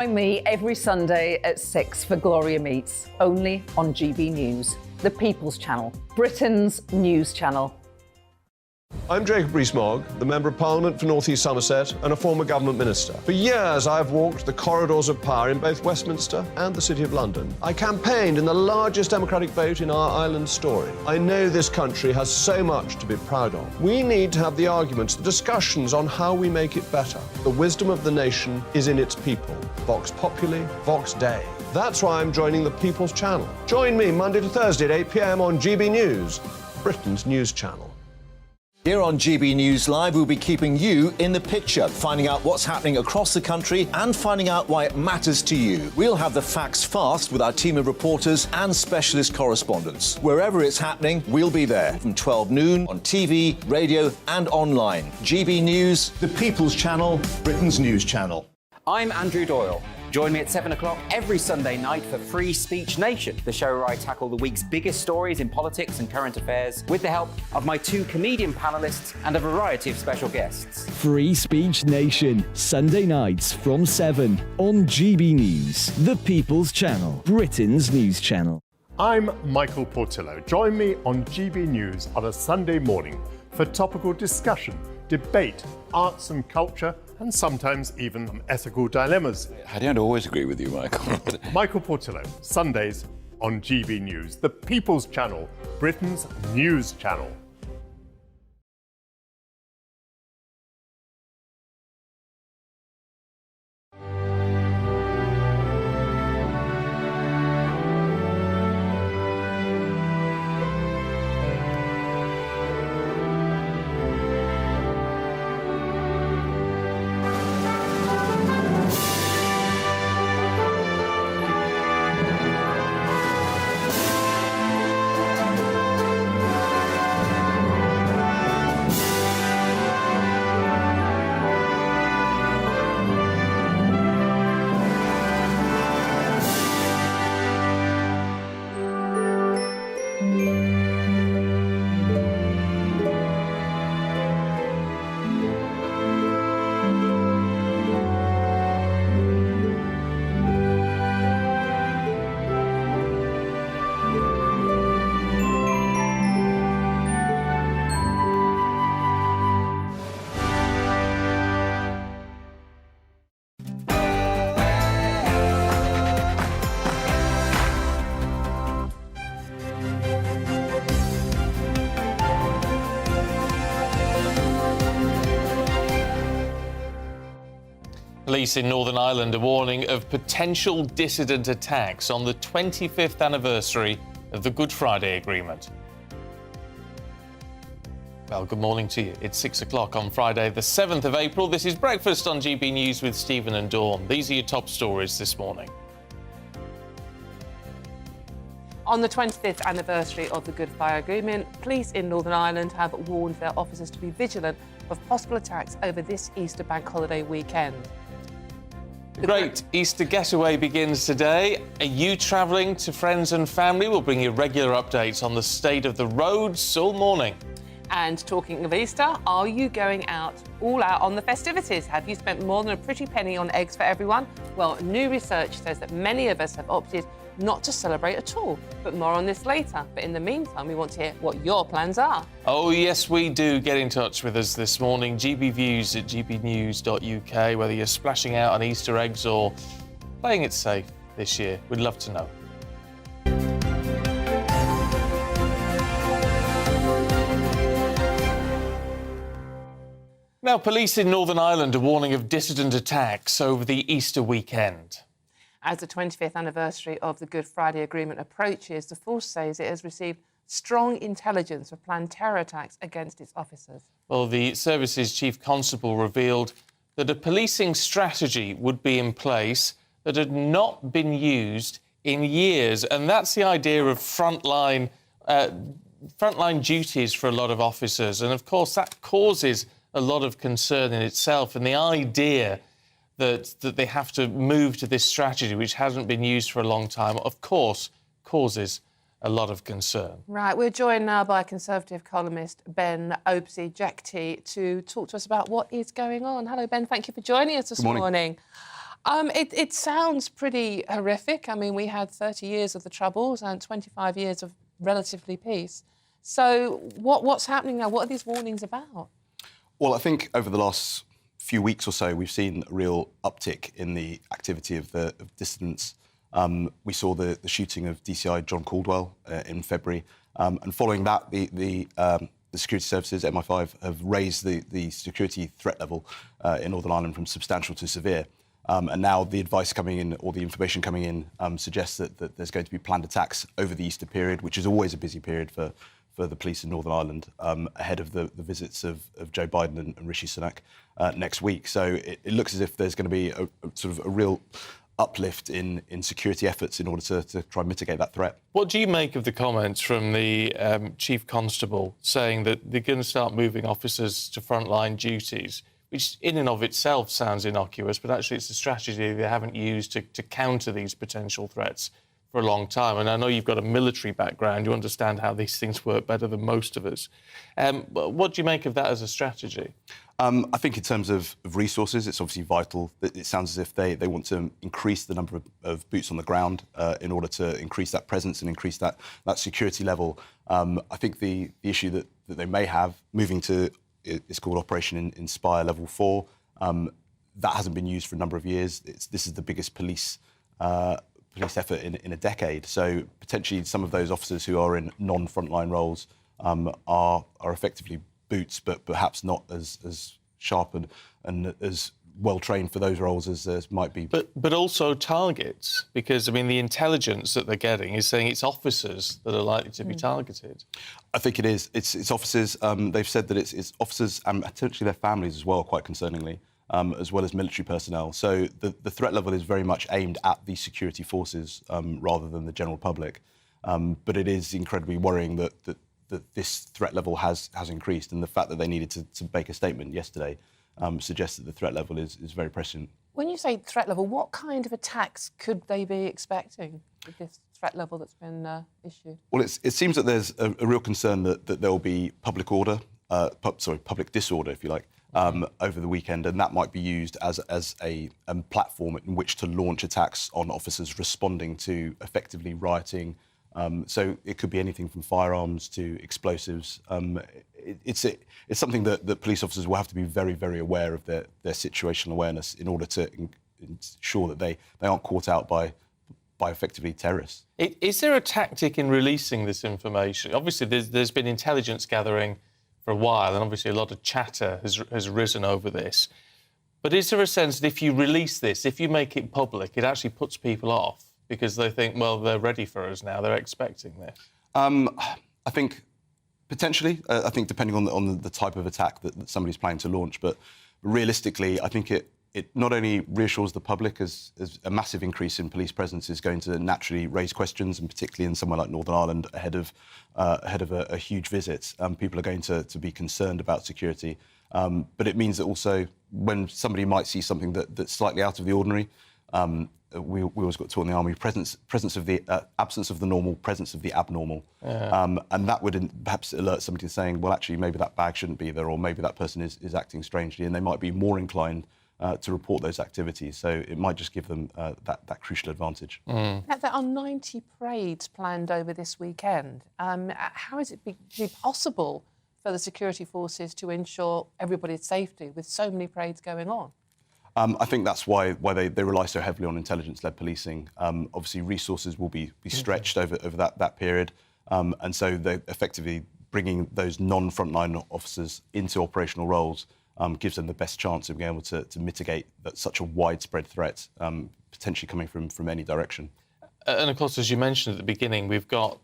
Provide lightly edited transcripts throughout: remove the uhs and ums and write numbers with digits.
Join me every Sunday at 6 for Gloria Meets, only on GB News, the People's Channel, Britain's news channel. I'm Jacob Rees-Mogg, the Member of Parliament for North East Somerset and a former government minister. For years, I've walked the corridors of power in both Westminster and the City of London. I campaigned in the largest democratic vote in our island story. I know this country has so much to be proud of. We need to have the arguments, the discussions on how we make it better. The wisdom of the nation is in its people. Vox Populi, Vox Dei. That's why I'm joining the People's Channel. Join me Monday to Thursday at 8 p.m. on GB News, Britain's news channel. Here on GB News Live, we'll be keeping you in the picture, finding out what's happening across the country and finding out why it matters to you. We'll have the facts fast with our team of reporters and specialist correspondents. Wherever it's happening, we'll be there from 12 noon on TV, radio and online. GB News, the People's Channel, Britain's news channel. I'm Andrew Doyle. Join me at 7 o'clock every Sunday night for Free Speech Nation, the show where I tackle the week's biggest stories in politics and current affairs with the help of my two comedian panellists and a variety of special guests. Free Speech Nation, Sunday nights from 7 on GB News, the People's Channel, Britain's news channel. I'm Michael Portillo. Join me on GB News on a Sunday morning for topical discussion, debate, arts and culture, and sometimes even some ethical dilemmas. I don't always agree with you, Michael. Michael Portillo, Sundays on GB News, the People's Channel, Britain's news channel. Police in Northern Ireland are warning of potential dissident attacks on the 25th anniversary of the Good Friday Agreement. Well, good morning to you. It's 6 o'clock on Friday, the 7th of April. This is Breakfast on GB News with Stephen and Dawn. These are your top stories this morning. On the 25th anniversary of the Good Friday Agreement, police in Northern Ireland have warned their officers to be vigilant of possible attacks over this Easter bank holiday weekend. The great Easter getaway begins today. Are you travelling to friends and family? We'll bring you regular updates on the state of the roads all morning. And talking of Easter, are you going all out on the festivities? Have you spent more than a pretty penny on eggs for everyone? Well, new research says that many of us have opted not to celebrate at all. But more on this later. But in the meantime, we want to hear what your plans are. Oh, yes, we do. Get in touch with us this morning. GBViews at gbnews.uk, whether you're splashing out on Easter eggs or playing it safe this year. We'd love to know. Now, police in Northern Ireland are warning of dissident attacks over the Easter weekend. As the 25th anniversary of the Good Friday Agreement approaches, the force says it has received strong intelligence of planned terror attacks against its officers. Well, the service's chief constable revealed that a policing strategy would be in place that had not been used in years. And that's the idea of frontline duties for a lot of officers. And, of course, that causes a lot of concern in itself. And the idea that they have to move to this strategy, which hasn't been used for a long time, of course, causes a lot of concern. Right, we're joined now by Conservative columnist Ben Opsey-Jeckty to talk to us about what is going on. Hello, Ben, thank you for joining us this morning. It sounds pretty horrific. I mean, we had 30 years of the Troubles and 25 years of relatively peace. So what's happening now? What are these warnings about? Well, I think over the last few weeks or so, we've seen a real uptick in the activity of dissidents. We saw the shooting of DCI John Caldwell in February. And following that, the security services, MI5, have raised the security threat level in Northern Ireland from substantial to severe. And now the advice coming in, or the information coming in, suggests that there's going to be planned attacks over the Easter period, which is always a busy period for the police in Northern Ireland, ahead of the visits of Joe Biden and Rishi Sunak next week. So it looks as if there's going to be a sort of a real uplift in security efforts in order to try and mitigate that threat. What do you make of the comments from the Chief Constable saying that they're going to start moving officers to frontline duties, which in and of itself sounds innocuous, but actually it's a strategy they haven't used to counter these potential threats for a long time? And I know you've got a military background, you understand how these things work better than most of us. What do you make of that as a strategy? I think in terms of resources, it's obviously vital. It sounds as if they want to increase the number of boots on the ground in order to increase that presence and increase that security level. I think the issue that they may have, moving to, it's called Operation Inspire Level 4, that hasn't been used for a number of years. This is the biggest police effort in a decade. So potentially some of those officers who are in non-frontline roles are effectively boots, but perhaps not as sharp and as well trained for those roles as might be. But also targets, because I mean the intelligence that they're getting is saying it's officers that are likely to be targeted. I think it is. It's officers. They've said that it's officers and potentially their families as well, quite concerningly. As well as military personnel. So the threat level is very much aimed at the security forces rather than the general public. But it is incredibly worrying that this threat level has increased, and the fact that they needed to make a statement yesterday suggests that the threat level is very prescient. When you say threat level, what kind of attacks could they be expecting with this threat level that's been issued? Well, it seems that there's a real concern that there will be public disorder, if you like, over the weekend, and that might be used as a platform in which to launch attacks on officers responding to effectively rioting. So it could be anything from firearms to explosives. It's something that police officers will have to be very, very aware of their situational awareness in order to ensure that they aren't caught out by effectively terrorists. Is there a tactic in releasing this information? Obviously, there's been intelligence gathering for a while, and obviously a lot of chatter has risen over this. But is there a sense that if you release this, if you make it public, it actually puts people off because they think, well, they're ready for us now, they're expecting this? I think potentially. I think depending on the type of attack that somebody's planning to launch, but realistically, I think it not only reassures the public as a massive increase in police presence is going to naturally raise questions, and particularly in somewhere like Northern Ireland ahead of a huge visit, people are going to be concerned about security. But it means that also when somebody might see something that's slightly out of the ordinary, we always got taught in the army, presence of the absence of the normal, presence of the abnormal. Yeah. And that would perhaps alert somebody to saying, well, actually, maybe that bag shouldn't be there, or maybe that person is acting strangely, and they might be more inclined to report those activities. So it might just give them that crucial advantage. Now, there are 90 parades planned over this weekend. How is it be possible for the security forces to ensure everybody's safety with so many parades going on? I think that's why they rely so heavily on intelligence-led policing. Obviously, resources will be stretched over that period, and so they're effectively bringing those non-frontline officers into operational roles gives them the best chance of being able to mitigate such a widespread threat, potentially coming from any direction. And of course, as you mentioned at the beginning, we've got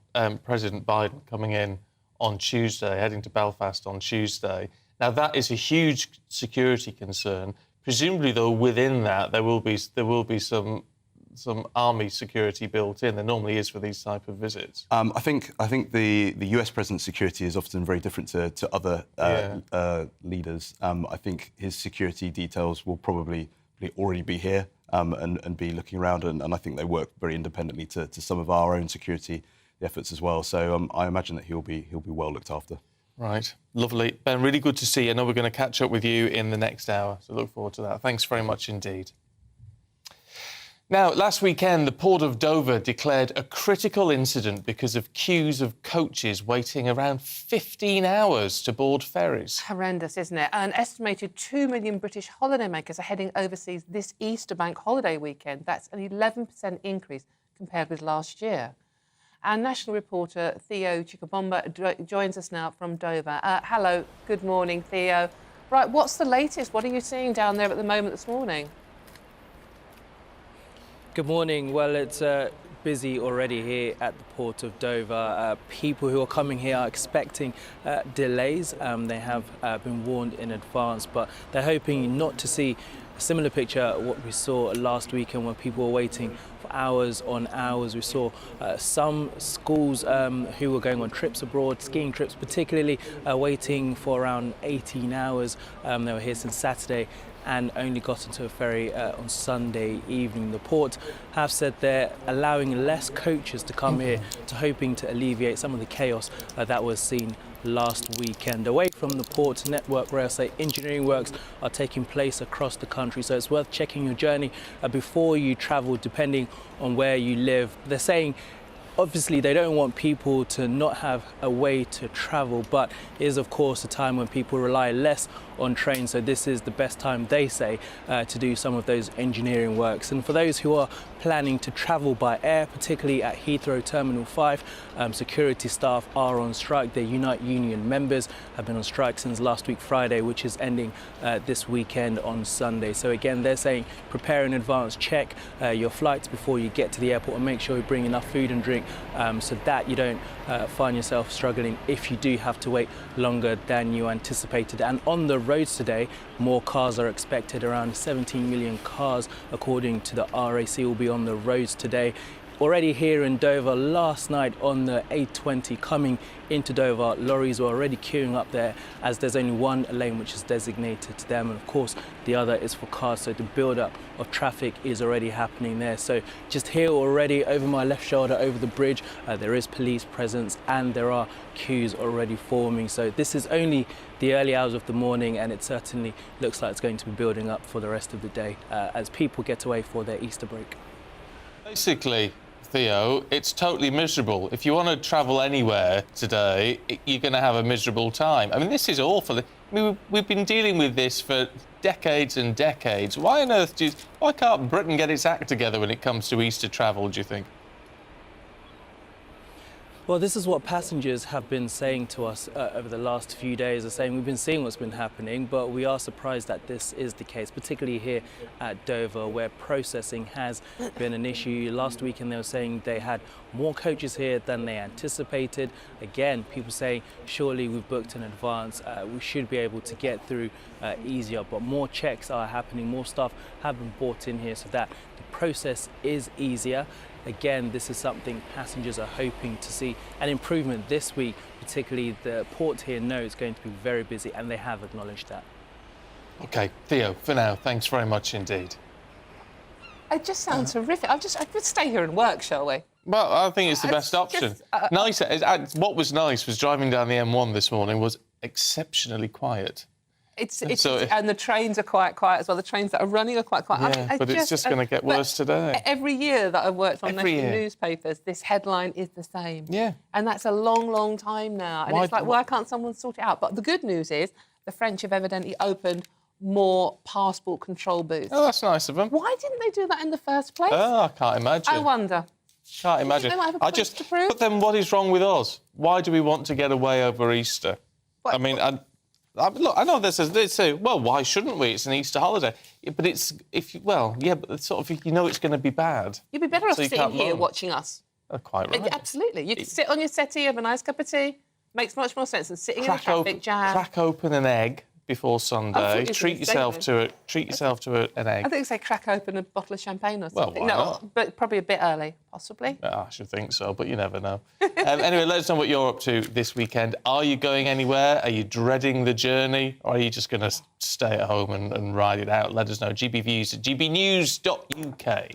President Biden coming in on Tuesday, heading to Belfast on Tuesday. Now, that is a huge security concern. Presumably, though, within that, there will be some army security built in. There normally is for these type of visits. I think the US president's security is often very different to other leaders. I think his security details will probably already be here and be looking around, and I think they work very independently to some of our own security efforts as well. So I imagine that he'll be well looked after. Right. Lovely. Ben, really good to see you. I know we're going to catch up with you in the next hour, so look forward to that. Thanks very much indeed. Now, last weekend, the Port of Dover declared a critical incident because of queues of coaches waiting around 15 hours to board ferries. Horrendous, isn't it? An estimated 2 million British holidaymakers are heading overseas this Easter bank holiday weekend. That's an 11% increase compared with last year. Our national reporter, Theo Chikabomba, joins us now from Dover. Hello, good morning, Theo. Right, what's the latest? What are you seeing down there at the moment this morning? Good morning. Well, it's busy already here at the Port of Dover. People who are coming here are expecting delays. They have been warned in advance, but they're hoping not to see a similar picture what we saw last weekend when people were waiting for hours on hours. We saw some schools who were going on trips abroad, skiing trips particularly, waiting for around 18 hours. They were here since Saturday and only got into a ferry on Sunday evening. The port have said they're allowing less coaches to come here, hoping to alleviate some of the chaos that was seen last weekend. Away from the port, Network Rail say engineering works are taking place across the country, so it's worth checking your journey before you travel, depending on where you live. They're saying obviously they don't want people to not have a way to travel, but it is of course a time when people rely less on trains, so this is the best time, they say, to do some of those engineering works. And for those who are planning to travel by air, particularly at Heathrow Terminal 5, security staff are on strike. Their Unite Union members have been on strike since last week Friday, which is ending this weekend on Sunday. So again, they're saying prepare in advance, check your flights before you get to the airport, and make sure you bring enough food and drink so that you don't find yourself struggling if you do have to wait longer than you anticipated. And on the roads today, more cars are expected. Around 17 million cars, according to the RAC, will be on the roads today. Already here in Dover, last night on the A20 coming into Dover, lorries were already queuing up there, as there's only one lane which is designated to them, and of course the other is for cars, so the build-up of traffic is already happening there. So just here already, over my left shoulder, over the bridge, there is police presence and there are queues already forming. So this is only the early hours of the morning, and it certainly looks like it's going to be building up for the rest of the day as people get away for their Easter break. Basically, Theo, it's totally miserable. If you want to travel anywhere today, you're going to have a miserable time. I mean, this is awful. I mean, we've been dealing with this for decades and decades. Why on earth why can't Britain get its act together when it comes to Easter travel, do you think? Well, this is what passengers have been saying to us over the last few days. They're saying we've been seeing what's been happening, but we are surprised that this is the case, particularly here at Dover, where processing has been an issue. Last weekend they were saying they had more coaches here than they anticipated. Again, people say surely we've booked in advance, we should be able to get through easier, but more checks are happening, more staff have been brought in here so that the process is easier. Again, this is something passengers are hoping to see an improvement this week, particularly the port here know it's going to be very busy, and they have acknowledged that. OK, Theo, for now, thanks very much indeed. It just sounds horrific. I could stay here and work, shall we? Well, I think it's the best option. What was nice was driving down the M1 this morning was exceptionally quiet. And the trains are quite quiet as well. The trains that are running are quite quiet. Yeah, but it's just going to get worse today. Every year that I've worked on national newspapers, this headline is the same. Yeah. And that's a long, long time now. And it's like, why can't someone sort it out? But the good news is the French have evidently opened more passport control booths. Oh, that's nice of them. Why didn't they do that in the first place? Oh, I can't imagine. I wonder. Can't imagine. But then what is wrong with us? Why do we want to get away over Easter? I mean, look, I know they say, well, why shouldn't we? It's an Easter holiday. But but sort of, you know it's going to be bad. You'd be better off sitting here watching us. Oh, quite right. Absolutely. You could sit on your settee, have a nice cup of tea. Makes much more sense than sitting in a traffic jam. Crack open an egg before Sunday. Treat yourself to an egg. I think you say crack open a bottle of champagne or something. Well, why not? But probably a bit early, possibly. I should think so, but you never know. Anyway, let us know what you're up to this weekend. Are you going anywhere? Are you dreading the journey? Or are you just going to stay at home and ride it out? Let us know. GBViews at gbnews.uk.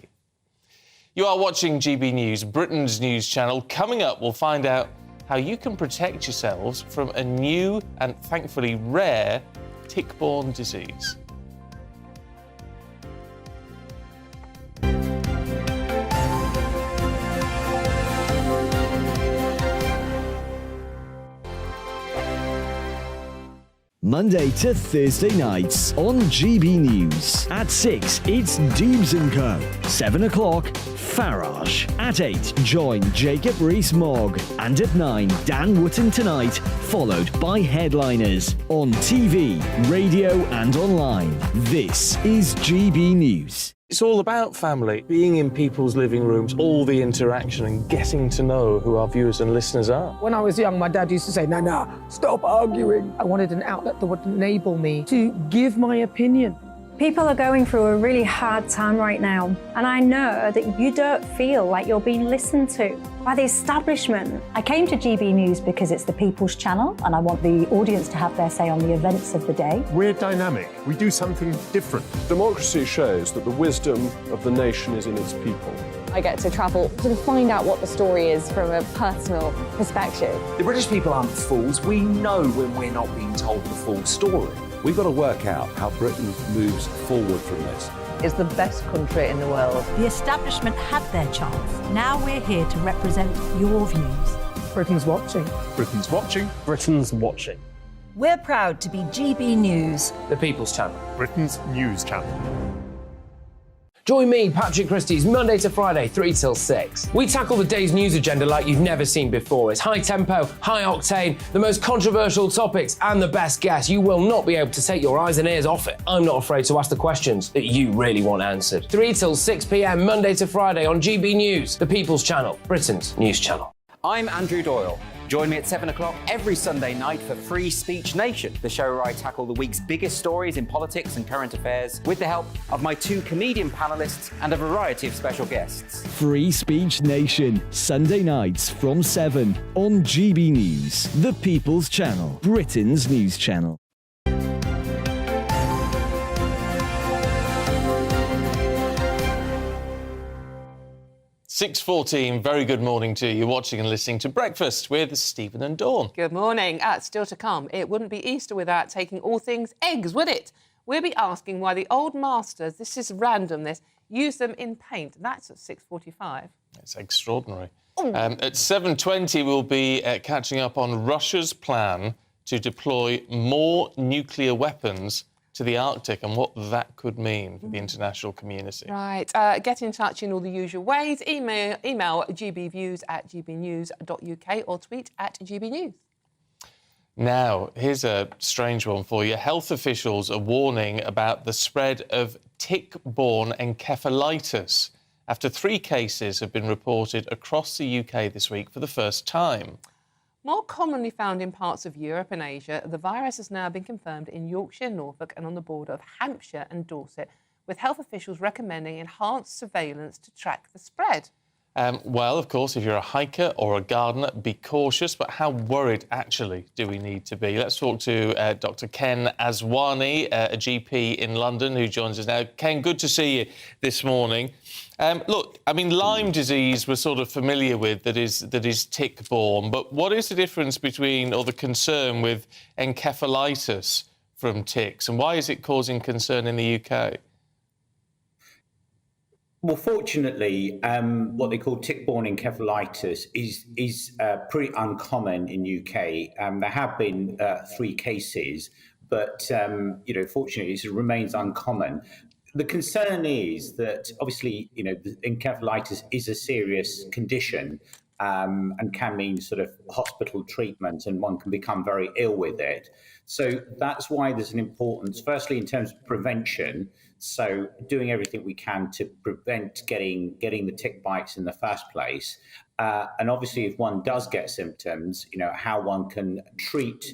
You are watching GB News, Britain's news channel. Coming up, we'll find out how you can protect yourselves from a new and thankfully rare tick-borne disease. Monday to Thursday nights on GB News. At 6, it's Deebs & Co. 7 o'clock, Farage. At 8, join Jacob Rees-Mogg. And at 9, Dan Wootton Tonight, followed by headliners on TV, radio and online. This is GB News. It's all about family, being in people's living rooms, all the interaction and getting to know who our viewers and listeners are. When I was young, my dad used to say, Nana, stop arguing. I wanted an outlet that would enable me to give my opinion. People are going through a really hard time right now, and I know that you don't feel like you're being listened to by the establishment. I came to GB News because it's the people's channel, and I want the audience to have their say on the events of the day. We're dynamic. We do something different. Democracy shows that the wisdom of the nation is in its people. I get to travel to find out what the story is from a personal perspective. The British people aren't fools. We know when we're not being told the full story. We've got to work out how Britain moves forward from this. It's the best country in the world. The establishment had their chance. Now we're here to represent your views. Britain's watching. Britain's watching. Britain's watching. We're proud to be GB News, The People's Channel. Britain's news channel. Join me, Patrick Christie's, Monday to Friday, 3 till 6. We tackle the day's news agenda like you've never seen before. It's high tempo, high octane, the most controversial topics, and the best guests. You will not be able to take your eyes and ears off it. I'm not afraid to ask the questions that you really want answered. 3 till 6 p.m, Monday to Friday on GB News, the People's Channel, Britain's news channel. I'm Andrew Doyle. Join me at 7 o'clock every Sunday night for Free Speech Nation, the show where I tackle the week's biggest stories in politics and current affairs with the help of my 2 comedian panellists and a variety of special guests. Free Speech Nation, Sunday nights from 7 on GB News, the People's Channel, Britain's news channel. 6:14, very good morning to you, watching and listening to Breakfast with Stephen and Dawn. Good morning. Still to come, it wouldn't be Easter without taking all things eggs, would it? We'll be asking why the old masters, this is random, use them in paint. That's at 6:45. It's extraordinary. At 7:20, we'll be catching up on Russia's plan to deploy more nuclear weapons to the Arctic and what that could mean for the international community. Right. Get in touch in all the usual ways. Email gbviews@gbnews.uk or tweet @gbnews. Now, here's a strange one for you. Health officials are warning about the spread of tick-borne encephalitis after 3 cases have been reported across the UK this week for the first time. More commonly found in parts of Europe and Asia, the virus has now been confirmed in Yorkshire, Norfolk and on the border of Hampshire and Dorset, with health officials recommending enhanced surveillance to track the spread. Well, of course, if you're a hiker or a gardener, be cautious, but how worried actually do we need to be? Let's talk to Dr. Ken Aswani, a GP in London, who joins us now. Ken, good to see you this morning. Look, I mean, Lyme disease we're sort of familiar with, that is tick-borne, but what is the difference between, or the concern with encephalitis from ticks, and why is it causing concern in the UK? Well, fortunately, what they call tick-borne encephalitis is pretty uncommon in UK. There have been 3 cases, but fortunately, it remains uncommon. The concern is that obviously, the encephalitis is a serious condition and can mean sort of hospital treatment, and one can become very ill with it. So that's why there's an importance, firstly, in terms of prevention. So doing everything we can to prevent getting the tick bites in the first place. And obviously, if one does get symptoms, how one can treat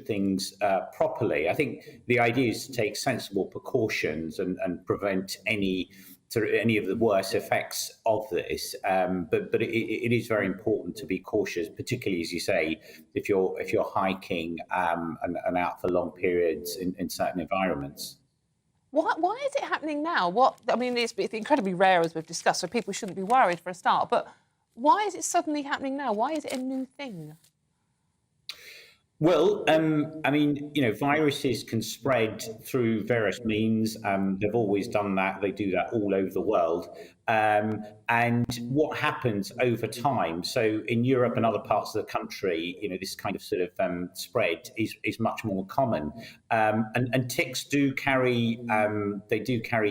things properly. I think the idea is to take sensible precautions and prevent any of the worst effects of this. But it is very important to be cautious, particularly, as you say, if you're hiking and out for long periods in certain environments. Why is it happening now? It's incredibly rare, as we've discussed, so people shouldn't be worried for a start. But why is it suddenly happening now? Why is it a new thing? Well, viruses can spread through various means. They've always done that. They do that all over the world. And what happens over time? So in Europe and other parts of the country, this kind of sort of spread is much more common. And ticks do carry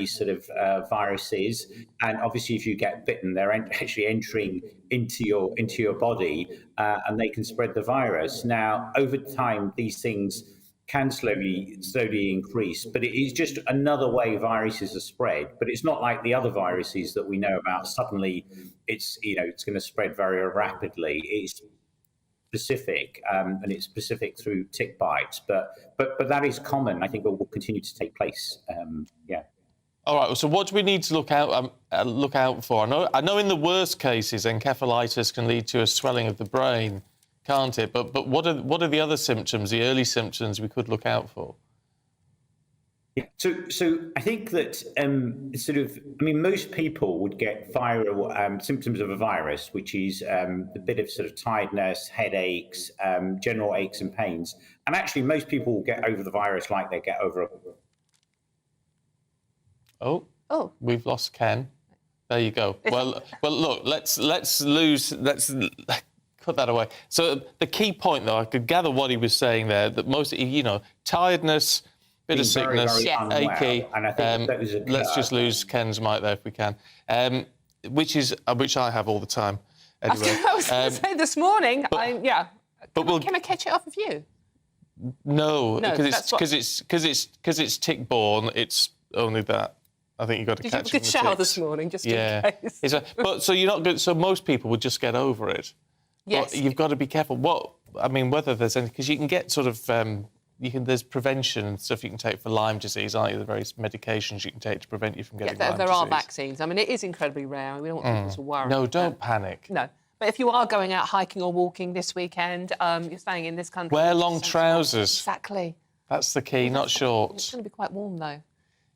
sort of viruses, and obviously if you get bitten, they're actually entering into your body, and they can spread the virus. Now, over time, these things can slowly increase, but it is just another way viruses are spread. But it's not like the other viruses that we know about. Suddenly, it's going to spread very rapidly. It's specific, and it's specific through tick bites. But that is common. I think it will continue to take place. All right. So what do we need to look out for? I know in the worst cases, encephalitis can lead to a swelling of the brain, can't it? But what are the other symptoms, the early symptoms we could look out for? Yeah. So I think that most people would get viral symptoms of a virus, which is a bit of sort of tiredness, headaches, general aches and pains. And actually, most people will get over the virus like they get over a... Oh, we've lost Ken. There you go. Well, look, let's put that away. So the key point, though, I could gather what he was saying there, that most, tiredness, bit of sickness, achy. And I think let's just lose Ken's mic there if we can, which I have all the time. Anyway, I was going to say this morning, can I catch it off of you? No, because it's tick-borne. It's only that. I think you've got to catch it. Did you have a good shower this morning, just in case? But so you're not good. So most people would just get over it. Yes. But you've got to be careful. Whether there's any, because you can get sort of, there's prevention and stuff you can take for Lyme disease, aren't you? The various medications you can take to prevent you from getting Lyme disease. There are vaccines. I mean, it is incredibly rare. We don't want people to worry. No, don't panic. No. But if you are going out hiking or walking this weekend, you're staying in this country. Wear long trousers. Exactly. That's the key, not shorts. It's going to be quite warm, though.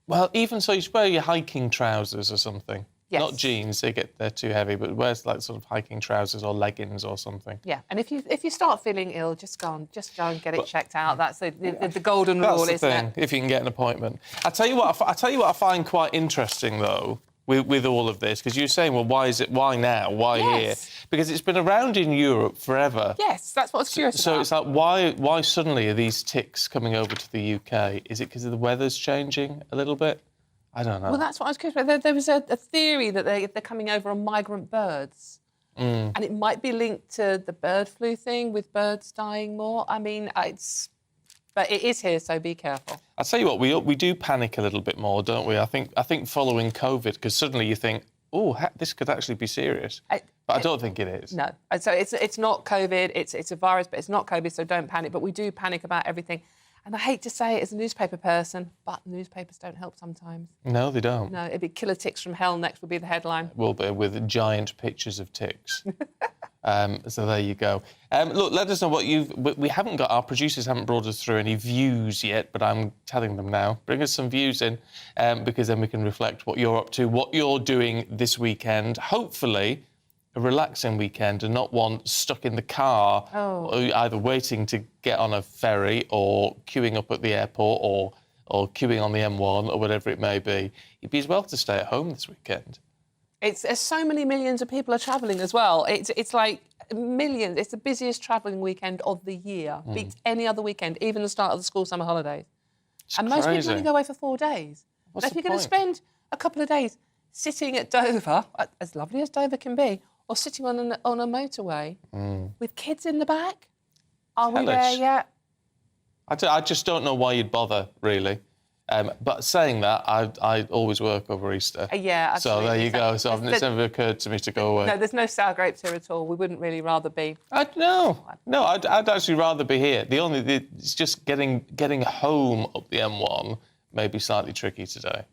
Well, even so, you should wear your hiking trousers or something. Yes. Not jeans, they're too heavy, but wear like sort of hiking trousers or leggings or something. Yeah, and if you start feeling ill, just go and get it checked out. That's the golden rule, isn't it? That's the thing, if you can get an appointment. I tell you what I find quite interesting though, with all of this, because you're saying, well, why now? Why here? Because it's been around in Europe forever. Yes, that's what I was curious about. So it's like, why suddenly are these ticks coming over to the UK? Is it because the weather's changing a little bit? I don't know. Well, that's what I was curious about. There was a theory that they're coming over on migrant birds. And it might be linked to the bird flu thing, with birds dying more. I mean, but it is here, so be careful. I'll tell you what, we do panic a little bit more, don't we? I think following COVID, because suddenly you think, this could actually be serious. But I don't think it is. No. So it's not COVID, it's a virus, but it's not COVID, so don't panic. But we do panic about everything. And I hate to say it as a newspaper person, but newspapers don't help sometimes. No, they don't. No, it'd be killer ticks from hell next would be the headline. Will be, with giant pictures of ticks. So there you go. Look, let us know what our producers haven't brought us through any views yet, but I'm telling them now. Bring us some views in, because then we can reflect what you're up to, what you're doing this weekend. Hopefully, a relaxing weekend and not one stuck in the car, either waiting to get on a ferry or queuing up at the airport or queuing on the M1 or whatever it may be. You'd be as well to stay at home this weekend. There's so many millions of people are travelling as well. It's like millions. It's the busiest travelling weekend of the year. Beats any other weekend, even the start of the school summer holidays. And most people only go away for 4 days. If you're going to spend a couple of days sitting at Dover, as lovely as Dover can be, or sitting on a motorway with kids in the back, are we there yet? I just don't know why you'd bother, really. But saying that, I always work over Easter. Yeah, absolutely. So there you go. So it's never occurred to me to go away. No, there's no sour grapes here at all. We wouldn't really rather be. No, I'd actually rather be here. It's just getting home up the M1 may be slightly tricky today.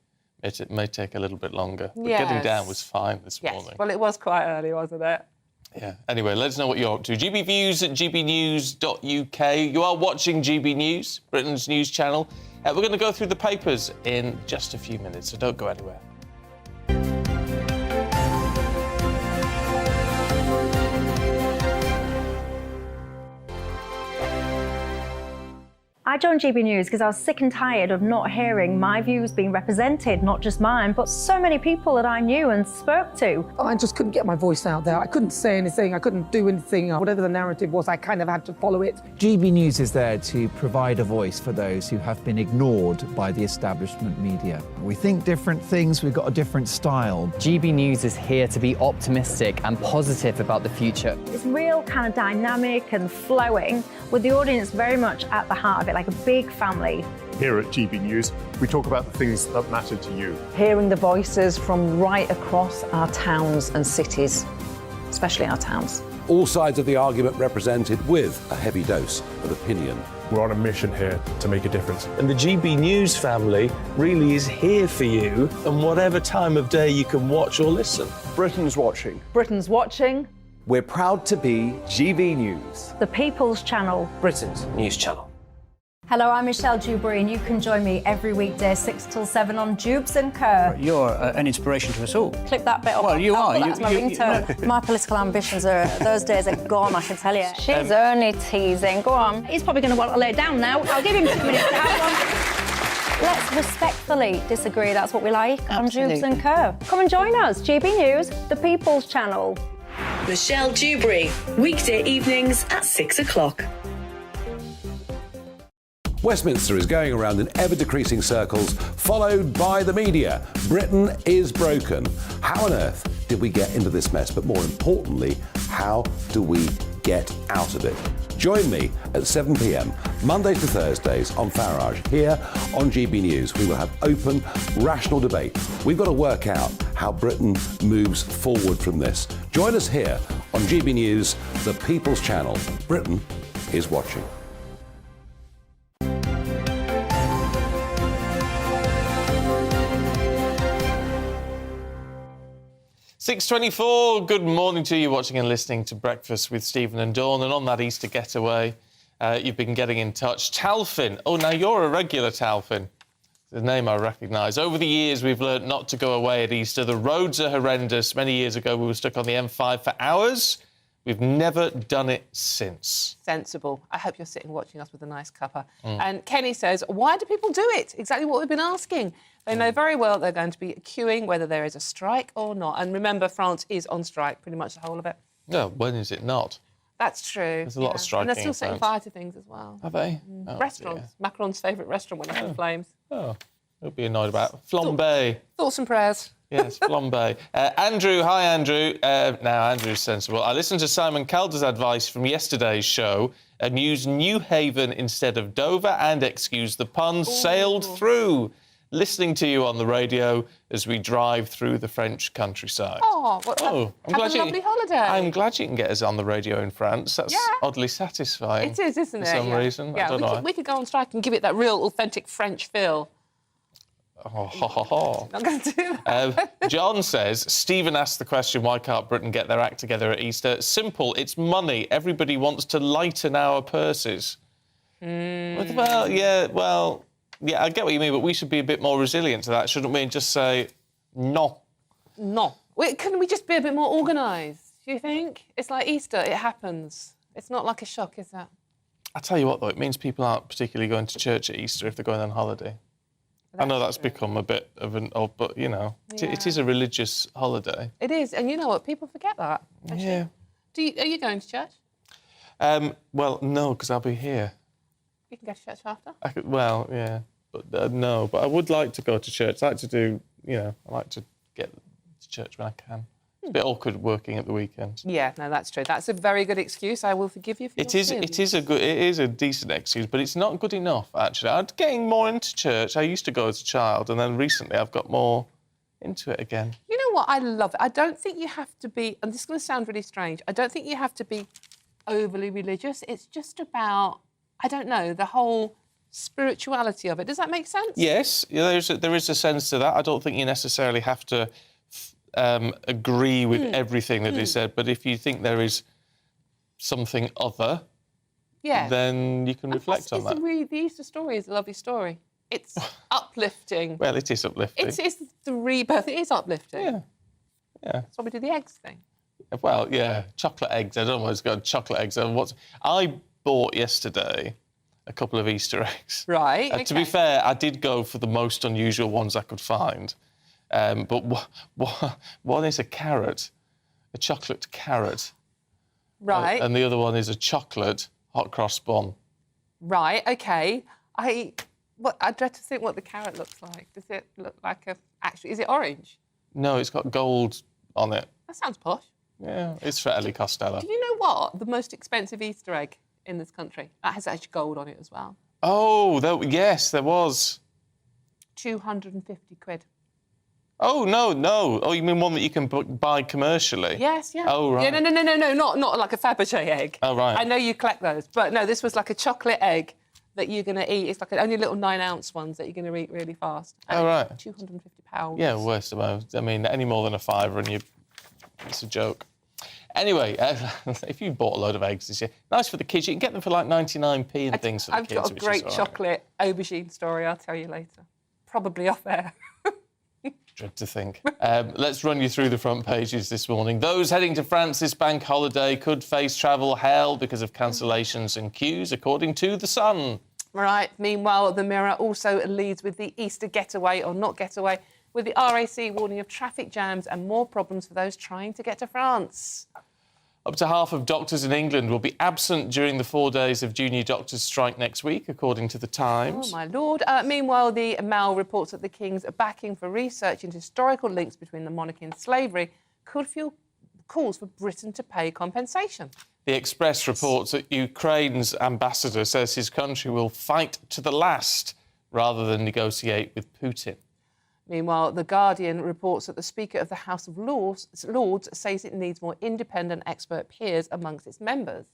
It may take a little bit longer. But getting down was fine this morning. Well, it was quite early, wasn't it? Yeah. Anyway, let us know what you're up to. gbviews@gbnews.uk. You are watching GB News, Britain's news channel. We're going to go through the papers in just a few minutes, so don't go anywhere. I joined GB News because I was sick and tired of not hearing my views being represented, not just mine, but so many people that I knew and spoke to. I just couldn't get my voice out there. I couldn't say anything. I couldn't do anything. Whatever the narrative was, I kind of had to follow it. GB News is there to provide a voice for those who have been ignored by the establishment media. We think different things, we've got a different style. GB News is here to be optimistic and positive about the future. It's real kind of dynamic and flowing, with the audience very much at the heart of it, like a big family. Here at GB News, we talk about the things that matter to you. Hearing the voices from right across our towns and cities, especially our towns. All sides of the argument represented with a heavy dose of opinion. We're on a mission here to make a difference. And the GB News family really is here for you, and whatever time of day you can watch or listen. Britain's watching. Britain's watching. We're proud to be GB News, The People's Channel, Britain's news channel. Hello, I'm Michelle Dewberry, and you can join me every weekday 6 till 7 on Jubes & Co. You're an inspiration to us all. Clip that bit off. Well, you are. That's my ringtone. My political ambitions those days are gone, I can tell you. She's only teasing. Go on. He's probably going to want to lay down now. I'll give him 2 minutes to have one. Let's respectfully disagree. That's what we like on Jubes & Co. Come and join us. GB News, The People's Channel. Michelle Dewberry, weekday evenings at 6 o'clock. Westminster is going around in ever-decreasing circles, followed by the media. Britain is broken. How on earth did we get into this mess? But more importantly, how do we get out of it? Join me at 7 p.m, Mondays to Thursdays on Farage, here on GB News. We will have open, rational debate. We've got to work out how Britain moves forward from this. Join us here on GB News, the People's Channel. Britain is watching. 6:24. Good morning to you, watching and listening to Breakfast with Stephen and Dawn. And on that Easter getaway, you've been getting in touch. Talfin. Oh, now you're a regular Talfin. The name I recognise. Over the years, we've learnt not to go away at Easter. The roads are horrendous. Many years ago, we were stuck on the M5 for hours. We've never done it since. Sensible. I hope you're sitting watching us with a nice cuppa. And Kenny says, why do people do it? Exactly what we've been asking. They know very well they're going to be queuing whether there is a strike or not. And remember, France is on strike, pretty much the whole of it. No, when is it not? That's true. There's a lot of striking. And they're still in setting France. fire to things as well. Are they? Oh, Restaurants. dear. Macron's favourite restaurant went up in flames. Oh, he'll be annoyed about it. Flambe. Thoughts and prayers. Yes, flambe. Andrew, hi Andrew. Now, Andrew's sensible. I listened to Simon Calder's advice from yesterday's show and used New Haven instead of Dover and, excuse the pun, sailed through. Listening to you on the radio as we drive through the French countryside. Oh, I'm have glad a lovely holiday. I'm glad you can get us on the radio in France. That's oddly satisfying. It is, isn't it? For some reason. Yeah, I don't know. we could go on strike and give it that real authentic French feel. Oh, ho, ho, ho. Not going to do that. John says, Stephen asked the question, why can't Britain get their act together at Easter? Simple, it's money. Everybody wants to lighten our purses. Well, yeah, I get what you mean, but we should be a bit more resilient to that, shouldn't we? And just say, no. No. Couldn't we just be a bit more organised, do you think? It's like Easter, it happens. It's not like a shock, is that? I tell you what, though, it means people aren't particularly going to church at Easter if they're going on holiday. I know that's become a bit of an odd, but, you know, it is a religious holiday. It is, and you know what? People forget that. Actually. Yeah. Are you going to church? Well, no, because I'll be here. You can go to church after. Yeah. But no, but I would like to go to church. I like to do, I like to get to church when I can. It's a bit awkward working at the weekends. Yeah, no, that's true. That's a very good excuse. I will forgive you for your sins. It is a decent excuse, but it's not good enough, actually. I'm getting more into church. I used to go as a child, and then recently I've got more into it again. You know what? I love it. I don't think you have to be, and this is going to sound really strange, I don't think you have to be overly religious. It's just about, I don't know, the whole spirituality of it. Does that make sense? Yes, there is a sense to that. I don't think you necessarily have to agree with everything that is said, but if you think there is something other, then you can reflect on that. The Easter story is a lovely story. It's uplifting. Well, it is uplifting. It's the rebirth. It is uplifting. Yeah. That's why we do the eggs thing. Well, yeah, chocolate eggs. I don't know what's got chocolate eggs. I bought yesterday a couple of Easter eggs. Right, To be okay. fair, I did go for the most unusual ones I could find. But one is a carrot, a chocolate carrot. Right. And the other one is a chocolate hot cross bun. Right, OK. I dread to think what the carrot looks like. Does it look like a... Actually, is it orange? No, it's got gold on it. That sounds posh. Yeah, it's for Ellie Costello. Do you know what? The most expensive Easter egg in this country. That has actually gold on it as well. Oh, yes, there was. 250 quid. Oh, no. Oh, you mean one that you can buy commercially? Yes, yeah. Oh, right. Yeah, no, not like a Fabergé egg. Oh, right. I know you collect those, but no, this was like a chocolate egg that you're going to eat. It's like only little 9-ounce ones that you're going to eat really fast. Oh, right. £250. Yeah, worst of most. I mean, any more than a fiver and it's a joke. Anyway, if you bought a load of eggs this year, nice for the kids. You can get them for like 99p and things for the I've kids. got a great chocolate aubergine story I'll tell you later. Probably off air. Dread to think. Let's run you through the front pages this morning. Those heading to France this bank holiday could face travel hell because of cancellations and queues, according to The Sun. Right. Meanwhile, The Mirror also leads with the Easter getaway or not getaway, with the RAC warning of traffic jams and more problems for those trying to get to France. Up to half of doctors in England will be absent during the 4 days of junior doctors' strike next week, according to The Times. Oh, my Lord. Meanwhile, the Mail reports that the King's backing for research into historical links between the monarchy and slavery could fuel calls for Britain to pay compensation. The Express reports that Ukraine's ambassador says his country will fight to the last rather than negotiate with Putin. Meanwhile, The Guardian reports that the Speaker of the House of Lords says it needs more independent expert peers amongst its members.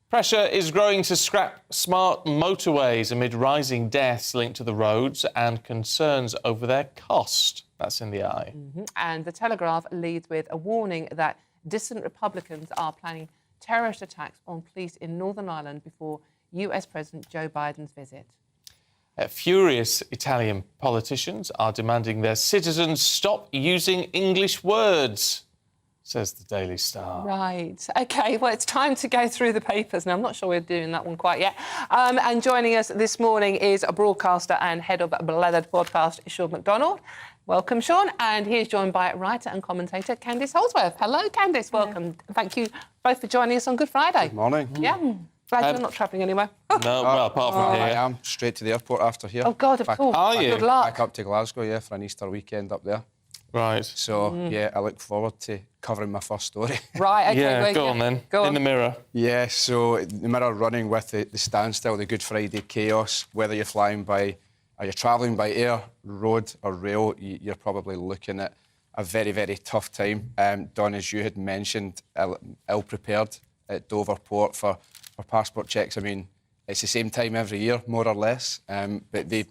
Pressure is growing to scrap smart motorways amid rising deaths linked to the roads and concerns over their cost. That's in the Eye. And The Telegraph leads with a warning that dissident Republicans are planning terrorist attacks on police in Northern Ireland before US President Joe Biden's visit. Furious Italian politicians are demanding their citizens stop using English words, says the Daily Star. Right. OK, well, it's time to go through the papers now. I'm not sure we're doing that one quite yet. And joining us this morning is a broadcaster and head of Blethered Podcast, Sean McDonald. Welcome, Sean. And he is joined by writer and commentator Candice Holdsworth. Hello, Candice. Welcome. Thank you both for joining us on Good Friday. Good morning. Yeah. Glad you're not travelling anywhere. No, well, apart from here. I am straight to the airport after here. Oh, God, of course. Are you? Good luck. Back up to Glasgow, yeah, for an Easter weekend up there. Right. So, yeah, I look forward to covering my first story. Right, OK. Yeah, go on then. Go on. In the Mirror. Yeah, so the Mirror running with the standstill, the Good Friday chaos, whether you're flying by, or you're travelling by air, road or rail, you're probably looking at a very, very tough time. Don, as you had mentioned, ill-prepared at Dover Port for passport checks. I mean, it's the same time every year, more or less. But it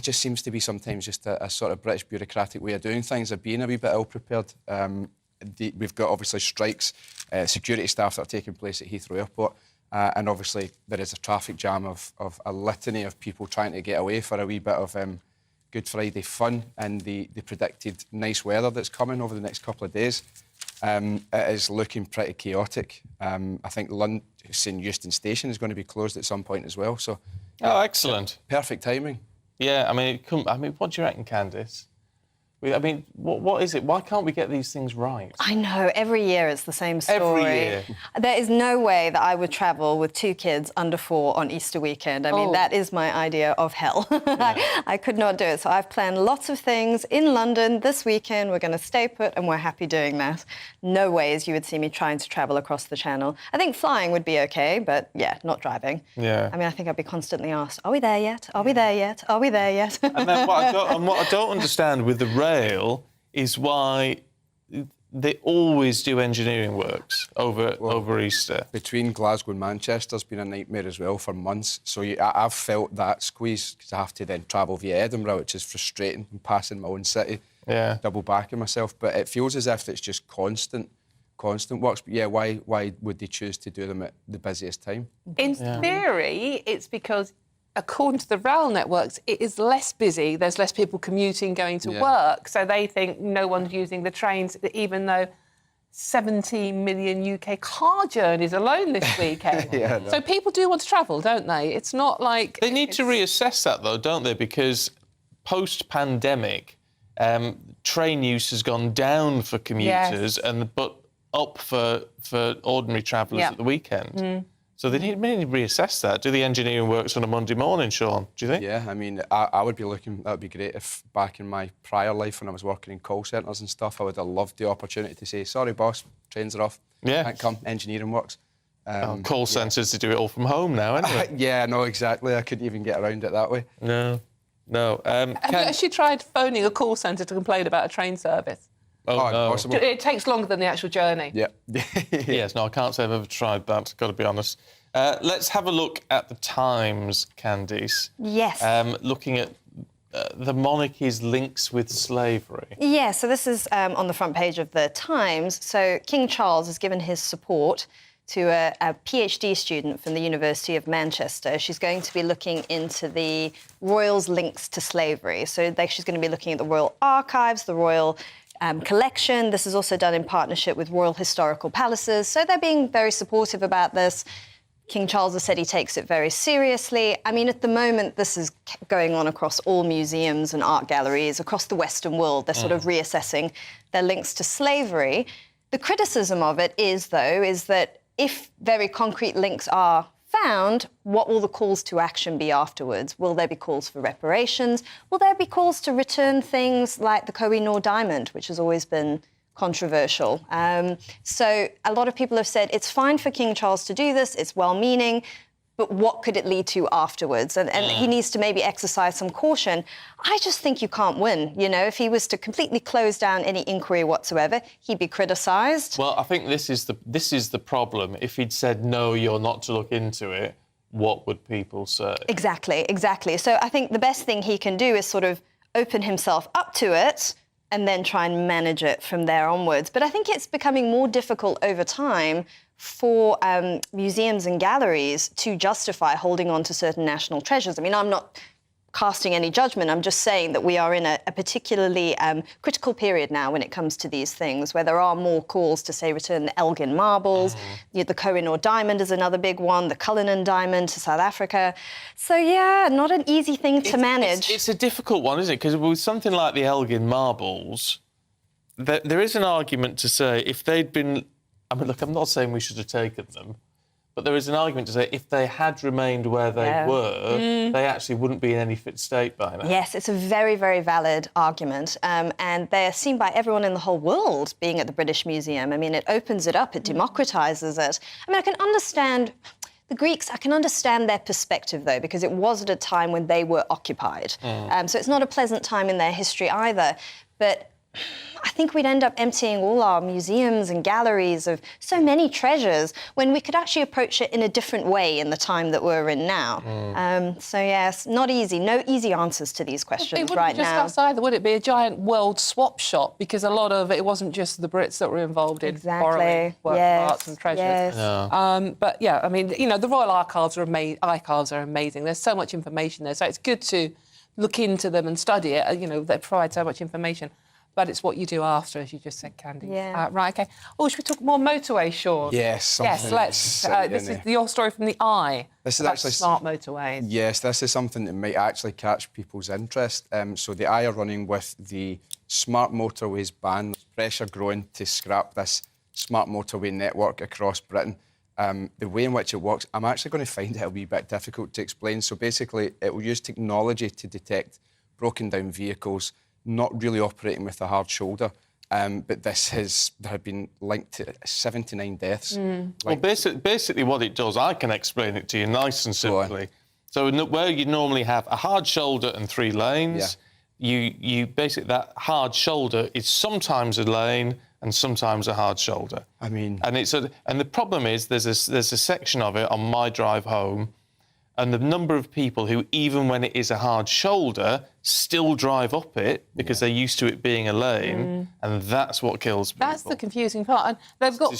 just seems to be sometimes just a sort of British bureaucratic way of doing things, of being a wee bit ill-prepared. We've got, obviously, strikes, security staff that are taking place at Heathrow Airport. And, obviously, there is a traffic jam of a litany of people trying to get away for a wee bit of Good Friday fun and the predicted nice weather that's coming over the next couple of days. It is looking pretty chaotic. I think St Euston Station is going to be closed at some point as well. So, Oh, excellent. Perfect timing. Yeah, I mean, what do you reckon, Candice? I mean, what is it? Why can't we get these things right? I know. Every year it's the same story. Every year. There is no way that I would travel with 2 kids under 4 on Easter weekend. I mean, that is my idea of hell. Yeah. I could not do it. So I've planned lots of things in London this weekend. We're going to stay put and we're happy doing that. No ways you would see me trying to travel across the channel. I think flying would be OK, but, yeah, not driving. Yeah. I mean, I think I'd be constantly asked, are we there yet? Are we there yet? Are we there yet? And then what I don't understand with the rail is why they always do engineering works over Easter. Between Glasgow and Manchester's been a nightmare as well for months. So I've felt that squeeze because I have to then travel via Edinburgh, which is frustrating, and passing my own city, double backing myself. But it feels as if it's just constant works. But yeah, why would they choose to do them at the busiest time? In theory, it's because, according to the rail networks, it is less busy. There's less people commuting, going to work. So they think no one's using the trains, even though 70 million UK car journeys alone this weekend. Yeah, no. So people do want to travel, don't they? It's not like... They need to reassess that, though, don't they? Because post-pandemic, train use has gone down for commuters, but up for ordinary travellers at the weekend. So they need to reassess that. Do the engineering works on a Monday morning, Sean? Do you think? Yeah, I mean, I would be looking... That would be great if back in my prior life when I was working in call centres and stuff, I would have loved the opportunity to say, sorry, boss, trains are off. Yeah. Can't come, engineering works. Call centres to do it all from home now, anyway. Yeah, no, exactly. I couldn't even get around it that way. No. Have you actually tried phoning a call centre to complain about a train service? Oh, no. Impossible. It takes longer than the actual journey. Yeah. Yes, no, I can't say I've ever tried that, got to be honest. Let's have a look at the Times, Candice. Yes. Looking at the monarchy's links with slavery. Yeah, so this is on the front page of the Times. So King Charles has given his support to a PhD student from the University of Manchester. She's going to be looking into the royals' links to slavery. So she's going to be looking at the Royal Archives, the Royal Collection. This is also done in partnership with Royal Historical Palaces. So they're being very supportive about this. King Charles has said he takes it very seriously. I mean, at the moment, this is going on across all museums and art galleries across the Western world. They're sort of reassessing their links to slavery. The criticism of it is that if very concrete links are found, what will the calls to action be afterwards? Will there be calls for reparations? Will there be calls to return things like the Koh-i-Noor diamond, which has always been controversial? So a lot of people have said it's fine for King Charles to do this, it's well-meaning, but what could it lead to afterwards? And he needs to maybe exercise some caution. I just think you can't win. You know, if he was to completely close down any inquiry whatsoever, he'd be criticised. Well, I think this is the problem. If he'd said, no, you're not to look into it, what would people say? Exactly. So I think the best thing he can do is sort of open himself up to it and then try and manage it from there onwards. But I think it's becoming more difficult over time for museums and galleries to justify holding on to certain national treasures. I mean, I'm not casting any judgment. I'm just saying that we are in a particularly critical period now when it comes to these things, where there are more calls to, say, return the Elgin marbles. The Koh-i-Noor diamond is another big one, the Cullinan diamond to South Africa. So, yeah, not an easy thing to manage. It's a difficult one, isn't it? Because with something like the Elgin marbles, there is an argument to say if they'd been... I mean, look, I'm not saying we should have taken them, but there is an argument to say if they had remained where they were, they actually wouldn't be in any fit state by now. Yes, it's a very, very valid argument. And they're seen by everyone in the whole world being at the British Museum. I mean, it opens it up, it democratises it. I mean, I can understand... The Greeks, I can understand their perspective, though, because it was at a time when they were occupied. So it's not a pleasant time in their history either. But I think we'd end up emptying all our museums and galleries of so many treasures when we could actually approach it in a different way in the time that we're in now. So, yes, not easy. No easy answers to these questions right now. It wouldn't be just us either, would it? Be a giant world swap shop, because a lot of it wasn't just the Brits that were involved in borrowing work of arts and treasures. But, yeah, I mean, you know, the Royal Archives are amazing. There's so much information there, so it's good to look into them and study it. You know, they provide so much information. But it's what you do after, as you just said, Candy. Yeah. Right, OK. Oh, should we talk more motorway, Sean? Yes. Yes, let's. This is your story from the Eye. This is actually smart motorways. Yes, this is something that might actually catch people's interest. So the Eye are running with the smart motorways ban. There's pressure growing to scrap this smart motorway network across Britain. The way in which it works, I'm actually going to find it a wee bit difficult to explain. So basically, it will use technology to detect broken down vehicles, not really operating with a hard shoulder. But there have been linked to 79 deaths. Well, basically what it does, I can explain it to you nice and simply. So where you normally have a hard shoulder and 3 lanes, you basically, that hard shoulder is sometimes a lane and sometimes a hard shoulder. I mean... And the problem is there's a section of it on my drive home, and the number of people who, even when it is a hard shoulder, still drive up it because they're used to it being a lane, and that's what kills people. That's the confusing part. And they've got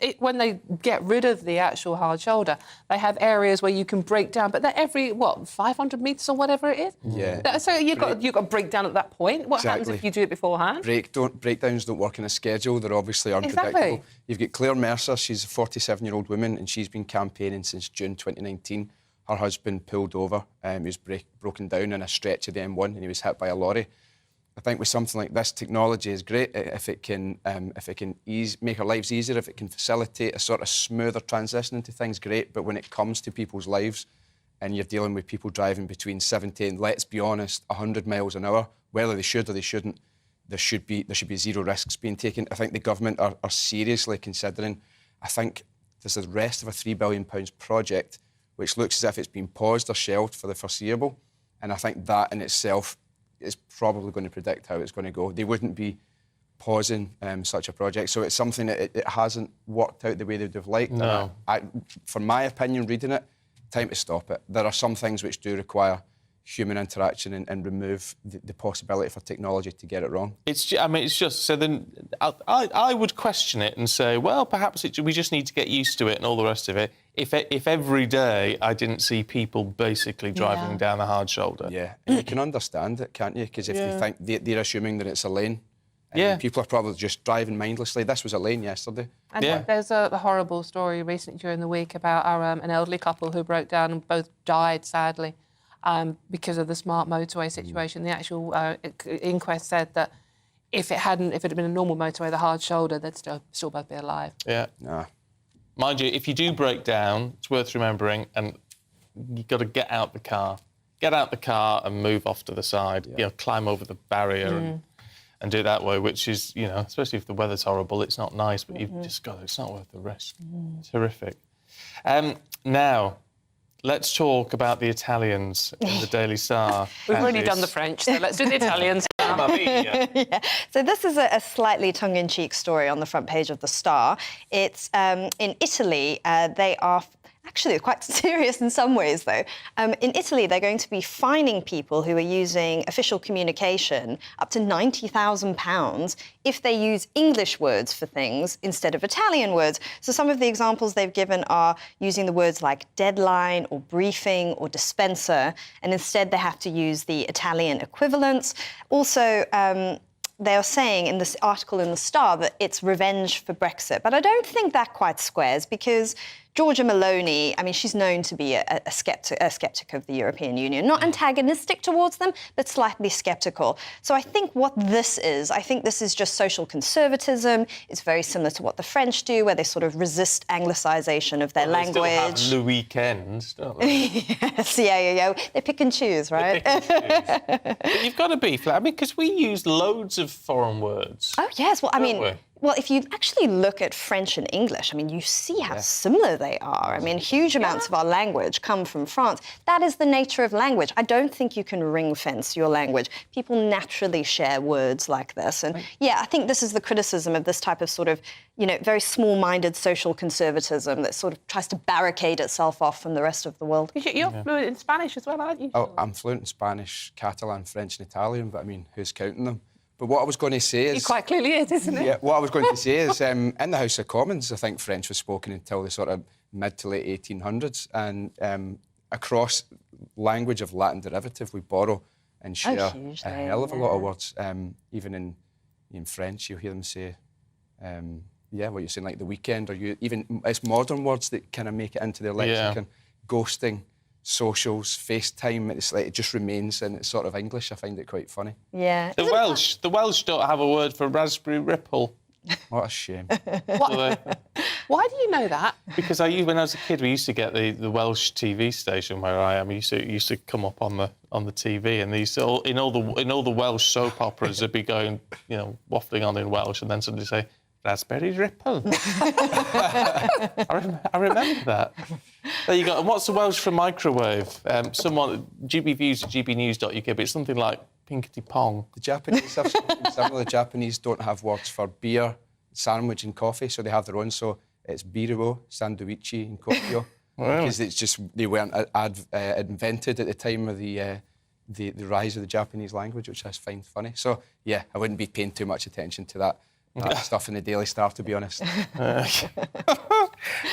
it, when they get rid of the actual hard shoulder, they have areas where you can break down, but they're every 500 metres or whatever it is. Yeah. So you've got to break down at that point. What happens if you do it beforehand? Breakdowns don't work in a schedule. They're obviously unpredictable. Exactly. You've got Claire Mercer. She's a 47-year-old woman, and she's been campaigning since June 2019. Her husband pulled over. He was broken down in a stretch of the M1, and he was hit by a lorry. I think with something like this, technology is great if it can make our lives easier, if it can facilitate a sort of smoother transition into things, great. But when it comes to people's lives, and you're dealing with people driving between 70 and, let's be honest, 100 miles an hour, whether they should or they shouldn't, there should be zero risks being taken. I think the government are seriously considering. I think there's the rest of a £3 billion project, which looks as if it's been paused or shelved for the foreseeable. And I think that in itself is probably going to predict how it's going to go. They wouldn't be pausing such a project. So it's something that it hasn't worked out the way they'd have liked. No. For my opinion, reading it, time to stop it. There are some things which do require human interaction and remove the possibility for technology to get it wrong. It's just so then I would question it and say, well, perhaps we just need to get used to it and all the rest of it. If every day I didn't see people basically driving down the hard shoulder. Yeah, and you can understand it, can't you? Because if they think they're assuming that it's a lane. People are probably just driving mindlessly. This was a lane yesterday. And there's a horrible story recently during the week about an elderly couple who broke down and both died, sadly, because of the smart motorway situation. The actual inquest said that if it had been a normal motorway, the hard shoulder, they'd still both be alive. Yeah. Nah. Mind you, if you do break down, it's worth remembering, and you've got to get out the car. Get out the car and move off to the side. You know, climb over the barrier and do it that way, which is, you know, especially if the weather's horrible, it's not nice, but you've just got it's not worth the risk. It's horrific. Now, let's talk about the Italians in the Daily Star. We've already done the French, so let's do the Italians. So this is a slightly tongue-in-cheek story on the front page of the Star. It's in Italy. They are actually quite serious in some ways, though. In Italy, they're going to be fining people who are using official communication up to £90,000 if they use English words for things instead of Italian words. So some of the examples they've given are using the words like deadline or briefing or dispenser, and instead they have to use the Italian equivalents. Also, they are saying in this article in the Star that it's revenge for Brexit. But I don't think that quite squares, because Giorgia Meloni, I mean, she's known to be a skeptic of the European Union. Not antagonistic towards them, but slightly sceptical. So I think this is just social conservatism. It's very similar to what the French do, where they sort of resist anglicisation of their language. They still have Le Weekend, don't they? Yes, yeah. They pick and choose, right? But you've got to be flat. I mean, because we use loads of foreign words. Oh, yes. Well, I mean, if you actually look at French and English, I mean, you see how similar they are. I mean, huge amounts of our language come from France. That is the nature of language. I don't think you can ring-fence your language. People naturally share words like this. And, I think this is the criticism of this type of sort of, very small-minded social conservatism that sort of tries to barricade itself off from the rest of the world. You're fluent in Spanish as well, aren't you? Oh, I'm fluent in Spanish, Catalan, French and Italian, but, I mean, who's counting them? But what I was going to say is... It quite clearly is, isn't it? Yeah, what I was going to say is, in the House of Commons, I think French was spoken until the sort of mid to late 1800s. And across language of Latin derivative, we borrow and share a hell of a lot of words. Even in French, you'll hear them say, what you're saying, like the weekend, or it's modern words that kind of make it into their lexicon. Ghosting, socials, FaceTime, it's like it just remains in sort of English. I find it quite funny. Yeah. The Welsh don't have a word for raspberry ripple. What a shame. Why do you know that? Because when I was a kid, we used to get the Welsh TV station where I am. It used to come up on the TV, and these in all the Welsh soap operas, they'd be going, waffling on in Welsh, and then somebody say, raspberry ripple. I remember that. There you go. And what's the Welsh for microwave? Someone, GBViews at gbnews.uk, but it's something like pinkety pong. The Japanese have something similar. The Japanese don't have words for beer, sandwich and coffee, so they have their own. So it's biruo, sanduichi and koffio. Because it's just, they weren't invented at the time of the the rise of the Japanese language, which I find funny. So, yeah, I wouldn't be paying too much attention to that stuff in the Daily Star, to be honest.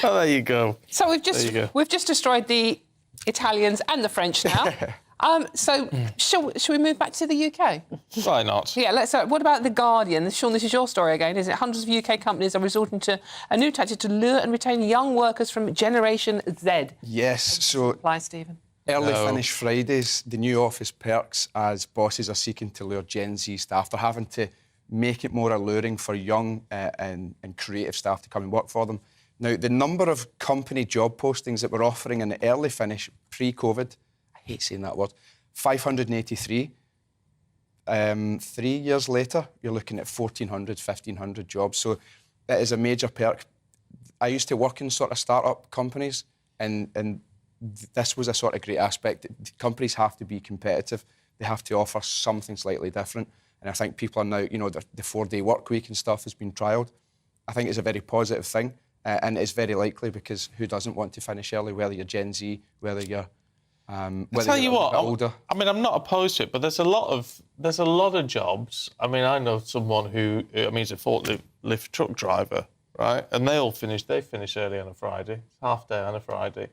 Oh, there you go. So we've just destroyed the Italians and the French now. Shall we move back to the UK? Why not? Yeah, let's. What about The Guardian? Sean, this is your story again, isn't it? Hundreds of UK companies are resorting to a new tactic to lure and retain young workers from Generation Z. Yes, so... Apply, Stephen. Early finish Fridays, the new office perks as bosses are seeking to lure Gen Z staff. They're having to make it more alluring for young and creative staff to come and work for them. Now, the number of company job postings that we're offering in the early finish pre-COVID, I hate saying that word, 583. 3 years later, you're looking at 1,400, 1,500 jobs. So it is a major perk. I used to work in sort of start-up companies, and this was a sort of great aspect. Companies have to be competitive. They have to offer something slightly different. And I think people are now, you know, the 4-day work week and stuff has been trialled. I think it's a very positive thing. And it's very likely because who doesn't want to finish early, whether you're Gen Z, whether you're older. I mean, I'm not opposed to it, but there's a lot of jobs. I mean, I know someone who, is a forklift truck driver, right? And they finish early on a Friday, half day on a Friday.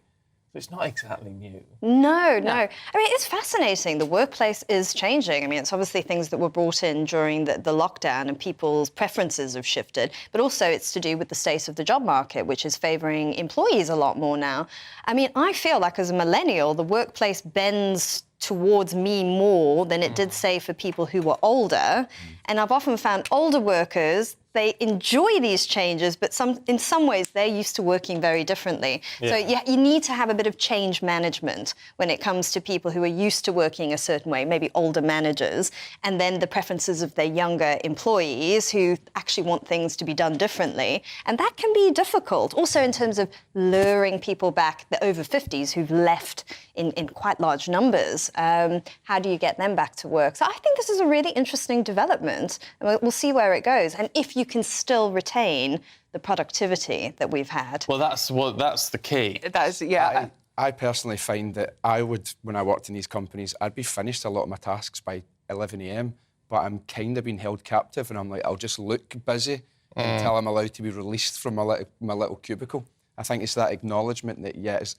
So it's not exactly new. No. I mean, it's fascinating. The workplace is changing. I mean, it's obviously things that were brought in during the lockdown and people's preferences have shifted, but also it's to do with the state of the job market, which is favouring employees a lot more now. I mean, I feel like as a millennial, the workplace bends towards me more than it did, say, for people who were older. And I've often found older workers, they enjoy these changes, but in some ways they're used to working very differently. Yeah. So you need to have a bit of change management when it comes to people who are used to working a certain way, maybe older managers, and then the preferences of their younger employees who actually want things to be done differently. And that can be difficult. Also in terms of luring people back, the over 50s who've left in quite large numbers. How do you get them back to work? So I think this is a really interesting development. We'll see where it goes. And if you can still retain the productivity that we've had. Well, that's the key. That is, yeah. I personally find that when I worked in these companies, I'd be finished a lot of my tasks by 11 a.m, but I'm kind of being held captive, and I'm like, I'll just look busy until I'm allowed to be released from my little cubicle. I think it's that acknowledgement that,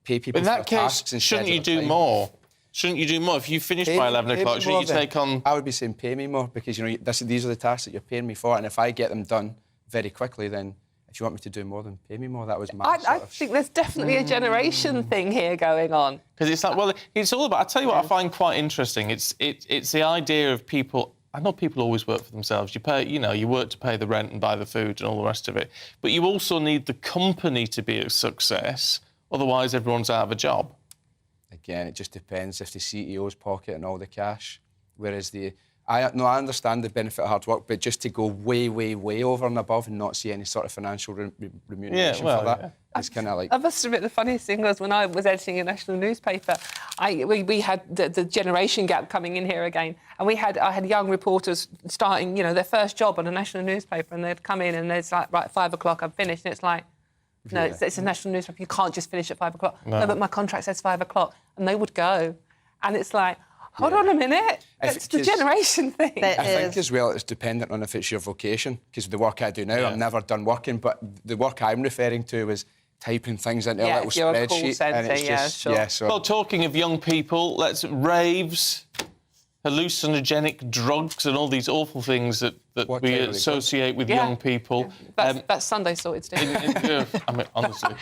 pay people for tasks instead shouldn't you do more? Shouldn't you do more? If you finish by 11 o'clock, shouldn't you take on... I would be saying pay me more because, these are the tasks that you're paying me for, and if I get them done very quickly, then if you want me to do more, then pay me more. That was my I think there's definitely a generation thing here going on. Because it's like, well, it's all about... I'll tell you what I find quite interesting. It's the idea of people... I know people always work for themselves. You pay, you work to pay the rent and buy the food and all the rest of it. But you also need the company to be a success. Otherwise, everyone's out of a job. Again, it just depends if the CEO's pocketing all the cash, whereas I understand the benefit of hard work, but just to go way, way, way over and above and not see any sort of financial remuneration for that, it's kind of like... I must admit, the funniest thing was when I was editing a national newspaper, we had the generation gap coming in here again, and I had young reporters starting, their first job on a national newspaper, and they'd come in and it's like, right, 5 o'clock, I'm finished, and it's like, no, it's a national newspaper. You can't just finish at 5 o'clock. No, but my contract says 5 o'clock. And they would go. And it's like, hold on a minute. It's the generation thing. I think as well it's dependent on if it's your vocation. Because the work I do now, I'm never done working. But the work I'm referring to is typing things into a little spreadsheet. Call center, and it's just, Well, talking of young people, raves, hallucinogenic drugs and all these awful things that we associate with young people. That's Sunday sorted, Steve. I mean, honestly.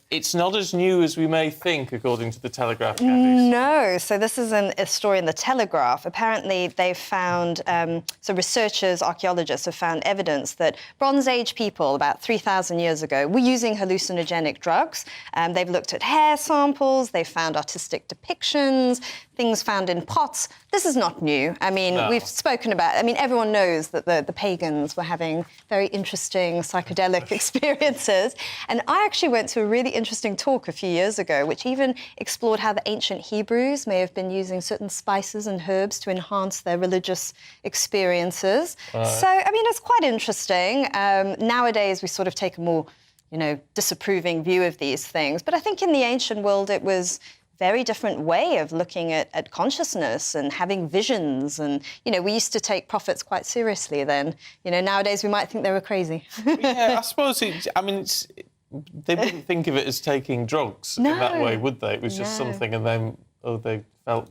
It's not as new as we may think, according to the Telegraph. No. So this is a story in the Telegraph. Apparently, they've found... researchers, archaeologists have found evidence that Bronze Age people, about 3,000 years ago, were using hallucinogenic drugs. They've looked at hair samples. They've found artistic depictions, things found in pots. This is not new. I mean, we've spoken about... I mean, everyone knows that the pagans were having very interesting psychedelic experiences. And I actually went to a really interesting talk a few years ago, which even explored how the ancient Hebrews may have been using certain spices and herbs to enhance their religious experiences. So, I mean, it's quite interesting. Nowadays, we sort of take a more, disapproving view of these things. But I think in the ancient world, it was very different way of looking at consciousness and having visions. And, you know, we used to take prophets quite seriously then. You know, nowadays we might think they were crazy. Yeah, I suppose they wouldn't think of it as taking drugs in that way, would they? It was just something, and then, they felt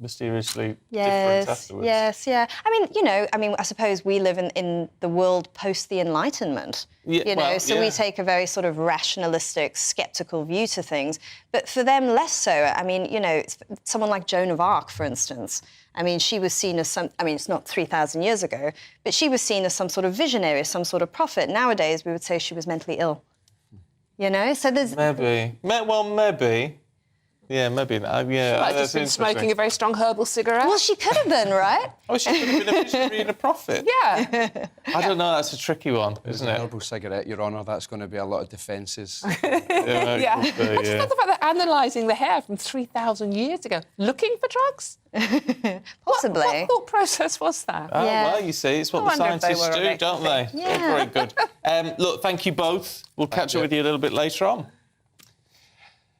mysteriously different afterwards. Yes, yeah. I mean, you know, I suppose we live in the world post the Enlightenment, you know, so we take a very sort of rationalistic, sceptical view to things. But for them, less so. I mean, you know, someone like Joan of Arc, for instance. I mean, she was seen as it's not 3,000 years ago, but she was seen as some sort of visionary, some sort of prophet. Nowadays, we would say she was mentally ill. You know, so there's... Maybe. Maybe. Yeah, maybe. Yeah, she might have just been smoking a very strong herbal cigarette. Well, she could have been, right? She could have been a visionary and a prophet. Yeah. I don't know, that's a tricky one, isn't it? An herbal cigarette, Your Honour, that's going to be a lot of defences. Yeah. I just love the fact that analysing the hair from 3,000 years ago, looking for drugs? Possibly. What thought process was that? Oh, well, you see, it's what the scientists do, don't they? Yeah. Very good. Look, thank you both. We'll catch up with you a little bit later on.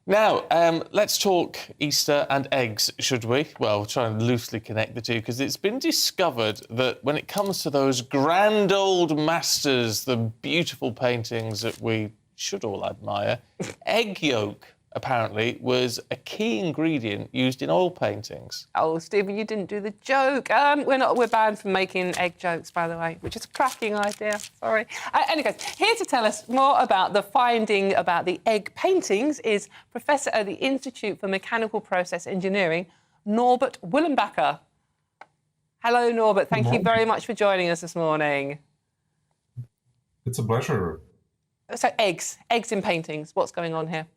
Now, let's talk Easter and eggs, should we? Well, we'll try and loosely connect the two, because it's been discovered that when it comes to those grand old masters, the beautiful paintings that we should all admire, egg yolk, apparently, was a key ingredient used in oil paintings. Oh, Stephen, you didn't do the joke. We're banned from making egg jokes, by the way, which is a cracking idea. Sorry. Anyway, here to tell us more about the finding about the egg paintings is Professor at the Institute for Mechanical Process Engineering, Norbert Willenbacher. Hello, Norbert. Thank you very much for joining us this morning. It's a pleasure. So, eggs in paintings. What's going on here?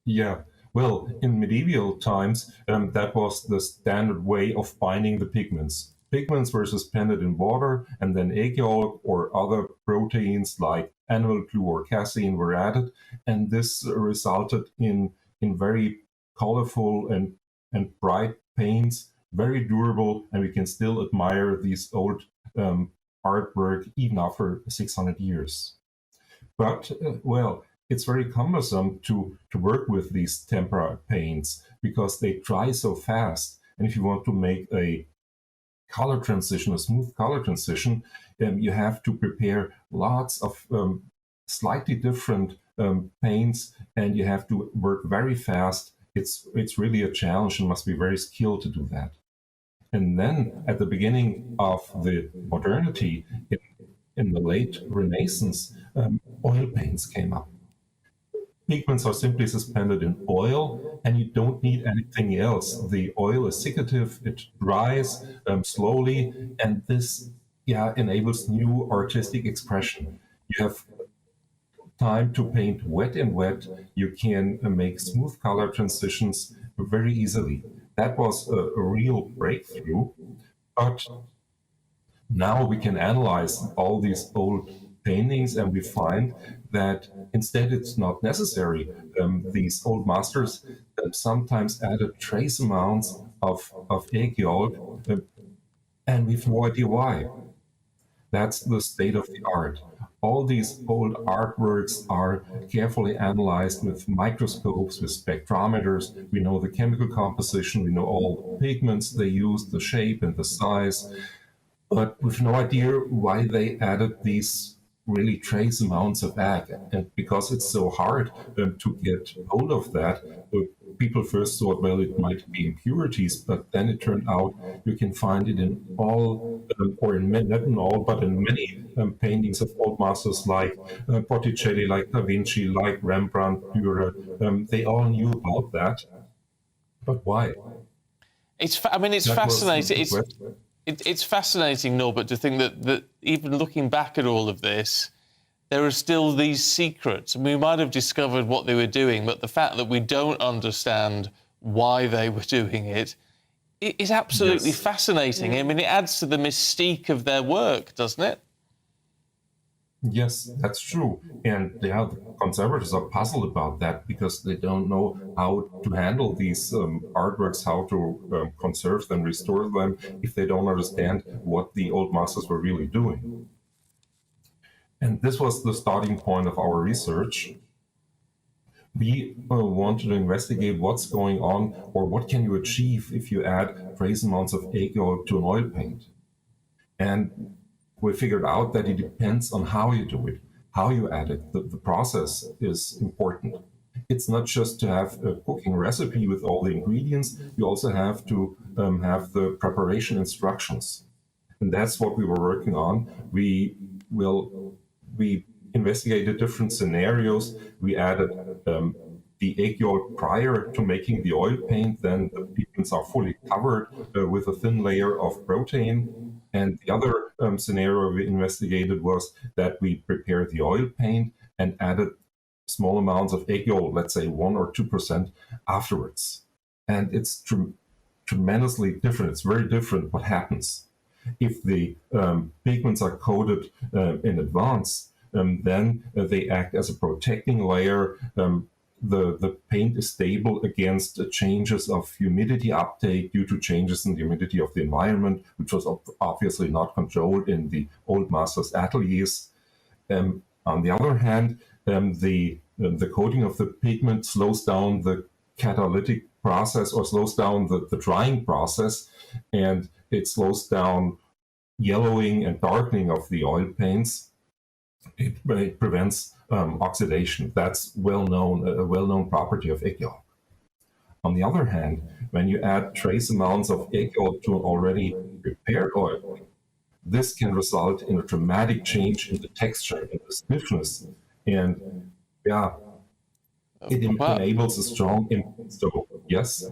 Yeah, well, in medieval times, that was the standard way of binding the pigments. Pigments were suspended in water, and then egg yolk or other proteins like animal glue or casein were added, and this resulted in very colorful and bright paints, very durable, and we can still admire these old artwork even after 600 years. But, well, it's very cumbersome to work with these tempera paints because they dry so fast. And if you want to make a color transition, a smooth color transition, you have to prepare lots of slightly different paints, and you have to work very fast. It's really a challenge and must be very skilled to do that. And then at the beginning of the modernity, in the late Renaissance, oil paints came up. Pigments are simply suspended in oil, and you don't need anything else. The oil is secretive, it dries slowly, and this enables new artistic expression. You have time to paint wet and wet. You can make smooth color transitions very easily. That was a real breakthrough. But now we can analyze all these old paintings, and we find that instead it's not necessary. These old masters sometimes added trace amounts of egg yolk, and we've no idea why. That's the state of the art. All these old artworks are carefully analyzed with microscopes, with spectrometers. We know the chemical composition, we know all the pigments they used, the shape and the size, but we've no idea why they added these really trace amounts of egg. And because it's so hard to get hold of that, people first thought, well, it might be impurities, but then it turned out you can find it in all, or in many, not in all, but in many paintings of old masters like Botticelli, like Da Vinci, like Rembrandt, Dürer. They all knew about that. But why? It's fascinating. It's fascinating, Norbert, to think that even looking back at all of this, there are still these secrets. And we might have discovered what they were doing, but the fact that we don't understand why they were doing it is absolutely fascinating. I mean, it adds to the mystique of their work, doesn't it? Yes, that's true. And the conservators are puzzled about that because they don't know how to handle these artworks, how to conserve them, restore them, if they don't understand what the old masters were really doing. And this was the starting point of our research. we wanted to investigate what's going on or what can you achieve if you add trace amounts of egg yolk to an oil paint. And we figured out that it depends on how you do it, how you add it. The process is important. It's not just to have a cooking recipe with all the ingredients, you also have to have the preparation instructions. And that's what we were working on. We investigated different scenarios. We added the egg yolk prior to making the oil paint, then the pigments are fully covered with a thin layer of protein. And the other scenario we investigated was that we prepared the oil paint and added small amounts of egg yolk, let's say 1 or 2% afterwards. And it's tremendously different. It's very different what happens. If the pigments are coated in advance, then they act as a protecting layer. The paint is stable against changes of humidity uptake due to changes in the humidity of the environment, which was obviously not controlled in the old masters' ateliers. On the other hand, the coating of the pigment slows down the catalytic process or slows down the drying process, and it slows down yellowing and darkening of the oil paints. It prevents oxidation. That's a well-known property of egg yolk. On the other hand, when you add trace amounts of egg yolk to an already prepared oil, this can result in a dramatic change in the texture and the stiffness. And it enables a strong impact. So, yes.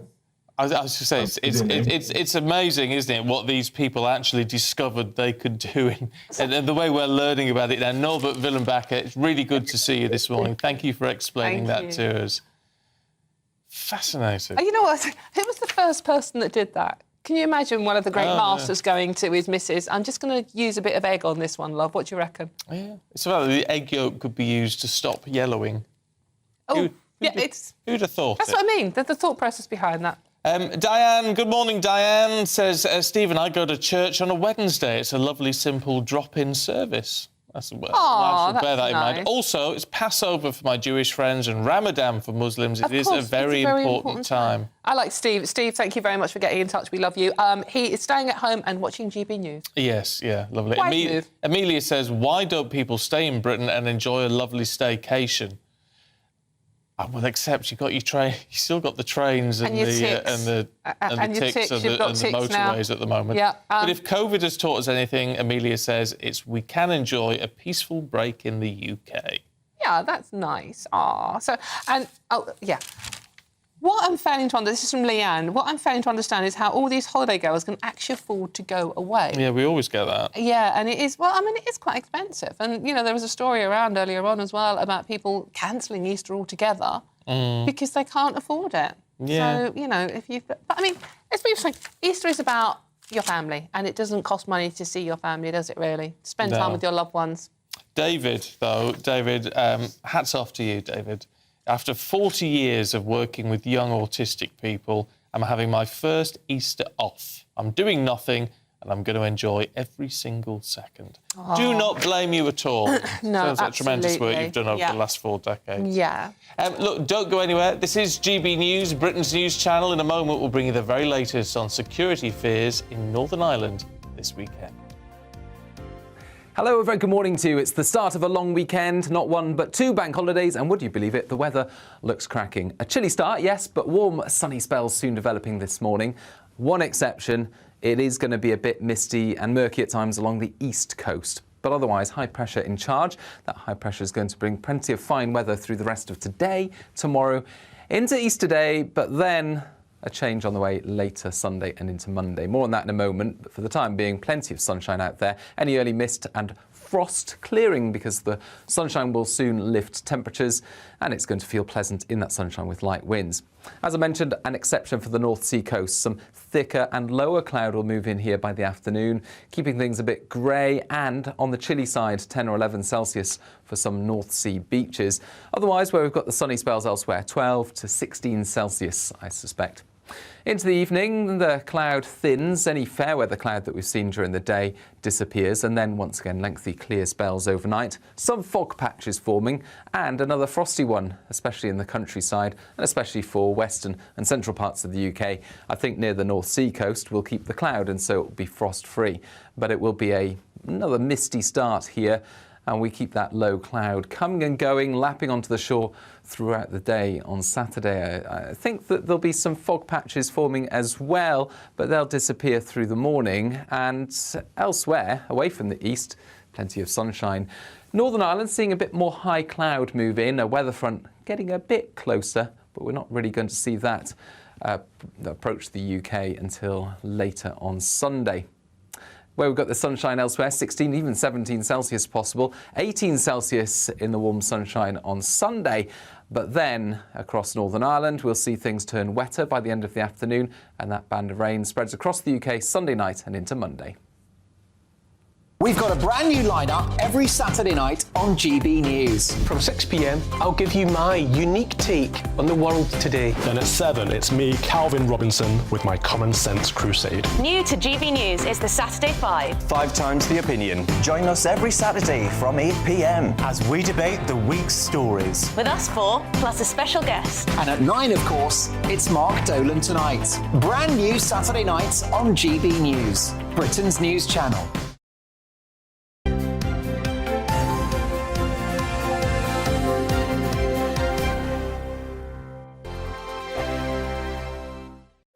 I was just saying, it's amazing, isn't it, what these people actually discovered they could do, and the way we're learning about it now. Norbert Willenbacher, it's really good to see you this morning. Thank you for explaining that to us. Fascinating. You know what? Who was the first person that did that? Can you imagine one of the great masters going to his missus, I'm just going to use a bit of egg on this one, love. What do you reckon? Yeah. It's about the egg yolk could be used to stop yellowing. Oh, who'd have thought That's what I mean, the thought process behind that. Diane, good morning, Diane, says, Stephen, I go to church on a Wednesday. It's a lovely, simple drop-in service. That's bear that in mind. Also, it's Passover for my Jewish friends and Ramadan for Muslims. It is a very important time. I like Steve. Steve, thank you very much for getting in touch. We love you. He is staying at home and watching GB News. Yes, yeah, lovely. Amelia says, why don't people stay in Britain and enjoy a lovely staycation? Well, except you've got your train. You still got the trains and the ticks and the motorways at the moment. Yeah, but if COVID has taught us anything, Amelia says, it's we can enjoy a peaceful break in the UK. Yeah, that's nice. What I'm failing to understand, this is from Leanne, what I'm failing to understand is how all these holiday goers can actually afford to go away. Yeah, we always get that. Yeah, and it is, it is quite expensive. And, you know, there was a story around earlier on as well about people cancelling Easter altogether because they can't afford it. Yeah. So, you know, let's be frank, Easter is about your family, and it doesn't cost money to see your family, does it really? Spend time with your loved ones. David, hats off to you, David. After 40 years of working with young autistic people, I'm having my first Easter off. I'm doing nothing, and I'm going to enjoy every single second. Oh. Do not blame you at all. No, sounds like tremendous work you've done over the last 4 decades. Yeah. Look, don't go anywhere. This is GB News, Britain's news channel. In a moment, we'll bring you the very latest on security fears in Northern Ireland this weekend. Hello, a very good morning to you. It's the start of a long weekend, not 1 but 2 bank holidays, and would you believe it, the weather looks cracking. A chilly start, yes, but warm, sunny spells soon developing this morning. One exception, it is going to be a bit misty and murky at times along the east coast. But otherwise, high pressure in charge. That high pressure is going to bring plenty of fine weather through the rest of today, tomorrow, into Easter Day, but then a change on the way later Sunday and into Monday. More on that in a moment, but for the time being, plenty of sunshine out there. Any early mist and frost clearing because the sunshine will soon lift temperatures and it's going to feel pleasant in that sunshine with light winds. As I mentioned, an exception for the North Sea coast. Some thicker and lower cloud will move in here by the afternoon, keeping things a bit grey and on the chilly side, 10 or 11 Celsius for some North Sea beaches. Otherwise, where we've got the sunny spells elsewhere, 12 to 16 Celsius, I suspect. Into the evening, the cloud thins. Any fair weather cloud that we've seen during the day disappears, and then once again lengthy clear spells overnight. Some fog patches forming and another frosty one, especially in the countryside and especially for western and central parts of the UK. I think near the North Sea coast we'll keep the cloud, and so it will be frost free, but it will be another misty start here. And we keep that low cloud coming and going, lapping onto the shore throughout the day on Saturday. I think that there'll be some fog patches forming as well, but they'll disappear through the morning. And elsewhere, away from the east, plenty of sunshine. Northern Ireland seeing a bit more high cloud move in, a weather front getting a bit closer, but we're not really going to see that approach the UK until later on Sunday. Where we've got the sunshine elsewhere, 16, even 17 Celsius possible, 18 Celsius in the warm sunshine on Sunday. But then across Northern Ireland, we'll see things turn wetter by the end of the afternoon, and that band of rain spreads across the UK Sunday night and into Monday. We've got a brand new lineup every Saturday night on GB News. From 6 p.m, I'll give you my unique take on the world today. Then at 7, it's me, Calvin Robinson, with my Common Sense Crusade. New to GB News is the Saturday 5. 5 times the opinion. Join us every Saturday from 8 p.m. as we debate the week's stories. With us 4, plus a special guest. And at 9, of course, it's Mark Dolan Tonight. Brand new Saturday nights on GB News, Britain's news channel.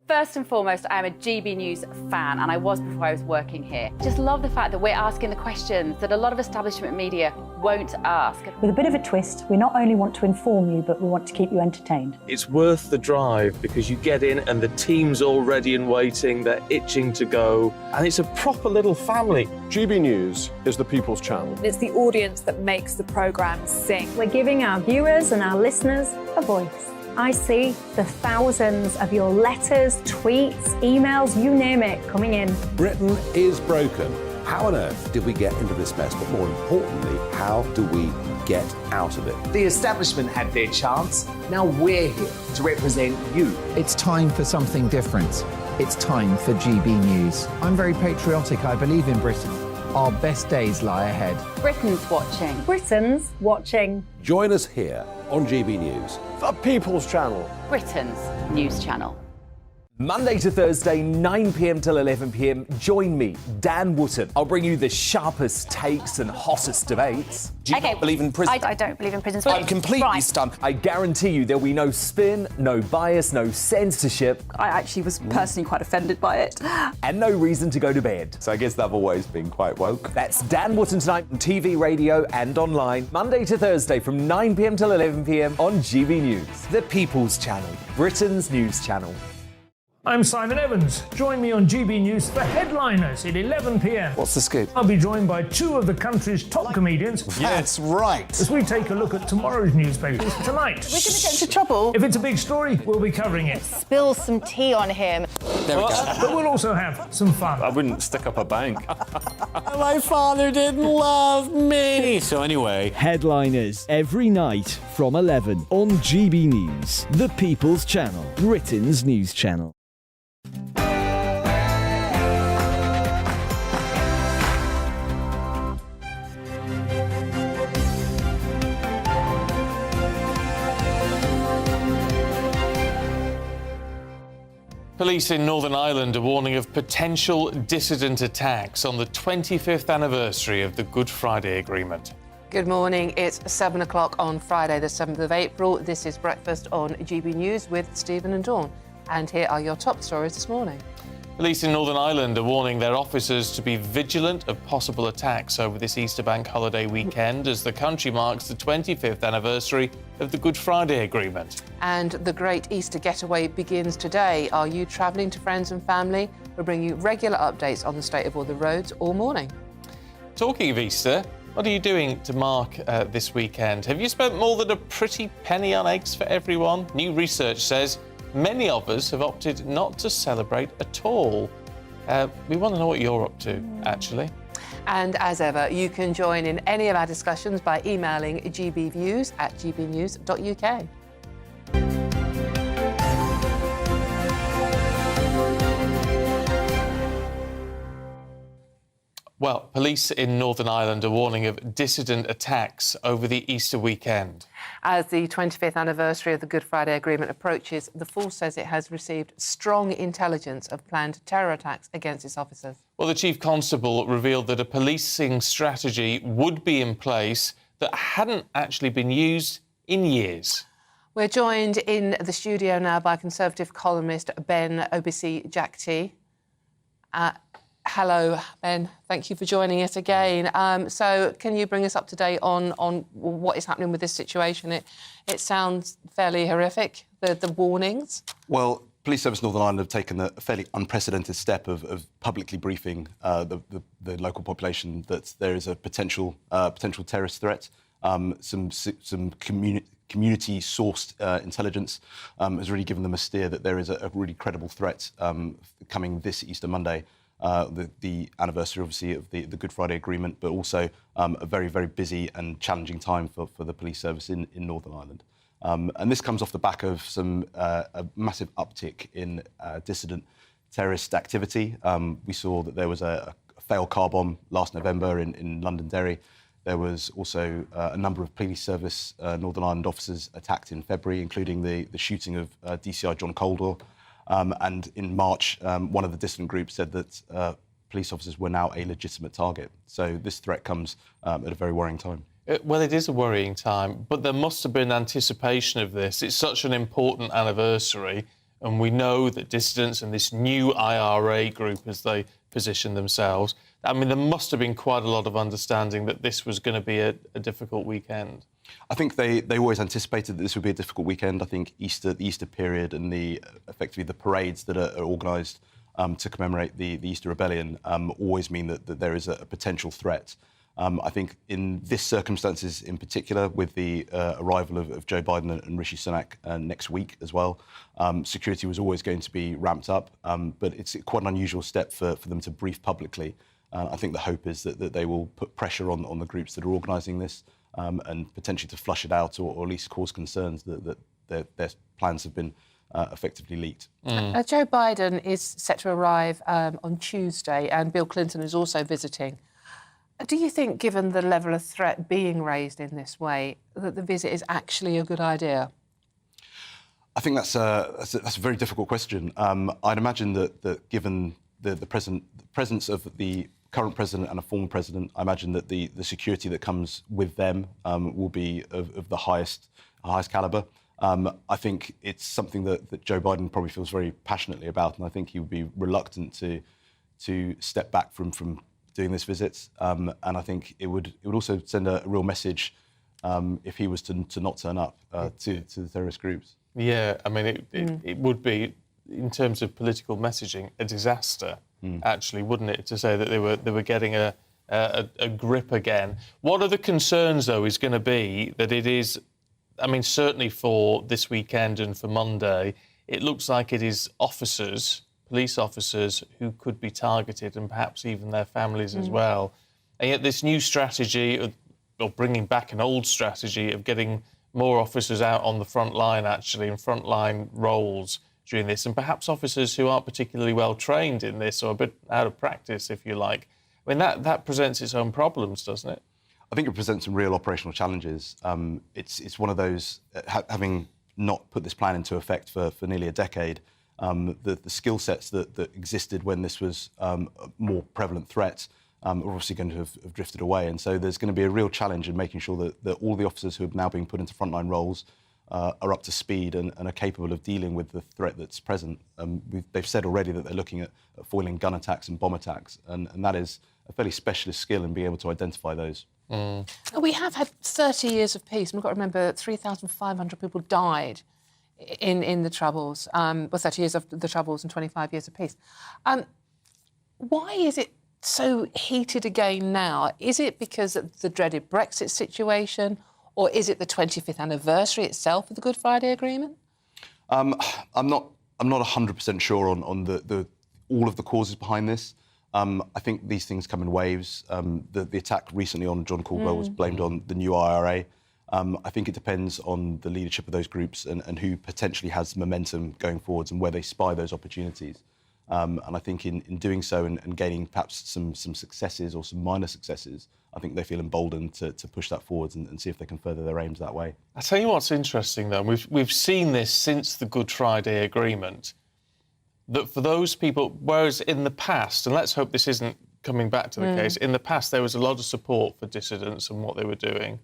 First and foremost, I am a GB News fan, and I was before I was working here. Just love the fact that we're asking the questions that a lot of establishment media won't ask. With a bit of a twist, we not only want to inform you, but we want to keep you entertained. It's worth the drive because you get in and the team's all ready and waiting, they're itching to go, and it's a proper little family. GB News is the people's channel. It's the audience that makes the programme sing. We're giving our viewers and our listeners a voice. I see the thousands of your letters, tweets, emails, you name it, coming in. Britain is broken. How on earth did we get into this mess? But more importantly, how do we get out of it? The establishment had their chance. Now we're here to represent you. It's time for something different. It's time for GB News. I'm very patriotic. I believe in Britain. Our best days lie ahead. Britain's watching. Britain's watching. Join us here on GB News. The people's channel. Britain's news channel. Monday to Thursday, 9 p.m. till 11 p.m. Join me, Dan Wootton. I'll bring you the sharpest takes and hottest debates. Do you not believe in prison? I don't believe in prison. I'm completely stunned. I guarantee you there'll be no spin, no bias, no censorship. I actually was personally quite offended by it. And no reason to go to bed. So I guess they've always been quite woke. That's Dan Wootton Tonight on TV, radio and online. Monday to Thursday from 9 p.m. till 11 p.m. on GB News. The People's Channel, Britain's news channel. I'm Simon Evans. Join me on GB News for Headliners at 11 p.m. What's the scoop? I'll be joined by 2 of the country's top comedians. That's right. As we take a look at tomorrow's newspapers tonight. We're going to get into trouble. If it's a big story, we'll be covering it. Spill some tea on him. There we go. But we'll also have some fun. I wouldn't stick up a bank. My father didn't love me. So anyway. Headliners every night from 11 on GB News, the People's Channel, Britain's news channel. Police in Northern Ireland are warning of potential dissident attacks on the 25th anniversary of the Good Friday Agreement. Good morning. It's 7 o'clock on Friday, the 7th of April. This is Breakfast on GB News with Stephen and Dawn. And here are your top stories this morning. Police in Northern Ireland are warning their officers to be vigilant of possible attacks over this Easter bank holiday weekend as the country marks the 25th anniversary of the Good Friday Agreement. And the great Easter getaway begins today. Are you travelling to friends and family? We'll bring you regular updates on the state of all the roads all morning. Talking of Easter, what are you doing to mark this weekend? Have you spent more than a pretty penny on eggs for everyone? New research says many of us have opted not to celebrate at all. We want to know what you're up to, actually. And as ever, you can join in any of our discussions by emailing gbviews@gbnews.uk. Well, police in Northern Ireland are warning of dissident attacks over the Easter weekend. As the 25th anniversary of the Good Friday Agreement approaches, the force says it has received strong intelligence of planned terror attacks against its officers. Well, the Chief Constable revealed that a policing strategy would be in place that hadn't actually been used in years. We're joined in the studio now by Conservative columnist Ben Obisi-Jakti. Hello, Ben. Thank you for joining us again. So can you bring us up to date on what is happening with this situation? It sounds fairly horrific, the warnings. Well, Police Service Northern Ireland have taken a fairly unprecedented step of publicly briefing the local population that there is a potential terrorist threat. Some community-sourced intelligence has really given them a steer that there is a really credible threat coming this Easter Monday. The anniversary, obviously, of the Good Friday Agreement, but also a very, very busy and challenging time for the police service in Northern Ireland. And this comes off the back of a massive uptick in dissident terrorist activity. We saw that there was a failed car bomb last November in Londonderry. There was also a number of police service Northern Ireland officers attacked in February, including the shooting of DCI John Caldor. And in March, one of the dissident groups said that police officers were now a legitimate target. So this threat comes at a very worrying time. Well, it is a worrying time, but there must have been anticipation of this. It's such an important anniversary, and we know that dissidents and this new IRA group, as they position themselves, I mean, there must have been quite a lot of understanding that this was going to be a difficult weekend. I think they always anticipated that this would be a difficult weekend. I think the Easter period and effectively the parades that are organised to commemorate the Easter Rebellion always mean that there is a potential threat. I think in this circumstances in particular, with the arrival of Joe Biden and Rishi Sunak next week as well, security was always going to be ramped up. But it's quite an unusual step for them to brief publicly. I think the hope is that they will put pressure on the groups that are organising this and potentially to flush it out or at least cause concerns that their plans have been effectively leaked. Joe Biden is set to arrive on Tuesday, and Bill Clinton is also visiting. Do you think, given the level of threat being raised in this way, that the visit is actually a good idea? I think that's a very difficult question. I'd imagine that given the presence of the current president and a former president, I imagine that the security that comes with them will be of the highest calibre. I think it's something that Joe Biden probably feels very passionately about, and I think he would be reluctant to step back from doing this visit. And I think it would also send a real message if he was to not turn up to the terrorist groups. Yeah, I mean, it would be, in terms of political messaging, a disaster, actually, wouldn't it, to say that they were getting a grip again. What are the concerns, though, is going to be that it is, I mean, certainly for this weekend and for Monday, it looks like it is police officers who could be targeted, and perhaps even their families as well. And yet this new strategy, or bringing back an old strategy of getting more officers out on the front line, actually, in frontline roles during this, and perhaps officers who aren't particularly well trained in this or a bit out of practice, if you like. I mean, that presents its own problems, doesn't it? I think it presents some real operational challenges. It's one of those, having not put this plan into effect for nearly a decade, the skill sets that existed when this was a more prevalent threat are obviously going to have drifted away. And so there's going to be a real challenge in making sure that all the officers who have now been put into frontline roles are up to speed and are capable of dealing with the threat that's present. They've said already that they're looking at foiling gun attacks and bomb attacks, and that is a fairly specialist skill in being able to identify those. We have had 30 years of peace. We've got to remember 3,500 people died in the Troubles, 30 years of the Troubles and 25 years of peace. Why is it so heated again now? Is it because of the dreaded Brexit situation, or is it the 25th anniversary itself of the Good Friday Agreement? I'm not 100% sure on all of the causes behind this. I think these things come in waves. The attack recently on John Caldwell was blamed on the new IRA. I think it depends on the leadership of those groups and who potentially has momentum going forwards and where they spy those opportunities. And I think in doing so and gaining perhaps some successes or some minor successes, I think they feel emboldened to push that forwards and see if they can further their aims that way. I tell you what's interesting, though, we've seen this since the Good Friday Agreement, that for those people, whereas in the past, and let's hope this isn't coming back to the case, in the past there was a lot of support for dissidents and what they were doing,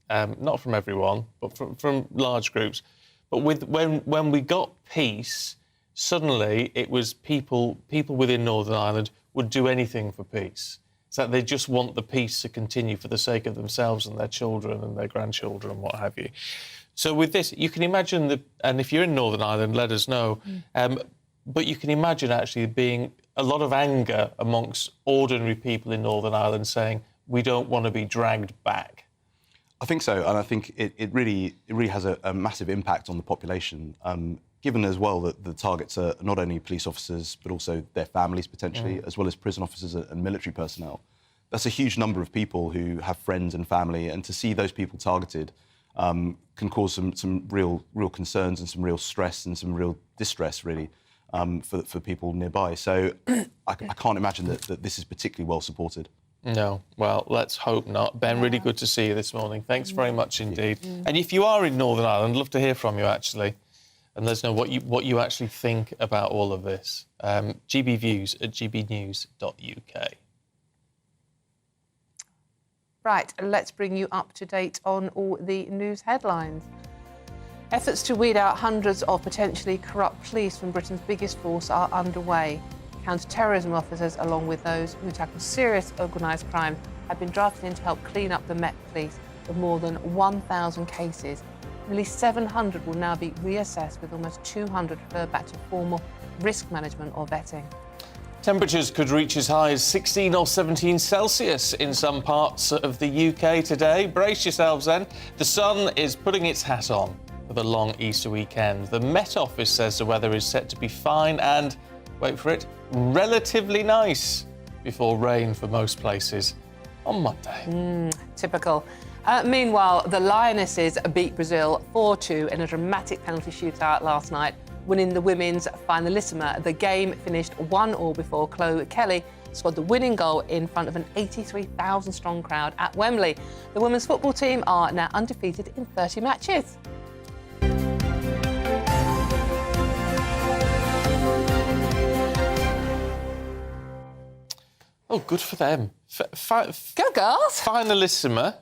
not from everyone, but from large groups. But when we got peace, suddenly it was people within Northern Ireland would do anything for peace. It's that they just want the peace to continue for the sake of themselves and their children and their grandchildren and what have you. So with this, you can imagine and if you're in Northern Ireland, let us know. But you can imagine actually being a lot of anger amongst ordinary people in Northern Ireland saying, we don't want to be dragged back. I think so, and I think it really has a massive impact on the population, given as well that the targets are not only police officers, but also their families potentially, as well as prison officers and military personnel. That's a huge number of people who have friends and family, and to see those people targeted can cause some real concerns and some real stress and some real distress, really. For people nearby. So I can't imagine that this is particularly well supported. No, well, let's hope not. Ben, really good to see you this morning. Thanks very much indeed. And if you are in Northern Ireland, I'd love to hear from you, actually, and let us know what you actually think about all of this. gbviews@gbnews.uk. Right, let's bring you up to date on all the news headlines. Efforts to weed out hundreds of potentially corrupt police from Britain's biggest force are underway. Counter-terrorism officers, along with those who tackle serious organised crime, have been drafted in to help clean up the Met Police with more than 1,000 cases. Nearly 700 will now be reassessed, with almost 200 referred back to formal risk management or vetting. Temperatures could reach as high as 16 or 17 Celsius in some parts of the UK today. Brace yourselves then. The sun is putting its hat on for the long Easter weekend. The Met Office says the weather is set to be fine and, wait for it, relatively nice before rain for most places on Monday. Typical. Meanwhile, the Lionesses beat Brazil 4-2 in a dramatic penalty shootout last night, winning the women's finalissima. The game finished 1-1 before Chloe Kelly scored the winning goal in front of an 83,000-strong crowd at Wembley. The women's football team are now undefeated in 30 matches. Oh, good for them. Go, girls! Finalissima.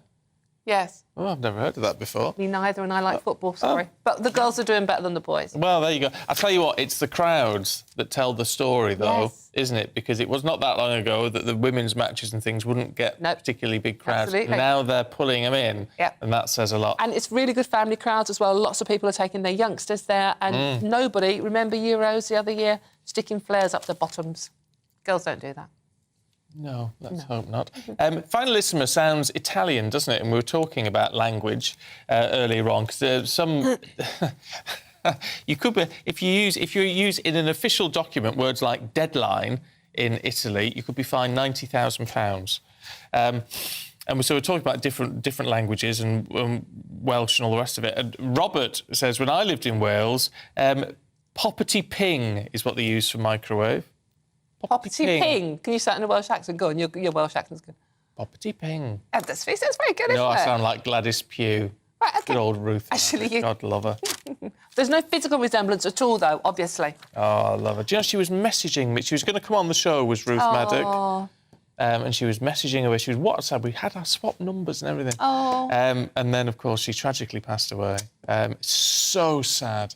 Yes. Oh, I've never heard of that before. Me neither, and I like football, sorry. But the girls are doing better than the boys. Well, there you go. I'll tell you what, it's the crowds that tell the story, though, isn't it? Because it was not that long ago that the women's matches and things wouldn't get particularly big crowds. Absolutely. Now they're pulling them in, and that says a lot. And it's really good family crowds as well. Lots of people are taking their youngsters there, and nobody, remember Euros the other year, sticking flares up their bottoms. Girls don't do that. No, let's hope not. Finalissima sounds Italian, doesn't it? And we were talking about language earlier on, because there's some... you could be... If you use in an official document words like deadline in Italy, you could be fined £90,000. And so we're talking about different languages and Welsh and all the rest of it. And Robert says, when I lived in Wales, poppity ping is what they use for microwave. Poppity ping. Can you say it in a Welsh accent? Go on, your Welsh accent's good. Poppity ping. That's very good, isn't it? No, I sound like Gladys Pugh. Right, OK. Good old Ruth. Actually, God love her. There's no physical resemblance at all, though, obviously. Oh, I love her. Do you know, she was messaging me. She was going to come on the show, was Ruth Maddock. And she was messaging away. She was WhatsApp. We had our swap numbers and everything. Oh. And then, of course, she tragically passed away. So sad.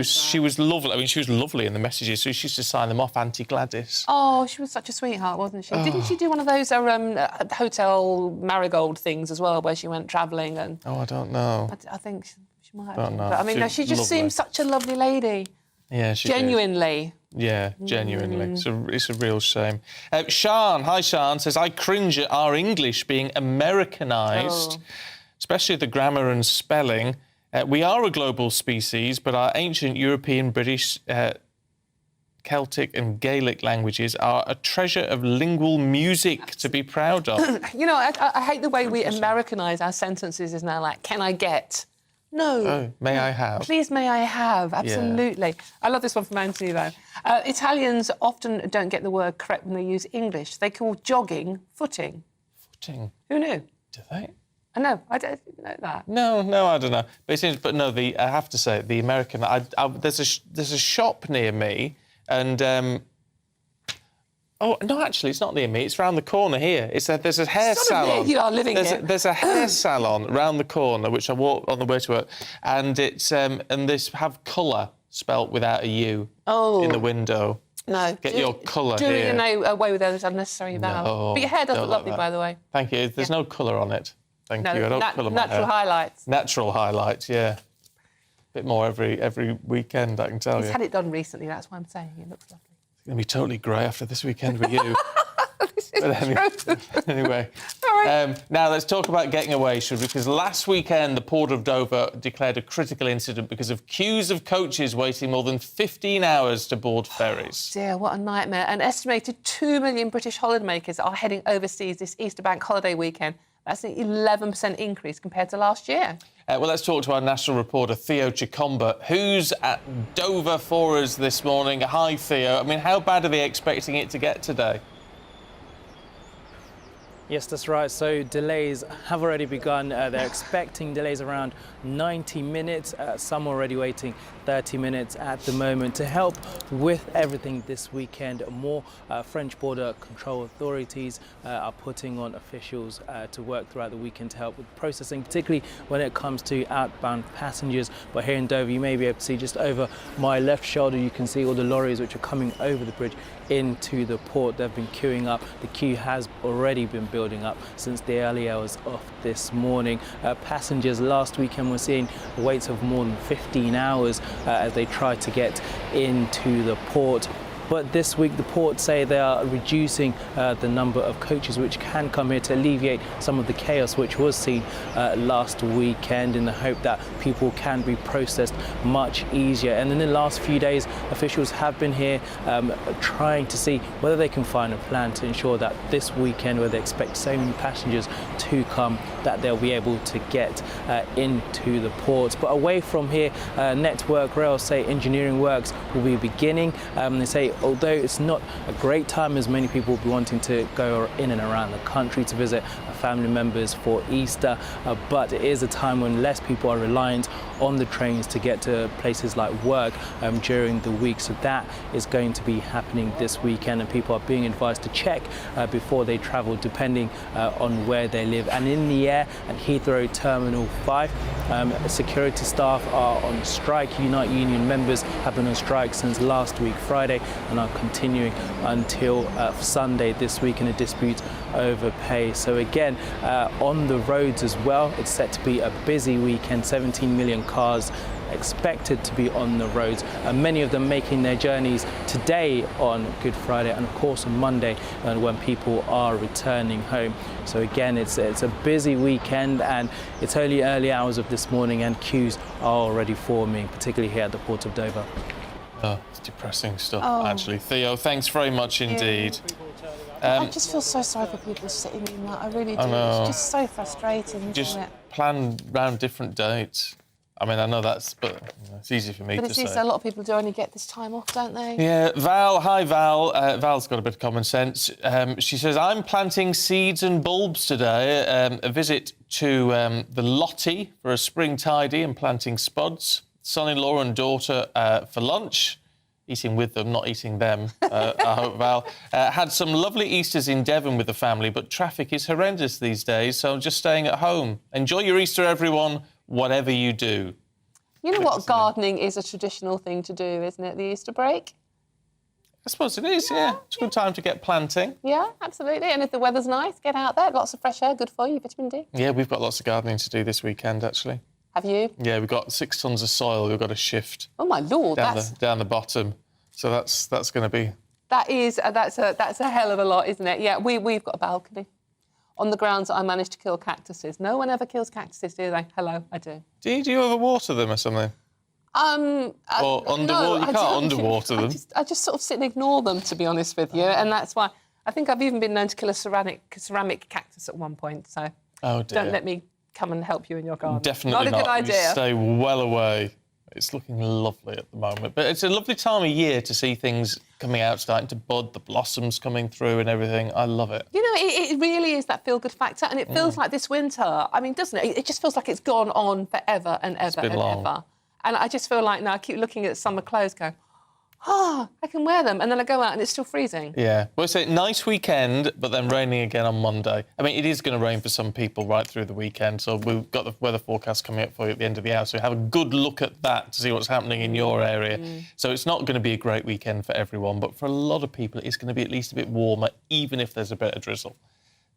She was lovely. I mean, she was lovely in the messages. So she used to sign them off, Auntie Gladys. Oh, she was such a sweetheart, wasn't she? Didn't she do one of those hotel marigold things as well, where she went travelling and... Oh, I don't know. I think she might have. Don't know. But, I mean, she just seems such a lovely lady. Yeah, she genuinely. Did. Yeah, genuinely. It's a real shame. Sian, hi Sian, says, I cringe at our English being Americanised, especially the grammar and spelling. We are a global species, but our ancient European, British, Celtic and Gaelic languages are a treasure of lingual music to be proud of. You know, I hate the way we Americanise our sentences is now like, can I get... No. Oh, may I have? Please, may I have? Absolutely. I love this one from Anthony, though. Italians often don't get the word correct when they use English. They call jogging footing. Footing. Who knew? Do they? I know. I don't know that. No, I don't know. But it seems, but no, I have to say, the American. There's a shop near me, and oh no, actually, it's not near me. It's round the corner here. There's a hair salon. You are living here. There's a hair salon round the corner, which I walk on the way to work, and it's and this have colour spelt without a U in the window. No. Get your colour here. Do away with those unnecessary vowels. No, But your hair does don't look like lovely, that. by the way. Thank you. There's no colour on it. Thank you. I don't colour my natural hair. highlights. Natural highlights, yeah. Bit more every weekend, I can tell you. He's had it done recently, that's why I'm saying it looks lovely. It's going to be totally grey after this weekend with you. Anyway, now let's talk about getting away, should we? Because last weekend, the Port of Dover declared a critical incident because of queues of coaches waiting more than 15 hours to board ferries. Dear, what a nightmare. An estimated 2 million British holidaymakers are heading overseas this Easter bank holiday weekend. That's an 11% increase compared to last year. Well, let's talk to our national reporter, Theo Chikomba, who's at Dover for us this morning. Hi, Theo. I mean, how bad are they expecting it to get today? Yes, that's right. So delays have already begun. They're expecting delays around 90 minutes. Some already waiting 30 minutes at the moment. To help with everything this weekend, more French border control authorities are putting on officials to work throughout the weekend to help with processing, particularly when it comes to outbound passengers. But here in Dover, you may be able to see just over my left shoulder, you can see all the lorries which are coming over the bridge into the port. They've been queuing up. The queue has already been building up since the early hours of this morning. Passengers last weekend were seeing waits of more than 15 hours as they try to get into the port. But this week, the port say they are reducing the number of coaches which can come here to alleviate some of the chaos which was seen last weekend, in the hope that people can be processed much easier. And in the last few days, officials have been here trying to see whether they can find a plan to ensure that this weekend, where they expect so many passengers to come, that they'll be able to get into the port. But away from here, Network Rail say engineering works will be beginning. They say although it's not a great time, as many people will be wanting to go in and around the country to visit family members for Easter, but it is a time when less people are reliant on the trains to get to places like work during the week. So that is going to be happening this weekend, and people are being advised to check before they travel, depending on where they live. And in the air at Heathrow Terminal 5, security staff are on strike. Unite Union members have been on strike since last week Friday and are continuing until Sunday this week in a dispute over pay. So again, on the roads as well, it's set to be a busy weekend. 17 million cars expected to be on the roads, and many of them making their journeys today on Good Friday, and of course on Monday when people are returning home. So again, it's a busy weekend, and it's only early hours of this morning and queues are already forming, particularly here at the Port of Dover. Oh, it's depressing stuff, actually. Theo, thanks very much indeed. I just feel so sorry for people sitting in that. I really do. I know. It's just so frustrating, isn't Just it? plan around different dates. I mean, I know that's, but it's easy for me But to it's say. easy, a lot of people do only get this time off, don't they? Yeah, Val, hi Val. Val's got a bit of common sense. She says, I'm planting seeds and bulbs today. A visit to the Lottie for a spring tidy and planting spuds. Son-in-law and daughter for lunch. Eating with them, not eating them, I hope, Val. Had some lovely Easters in Devon with the family, but traffic is horrendous these days, so I'm just staying at home. Enjoy your Easter, everyone, whatever you do. You know what? Gardening is a traditional thing to do, isn't it? The Easter break? I suppose it is, yeah. It's a good time to get planting. Yeah, absolutely. And if the weather's nice, get out there. Lots of fresh air, good for you, vitamin D. Yeah, we've got lots of gardening to do this weekend, actually. Have you? Yeah, we've got 6 tons of soil we've got to shift. Oh, my Lord, down the bottom. So that's going to be... that's a hell of a lot, isn't it? Yeah, we've got a balcony. On the grounds that I managed to kill cactuses. No one ever kills cactuses, do they? Hello, I do. Do you ever water them or something? Or underwater? No, you can't underwater them. I just sort of sit and ignore them, to be honest with you, and that's why I think I've even been known to kill a ceramic cactus at one point. So oh dear. Don't let me come and help you in your garden. Definitely not a good idea. You stay well away. It's looking lovely at the moment. But it's a lovely time of year to see things coming out, starting to bud, the blossoms coming through and everything. I love it. You know, it really is that feel-good factor, and it feels like this winter, I mean, doesn't it? It just feels like it's gone on forever and ever and ever. And I just feel like now I keep looking at summer clothes going, I can wear them. And then I go out and it's still freezing. Yeah. Well, it's a nice weekend, but then raining again on Monday. I mean, it is going to rain for some people right through the weekend, so we've got the weather forecast coming up for you at the end of the hour, so have a good look at that to see what's happening in your area. So it's not going to be a great weekend for everyone, but for a lot of people, it's going to be at least a bit warmer, even if there's a bit of drizzle.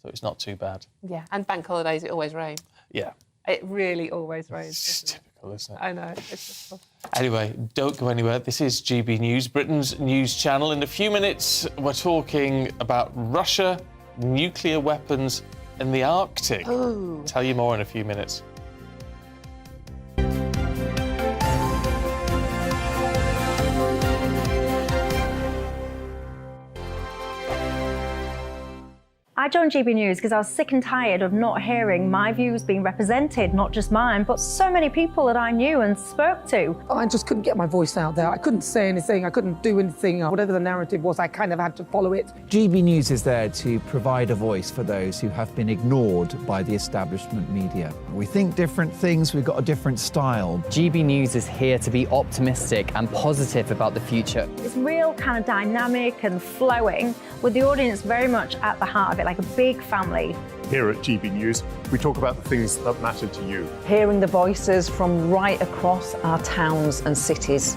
So it's not too bad. Yeah, and bank holidays, it always rains. Yeah. It really always rains. It's typical, isn't it? I know. It's just... Anyway, don't go anywhere. This is GB News, Britain's news channel. In a few minutes, we're talking about Russia, nuclear weapons and the Arctic. Ooh. Tell you more in a few minutes. I joined GB News because I was sick and tired of not hearing my views being represented, not just mine, but so many people that I knew and spoke to. I just couldn't get my voice out there. I couldn't say anything. I couldn't do anything. Whatever the narrative was, I kind of had to follow it. GB News is there to provide a voice for those who have been ignored by the establishment media. We think different things, we've got a different style. GB News is here to be optimistic and positive about the future. It's real kind of dynamic and flowing, with the audience very much at the heart of it, like a big family. Here at GB News, we talk about the things that matter to you. Hearing the voices from right across our towns and cities,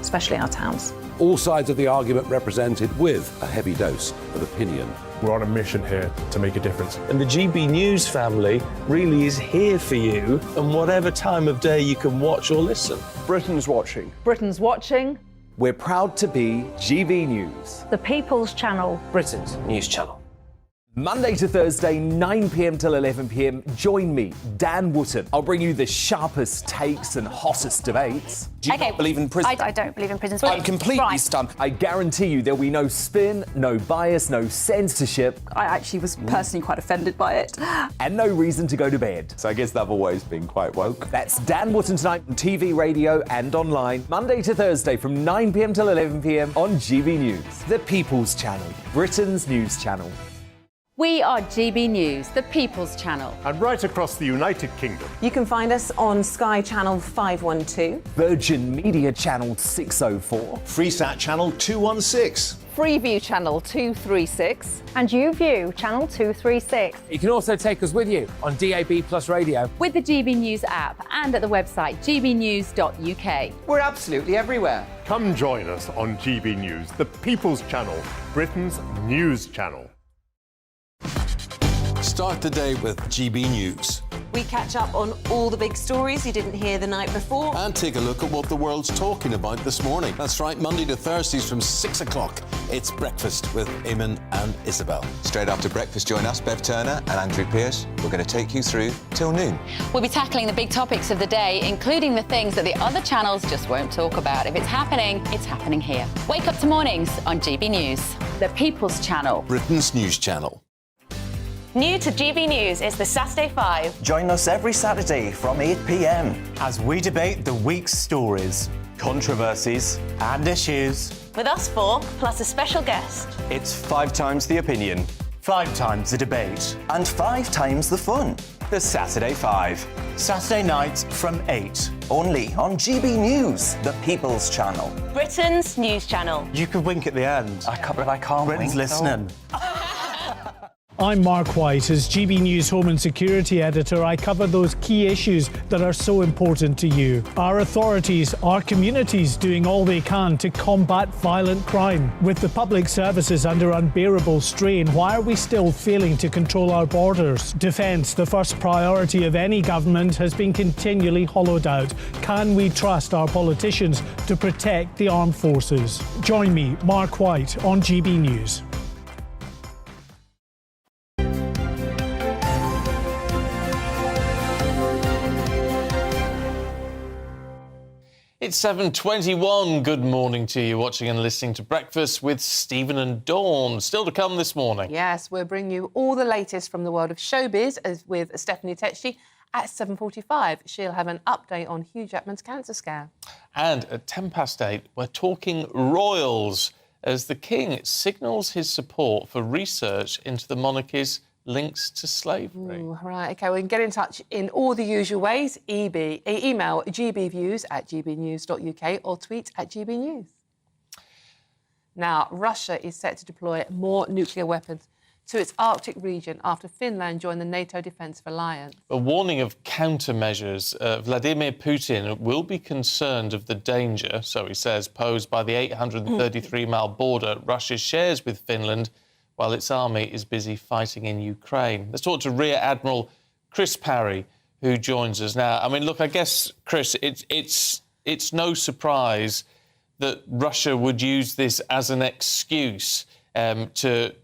especially our towns. All sides of the argument represented with a heavy dose of opinion. We're on a mission here to make a difference. And the GB News family really is here for you, and whatever time of day you can watch or listen. Britain's watching. Britain's watching. We're proud to be GB News, The People's Channel. Britain's news channel. Monday to Thursday, 9 p.m. till 11 p.m. Join me, Dan Wootton. I'll bring you the sharpest takes and hottest debates. Do you not believe in prison? I don't believe in prison. I'm completely stunned. I guarantee you there'll be no spin, no bias, no censorship. I actually was personally quite offended by it. And no reason to go to bed. So I guess I've always been quite woke. That's Dan Wootton tonight on TV, radio and online. Monday to Thursday from 9 p.m. till 11 p.m. on GB News. The People's Channel, Britain's news channel. We are GB News, the People's Channel. And right across the United Kingdom. You can find us on Sky Channel 512. Virgin Media Channel 604. Freesat Channel 216. Freeview Channel 236. And YouView Channel 236. You can also take us with you on DAB+ radio. With the GB News app and at the website gbnews.uk. We're absolutely everywhere. Come join us on GB News, the People's Channel, Britain's news channel. Start the day with GB News. We catch up on all the big stories you didn't hear the night before. And take a look at what the world's talking about this morning. That's right, Monday to Thursdays from 6 o'clock. It's Breakfast with Eamon and Isabel. Straight after breakfast, join us, Bev Turner and Andrew Pearce. We're going to take you through till noon. We'll be tackling the big topics of the day, including the things that the other channels just won't talk about. If it's happening here. Wake up to mornings on GB News, the People's Channel. Britain's news channel. New to GB News is the Saturday 5. Join us every Saturday from 8 p.m. as we debate the week's stories, controversies and issues. With us 4, plus a special guest. It's 5 times the opinion, 5 times the debate, and 5 times the fun. The Saturday 5. Saturday nights from 8. Only on GB News, the People's Channel. Britain's news channel. You could wink at the end. I can't Britain's wink. Listening. I'm Mark White. As GB News Home and Security Editor, I cover those key issues that are so important to you. Our authorities, our communities doing all they can to combat violent crime. With the public services under unbearable strain, why are we still failing to control our borders? Defence, the first priority of any government, has been continually hollowed out. Can we trust our politicians to protect the armed forces? Join me, Mark White, on GB News. It's 7:21. Good morning to you, watching and listening to Breakfast with Stephen and Dawn. Still to come this morning. Yes, we'll bring you all the latest from the world of showbiz with Stephanie Tetchy At 7:45, she'll have an update on Hugh Jackman's cancer scare. And at 8:10, we're talking royals as the King signals his support for research into the monarchy's links to slavery. Ooh, right, OK, we can get in touch in all the usual ways. Email gbviews@gbnews.uk or tweet @gbnews. Now, Russia is set to deploy more nuclear weapons to its Arctic region after Finland joined the NATO Defensive Alliance. A warning of countermeasures. Vladimir Putin will be concerned of the danger, so he says, posed by the 833-mile border Russia shares with Finland while its army is busy fighting in Ukraine. Let's talk to Rear Admiral Chris Parry, who joins us now. I mean, look, I guess, Chris, it's no surprise that Russia would use this as an excuse to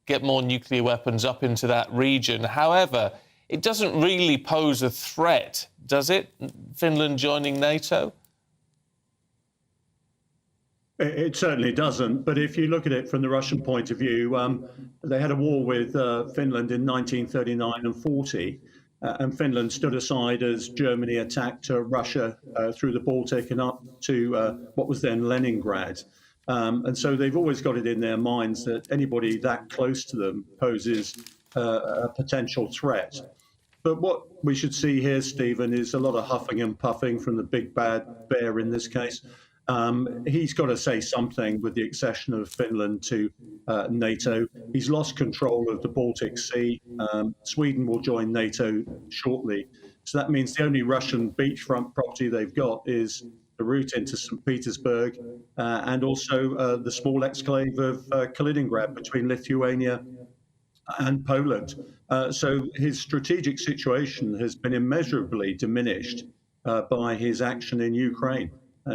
get more nuclear weapons up into that region. However, it doesn't really pose a threat, does it, Finland joining NATO? It certainly doesn't. But if you look at it from the Russian point of view, they had a war with Finland in 1939 and 40. And Finland stood aside as Germany attacked Russia through the Baltic and up to what was then Leningrad. And so they've always got it in their minds that anybody that close to them poses a potential threat. But what we should see here, Stephen, is a lot of huffing and puffing from the big bad bear in this case. He's got to say something with the accession of Finland to NATO. He's lost control of the Baltic Sea. Sweden will join NATO shortly. So that means the only Russian beachfront property they've got is the route into St. Petersburg and also the small exclave of Kaliningrad between Lithuania and Poland. So his strategic situation has been immeasurably diminished by his action in Ukraine.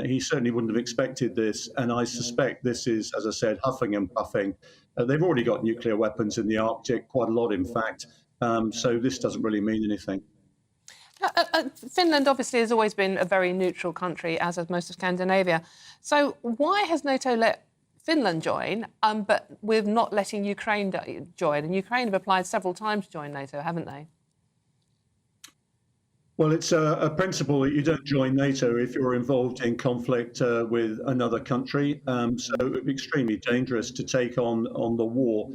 He certainly wouldn't have expected this, and I suspect this is, as I said, huffing and puffing. They've already got nuclear weapons in the Arctic, quite a lot, in fact, so this doesn't really mean anything. Finland obviously has always been a very neutral country, as has most of Scandinavia. So why has NATO let Finland join, but we're not letting Ukraine join? And Ukraine have applied several times to join NATO, haven't they? Well, it's a principle that you don't join NATO if you're involved in conflict with another country. So it would be extremely dangerous to take on the war.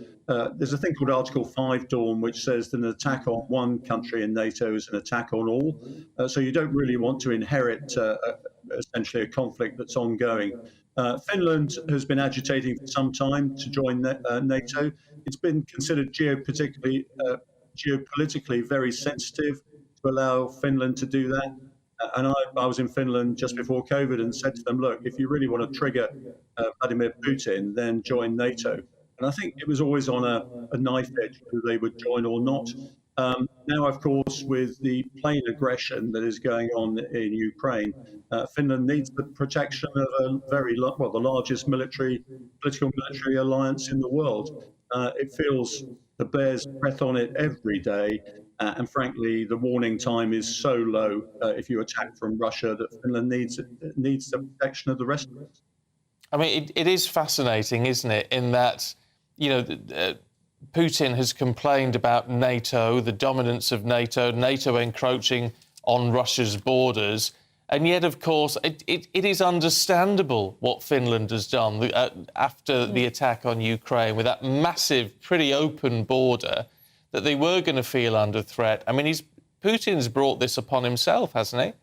There's a thing called Article 5, Dawn, which says that an attack on one country in NATO is an attack on all. So you don't really want to inherit essentially a conflict that's ongoing. Finland has been agitating for some time to join NATO. It's been considered geopolitically very sensitive to allow Finland to do that. And I was in Finland just before COVID and said to them, look, if you really want to trigger Vladimir Putin, then join NATO. And I think it was always on a knife edge whether they would join or not. Now, of course, with the plain aggression that is going on in Ukraine, Finland needs the protection of the largest political military alliance in the world. It feels the bear's breath on it every day. And frankly, the warning time is so low if you attack from Russia that Finland needs the protection of the rest of us. I mean, it is fascinating, isn't it, in that, Putin has complained about NATO, the dominance of NATO encroaching on Russia's borders. And yet, of course, it is understandable what Finland has done after the attack on Ukraine with that massive, pretty open border, that they were going to feel under threat. I mean, Putin's brought this upon himself, hasn't he?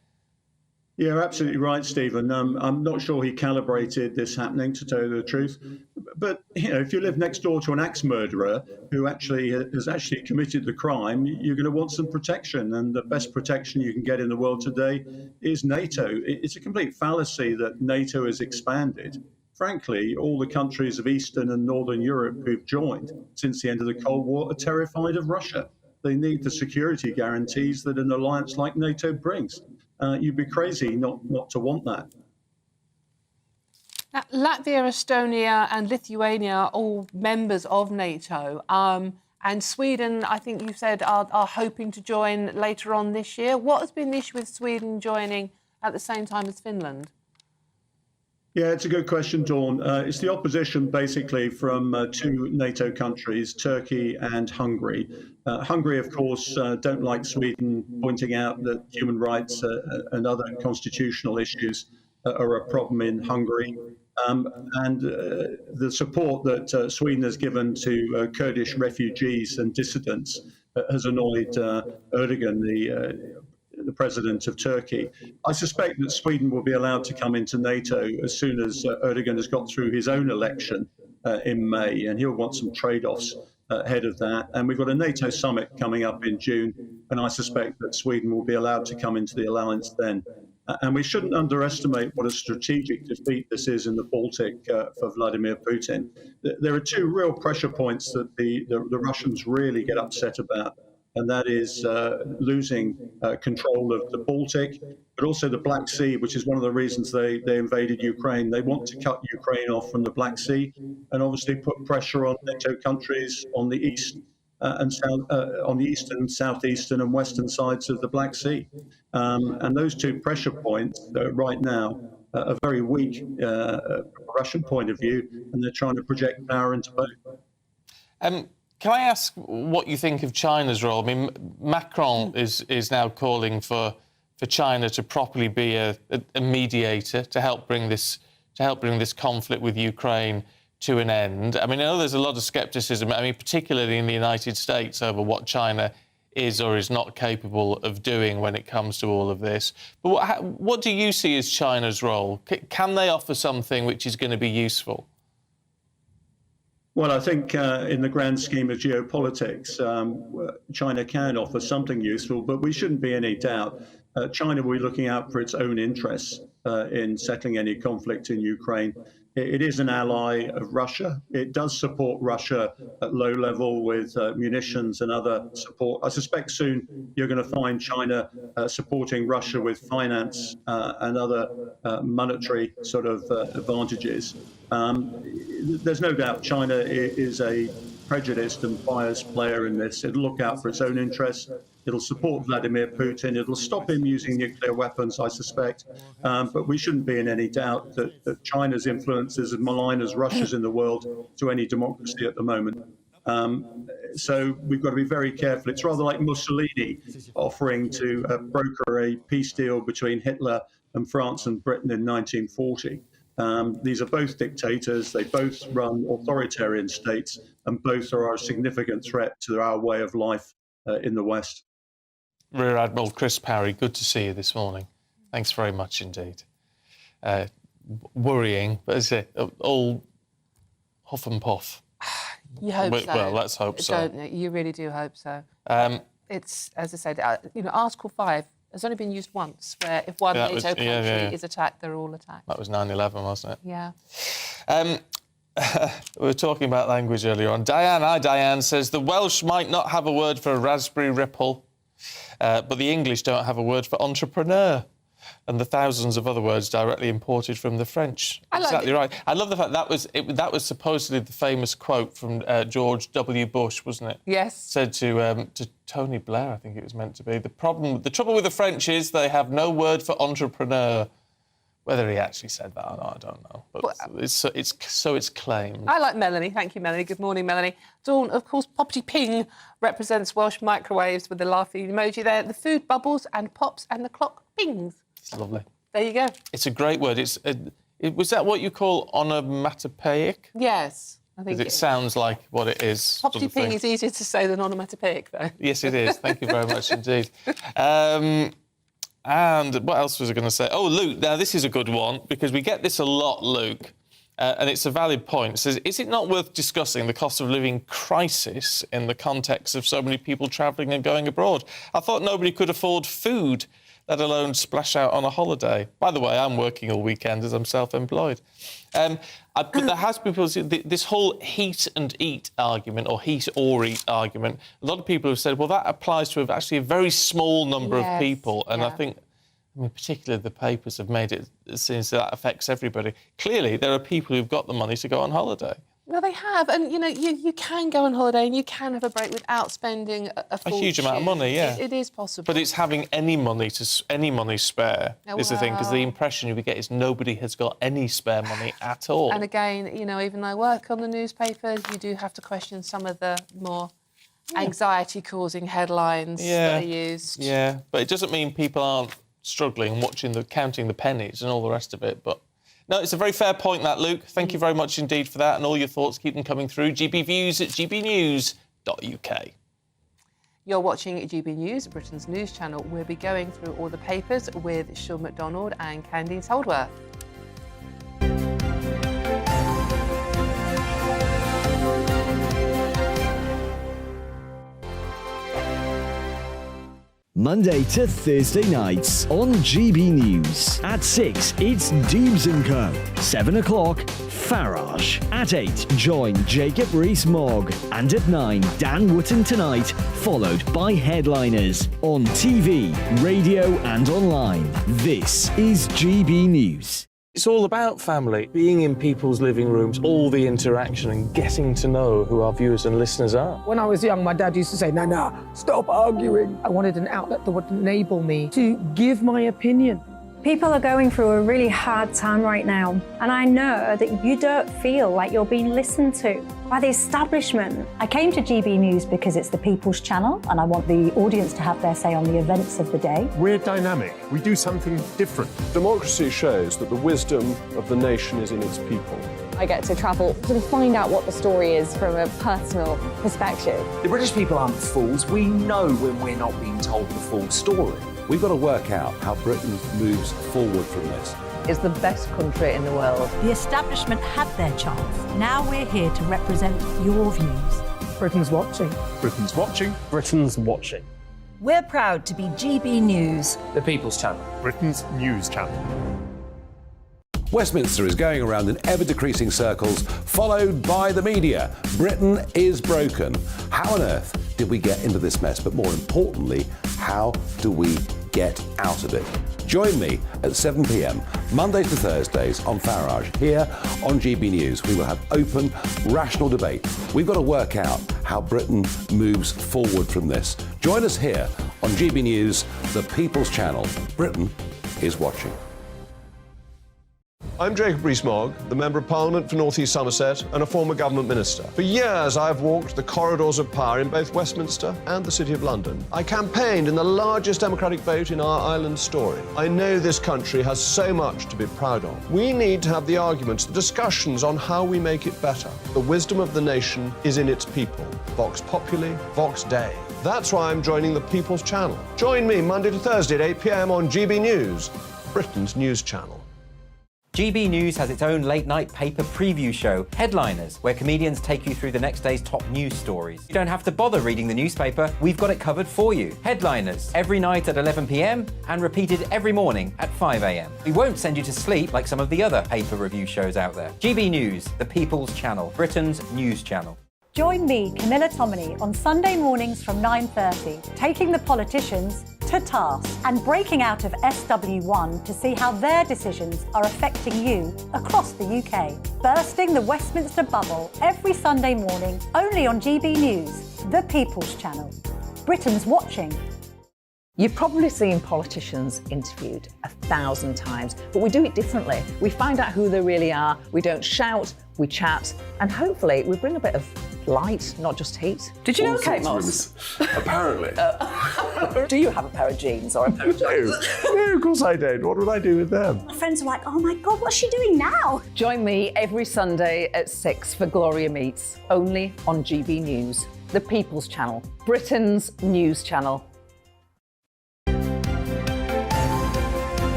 Yeah, absolutely right, Stephen. I'm not sure he calibrated this happening, to tell you the truth. But, if you live next door to an axe murderer who has actually committed the crime, you're going to want some protection. And the best protection you can get in the world today is NATO. It's a complete fallacy that NATO has expanded. Frankly, all the countries of Eastern and Northern Europe who've joined since the end of the Cold War are terrified of Russia. They need the security guarantees that an alliance like NATO brings. You'd be crazy not to want that. Now, Latvia, Estonia and Lithuania are all members of NATO. And Sweden, I think you said, are hoping to join later on this year. What has been the issue with Sweden joining at the same time as Finland? Yeah, it's a good question, Dawn. It's the opposition basically from two NATO countries, Turkey and Hungary. Hungary, of course, don't like Sweden pointing out that human rights and other constitutional issues are a problem in Hungary. And the support that Sweden has given to Kurdish refugees and dissidents has annoyed Erdogan, the president of Turkey. I suspect that Sweden will be allowed to come into NATO as soon as Erdogan has got through his own election in May, and he'll want some trade-offs ahead of that. And we've got a NATO summit coming up in June, and I suspect that Sweden will be allowed to come into the alliance then. And we shouldn't underestimate what a strategic defeat this is in the Baltic for Vladimir Putin. There are two real pressure points that the Russians really get upset about, and that is losing control of the Baltic, but also the Black Sea, which is one of the reasons they invaded Ukraine. They want to cut Ukraine off from the Black Sea and obviously put pressure on NATO countries on the east and south, on the eastern, southeastern and western sides of the Black Sea. And those two pressure points right now are very weak from a Russian point of view, and they're trying to project power into both. Can I ask what you think of China's role? I mean, Macron is now calling for China to properly be a mediator to help bring this conflict with Ukraine to an end. I mean, I know there's a lot of scepticism, I mean, particularly in the United States, over what China is or is not capable of doing when it comes to all of this. But what do you see as China's role? Can they offer something which is going to be useful? Well, I think in the grand scheme of geopolitics, China can offer something useful, but we shouldn't be in any doubt. China will be looking out for its own interests in settling any conflict in Ukraine. It is an ally of Russia. It does support Russia at low level with munitions and other support. I suspect soon you're going to find China supporting Russia with finance and other monetary sort of advantages. There's no doubt China is a prejudiced and biased player in this. It'll look out for its own interests. It'll support Vladimir Putin. It'll stop him using nuclear weapons, I suspect. But we shouldn't be in any doubt that China's influence is as malign as Russia's in the world to any democracy at the moment. So we've got to be very careful. It's rather like Mussolini offering to broker a peace deal between Hitler and France and Britain in 1940. These are both dictators. They both run authoritarian states, and both are a significant threat to our way of life in the West. Rear Admiral Chris Parry, good to see you this morning. Thanks very much indeed. Worrying, but is it all huff and puff? You hope so. Well, let's hope so. Don't you? You really do hope so. It's, as I said, Article 5 has only been used once, where if one NATO country is attacked, they're all attacked. That was 9/11, wasn't it? Yeah. We were talking about language earlier on. Diane says the Welsh might not have a word for a raspberry ripple, but the English don't have a word for entrepreneur, and the thousands of other words directly imported from the French. Exactly right. I love the fact that was supposedly the famous quote from George W. Bush, wasn't it? Yes. Said to Tony Blair, I think it was meant to be. The trouble with the French is they have no word for entrepreneur. Whether he actually said that or not, I don't know. But it's claimed. I like Melanie. Thank you, Melanie. Good morning, Melanie. Dawn, of course, Poppy Ping represents Welsh microwaves with the laughing emoji there. The food bubbles and pops and the clock pings. It's lovely. There you go. It's a great word. Was that what you call onomatopoeic? Yes, I think it sounds like what it is. Poppy Ping is easier to say than onomatopoeic, though. Yes, it is. Thank you very much indeed. And what else was I going to say? Oh, Luke, now this is a good one, because we get this a lot, Luke, and it's a valid point. It says, is it not worth discussing the cost of living crisis in the context of so many people travelling and going abroad? I thought nobody could afford food, let alone splash out on a holiday. By the way, I'm working all weekend as I'm self-employed. But there has been this whole heat and eat argument, or heat or eat argument. A lot of people have said, well, that applies to actually a very small number of people. And I think, particularly the papers have made it seems that affects everybody. Clearly, there are people who've got the money to go on holiday. No, they have. And, you know, you can go on holiday and you can have a break without spending a fortune. huge amount of money, yeah. It is possible. But it's having any money spare is the thing, because the impression you get is nobody has got any spare money at all. And again, you know, even though I work on the newspapers, you do have to question some of the more anxiety-causing headlines that are used. Yeah, but it doesn't mean people aren't struggling, counting the pennies and all the rest of it, but... No, it's a very fair point, that, Luke. Thank you very much indeed for that, and all your thoughts, keep them coming through. gbviews@gbnews.uk. You're watching GB News, Britain's news channel. We'll be going through all the papers with Sean McDonald and Candice Holdworth. Monday to Thursday nights on GB News. At 6, it's Deebs & Co. 7 o'clock, Farage. At 8, join Jacob Rees-Mogg. And at 9, Dan Wootton Tonight, followed by headliners. On TV, radio and online. This is GB News. It's all about family, being in people's living rooms, all the interaction and getting to know who our viewers and listeners are. When I was young, my dad used to say, no, stop arguing. I wanted an outlet that would enable me to give my opinion. People are going through a really hard time right now, and I know that you don't feel like you're being listened to by the establishment. I came to GB News because it's the People's Channel, and I want the audience to have their say on the events of the day. We're dynamic. We do something different. Democracy shows that the wisdom of the nation is in its people. I get to travel to find out what the story is from a personal perspective. The British people aren't fools. We know when we're not being told the full story. We've got to work out how Britain moves forward from this. It's the best country in the world. The establishment had their chance. Now we're here to represent your views. Britain's watching. Britain's watching. Britain's watching. We're proud to be GB News. The People's Channel. Britain's news channel. Westminster is going around in ever-decreasing circles, followed by the media. Britain is broken. How on earth did we get into this mess? But more importantly, how do we get out of it? Join me at 7 p.m, Mondays to Thursdays on Farage, here on GB News. We will have open, rational debate. We've got to work out how Britain moves forward from this. Join us here on GB News, the People's Channel. Britain is watching. I'm Jacob Rees-Mogg, the Member of Parliament for North East Somerset and a former government minister. For years, I've walked the corridors of power in both Westminster and the City of London. I campaigned in the largest democratic vote in our island's story. I know this country has so much to be proud of. We need to have the arguments, the discussions on how we make it better. The wisdom of the nation is in its people. Vox Populi, Vox Dei. That's why I'm joining the People's Channel. Join me Monday to Thursday at 8 p.m. on GB News, Britain's news channel. GB News has its own late-night paper preview show, Headliners, where comedians take you through the next day's top news stories. You don't have to bother reading the newspaper, we've got it covered for you. Headliners, every night at 11 p.m. and repeated every morning at 5 a.m. We won't send you to sleep like some of the other paper review shows out there. GB News, the People's Channel, Britain's news channel. Join me, Camilla Tominey, on Sunday mornings from 9:30, taking the politicians to task and breaking out of SW1 to see how their decisions are affecting you across the UK. Bursting the Westminster bubble every Sunday morning, only on GB News, the People's Channel. Britain's watching. You've probably seen politicians interviewed 1,000 times, but we do it differently. We find out who they really are, we don't shout, we chat, and hopefully we bring a bit of light, not just heat. Did you know Kate Moss? Apparently. Do you have a pair of jeans or a pair of jeans? No, of course I don't. What would I do with them? My friends are like, oh my God, what's she doing now? Join me every Sunday at 6 for Gloria Meets, only on GB News, the People's Channel, Britain's news channel.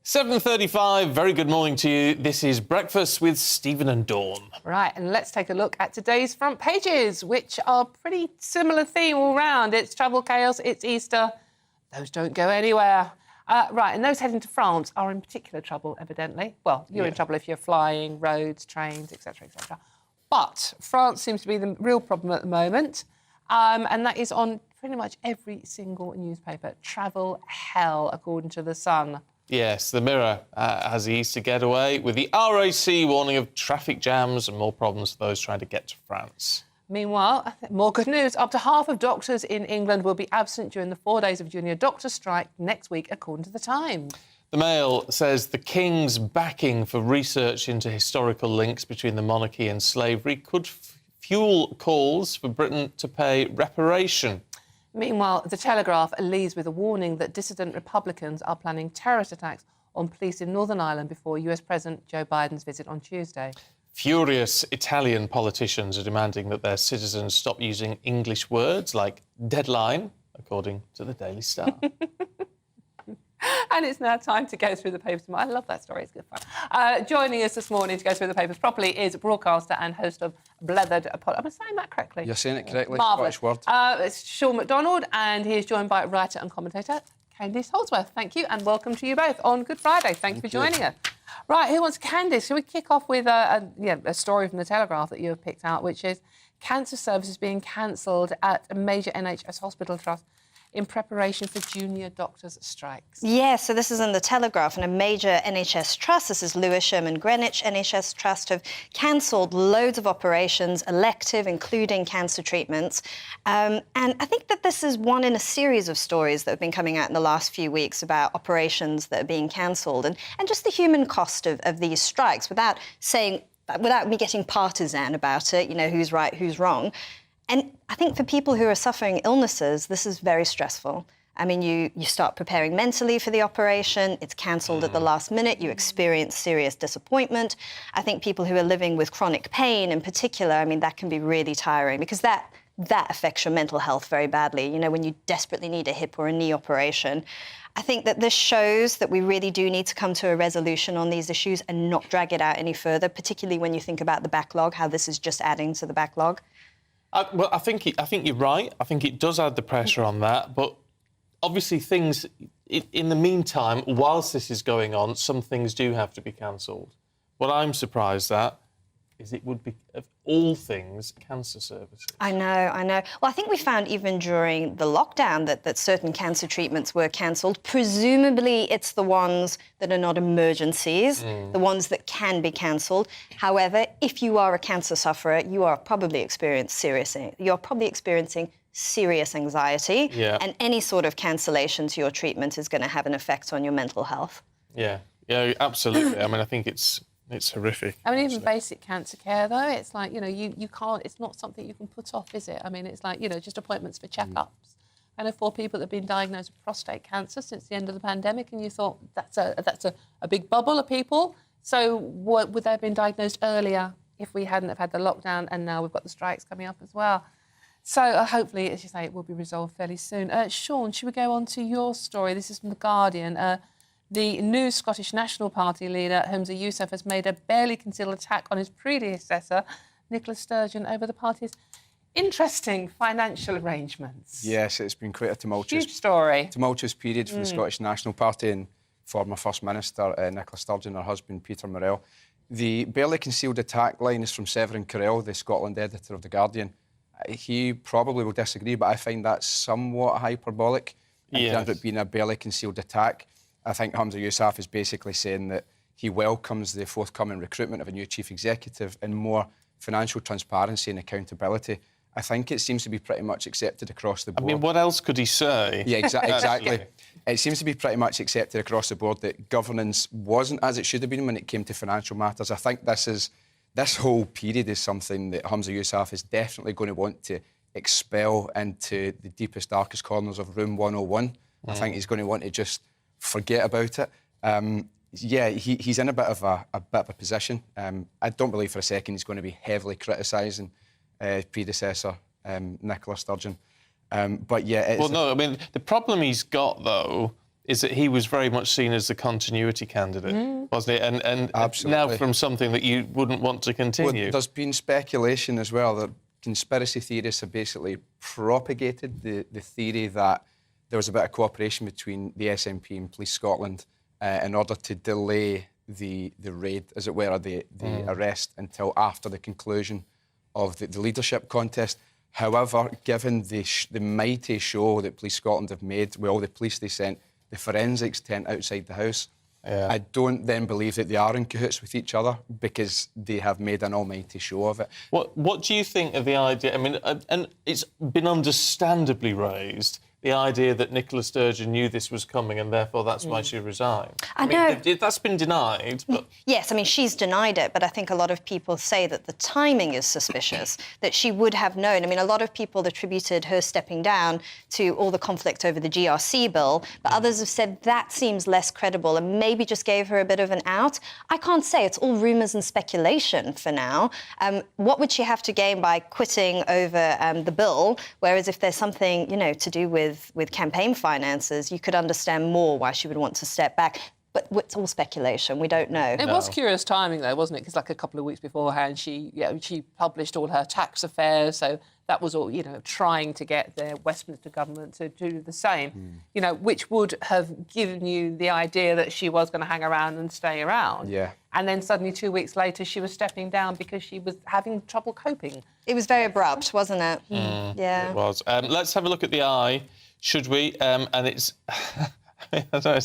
7:35, very good morning to you. This is Breakfast with Stephen and Dawn. Right, and let's take a look at today's front pages, which are pretty similar theme all round. It's travel chaos, it's Easter. Those don't go anywhere. Right, and those heading to France are in particular trouble, evidently. Well, you're in trouble if you're flying, roads, trains, etc., etc. But France seems to be the real problem at the moment, and that is on pretty much every single newspaper. Travel hell, according to The Sun. Yes, the Mirror has the Easter getaway with the RAC warning of traffic jams and more problems for those trying to get to France. Meanwhile, more good news. Up to half of doctors in England will be absent during the 4 days of junior doctor strike next week, according to The Times. The Mail says the King's backing for research into historical links between the monarchy and slavery could fuel calls for Britain to pay reparation. Meanwhile, The Telegraph leads with a warning that dissident Republicans are planning terrorist attacks on police in Northern Ireland before US President Joe Biden's visit on Tuesday. Furious Italian politicians are demanding that their citizens stop using English words like deadline, according to the Daily Star. And it's now time to go through the papers. I love that story, it's good fun. Joining us this morning to go through the papers properly is broadcaster and host of Blethered. Am I saying that correctly? You're saying it correctly. Marvellous. Scottish word. It's Sean MacDonald, and he is joined by writer and commentator Candice Holdsworth. Thank you, and welcome to you both on Good Friday. Thanks for joining us. Right, who wants Candice? Shall we kick off with a story from The Telegraph that you have picked out, which is cancer services being cancelled at a major NHS hospital trust in preparation for junior doctors' strikes. Yeah, so this is in The Telegraph, and a major NHS trust, this is Lewisham and Greenwich NHS Trust, have cancelled loads of operations, elective, including cancer treatments. And I think that this is one in a series of stories that have been coming out in the last few weeks about operations that are being cancelled and just the human cost of these strikes, without me getting partisan about it, who's right, who's wrong. And I think for people who are suffering illnesses, this is very stressful. I mean, you start preparing mentally for the operation, it's cancelled at the last minute, you experience serious disappointment. I think people who are living with chronic pain in particular, I mean, that can be really tiring because that affects your mental health very badly, when you desperately need a hip or a knee operation. I think that this shows that we really do need to come to a resolution on these issues and not drag it out any further, particularly when you think about the backlog, how this is just adding to the backlog. Well, I think you're right. I think it does add the pressure on that. But obviously things, in the meantime, whilst this is going on, some things do have to be cancelled. What I'm surprised at is it would be, of all things, cancer services. I know. Well, I think we found even during the lockdown that certain cancer treatments were cancelled. Presumably, it's the ones that are not emergencies, the ones that can be cancelled. However, if you are a cancer sufferer, you are probably experiencing serious anxiety, and any sort of cancellation to your treatment is going to have an effect on your mental health. Yeah, absolutely. I mean, I think it's horrific. I mean, even basic cancer care, though, it's like, you can't, it's not something you can put off, is it? I mean, it's like, just appointments for checkups. I know 4 people that have been diagnosed with prostate cancer since the end of the pandemic, and you thought that's a big bubble of people. So would they have been diagnosed earlier if we hadn't have had the lockdown, and now we've got the strikes coming up as well? So hopefully, as you say, it will be resolved fairly soon. Sean, should we go on to your story? This is from The Guardian. The new Scottish National Party leader, Humza Yousaf, has made a barely concealed attack on his predecessor, Nicola Sturgeon, over the party's interesting financial arrangements. Yes, it's been quite a tumultuous period for the Scottish National Party and former First Minister Nicola Sturgeon, her husband Peter Morrell. The barely concealed attack line is from Severin Carell, the Scotland editor of The Guardian. He probably will disagree, but I find that somewhat hyperbolic in terms of it being a barely concealed attack. I think Humza Yousaf is basically saying that he welcomes the forthcoming recruitment of a new chief executive and more financial transparency and accountability. I think it seems to be pretty much accepted across the board. I mean, what else could he say? Yeah, exactly. It seems to be pretty much accepted across the board that governance wasn't as it should have been when it came to financial matters. I think this whole period is something that Humza Yousaf is definitely going to want to expel into the deepest, darkest corners of Room 101. I think he's going to want to just forget about it. He's in a bit of a position. I don't believe for a second he's going to be heavily criticising his predecessor, Nicola Sturgeon. The problem he's got, though, is that he was very much seen as the continuity candidate, wasn't he? And now from something that you wouldn't want to continue. Well, there's been speculation as well that conspiracy theorists have basically propagated the theory that there was a bit of cooperation between the SNP and Police Scotland in order to delay the raid, as it were, or the arrest until after the conclusion of the leadership contest. However, given the mighty show that Police Scotland have made with all the police they sent, the forensics tent outside the House, I don't then believe that they are in cahoots with each other because they have made an almighty show of it. What do you think of the idea? I mean, and it's been understandably raised, the idea that Nicola Sturgeon knew this was coming and therefore that's why she resigned. I know. That's been denied, but... Yes, I mean, she's denied it, but I think a lot of people say that the timing is suspicious, that she would have known. I mean, a lot of people attributed her stepping down to all the conflict over the GRC bill, but others have said that seems less credible and maybe just gave her a bit of an out. I can't say. It's all rumours and speculation for now. What would she have to gain by quitting over the bill? Whereas if there's something, you know, to do with campaign finances, you could understand more why she would want to step back. But it's all speculation. We don't know. It was curious timing, though, wasn't it? Because, like, a couple of weeks beforehand, she published all her tax affairs, so that was all, you know, trying to get the Westminster government to do the same, you know, which would have given you the idea that she was going to hang around and stay around. Yeah. And then suddenly 2 weeks later, she was stepping down because she was having trouble coping. It was very abrupt, wasn't it? Yeah. It was. Let's have a look at the eye, should we? And it's... I don't know,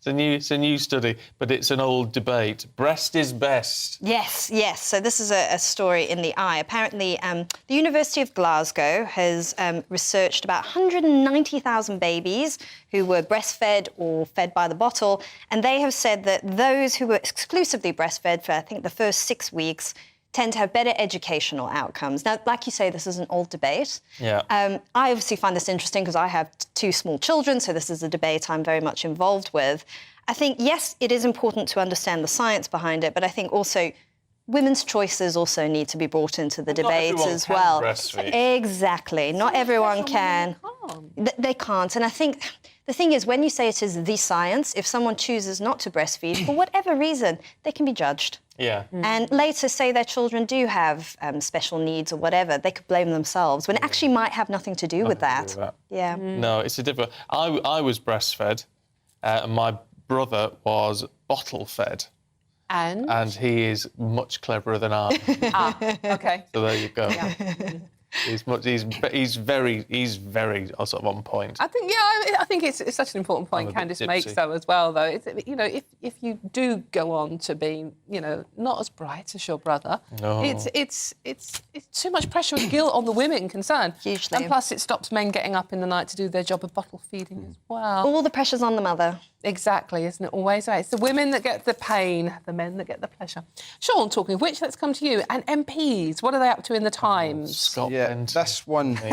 it's a new study, but it's an old debate. Breast is best. Yes, yes. So this is a story in the Eye. Apparently, the University of Glasgow has researched about 190,000 babies who were breastfed or fed by the bottle, and they have said that those who were exclusively breastfed for, I think, the first 6 weeks tend to have better educational outcomes. Now, like you say, this is an old debate. Yeah. I obviously find this interesting because I have 2 small children, so this is a debate I'm very much involved with. I think, yes, it is important to understand the science behind it, but I think also women's choices also need to be brought into the debate as well. Exactly. Not everyone can. They can't. And I think the thing is, when you say it is the science, if someone chooses not to breastfeed, for whatever reason, they can be judged. Yeah. And later say their children do have special needs or whatever, they could blame themselves, when it actually might have nothing to do with that. Yeah. No, it's a different... I was breastfed, and my brother was bottle-fed. And he is much cleverer than I am. OK. So there you go. Yeah. He's very sort of on point. I think, I think it's such an important point Candice makes, though, as well, though. It's, you know, if you do go on to being, you know, not as bright as your brother, it's too much pressure and guilt on the women concerned. Hugely. And plus, it stops men getting up in the night to do their job of bottle feeding as well. All the pressure's on the mother. Exactly, isn't it always right? It's the women that get the pain, the men that get the pleasure. Sean, talking of which, let's come to you. And MPs, what are they up to in the Times? Scotland. Yeah, this one... Do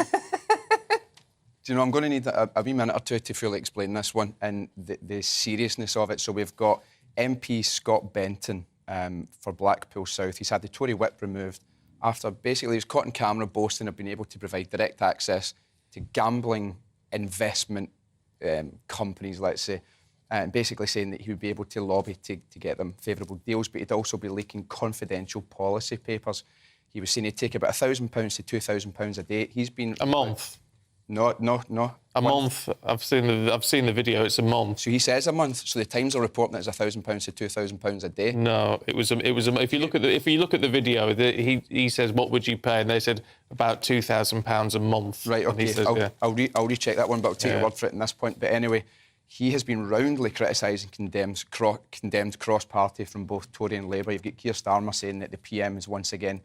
you know, I'm going to need a wee minute or two to fully explain this one and the seriousness of it. So we've got MP Scott Benton for Blackpool South. He's had the Tory whip removed after basically he was caught on camera boasting of being able to provide direct access to gambling investment companies, let's say, and basically saying that he would be able to lobby to get them favourable deals, but he'd also be leaking confidential policy papers. He was saying he'd take about £1,000 to £2,000 a day. He's been... A month? No. A month. I've seen the video. It's a month. So he says a month. So the Times are reporting that it's £1,000 to £2,000 a day. No, it was. If you look at the video, he says, "What would you pay?" And they said about £2,000 a month. Right. Okay. Says, I'll recheck that one, but I'll take your word for it in this point. But anyway, he has been roundly criticised and condemned cross-party from both Tory and Labour. You've got Keir Starmer saying that the PM is once again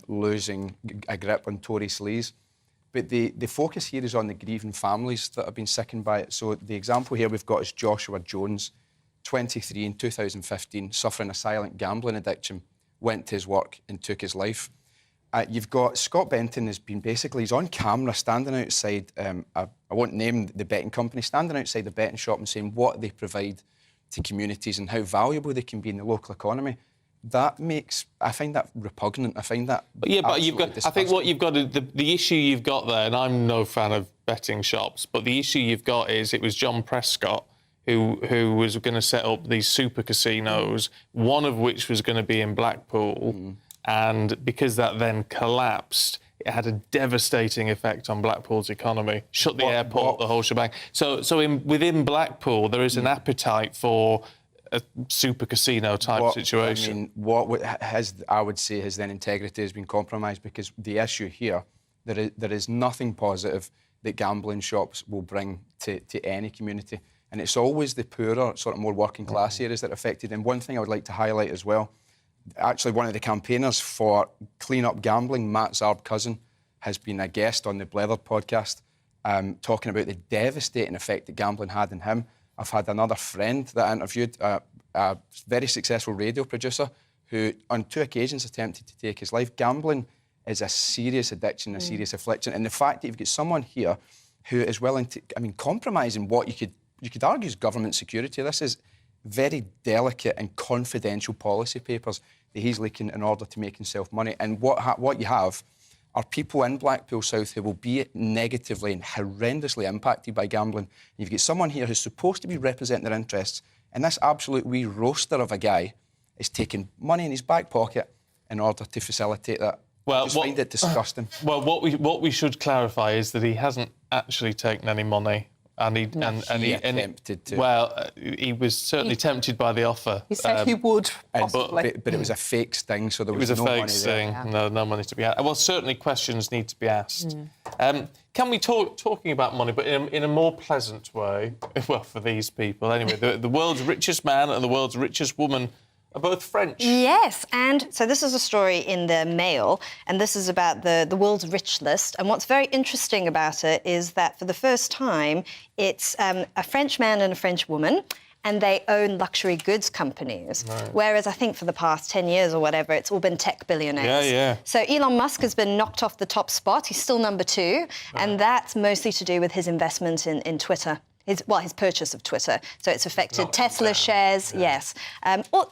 losing a grip on Tory sleaze. But the focus here is on the grieving families that have been sickened by it. So the example here we've got is Joshua Jones, 23 in 2015, suffering a silent gambling addiction, went to his work and took his life. You've got Scott Benton he's on camera standing outside, I won't name the betting company, standing outside the betting shop and saying what they provide to communities and how valuable they can be in the local economy. I find that repugnant. I find that. But you've got. Disgusting. I think what you've got the issue you've got there, and I'm no fan of betting shops, but the issue you've got is it was John Prescott who was going to set up these super casinos, one of which was going to be in Blackpool, and because that then collapsed, it had a devastating effect on Blackpool's economy. Shut the airport, the whole shebang. So within Blackpool, there is an appetite for a super casino type situation. I mean, I would say his then integrity has been compromised, because the issue here, there is nothing positive that gambling shops will bring to any community. And it's always the poorer, sort of more working class areas that are affected. And one thing I would like to highlight as well, actually one of the campaigners for Clean Up Gambling, Matt Zarb Cousin, has been a guest on the Blethered podcast, talking about the devastating effect that gambling had on him. I've had another friend that I interviewed, a very successful radio producer, who on 2 occasions attempted to take his life. Gambling is a serious addiction, a serious affliction. And the fact that you've got someone here who is willing to, compromising what you could argue is government security. This is very delicate and confidential policy papers that he's leaking in order to make himself money. And what you have are people in Blackpool South who will be negatively and horrendously impacted by gambling. You've got someone here who's supposed to be representing their interests, and this absolute wee roaster of a guy is taking money in his back pocket in order to facilitate that. Well, I just find it disgusting. Well, what we should clarify is that he hasn't actually taken any money. And he attempted to. Well, he was certainly tempted by the offer. He said he would, possibly. But it was a fake sting, so there was no money there. It was a fake sting. Yeah. No money to be had. Well, certainly questions need to be asked. Can we talking about money, but in a more pleasant way? Well, for these people, anyway. The world's richest man and the world's richest woman are both French. Yes, and so this is a story in the Mail, and this is about the world's rich list. And what's very interesting about it is that for the first time, it's a French man and a French woman, and they own luxury goods companies. Right. Whereas I think for the past 10 years or whatever, it's all been tech billionaires. Yeah. So Elon Musk has been knocked off the top spot. He's still number 2, and that's mostly to do with his investment in Twitter. His purchase of Twitter. So it's affected Tesla shares, yes.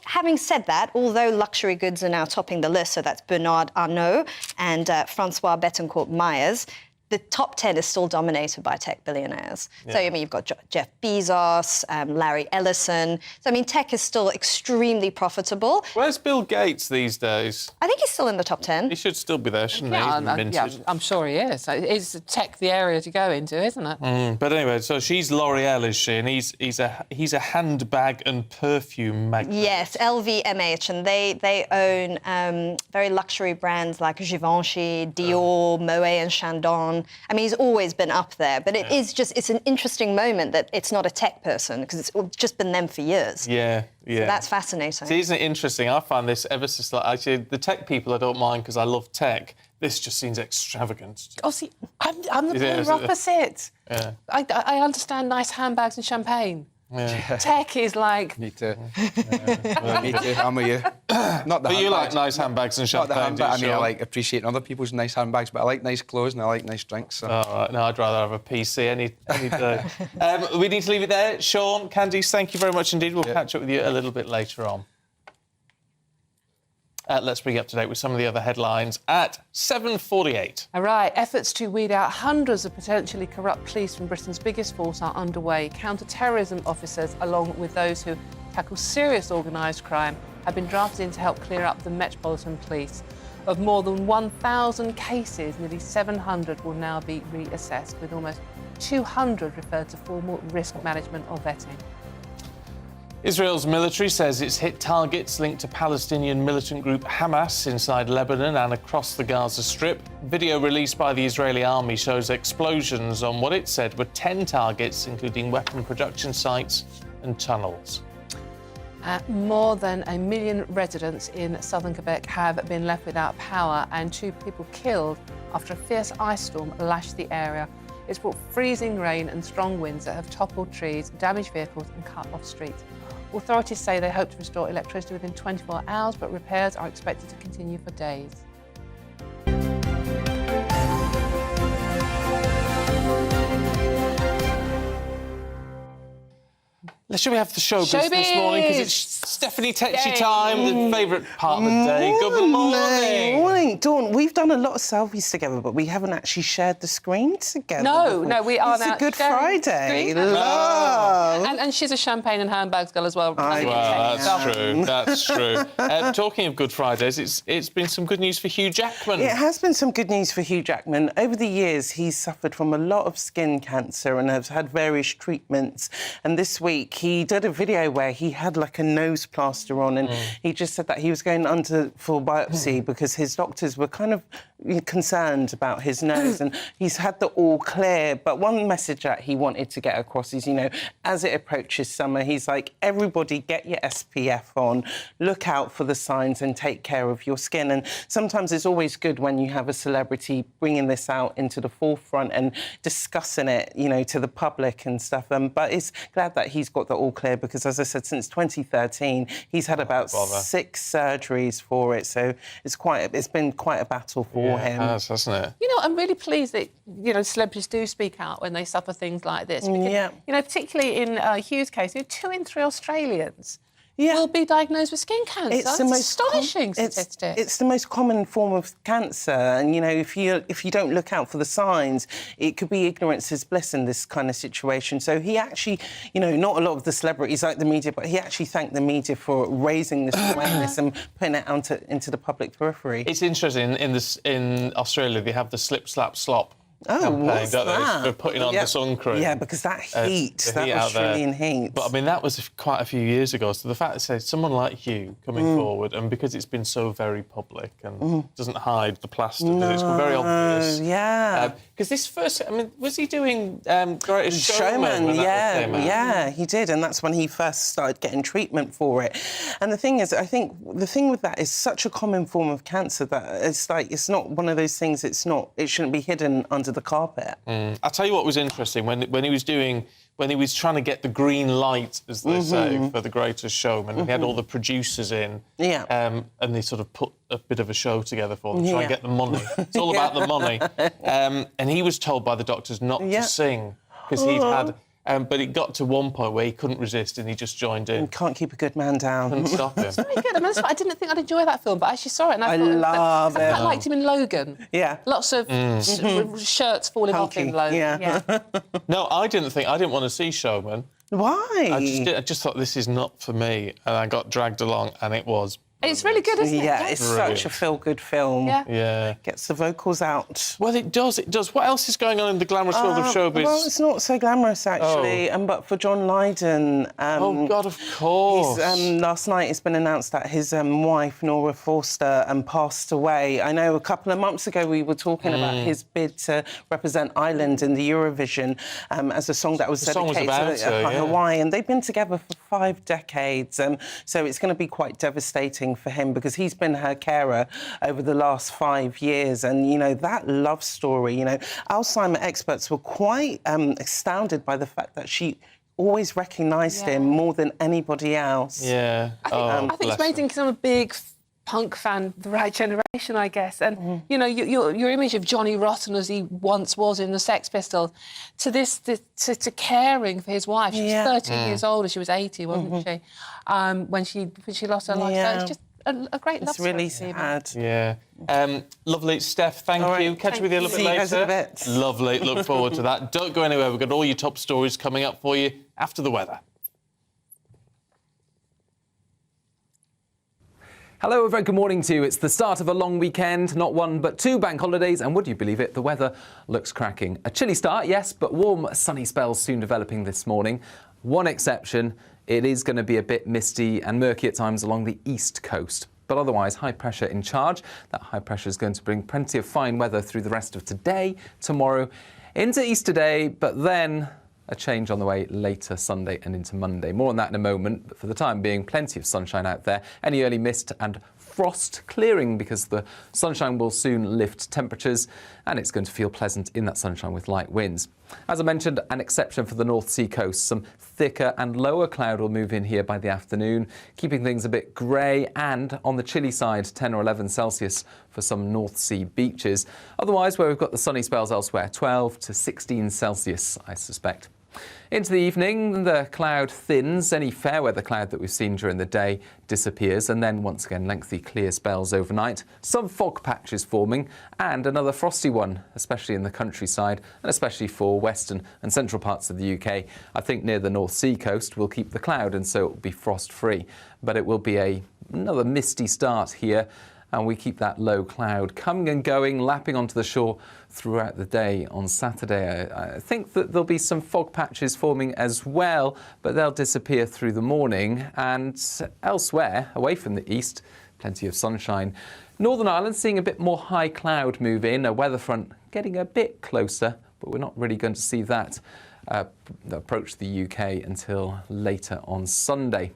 Having said that, although luxury goods are now topping the list, so that's Bernard Arnault and Francois Bettencourt-Myers, the top 10 is still dominated by tech billionaires. Yeah. So, you've got Jeff Bezos, Larry Ellison. So, tech is still extremely profitable. Where's Bill Gates these days? I think he's still in the top 10. He should still be there, shouldn't he? Yeah, I'm sure he is. Is tech the area to go into, isn't it? But anyway, so she's L'Oreal, is she? And he's a handbag and perfume magnate. Yes, LVMH, and they own very luxury brands like Givenchy, Dior, Moet and Chandon. He's always been up there, but it's an interesting moment that it's not a tech person, because it's just been them for years. Yeah. So that's fascinating. See, isn't it interesting? I find this ever so slightly... Actually, the tech people I don't mind because I love tech. This just seems extravagant. Oh, see, I'm the polar opposite. Yeah. I understand nice handbags and champagne. Yeah. Tech is like... Me too. Me too, I'm with you. Not the but you like nice handbags and champagne, not the I like appreciating other people's nice handbags, but I like nice clothes and I like nice drinks. So. Oh, right. No, I'd rather have a PC any day. We need to leave it there. Sean, Candice, thank you very much indeed. We'll catch up with you a little bit later on. Let's bring you up to date with some of the other headlines at 7:48. All right, efforts to weed out hundreds of potentially corrupt police from Britain's biggest force are underway. Counter-terrorism officers, along with those who tackle serious organised crime, have been drafted in to help clear up the Metropolitan Police. Of more than 1,000 cases, nearly 700 will now be reassessed, with almost 200 referred to formal risk management or vetting. Israel's military says it's hit targets linked to Palestinian militant group Hamas inside Lebanon and across the Gaza Strip. Video released by the Israeli army shows explosions on what it said were 10 targets, including weapon production sites and tunnels. More than 1 million residents in southern Quebec have been left without power, and 2 people killed after a fierce ice storm lashed the area. It's brought freezing rain and strong winds that have toppled trees, damaged vehicles and cut off streets. Authorities say they hope to restore electricity within 24 hours, but repairs are expected to continue for days. Should we have the showbiz this morning? Because it's Stephanie Tetchy time, the favourite part of the day. Good morning. Morning, Dawn. We've done a lot of selfies together, but we haven't actually shared the screen together. No, we are now. It's a Good Friday. Love. And she's a champagne and handbags girl as well. That's true. Talking of Good Fridays, it's been some good news for Hugh Jackman. It has been some good news for Hugh Jackman. Over the years, he's suffered from a lot of skin cancer and has had various treatments. And this week, he did a video where he had like a nose plaster on, and he just said that he was going under for biopsy because his doctors were kind of concerned about his nose, and he's had the all clear. But one message that he wanted to get across is, you know, as it approaches summer, he's like, everybody get your SPF on, look out for the signs and take care of your skin. And sometimes it's always good when you have a celebrity bringing this out into the forefront and discussing it, you know, to the public and stuff. But it's glad that he's got the all clear because, as I said, since 2013, he's had about 6 surgeries for it. So it's been quite a battle for him. It has, hasn't it? You know, I'm really pleased that, you know, celebrities do speak out when they suffer things like this. Because, you know, particularly in Hugh's case, 2 in 3 Australians will be diagnosed with skin cancer. It's the most astonishing statistic. It's the most common form of cancer, and you know, if you don't look out for the signs, it could be ignorance is bliss in this kind of situation. So he actually, you know, not a lot of the celebrities like the media, but he actually thanked the media for raising this awareness and putting it out into the public periphery. It's interesting. In Australia, they have the slip, slap, slop. Campaign, what's don't that? they? For putting on the sun cream. Yeah, because that heat, the that heat out Australian there. heat. But I mean, that was quite a few years ago. So the fact that, say, someone like Hugh coming forward, and because it's been so very public and doesn't hide the plaster, it's very obvious. Yeah. Because this first, I mean, was he doing Greatest Showman, when that came out? yeah, he did, and that's when he first started getting treatment for it. And the thing is, I think the thing with that is such a common form of cancer that it's like it's not one of those things. It shouldn't be hidden under the carpet. I'll tell you what was interesting when he was trying to get the green light, as they say, for The Greatest Showman, and he had all the producers in, and they sort of put a bit of a show together for them, try and get the money. It's all about the money. And he was told by the doctors not to sing because he'd had. But it got to one point where he couldn't resist and he just joined in. You can't keep a good man down. Couldn't stop him. It's very good. I mean, I didn't think I'd enjoy that film, but I actually saw it and I love it. I quite liked him in Logan. Yeah. Lots of shirts falling off in Logan. Yeah. No, I didn't want to see Showman. Why? I just thought this is not for me, and I got dragged along, and it was. It's really good, isn't it? Yeah, it's such a feel-good film. Yeah. Gets the vocals out. Well, it does. What else is going on in the glamorous world of showbiz? Well, it's not so glamorous, actually. But for John Lydon... oh, God, of course. Last night it's been announced that his wife, Nora Forster, passed away. I know a couple of months ago we were talking about his bid to represent Ireland in the Eurovision as a song that was dedicated to Hawaii. And they've been together for 5 decades. So it's going to be quite devastating for him because he's been her carer over the last 5 years, and you know that love story. You know, Alzheimer experts were quite astounded by the fact that she always recognised him more than anybody else. Yeah, I think it's amazing because I'm a big punk fan, the right generation, I guess. And you know, your image of Johnny Rotten as he once was in the Sex Pistols, to this, to caring for his wife. She was 13 years old, and she was 80, wasn't she? When she lost her life. So it's just a great love story. It's really sad. Yeah. Lovely. Steph, thank you. Catch you with you a little bit later. See you guys in a bit. Lovely. Look forward to that. Don't go anywhere. We've got all your top stories coming up for you after the weather. Hello, a very good morning to you. It's the start of a long weekend, not 1 but 2 bank holidays, and would you believe it, the weather looks cracking. A chilly start, yes, but warm, sunny spells soon developing this morning. One exception, it is going to be a bit misty and murky at times along the east coast. But otherwise, high pressure in charge. That high pressure is going to bring plenty of fine weather through the rest of today, tomorrow, into Easter Day, but then a change on the way later Sunday and into Monday. More on that in a moment, but for the time being, plenty of sunshine out there. Any early mist and frost clearing because the sunshine will soon lift temperatures and it's going to feel pleasant in that sunshine with light winds. As I mentioned, an exception for the North Sea coast. Some thicker and lower cloud will move in here by the afternoon, keeping things a bit grey and on the chilly side, 10 or 11 Celsius for some North Sea beaches. Otherwise, where we've got the sunny spells elsewhere, 12 to 16 Celsius, I suspect. Into the evening, the cloud thins. Any fair weather cloud that we've seen during the day disappears, and then once again lengthy clear spells overnight. Some fog patches forming and another frosty one, especially in the countryside and especially for western and central parts of the UK. I think near the North Sea coast we'll keep the cloud and so it will be frost free, but it will be another misty start here. And we keep that low cloud coming and going, lapping onto the shore throughout the day on Saturday. I think that there'll be some fog patches forming as well, but they'll disappear through the morning. And elsewhere, away from the east, Plenty of sunshine. Northern Ireland seeing a bit more high cloud move in, a weather front getting a bit closer, but we're not really going to see that approach the UK until later on Sunday.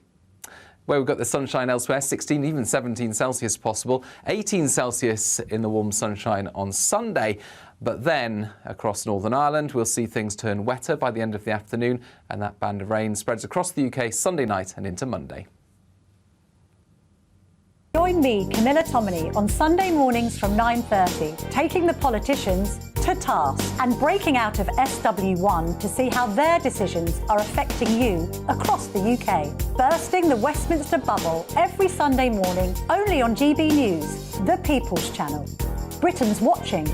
Where we've got the sunshine elsewhere, 16, even 17 Celsius possible, 18 Celsius in the warm sunshine on Sunday. But then across Northern Ireland, we'll see things turn wetter by the end of the afternoon, and that band of rain spreads across the UK Sunday night and into Monday. Join me, Camilla Tominey, on Sunday mornings from 9:30, taking the politicians to task and breaking out of SW1 to see how their decisions are affecting you across the UK. Bursting the Westminster bubble every Sunday morning, only on GB News, the People's Channel. Britain's watching.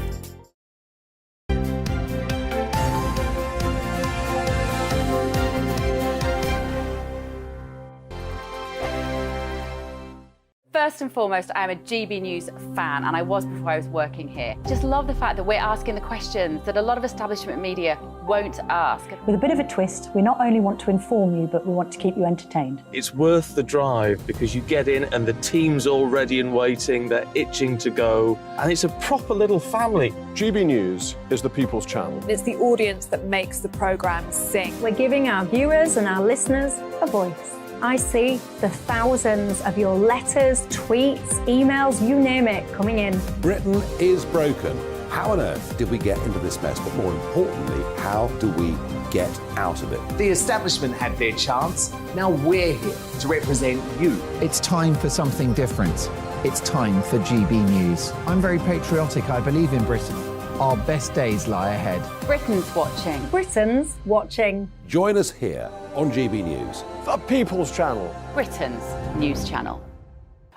First and foremost, I am a GB News fan, and I was before I was working here. Just love the fact that we're asking the questions that a lot of establishment media won't ask. With a bit of a twist, we not only want to inform you, but we want to keep you entertained. It's worth the drive because you get in and the team's all ready and waiting, they're itching to go, and it's a proper little family. GB News is the People's Channel. It's the audience that makes the programme sing. We're giving our viewers and our listeners a voice. I see the thousands of your letters, tweets, emails, you name it, coming in. Britain is broken. How on earth did we get into this mess? But more importantly, how do we get out of it? The establishment had their chance. Now we're here to represent you. It's time for something different. It's time for GB News. I'm very patriotic. I believe in Britain. Our best days lie ahead. Britain's watching. Britain's watching. Join us here on GB News. The People's Channel. Britain's news channel.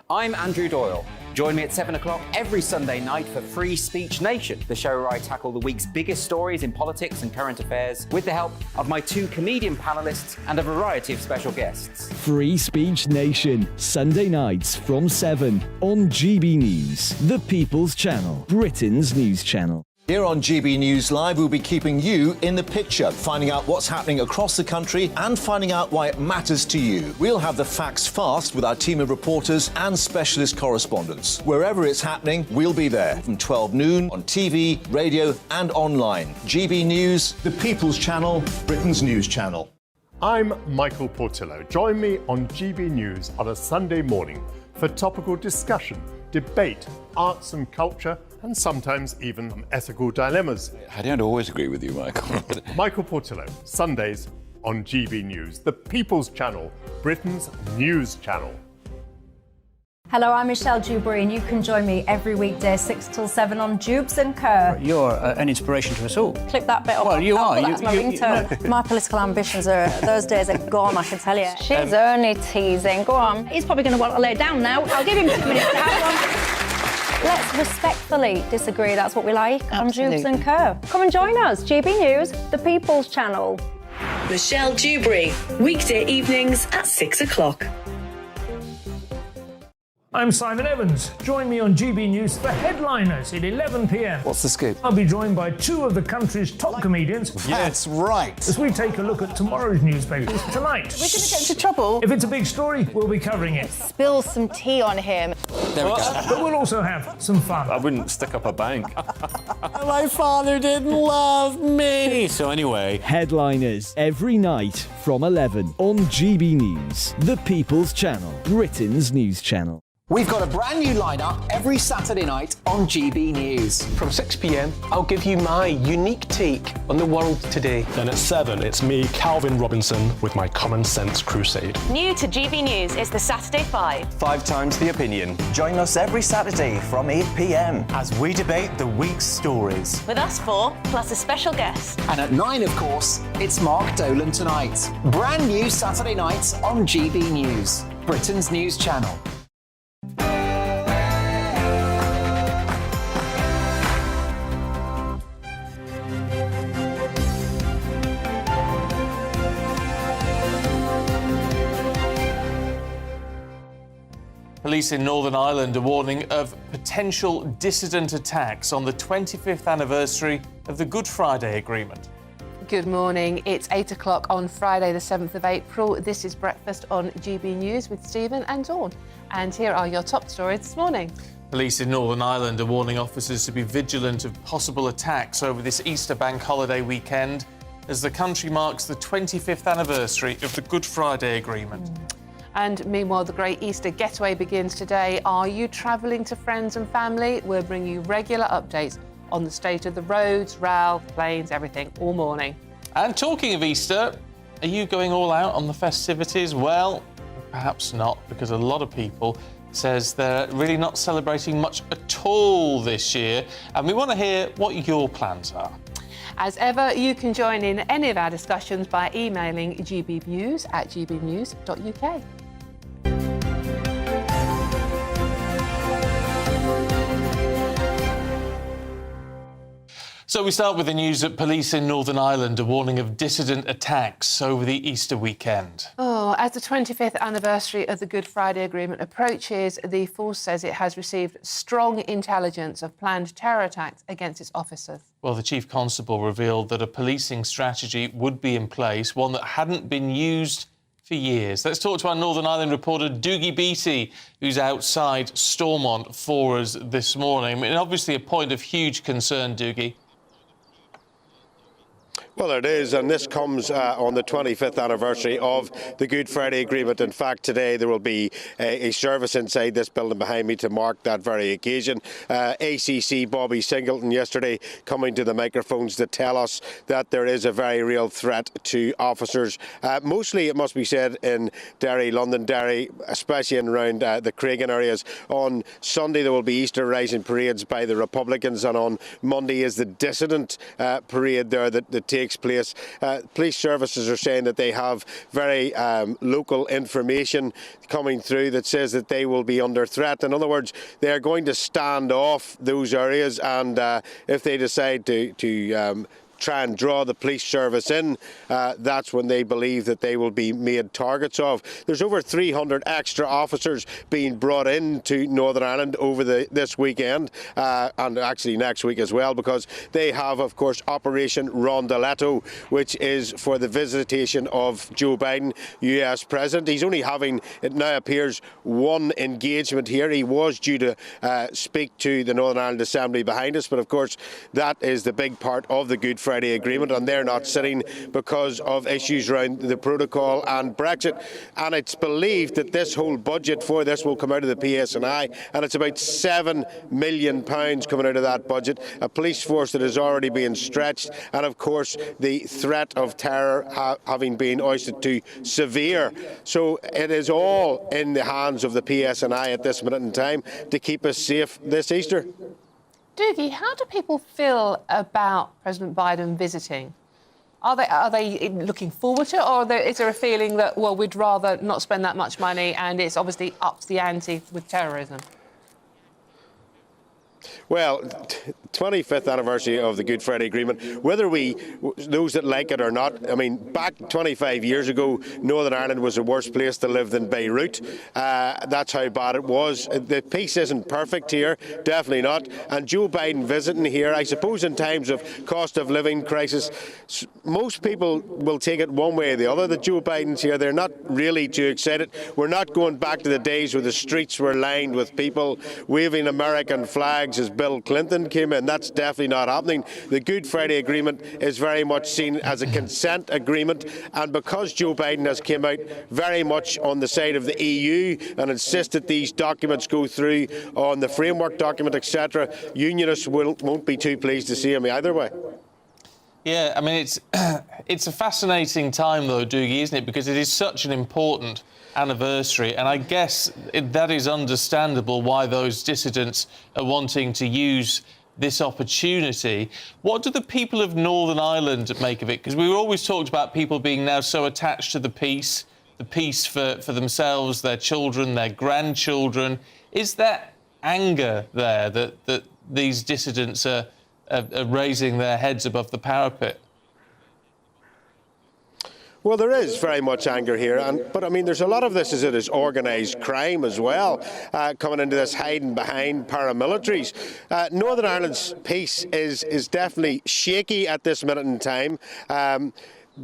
I'm Andrew Doyle. Join me at 7 o'clock every Sunday night for Free Speech Nation, the show where I tackle the week's biggest stories in politics and current affairs with the help of my two comedian panellists and a variety of special guests. Free Speech Nation, Sunday nights from 7 on GB News, the People's Channel, Britain's news channel. Here on GB News Live, we'll be keeping you in the picture, finding out what's happening across the country and finding out why it matters to you. We'll have the facts fast with our team of reporters and specialist correspondents. Wherever it's happening, we'll be there from 12 noon on TV, radio and online. GB News, the People's Channel, Britain's news channel. I'm Michael Portillo. Join me on GB News on a Sunday morning for topical discussion, debate, arts and culture, and sometimes even ethical dilemmas. I don't always agree with you, Michael. Michael Portillo, Sundays on GB News, the People's Channel, Britain's news channel. Hello, I'm Michelle Dewberry, and you can join me every weekday 6 till 7 on Jubes and Co. You're an inspiration to us all. Clip that bit up. Well, you are. That's my ringtone. My political ambitions those days are gone, I can tell you. She's only teasing. Go on. He's probably going to want to lay down now. I'll give him 2 minutes to have one. Let's respectfully disagree. That's what we like on Jubes and Co. Come and join us. GB News, the People's Channel. Michelle Dewberry, weekday evenings at 6 o'clock. I'm Simon Evans. Join me on GB News for Headliners at 11 p.m. What's the scoop? I'll be joined by two of the country's top comedians. That's right. As we take a look at tomorrow's newspapers tonight. We're going to get into trouble. If it's a big story, we'll be covering it. Spill some tea on him. There we go. But we'll also have some fun. I wouldn't stick up a bank. My father didn't love me. So anyway. Headliners every night from 11 on GB News, the People's Channel, Britain's news channel. We've got a brand new lineup every Saturday night on GB News. From 6 p.m, I'll give you my unique take on the world today. Then at 7, it's me, Calvin Robinson, with my Common Sense Crusade. New to GB News is the Saturday 5. 5 times the opinion. Join us every Saturday from 8 p.m. as we debate the week's stories. With us 4, plus a special guest. And at 9, of course, it's Mark Dolan Tonight. Brand new Saturday nights on GB News, Britain's news channel. Police in Northern Ireland are warning of potential dissident attacks on the 25th anniversary of the Good Friday Agreement. Good morning. It's 8 o'clock on Friday, the 7th of April. This is Breakfast on GB News with Stephen and Dawn. And here are your top stories this morning. Police in Northern Ireland are warning officers to be vigilant of possible attacks over this Easter bank holiday weekend as the country marks the 25th anniversary of the Good Friday Agreement. And meanwhile, the Great Easter Getaway begins today. Are you travelling to friends and family? We'll bring you regular updates on the state of the roads, rail, planes, everything, all morning. And talking of Easter, are you going all out on the festivities? Well, perhaps not, because a lot of people says they're really not celebrating much at all this year. And we want to hear what your plans are. As ever, you can join in any of our discussions by emailing gbnews@gbnews.uk. So we start with the news that police in Northern Ireland are warning of dissident attacks over the Easter weekend. As the 25th anniversary of the Good Friday Agreement approaches, the force says it has received strong intelligence of planned terror attacks against its officers. Well, the Chief Constable revealed that a policing strategy would be in place, one that hadn't been used for years. Let's talk to our Northern Ireland reporter, Doogie Beattie, who's outside Stormont for us this morning. I mean, obviously a point of huge concern, Doogie. Well, it is, and this comes on the 25th anniversary of the Good Friday Agreement. In fact, today there will be a service inside this building behind me to mark that very occasion. ACC Bobby Singleton yesterday coming to the microphones to tell us that there is a very real threat to officers. Mostly, it must be said, in Derry, Londonderry, especially in around the Craigan areas. On Sunday there will be Easter Rising parades by the Republicans, and on Monday is the dissident parade there that takes place. Police services are saying that they have very local information coming through that says that they will be under threat. In other words, they are going to stand off those areas, and if they decide to try and draw the police service in, that's when they believe that they will be made targets of. There's over 300 extra officers being brought into Northern Ireland over this weekend, and actually next week as well, because they have, of course, Operation Rondoletto, which is for the visitation of Joe Biden, US President. He's only having, it now appears, one engagement here. He was due to speak to the Northern Ireland Assembly behind us, but of course that is the big part of the Good Friday Agreement, and they're not sitting because of issues around the protocol and Brexit. And it's believed that this whole budget for this will come out of the PSNI, and it's about £7 million coming out of that budget. A police force that is already being stretched, and of course the threat of terror having been hoisted to severe. So it is all in the hands of the PSNI at this minute in time to keep us safe this Easter. Doogie, how do people feel about President Biden visiting? Are they looking forward to it, or is there a feeling that, well, we'd rather not spend that much money and it's obviously ups the ante with terrorism? Well, 25th anniversary of the Good Friday Agreement, whether those that like it or not, I mean, back 25 years ago, Northern Ireland was a worse place to live than Beirut. That's how bad it was. The peace isn't perfect here, definitely not. And Joe Biden visiting here, I suppose in times of cost of living crisis, most people will take it one way or the other that Joe Biden's here. They're not really too excited. We're not going back to the days where the streets were lined with people waving American flags as Bill Clinton came in. That's definitely not happening. The Good Friday Agreement is very much seen as a consent agreement, and because Joe Biden has come out very much on the side of the EU and insisted these documents go through on the framework document, etc., unionists won't be too pleased to see him either way. Yeah, I mean, it's a fascinating time, though, Doogie, isn't it? Because it is such an important anniversary, and I guess that is understandable why those dissidents are wanting to use this opportunity. What do the people of Northern Ireland make of it? Because we always talked about people being now so attached to the peace for themselves, their children, their grandchildren. Is there anger there that these dissidents are raising their heads above the parapet? Well, there is very much anger here, but I mean, there's a lot of this is organised crime as well, coming into this hiding behind paramilitaries. Northern Ireland's peace is definitely shaky at this minute in time.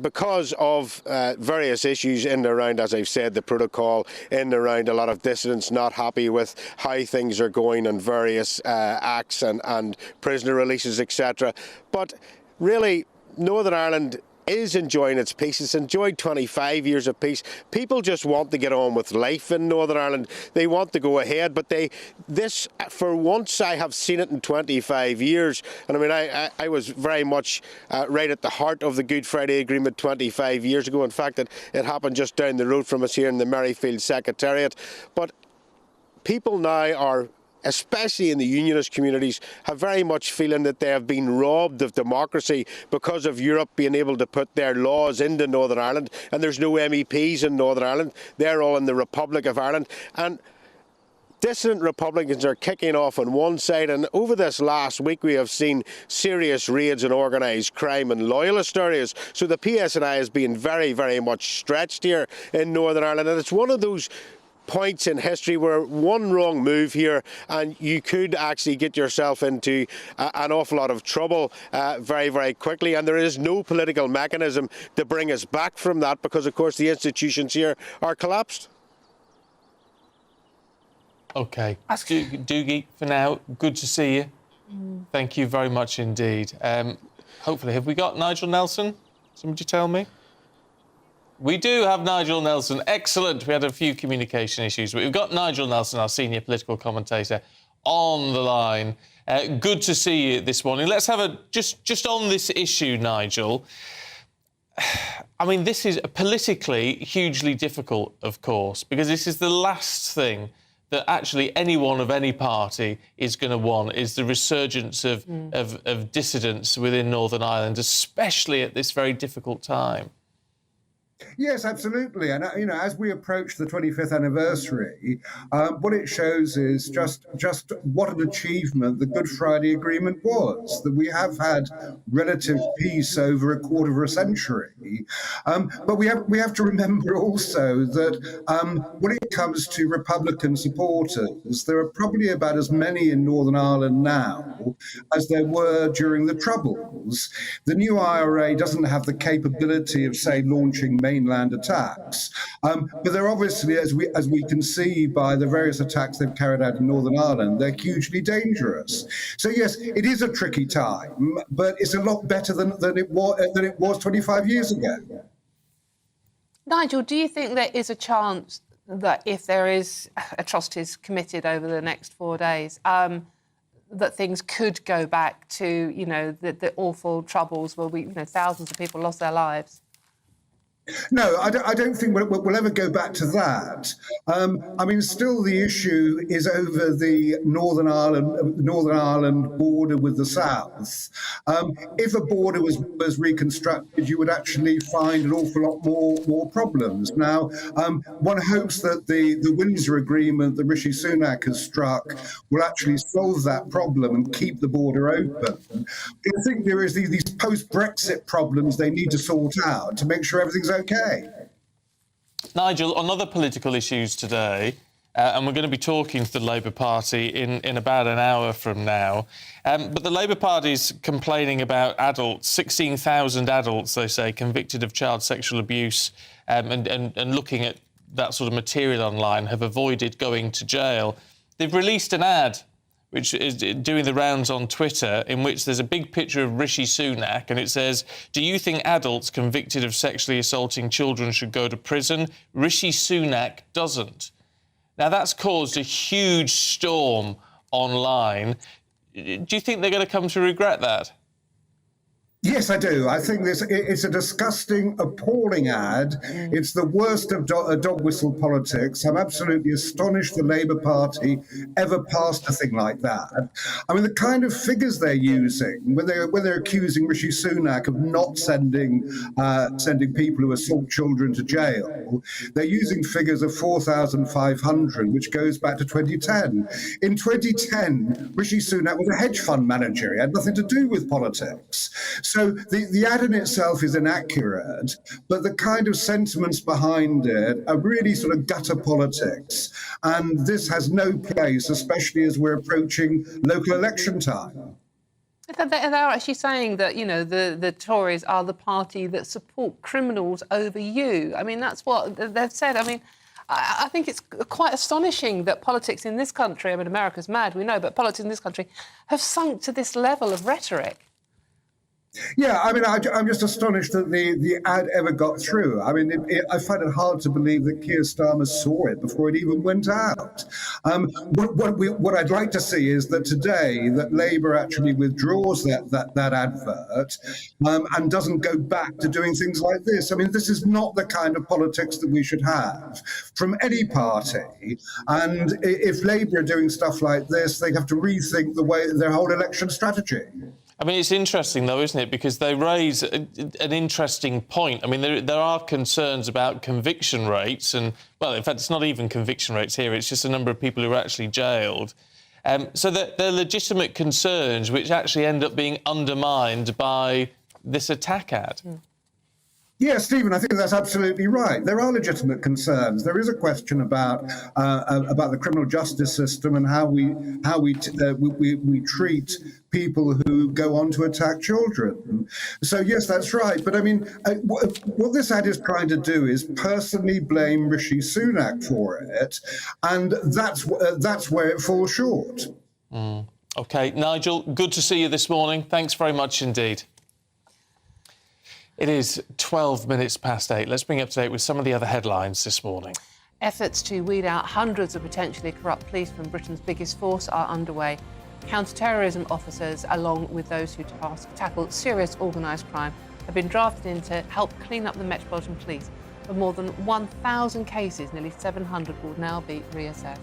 Because of various issues in and around, as I've said, the protocol, in and around a lot of dissidents not happy with how things are going on various acts and prisoner releases, etc. But really, Northern Ireland is enjoying its peace. It's enjoyed 25 years of peace. People just want to get on with life in Northern Ireland. They want to go ahead, but this, for once, I have seen it in 25 years. And I mean, I was very much right at the heart of the Good Friday Agreement 25 years ago. In fact, it happened just down the road from us here in the Merryfield Secretariat. But people now are, especially in the unionist communities, have very much feeling that they have been robbed of democracy because of Europe being able to put their laws into Northern Ireland, and there's no MEPs in Northern Ireland. They're all in the Republic of Ireland. And dissident Republicans are kicking off on one side, and over this last week we have seen serious raids on organised crime in loyalist areas. So the PSNI has been very, very much stretched here in Northern Ireland, and it's one of those points in history where one wrong move here and you could actually get yourself into an awful lot of trouble very, very quickly, and there is no political mechanism to bring us back from that because, of course, the institutions here are collapsed. OK. Doogie, for now, good to see you. Thank you very much indeed. Hopefully, have we got Nigel Nelson? Somebody tell me. We do have Nigel Nelson. Excellent. We had a few communication issues, but we've got Nigel Nelson, our senior political commentator, on the line. Good to see you this morning. Let's have a just on this issue, Nigel. I mean, this is politically hugely difficult, of course, because this is the last thing that actually anyone of any party is going to want, is the resurgence of dissidents within Northern Ireland, especially at this very difficult time. Yes, absolutely. And, you know, as we approach the 25th anniversary, what it shows is just what an achievement the Good Friday Agreement was, that we have had relative peace over a quarter of a century. But we have to remember also that when it comes to Republican supporters, there are probably about as many in Northern Ireland now as there were during the Troubles. The new IRA doesn't have the capability of, say, launching mainland attacks. But they're obviously, as we can see by the various attacks they've carried out in Northern Ireland, they're hugely dangerous. So yes, it is a tricky time, but it's a lot better than it was 25 years ago. Nigel, do you think there is a chance that if there is atrocities committed over the next 4 days, that things could go back to, you know, the awful Troubles where thousands of people lost their lives? No, I don't think we'll ever go back to that. I mean, still the issue is over the Northern Ireland border with the South. If a border was reconstructed, you would actually find an awful lot more problems. Now, one hopes that the Windsor Agreement that Rishi Sunak has struck will actually solve that problem and keep the border open. I think there is these post-Brexit problems they need to sort out to make sure everything's okay. Nigel, on other political issues today, and we're going to be talking to the Labour Party in about an hour from now, but the Labour Party's complaining about adults, 16,000 adults, they say, convicted of child sexual abuse and looking at that sort of material online, have avoided going to jail. They've released an ad which is doing the rounds on Twitter, in which there's a big picture of Rishi Sunak, and it says, "Do you think adults convicted of sexually assaulting children should go to prison? Rishi Sunak doesn't." Now, that's caused a huge storm online. Do you think they're going to come to regret that? Yes, I do. I think it's a disgusting, appalling ad. It's the worst of dog whistle politics. I'm absolutely astonished the Labour Party ever passed a thing like that. I mean, the kind of figures they're using, when they're accusing Rishi Sunak of not sending people who assault children to jail, they're using figures of 4,500, which goes back to 2010. In 2010, Rishi Sunak was a hedge fund manager. He had nothing to do with politics. So So the ad in itself is inaccurate, but the kind of sentiments behind it are really sort of gutter politics. And this has no place, especially as we're approaching local election time. They're actually saying that, you know, the Tories are the party that support criminals over you. I mean, that's what they've said. I mean, I think it's quite astonishing that politics in this country, I mean, America's mad, we know, but politics in this country have sunk to this level of rhetoric. Yeah, I mean, I'm just astonished that the ad ever got through. I mean, I find it hard to believe that Keir Starmer saw it before it even went out. What I'd like to see is that today that Labour actually withdraws that advert and doesn't go back to doing things like this. I mean, this is not the kind of politics that we should have from any party. And if Labour are doing stuff like this, they have to rethink their whole election strategy. I mean, it's interesting, though, isn't it? Because they raise an interesting point. I mean, there are concerns about conviction rates and, well, in fact, it's not even conviction rates here. It's just a number of people who are actually jailed. So they're legitimate concerns which actually end up being undermined by this attack ad. Yeah, Stephen, I think that's absolutely right. There are legitimate concerns. There is a question about the criminal justice system and how we treat people who go on to attack children. So yes, that's right. But I mean, what this ad is trying to do is personally blame Rishi Sunak for it, and that's where it falls short. OK, Nigel, good to see you this morning. Thanks very much indeed. It is 12 minutes past 8. Let's bring you up to date with some of the other headlines this morning. Efforts to weed out hundreds of potentially corrupt police from Britain's biggest force are underway. Counter-terrorism officers, along with those who tackle serious organised crime, have been drafted in to help clean up the Metropolitan Police. For more than 1,000 cases, nearly 700 will now be reassessed.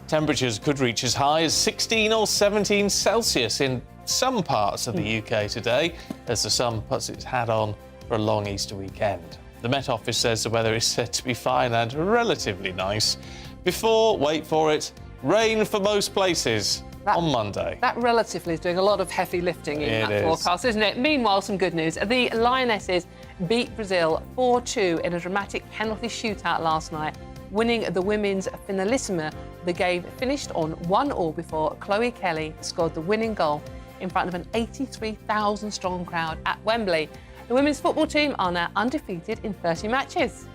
Temperatures could reach as high as 16 or 17 Celsius in some parts of the UK today, as the sun puts its hat on for a long Easter weekend. The Met Office says the weather is set to be fine and relatively nice before, wait for it, rain for most places on Monday. That relatively is doing a lot of heavy lifting in that forecast, isn't it? Meanwhile, some good news. The Lionesses beat Brazil 4-2 in a dramatic penalty shootout last night, winning the women's finalissima. The game finished on 1-1 before Chloe Kelly scored the winning goal in front of an 83,000-strong crowd at Wembley. The women's football team are now undefeated in 30 matches.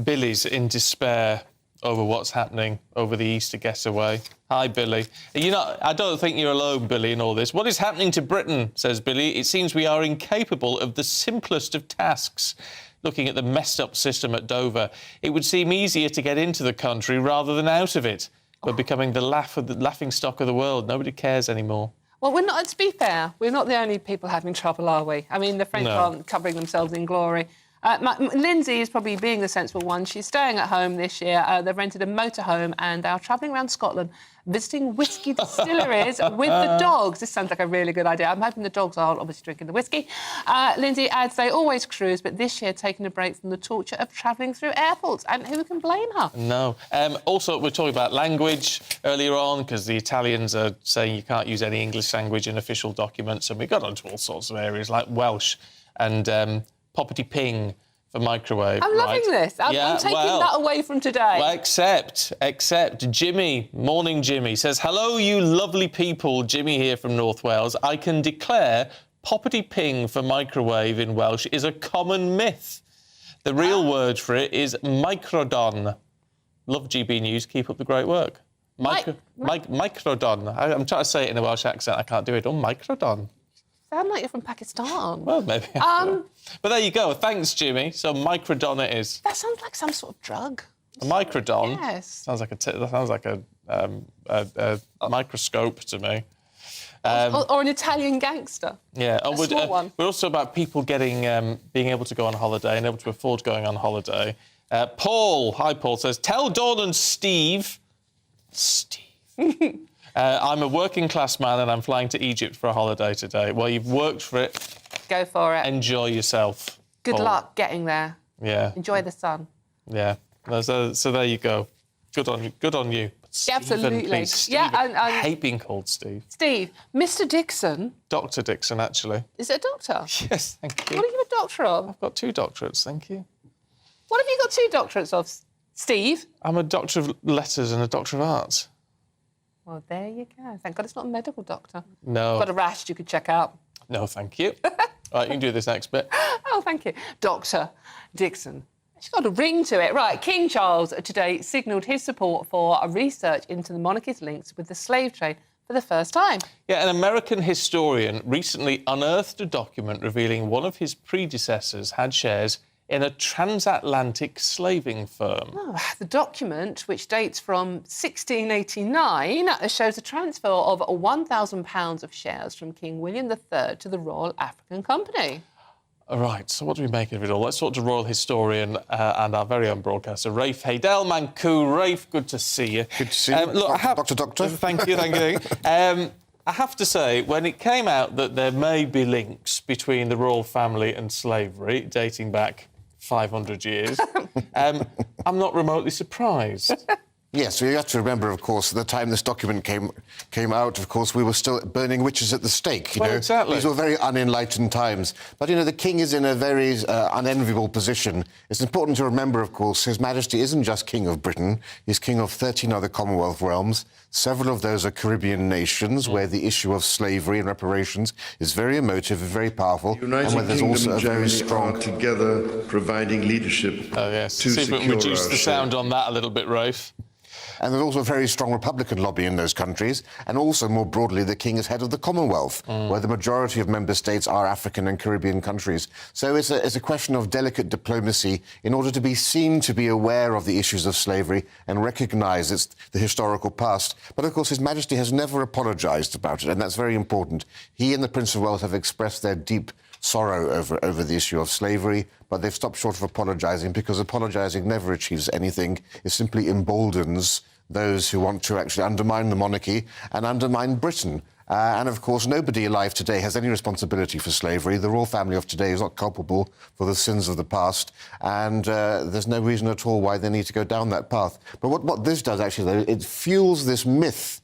Billy's in despair over what's happening over the Easter getaway. Hi, Billy. I don't think you're alone, Billy, in all this. What is happening to Britain, says Billy? It seems we are incapable of the simplest of tasks. Looking at the messed-up system at Dover, it would seem easier to get into the country rather than out of it. We're becoming the laughing stock of the world. Nobody cares anymore. Well, we're not. To be fair, we're not the only people having trouble, are we? I mean, the French aren't covering themselves in glory. Lindsay is probably being the sensible one. She's staying at home this year. They've rented a motorhome and are travelling around Scotland, visiting whiskey distilleries with the dogs. This sounds like a really good idea. I'm hoping the dogs are obviously drinking the whiskey. Lindsay adds they always cruise, but this year taking a break from the torture of travelling through airports. And who can blame her? No. Also, we're talking about language earlier on, because the Italians are saying you can't use any English language in official documents, and we got onto all sorts of areas like Welsh and poppity ping for microwave. I'm loving this. I'm taking that away from today. Well, except Jimmy, morning Jimmy, says, hello, you lovely people. Jimmy here from North Wales. I can declare poppity ping for microwave in Welsh is a common myth. The real word for it is microdon. Love GB News. Keep up the great work. Microdon. I'm trying to say it in a Welsh accent. I can't do it. Oh, microdon. Sound like you're from Pakistan. Well, maybe. But there you go. Thanks, Jimmy. So microdon it is. That sounds like some sort of drug. A microdon? Yes. Sounds like a microscope to me. Or an Italian gangster. Yeah. A small one. We're also about people getting, being able to go on holiday and able to afford going on holiday. Paul, hi Paul, says, tell Dawn and Steve. I'm a working class man and I'm flying to Egypt for a holiday today. Well, you've worked for it. Go for it. Enjoy yourself. Good Paul. luck getting there. Yeah. Enjoy the sun. Yeah. So there you go. Good on you. Good on you. Stephen, Absolutely. please, Stephen. I hate being called Steve. Steve, Mr. Dixon. Dr. Dixon, actually. Is it a doctor? Yes, thank you. What are you a doctor of? I've got 2 doctorates, thank you. What have you got 2 doctorates of, Steve? I'm a doctor of letters and a doctor of arts. Well, there you go. Thank God it's not a medical doctor. No. Got a rash you could check out. No, thank you. Right, you can do this next bit. Oh, thank you. Dr. Dixon. She's got a ring to it. Right, King Charles today signalled his support for a research into the monarchy's links with the slave trade for the first time. Yeah, an American historian recently unearthed a document revealing one of his predecessors had shares in a transatlantic slaving firm. Oh, the document, which dates from 1689, shows a transfer of £1,000 of shares from King William III to the Royal African Company. All right, so what do we make of it all? Let's talk to royal historian and our very own broadcaster, Rafe Haydel Mancu. Rafe, good to see you. Good to see you, look, Doctor. Thank you. I have to say, when it came out that there may be links between the royal family and slavery, dating back 500 years, I'm not remotely surprised. Yes, you have to remember, of course, at the time this document came out, of course, we were still burning witches at the stake, you know. Exactly. These were very unenlightened times. But, you know, the king is in a very unenviable position. It's important to remember, of course, His Majesty isn't just King of Britain. He's King of 13 other Commonwealth realms. Several of those are Caribbean nations where the issue of slavery and reparations is very emotive and very powerful. United and where there's Kingdom also and a very Germany strong... are together providing leadership to See if we can reduce secure the sound on that a little bit, Rafe. And there's also a very strong Republican lobby in those countries. And also, more broadly, the King is head of the Commonwealth, where the majority of member states are African and Caribbean countries. So it's a question of delicate diplomacy in order to be seen to be aware of the issues of slavery and recognise the historical past. But, of course, His Majesty has never apologised about it, and that's very important. He and the Prince of Wales have expressed their deep sorrow over the issue of slavery, but they've stopped short of apologising because apologising never achieves anything. It simply emboldens those who want to actually undermine the monarchy and undermine Britain. And, of course, nobody alive today has any responsibility for slavery. The royal family of today is not culpable for the sins of the past, and there's no reason at all why they need to go down that path. But what this does, actually, though, it fuels this myth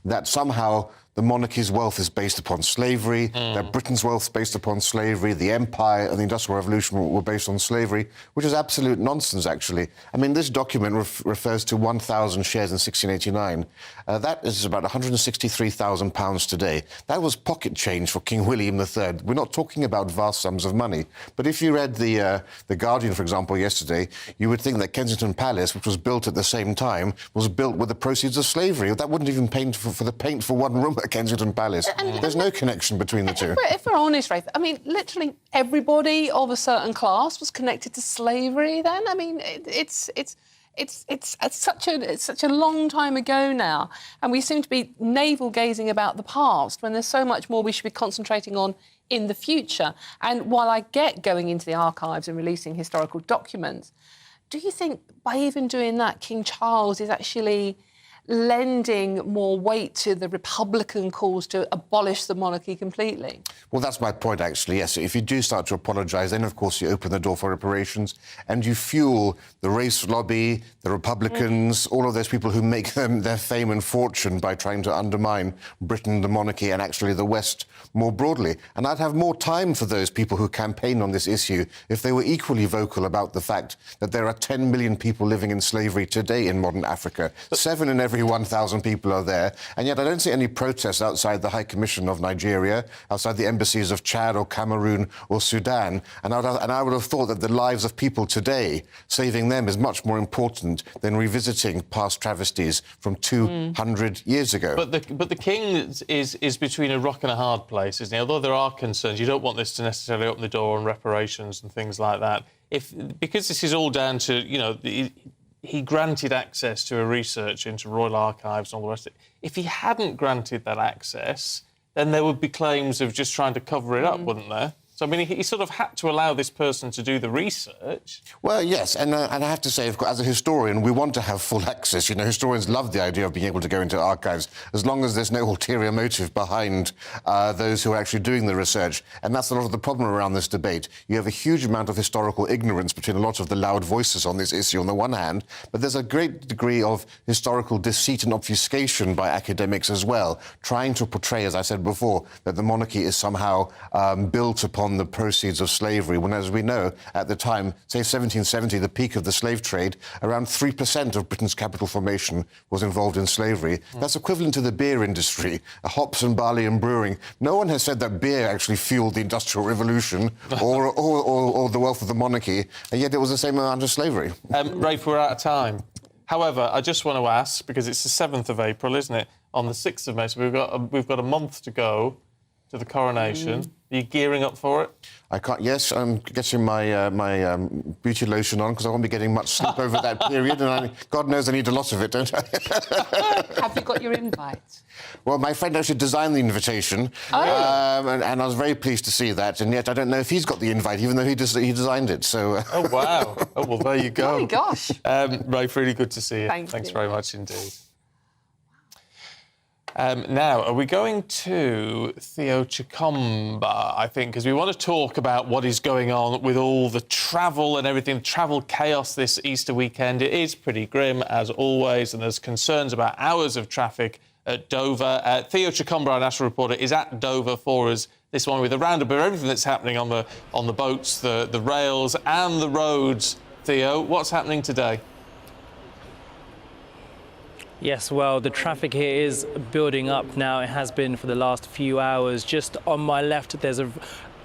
that somehow the monarchy's wealth is based upon slavery, that Britain's wealth is based upon slavery, the Empire and the Industrial Revolution were based on slavery, which is absolute nonsense, actually. I mean, this document refers to 1,000 shares in 1689. That is about £163,000 today. That was pocket change for King William III. We're not talking about vast sums of money. But if you read The Guardian, for example, yesterday, you would think that Kensington Palace, which was built at the same time, was built with the proceeds of slavery. That wouldn't even paint for the paint for one room at Kensington Palace. There's no connection between the two. If we're honest, Rafe, I mean, literally everybody of a certain class was connected to slavery then. I mean, it's such a long time ago now, and we seem to be navel-gazing about the past when there's so much more we should be concentrating on in the future. And while I get going into the archives and releasing historical documents, do you think by even doing that, King Charles is actually lending more weight to the Republican cause to abolish the monarchy completely? Well, that's my point, actually, yes. If you do start to apologise, then, of course, you open the door for reparations and you fuel the race lobby, the Republicans, all of those people who make their fame and fortune by trying to undermine Britain, the monarchy, and actually the West more broadly. And I'd have more time for those people who campaign on this issue if they were equally vocal about the fact that there are 10 million people living in slavery today in modern Africa. 7 in every 1,000 people are there, and yet I don't see any protests outside the High Commission of Nigeria, outside the embassies of Chad or Cameroon or Sudan, and I would have thought that the lives of people today, saving them is much more important than revisiting past travesties from 200 years ago. But the king is between a rock and a hard place, isn't he? Although there are concerns, you don't want this to necessarily open the door on reparations and things like that. Because this is all down to, you know, he granted access to a research into Royal Archives and all the rest of it. If he hadn't granted that access, then there would be claims of just trying to cover it up, wouldn't there? So, I mean, he sort of had to allow this person to do the research. Well, yes, and I have to say, of course, as a historian, we want to have full access. You know, historians love the idea of being able to go into archives, as long as there's no ulterior motive behind those who are actually doing the research. And that's a lot of the problem around this debate. You have a huge amount of historical ignorance between a lot of the loud voices on this issue on the one hand, but there's a great degree of historical deceit and obfuscation by academics as well, trying to portray, as I said before, that the monarchy is somehow built upon the proceeds of slavery, when, as we know, at the time, say 1770, the peak of the slave trade, around 3% of Britain's capital formation was involved in slavery. That's equivalent to the beer industry, hops and barley and brewing. No one has said that beer actually fueled the Industrial Revolution or the wealth of the monarchy, and yet it was the same amount of slavery. Rafe, we're out of time. However, I just want to ask, because it's the 7th of April, isn't it? On the 6th of May, so we've got a month to go to the coronation. Are you gearing up for it? I can't. Yes, I'm getting my beauty lotion on because I won't be getting much sleep over that period, and God knows I need a lot of it, don't I? Have you got your invite? Well, my friend actually designed the invitation, and I was very pleased to see that. And yet, I don't know if he's got the invite, even though he designed it. So. Oh wow! Oh well, there you go. Oh my gosh! Rafe, really good to see you. Thanks very much indeed. Now, are we going to Theo Chikomba, I think, because we want to talk about what is going on with all the travel and everything, travel chaos this Easter weekend. It is pretty grim, as always, and there's concerns about hours of traffic at Dover. Theo Chikomba, our national reporter, is at Dover for us this morning with a roundup of everything that's happening on the boats, the rails and the roads. Theo, what's happening today? Yes, well, the traffic here is building up now. It has been for the last few hours. Just on my left, there's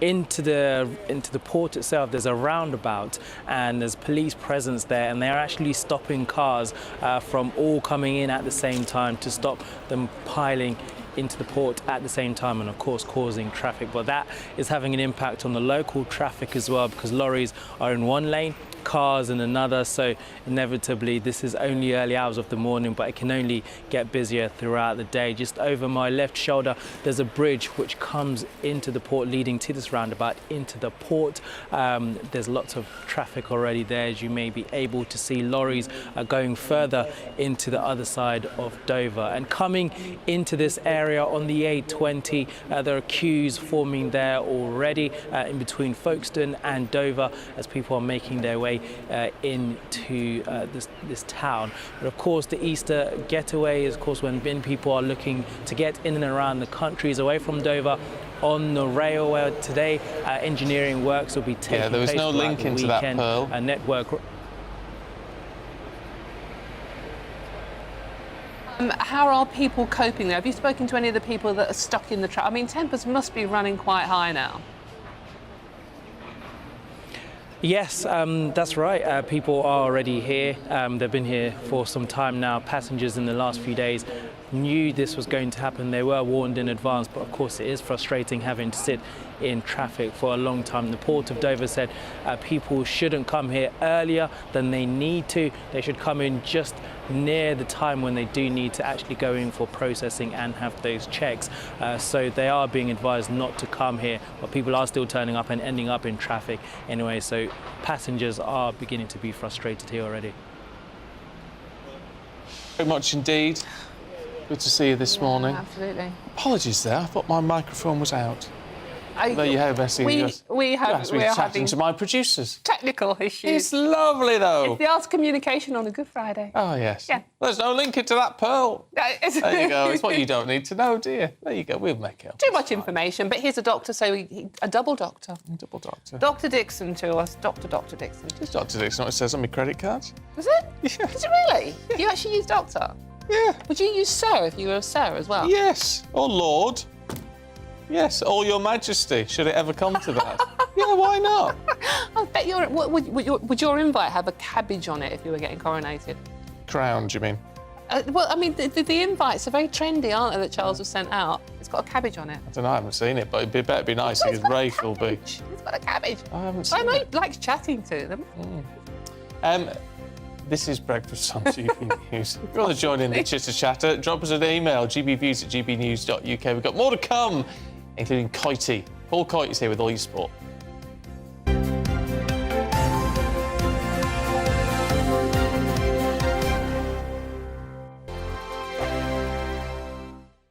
into the port itself, there's a roundabout, and there's police presence there, and they're actually stopping cars from all coming in at the same time to stop them piling into the port at the same time, and of course causing traffic. But that is having an impact on the local traffic as well, because lorries are in one lane, cars in another, so inevitably this is only early hours of the morning, but it can only get busier throughout the day. Just over my left shoulder there's a bridge which comes into the port, leading to this roundabout into the port. There's lots of traffic already there, as you may be able to see. Lorries are going further into the other side of Dover, and coming into this area on the A20 there are queues forming there already in between Folkestone and Dover as people are making their way into this town. But of course the Easter getaway is, of course, when many people are looking to get in and around the countries away from Dover on the railway. Today engineering works will be taking place. Yeah, there was no link into that, Pearl. Network. How are people coping there? Have you spoken to any of the people that are stuck in the traffic? I mean, tempers must be running quite high now. Yes, that's right. People are already here. They've been here for some time now. Passengers in the last few days knew this was going to happen. They were warned in advance, but of course it is frustrating having to sit in traffic for a long time. The Port of Dover said people shouldn't come here earlier than they need to. They should come in just near the time when they do need to actually go in for processing and have those checks. So they are being advised not to come here, but people are still turning up and ending up in traffic anyway. So passengers are beginning to be frustrated here already. Very much indeed. Good to see you this morning. Absolutely. Apologies there, I thought my microphone was out. There you have, Bessie. We are having to my producers. Technical issues. It's lovely, though. It's the art of communication on a Good Friday. Oh, yes. Yeah. There's no link into that, Pearl. There you go. It's what you don't need to know, do you? There you go. We'll make it up. Too much information, but here's a doctor, so a double doctor. Double doctor. Dr. Dixon to us. Dr. Dixon. Is Dr. Dixon what it says on my credit cards? Was it? Yeah. Is it really? Yeah. You actually use doctor? Yeah. Would you use sir if you were a sir as well? Yes. Or Lord. Yes, or Your Majesty, should it ever come to that. Yeah, why not? I bet would your invite have a cabbage on it if you were getting coronated? Crown, do you mean? Well, I mean, the invites are very trendy, aren't they, that Charles has sent out? It's got a cabbage on it. I don't know, I haven't seen it, but it'd better be nice because Rafe will be. It's got a cabbage. I haven't seen it. I know he likes chatting to them. This is Breakfast on GB News. If you want to join in the chitter-chatter, drop us an email, gbviews@gbnews.uk. We've got more to come, including Coity Paul Coit is here with all your sport.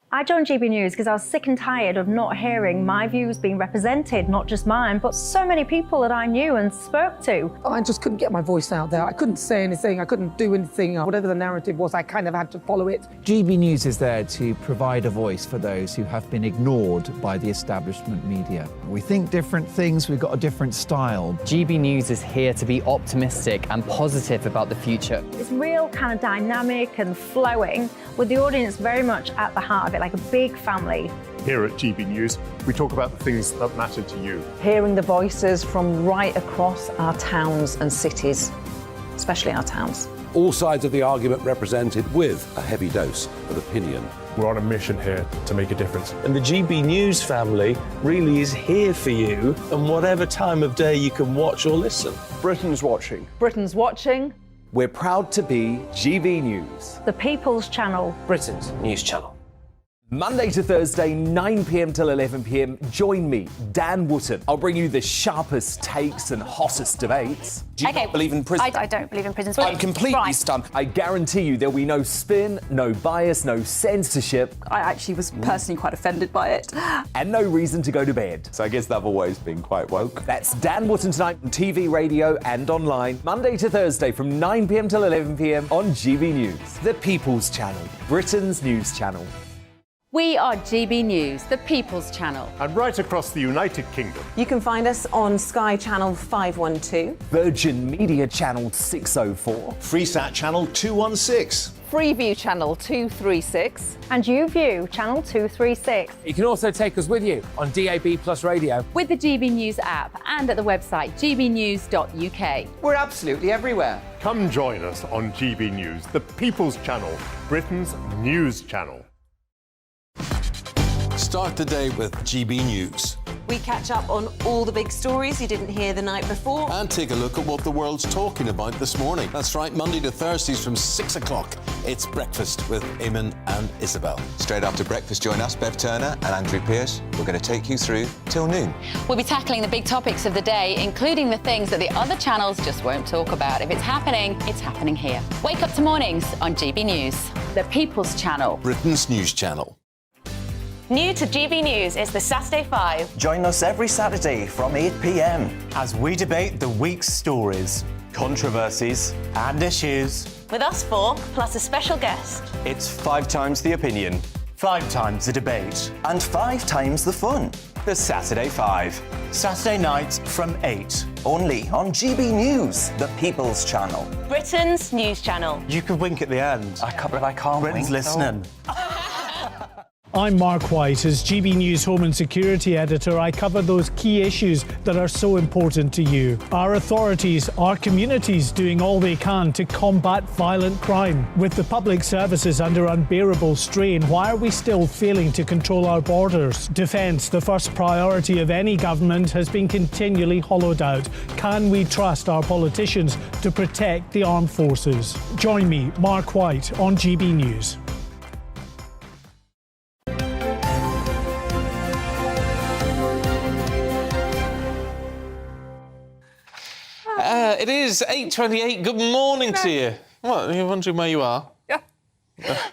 I joined GB News because I was sick and tired of not hearing my views being represented, not just mine, but so many people that I knew and spoke to. I just couldn't get my voice out there. I couldn't say anything. I couldn't do anything. Whatever the narrative was, I kind of had to follow it. GB News is there to provide a voice for those who have been ignored by the establishment media. We think different things, we've got a different style. GB News is here to be optimistic and positive about the future. It's real kind of dynamic and flowing, with the audience very much at the heart of it, like a big family. Here at GB News, we talk about the things that matter to you. Hearing the voices from right across our towns and cities, especially our towns. All sides of the argument represented with a heavy dose of opinion. We're on a mission here to make a difference. And the GB News family really is here for you, and whatever time of day you can watch or listen. Britain's watching. Britain's watching. We're proud to be GB News. The People's Channel. Britain's news channel. Monday to Thursday, 9 p.m. till 11 p.m. Join me, Dan Wootton. I'll bring you the sharpest takes and hottest debates. Do you not believe in prisons? I don't believe in prisons. I'm completely stunned. I guarantee you there'll be no spin, no bias, no censorship. I actually was personally quite offended by it. And no reason to go to bed. So I guess they've always been quite woke. That's Dan Wootton tonight on TV, radio and online. Monday to Thursday from 9 p.m. till 11 p.m. on GB News. The People's Channel, Britain's news channel. We are GB News, the People's Channel. And right across the United Kingdom. You can find us on Sky Channel 512. Virgin Media Channel 604. Freesat Channel 216. Freeview Channel 236. And YouView Channel 236. You can also take us with you on DAB Plus Radio. With the GB News app and at the website gbnews.uk. We're absolutely everywhere. Come join us on GB News, the People's Channel, Britain's news channel. Start the day with GB News. We catch up on all the big stories you didn't hear the night before. And take a look at what the world's talking about this morning. That's right, Monday to Thursdays from 6 o'clock. It's Breakfast with Eamon and Isabel. Straight after breakfast, join us, Bev Turner and Andrew Pearce. We're going to take you through till noon. We'll be tackling the big topics of the day, including the things that the other channels just won't talk about. If it's happening here. Wake up to mornings on GB News, the People's Channel. Britain's news channel. New to GB News is the Saturday 5. Join us every Saturday from 8 p.m. as we debate the week's stories, controversies and issues. With us four, plus a special guest. It's 5 times the opinion, 5 times the debate, and 5 times the fun. The Saturday 5. Saturday nights from 8. Only on GB News, the People's Channel. Britain's news channel. You could wink at the end. I can't believe I can't Britain's wink. listening. I'm Mark White. As GB News Home and Security Editor, I cover those key issues that are so important to you. Our authorities, our communities doing all they can to combat violent crime. With the public services under unbearable strain, why are we still failing to control our borders? Defence, the first priority of any government, has been continually hollowed out. Can we trust our politicians to protect the armed forces? Join me, Mark White, on GB News. It is 8:28. Good morning to you. What, are you wondering where you are? Yeah.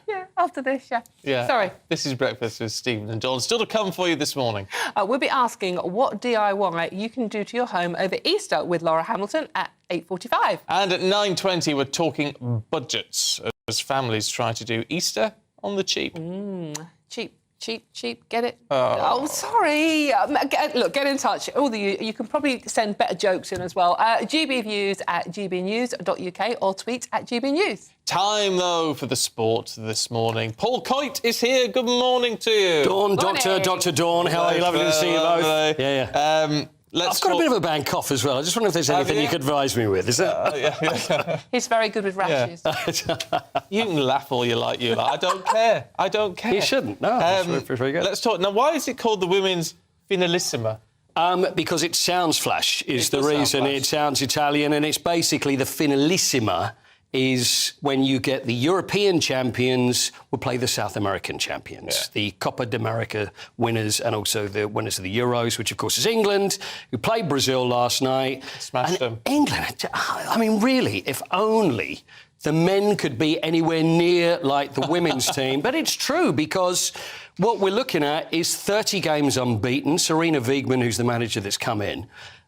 Yeah, after this, yeah. Yeah. Sorry. This is Breakfast with Stephen and Dawn. Still to come for you this morning. We'll be asking what DIY you can do to your home over Easter with Laura Hamilton at 8:45. And at 9:20, we're talking budgets as families try to do Easter on the cheap. Cheap, get it? Oh, sorry. Get in touch. You can probably send better jokes in as well. GBviews at gbnews.uk or tweet at GBnews. Time, though, for the sport this morning. Paul Coit is here. Good morning to you. Dawn, Dr. Dawn, how are you? Lovely to see you both. Yeah. I've got a bit of a bad cough as well. I just wonder if there's anything you could advise me with. Is that? He's very good with rashes. You can laugh all you like, I don't care. I don't care. You shouldn't. No, that's very good. Let's talk. Now, why is it called the Women's Finalissima? Because it sounds flash is the reason. It sounds Italian, and it's basically the Finalissima is when you get the European champions will play the South American champions, the Copa de America winners, and also the winners of the Euros, which of course is England, who played Brazil last night. Smashed them. England, I mean, really, if only the men could be anywhere near like the women's team. But it's true, because what we're looking at is 30 games unbeaten. Serena Wiegmann, who's the manager that's come in,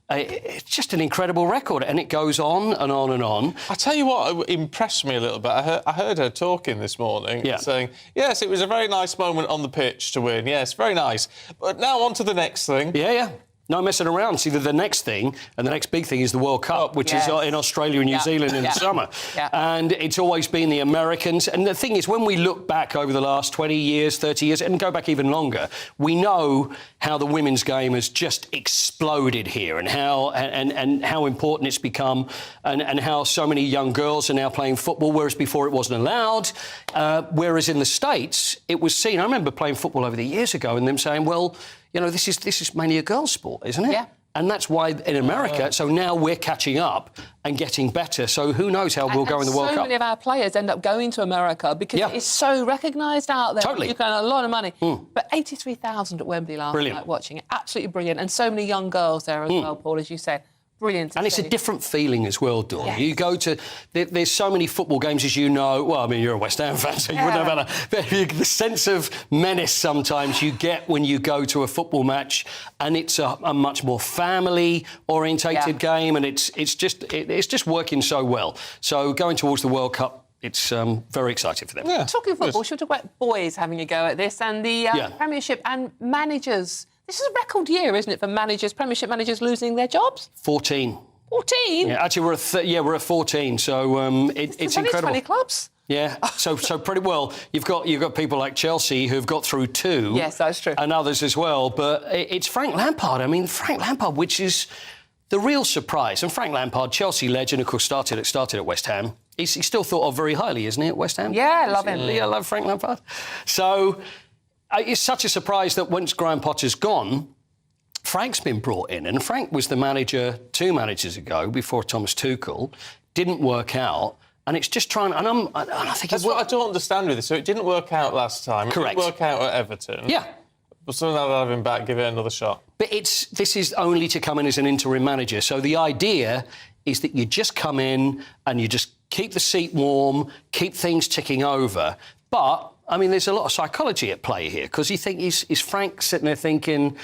it's just an incredible record, and it goes on and on and on. I tell you what impressed me a little bit. I heard her talking this morning, saying, yes, it was a very nice moment on the pitch to win. Yes, very nice. But now on to the next thing. Yeah. No messing around. See, the next thing, and the next big thing is the World Cup, which is in Australia and New Zealand in the summer. And it's always been the Americans. And the thing is, when we look back over the last 20 years, 30 years, and go back even longer, we know how the women's game has just exploded here, and how important it's become, and how so many young girls are now playing football, whereas before it wasn't allowed. Whereas in the States, it was seen. I remember playing football over the years ago and them saying, well, you know, this is mainly a girls' sport, isn't it? Yeah. And that's why in America, so now we're catching up and getting better. So who knows how we'll go in the World Cup. So many of our players end up going to America because it's so recognised out there. Totally. You can earn a lot of money. But 83,000 at Wembley last night watching it. Absolutely brilliant. And so many young girls there as well, Paul, as you said. Brilliant. And it's a different feeling as well, Dawn. Yes. You go to... There's so many football games, as you know. Well, I mean, you're a West Ham fan, so you wouldn't have the sense of menace sometimes you get when you go to a football match, and it's a much more family-orientated game, and it's just working so well. So going towards the World Cup, it's very exciting for them. Yeah. Talking football, should we talk about boys having a go at this, and the Premiership and managers? This is a record year, isn't it, for managers, Premiership managers losing their jobs? 14. 14? Yeah, actually, we're at 14, so it's incredible. 20 clubs? Yeah, so pretty well. You've got people like Chelsea who've got through 2. Yes, that's true. And others as well. But it's Frank Lampard. I mean, Frank Lampard, which is the real surprise. And Frank Lampard, Chelsea legend, of course, started at West Ham. He's still thought of very highly, isn't he, at West Ham? Yeah, I love him. Yeah, I love Frank Lampard. So... it's such a surprise that once Graham Potter's gone, Frank's been brought in. And Frank was the manager 2 managers ago, before Thomas Tuchel. Didn't work out. And it's just trying... And I think... That's what I don't understand with this. So it didn't work out last time. Correct. It didn't work out at Everton. Yeah. But so now they'll have him back, give it another shot. But this is only to come in as an interim manager. So the idea is that you just come in and you just keep the seat warm, keep things ticking over. But... I mean, there's a lot of psychology at play here, because you think, is Frank sitting there thinking,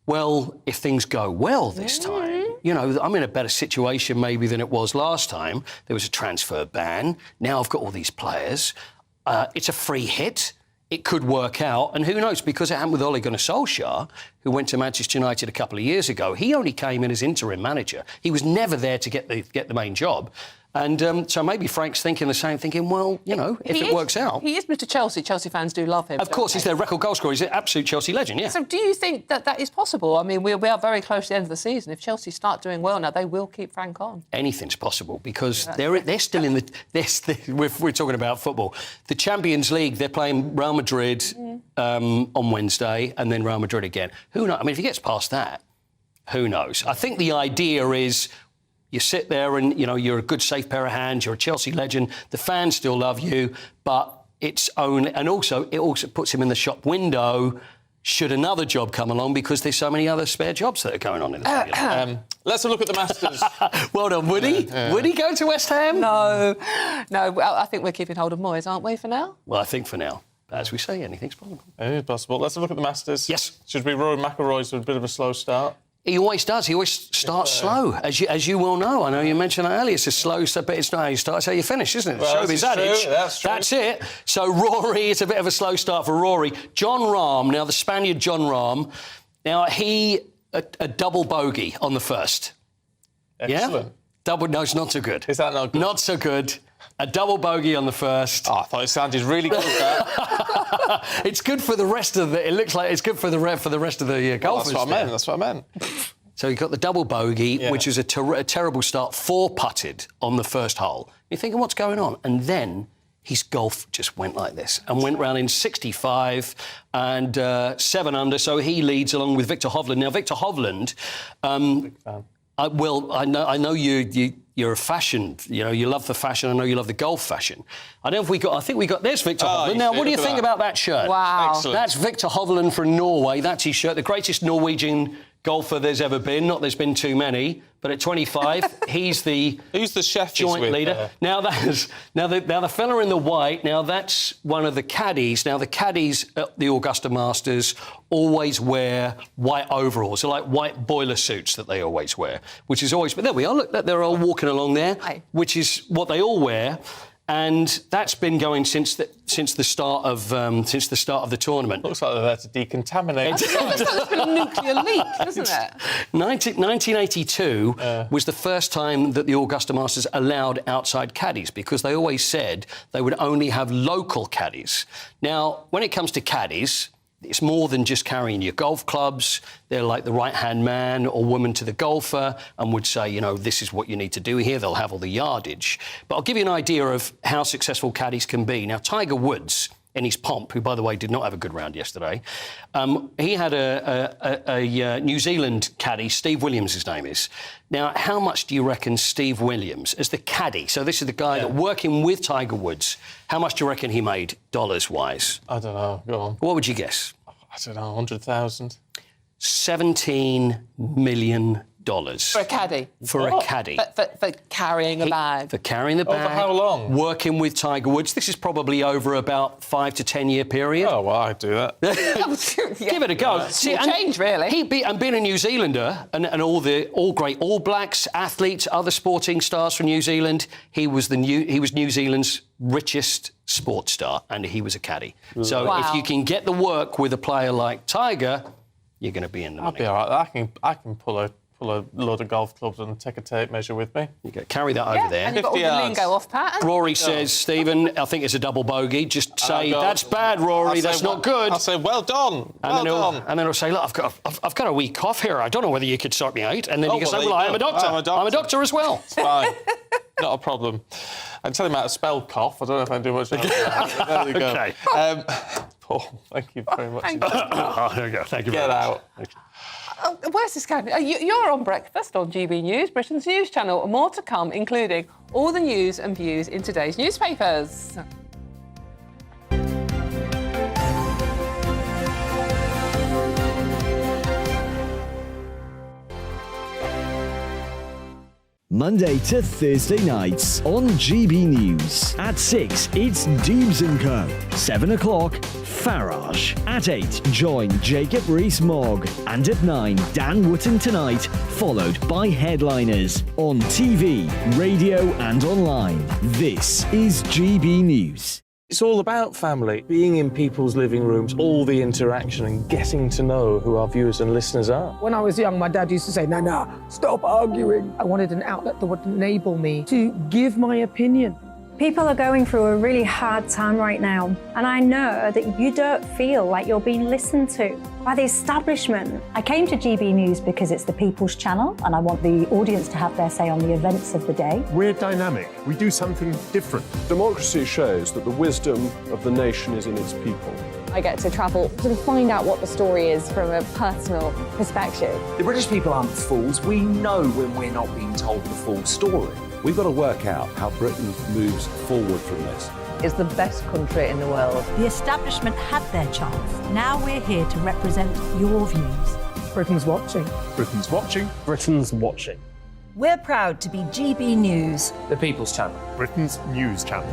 well, if things go well this time, you know, I'm in a better situation maybe than it was last time. There was a transfer ban. Now I've got all these players. It's a free hit. It could work out. And who knows, because it happened with Ole Gunnar Solskjaer, who went to Manchester United a couple of years ago. He only came in as interim manager. He was never there to get the main job. And so maybe Frank's thinking the same, thinking, well, you know, if it works out... He is Mr Chelsea. Chelsea fans do love him. Of course, he's their record goal scorer. He's an absolute Chelsea legend, yeah. So do you think that is possible? I mean, we are very close to the end of the season. If Chelsea start doing well now, they will keep Frank on. Anything's possible, because they're still in the... We're talking about football. The Champions League, they're playing Real Madrid on Wednesday, and then Real Madrid again. Who knows? I mean, if he gets past that, who knows? I think the idea is... You sit there and, you know, you're a good, safe pair of hands, you're a Chelsea legend, the fans still love you, but it's only... And also, it also puts him in the shop window should another job come along, because there's so many other spare jobs that are going on in the Premier League. Let's have a look at the Masters. Well done, would he? Would he go to West Ham? No. I think we're keeping hold of Moyes, aren't we, for now? Well, I think for now. As we say, anything's possible. Anything's possible. Let's have a look at the Masters. Yes. Should we Rory McIlroy's with a bit of a slow start? He always does. He always starts slow, as you will know. I know you mentioned that earlier. It's a slow start, but it's not how you start, it's how you finish, isn't it? Well, Showbiz adage. That's it. So Rory, it's a bit of a slow start for Rory. Jon Rahm, now the Spaniard Jon Rahm, now he a double bogey on the first. Excellent. Yeah? Double? No, it's not so good. Is that not good? Not so good. A double bogey on the first. Oh, I thought it sounded really good. That. It's good for the rest of the... It looks like it's good for the rest of the golfers. That's what I meant. So he got the double bogey, which is a terrible start. 4-putted on the first hole. You're thinking, what's going on? And then his golf just went like this and went round in 65 and 7 under. So he leads along with Victor Hovland. Now, Victor Hovland... Big fan. I know you you're a fashion, you love the fashion. I know you love the golf fashion. I think we got, there's Victor Hovland. Now, what do you think about that shirt? Wow. Excellent. That's Victor Hovland from Norway. That's his shirt, the greatest Norwegian golfer there's ever been. Not there's been too many, but at 25, he's the Who's the chef joint leader. Now the fella in the white. Now that's one of the caddies. Now the caddies at the Augusta Masters always wear white overalls. They're like white boiler suits that they always wear, which is always. But there we are. Look, they're all walking along there, which is what they all wear. And that's been going since the start of the tournament. Looks like they're there to decontaminate. It's been a nuclear leak, doesn't it? 1982 was the first time that the Augusta Masters allowed outside caddies, because they always said they would only have local caddies. Now, when it comes to caddies, it's more than just carrying your golf clubs. They're like the right-hand man or woman to the golfer and would say, this is what you need to do here. They'll have all the yardage. But I'll give you an idea of how successful caddies can be. Now, Tiger Woods, in his pomp, who, by the way, did not have a good round yesterday, he had a New Zealand caddy, Steve Williams, his name is. Now, how much do you reckon Steve Williams, as the caddy, so this is the guy that working with Tiger Woods, how much do you reckon he made dollars-wise? I don't know. Go on. What would you guess? I don't know, 100,000? $17 million. For a caddy? For a caddy. For carrying a bag? For carrying the bag. Over how long? Working with Tiger Woods. This is probably over about 5 to 10 year period. Oh, well, I'd do that. Give it a go. See, change, really. And being a New Zealander and all great All Blacks, athletes, other sporting stars from New Zealand, he was New Zealand's richest sports star, and he was a caddy. So if you can get the work with a player like Tiger, you're going to be in the money. I'll be all right. I can pull a load of golf clubs and take a tape measure with me. You go, carry that over there. And you've got all the lingo off, Pat. Rory says, Stephen, I think it's a double bogey. Just say, that's bad, Rory, that's not good. I'll say, well done, and then he'll say, look, I've got a wee cough here. I don't know whether you could sort me out. And then you can say, well, I am a doctor. I'm a doctor as well. It's fine. Not a problem. I can tell him how to spell cough. I don't know if I can do much else. There we go. Okay. Paul, thank you very much. There you go. Thank you very much. Get out. Where's this going? You're on Breakfast on GB News, Britain's news channel. More to come, including all the news and views in today's newspapers. Monday to Thursday nights on GB News. At 6, it's Deebs & Co. 7 o'clock, Farage. At 8, join Jacob Rees-Mogg. And at 9, Dan Wootton Tonight, followed by headliners. On TV, radio and online. This is GB News. It's all about family, being in people's living rooms, all the interaction and getting to know who our viewers and listeners are. When I was young, my dad used to say, no, stop arguing. I wanted an outlet that would enable me to give my opinion. People are going through a really hard time right now, and I know that you don't feel like you're being listened to by the establishment. I came to GB News because it's the People's Channel, and I want the audience to have their say on the events of the day. We're dynamic. We do something different. Democracy shows that the wisdom of the nation is in its people. I get to travel to find out what the story is from a personal perspective. The British people aren't fools. We know when we're not being told the full story. We've got to work out how Britain moves forward from this. It's the best country in the world. The establishment had their chance. Now we're here to represent your views. Britain's watching. Britain's watching. Britain's watching. We're proud to be GB News. The People's Channel. Britain's news channel.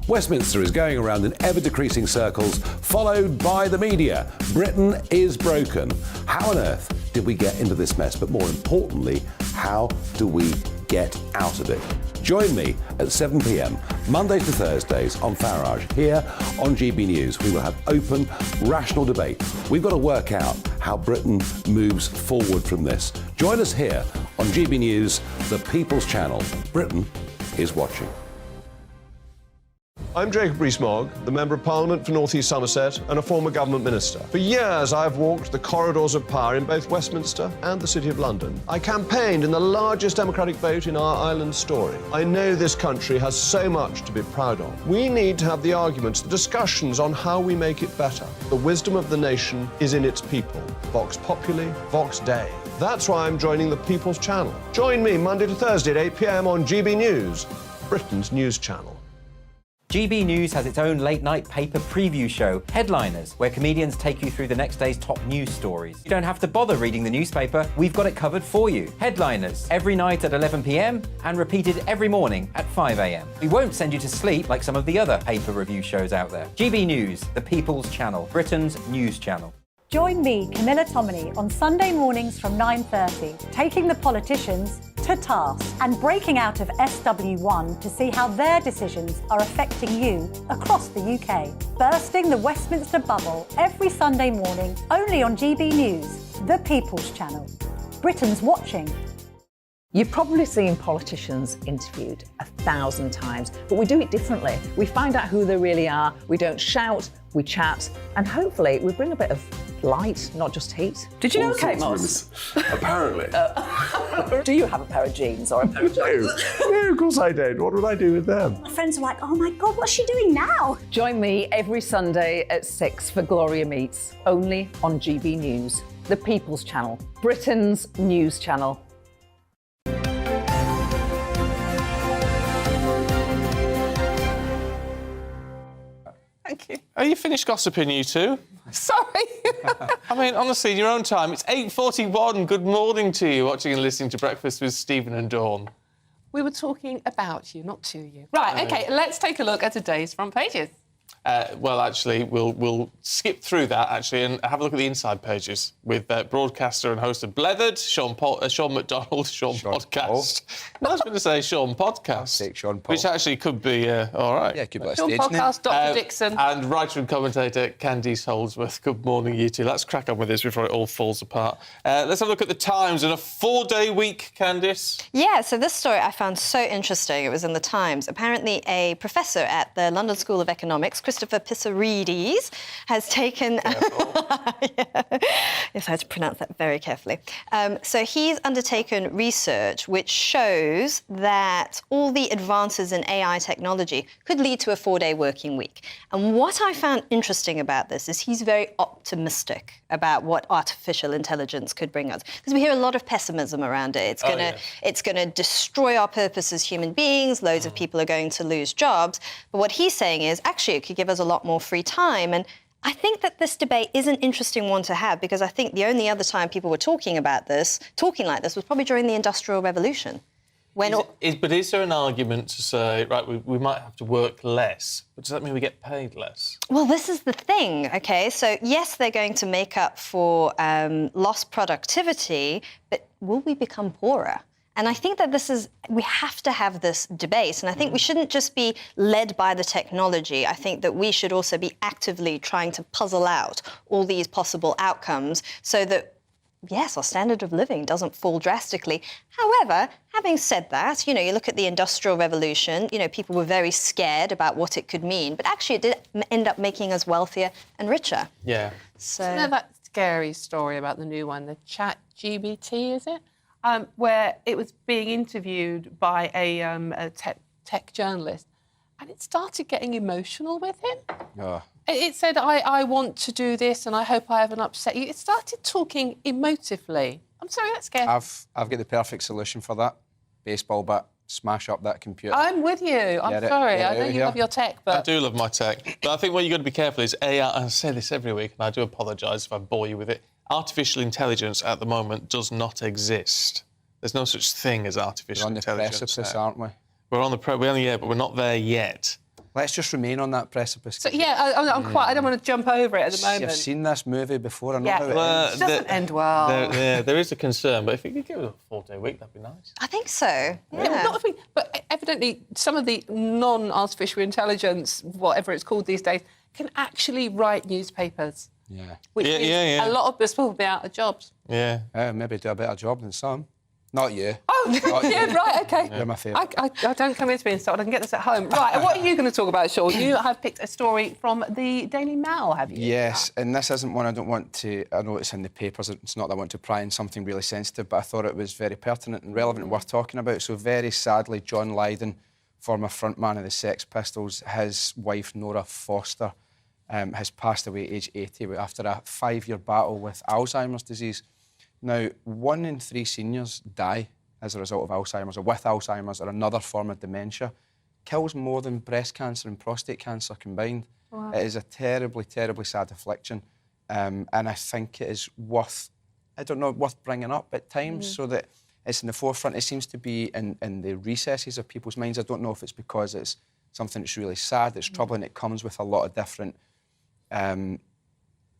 Westminster is going around in ever-decreasing circles, followed by the media. Britain is broken. How on earth did we get into this mess? But more importantly, how do we get out of it? Join me at 7 p.m, Mondays to Thursdays on Farage. Here on GB News, we will have open, rational debate. We've got to work out how Britain moves forward from this. Join us here on GB News, the People's Channel. Britain is watching. I'm Jacob Rees-Mogg, the Member of Parliament for North East Somerset and a former government minister. For years, I've walked the corridors of power in both Westminster and the City of London. I campaigned in the largest democratic vote in our island's story. I know this country has so much to be proud of. We need to have the arguments, the discussions on how we make it better. The wisdom of the nation is in its people. Vox Populi, Vox Dei. That's why I'm joining the People's Channel. Join me Monday to Thursday at 8 p.m. on GB News, Britain's news channel. GB News has its own late-night paper preview show, Headliners, where comedians take you through the next day's top news stories. You don't have to bother reading the newspaper, we've got it covered for you. Headliners, every night at 11 p.m. and repeated every morning at 5 a.m. We won't send you to sleep like some of the other paper review shows out there. GB News, the People's Channel, Britain's news channel. Join me, Camilla Tominey, on Sunday mornings from 9:30, taking the politicians to task and breaking out of SW1 to see how their decisions are affecting you across the UK. Bursting the Westminster bubble every Sunday morning, only on GB News, the People's Channel. Britain's watching. You've probably seen politicians interviewed 1,000 times, but we do it differently. We find out who they really are, we don't shout, we chat, and hopefully we bring a bit of light, not just heat. Did you know Kate Moss? Apparently. Do you have a pair of jeans or a pair of jeans? No, of course I don't. What would I do with them? My friends are like, oh my God, what's she doing now? Join me every Sunday at 6 for Gloria Meets, only on GB News, the People's Channel, Britain's news channel. Thank you. Are you finished gossiping, you two? Sorry. I mean, honestly, in your own time, it's 8:41. Good morning to you, watching and listening to Breakfast with Stephen and Dawn. We were talking about you, not to you. Right, OK, let's take a look at today's front pages. Well, actually, we'll skip through that, actually, and have a look at the inside pages with broadcaster and host of Blethered, Sean McDonald, Sean Podcast. I was going to say Sean Podcast, Sean Paul. which actually could be all right. Yeah, could be like Sean stage Podcast, Dr. Dixon. And writer and commentator Candice Holdsworth. Good morning, you two. Let's crack on with this before it all falls apart. Let's have a look at the Times and a 4-day week, Candice. Yeah, so this story I found so interesting. It was in the Times. Apparently, a professor at the London School of Economics, Christopher Pissarides, has taken... Yes, I had to pronounce that very carefully. So he's undertaken research which shows that all the advances in AI technology could lead to a 4-day working week. And what I found interesting about this is he's very optimistic about what artificial intelligence could bring us. Because we hear a lot of pessimism around it. It's going to destroy our purpose as human beings. Loads of people are going to lose jobs. But what he's saying is, actually, it could give us a lot more free time. And I think that this debate is an interesting one to have, because I think the only other time people were talking like this, was probably during the Industrial Revolution. But is there an argument to say, right, we might have to work less, but does that mean we get paid less? Well, this is the thing, OK? So, yes, they're going to make up for lost productivity, but will we become poorer? And I think that we have to have this debate. And I think we shouldn't just be led by the technology. I think that we should also be actively trying to puzzle out all these possible outcomes so that, yes, our standard of living doesn't fall drastically. However, having said that, you look at the Industrial Revolution, people were very scared about what it could mean. But actually, it did end up making us wealthier and richer. Yeah. So... You know that scary story about the new one, the ChatGPT, is it? Where it was being interviewed by a tech journalist, and it started getting emotional with him. Oh. It said, I want to do this, and I hope I haven't upset you. It started talking emotively. I'm sorry, that's scary. I've got the perfect solution for that. Baseball bat. Smash up that computer. I'm with you. I'm sorry. I know you love your tech, but... I do love my tech. But I think what you've got to be careful is AI, and I say this every week, and I do apologise if I bore you with it, artificial intelligence at the moment does not exist. There's no such thing as artificial intelligence. We're on the precipice, aren't we? We're on the precipice, but we're not there yet. Let's just remain on that precipice. So, yeah, I don't want to jump over it at the moment. You've seen this movie before. I know how it doesn't end well. There is a concern, but if you could give it a 4-day week, that'd be nice. I think so, yeah. Not if but evidently, some of the non-artificial intelligence, whatever it's called these days, can actually write newspapers. Yeah. Which means a lot of us will be out of jobs. Yeah. Maybe do a better job than some. Not you. Oh, Not yeah, you. right, OK. You're my favourite. I don't come here to be insulted. I can get this at home. Right, and what are you going to talk about, Sean? You have picked a story from the Daily Mail, have you? Yes, and this isn't one I don't want to... I know it's in the papers. It's not that I want to pry on something really sensitive, but I thought it was very pertinent and relevant and worth talking about. So very sadly, John Lydon, former frontman of the Sex Pistols, his wife, Nora Foster, has passed away at age 80 after a 5-year battle with Alzheimer's disease. Now, 1 in 3 seniors die as a result of Alzheimer's or with Alzheimer's or another form of dementia. Kills more than breast cancer and prostate cancer combined. Wow. It is a terribly, terribly sad affliction. And I think it is worth, worth bringing up at times so that it's in the forefront. It seems to be in the recesses of people's minds. I don't know if it's because it's something that's really sad, it's troubling, it comes with a lot of different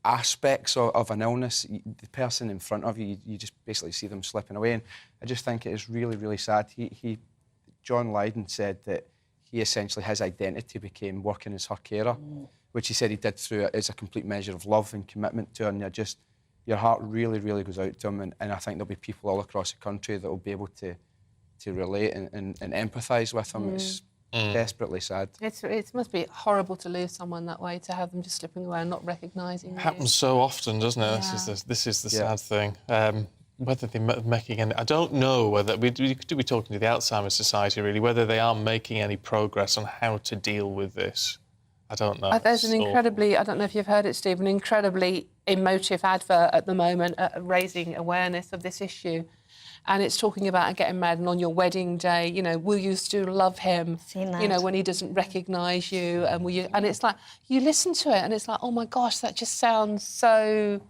aspects of an illness. The person in front of you, you just basically see them slipping away. And I just think it is really, really sad. John Lydon said that he essentially, his identity became working as her carer, which he said he did through it as a complete measure of love and commitment to her. And your heart really, really goes out to him. And I think there'll be people all across the country that will be able to relate and empathise with him. It's desperately sad. It must be horrible to lose someone that way, to have them just slipping away and not recognising you. It happens so often, doesn't it? Yeah. This is the sad thing. Whether they're making any... I don't know whether... We could be talking to the Alzheimer's Society, really, whether they are making any progress on how to deal with this. I don't know. There's an incredibly... I don't know if you've heard it, Steve, an incredibly emotive advert at the moment raising awareness of this issue. And it's talking about getting married and on your wedding day, you know, will you still love him? Seen that. You know, when he doesn't recognise you, and will you? And it's like you listen to it, and it's like, oh my gosh, that just sounds so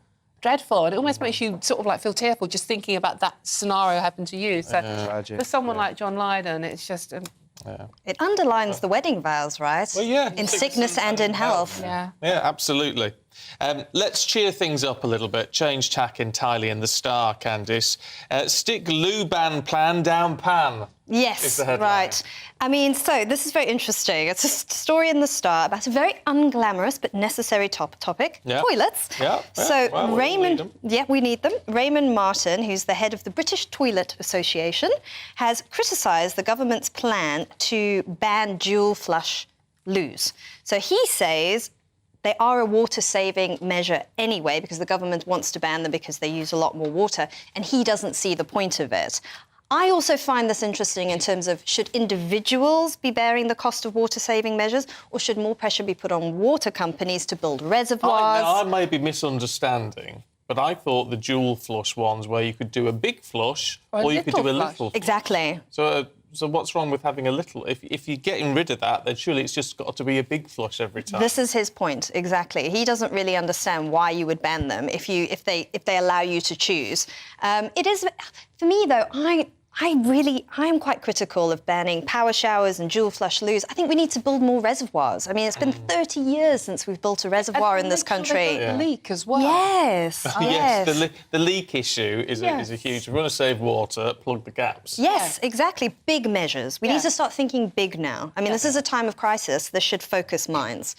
dreadful, and it almost makes you sort of like feel tearful just thinking about that scenario happened to you. So for someone like John Lydon, it's just. It underlines the wedding vows, right? Well, yeah. In sickness and in health. Yeah. Yeah, absolutely. Let's cheer things up a little bit. Change tack entirely in the Star, Candice. Stick loo ban plan down pan. Yes, right. I mean, so this is very interesting. It's a story in the Star about a very unglamorous but necessary topic, toilets. Yeah. So well, Raymond, we need them. Raymond Martin, who's the head of the British Toilet Association, has criticised the government's plan to ban dual flush loos. So he says they are a water-saving measure anyway, because the government wants to ban them because they use a lot more water, and he doesn't see the point of it. I also find this interesting in terms of, should individuals be bearing the cost of water-saving measures, or should more pressure be put on water companies to build reservoirs? I may be misunderstanding, but I thought the dual flush ones where you could do a big flush or you could do a little flush. Exactly. So what's wrong with having a little? If you're getting rid of that, then surely it's just got to be a big flush every time. This is his point, exactly. He doesn't really understand why you would ban them if they allow you to choose. It is, for me though, I am quite critical of banning power showers and dual flush loos. I think we need to build more reservoirs. I mean, it's been 30 years since we've built a reservoir in this country. The leak as well. Yes. Yes. The leak issue is a huge... If you want to save water, plug the gaps. Yes, exactly. Big measures. We need to start thinking big now. I mean, this is a time of crisis. This should focus minds.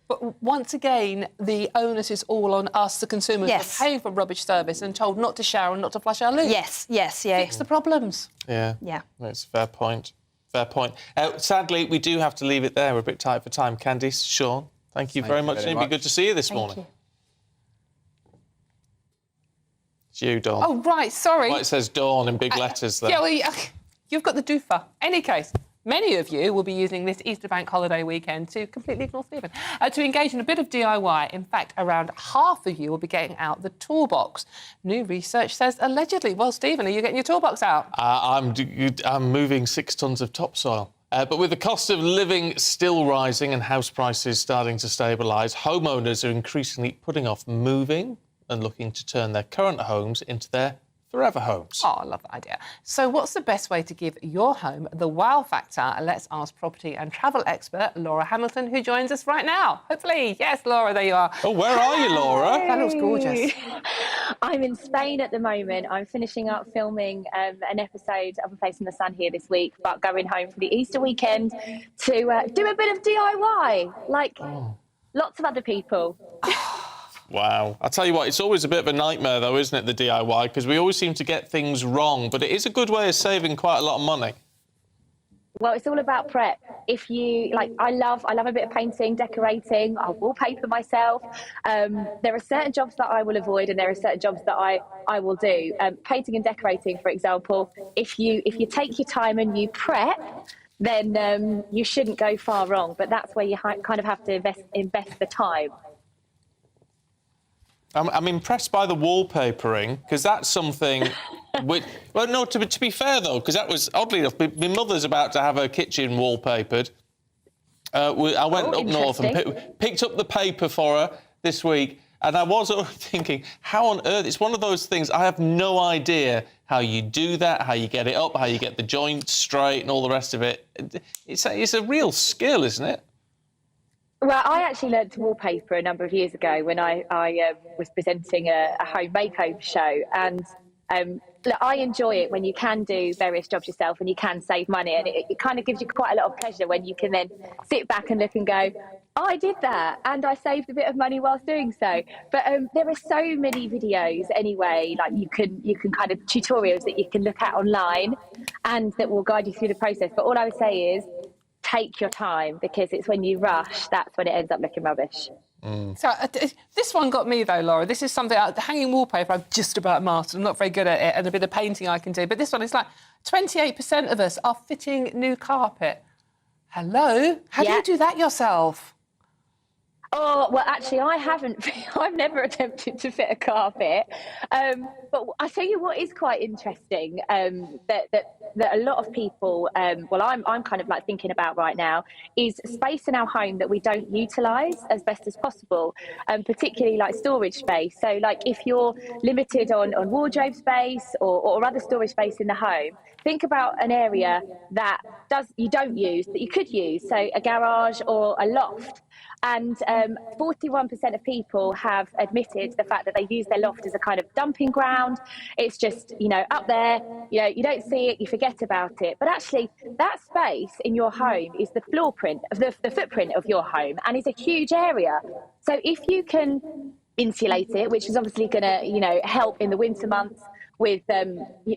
But once again, the onus is all on us, the consumers, who are paying for rubbish service and told not to shower and not to flush our loo. Yes. Fix the problems. Yeah. Yeah. That's a fair point. Fair point. Sadly, we do have to leave it there. We're a bit tight for time. Candice, Sean, thank you very much. It'd be good to see you this morning. It's you, Dawn. Oh, right, sorry. Well, it says Dawn in big letters there. Yeah, well, you've got the doofer. Any case, many of you will be using this Easter bank holiday weekend to completely ignore Stephen, to engage in a bit of DIY. In fact, around half of you will be getting out the toolbox. New research says allegedly. Well, Stephen, are you getting your toolbox out? I'm moving 6 tonnes of topsoil. But with the cost of living still rising and house prices starting to stabilise, homeowners are increasingly putting off moving and looking to turn their current homes into their forever homes. Oh, I love that idea. So what's the best way to give your home the wow factor? Let's ask property and travel expert Laura Hamilton, who joins us right now. Hopefully. Yes, Laura, there you are. Oh, where are you, Laura? That looks gorgeous. I'm in Spain at the moment. I'm finishing up filming an episode of A Place in the Sun here this week, but going home for the Easter weekend to do a bit of DIY, like lots of other people. Wow. I'll tell you what, it's always a bit of a nightmare, though, isn't it, the DIY? Because we always seem to get things wrong, but it is a good way of saving quite a lot of money. Well, it's all about prep. If you like, I love a bit of painting, decorating. I'll wallpaper myself. There are certain jobs that I will avoid, and there are certain jobs that I will do. Painting and decorating, for example. If you take your time and you prep, then you shouldn't go far wrong. But that's where you kind of have to invest the time. I'm impressed by the wallpapering, because that's something which... Well, no, to be fair, though, because that was, oddly enough, my mother's about to have her kitchen wallpapered. I went up north and picked up the paper for her this week, and I was thinking, how on earth... It's one of those things, I have no idea how you do that, how you get it up, how you get the joints straight and all the rest of it. It's a real skill, isn't it? Well, I actually learned to wallpaper a number of years ago when I was presenting a home makeover show. And look, I enjoy it when you can do various jobs yourself and you can save money. And it kind of gives you quite a lot of pleasure when you can then sit back and look and go, oh, I did that and I saved a bit of money whilst doing so. But there are so many videos anyway, like you can kind of tutorials that you can look at online and that will guide you through the process. But all I would say is, take your time, because it's when you rush that's when it ends up looking rubbish. So this one got me, though, Laura. This is something, hanging wallpaper, I'm just about mastered. I'm not very good at it, and a bit of painting I can do. But this one is like 28% of us are fitting new carpet. Hello? How do you do that yourself? Oh, well, actually, I haven't. I've never attempted to fit a carpet. But I tell you what is quite interesting, that a lot of people, well, I'm kind of like thinking about right now, is space in our home that we don't utilise as best as possible, particularly like storage space. So, like, if you're limited on wardrobe space or other storage space in the home, think about an area that you don't use that you could use, so a garage or a loft. And 41% of people have admitted the fact that they use their loft as a kind of dumping ground. It's just, up there, you don't see it, you forget about it. But actually, that space in your home is the floor print of the footprint of your home, and it's a huge area. So if you can insulate it, which is obviously going to, help in the winter months with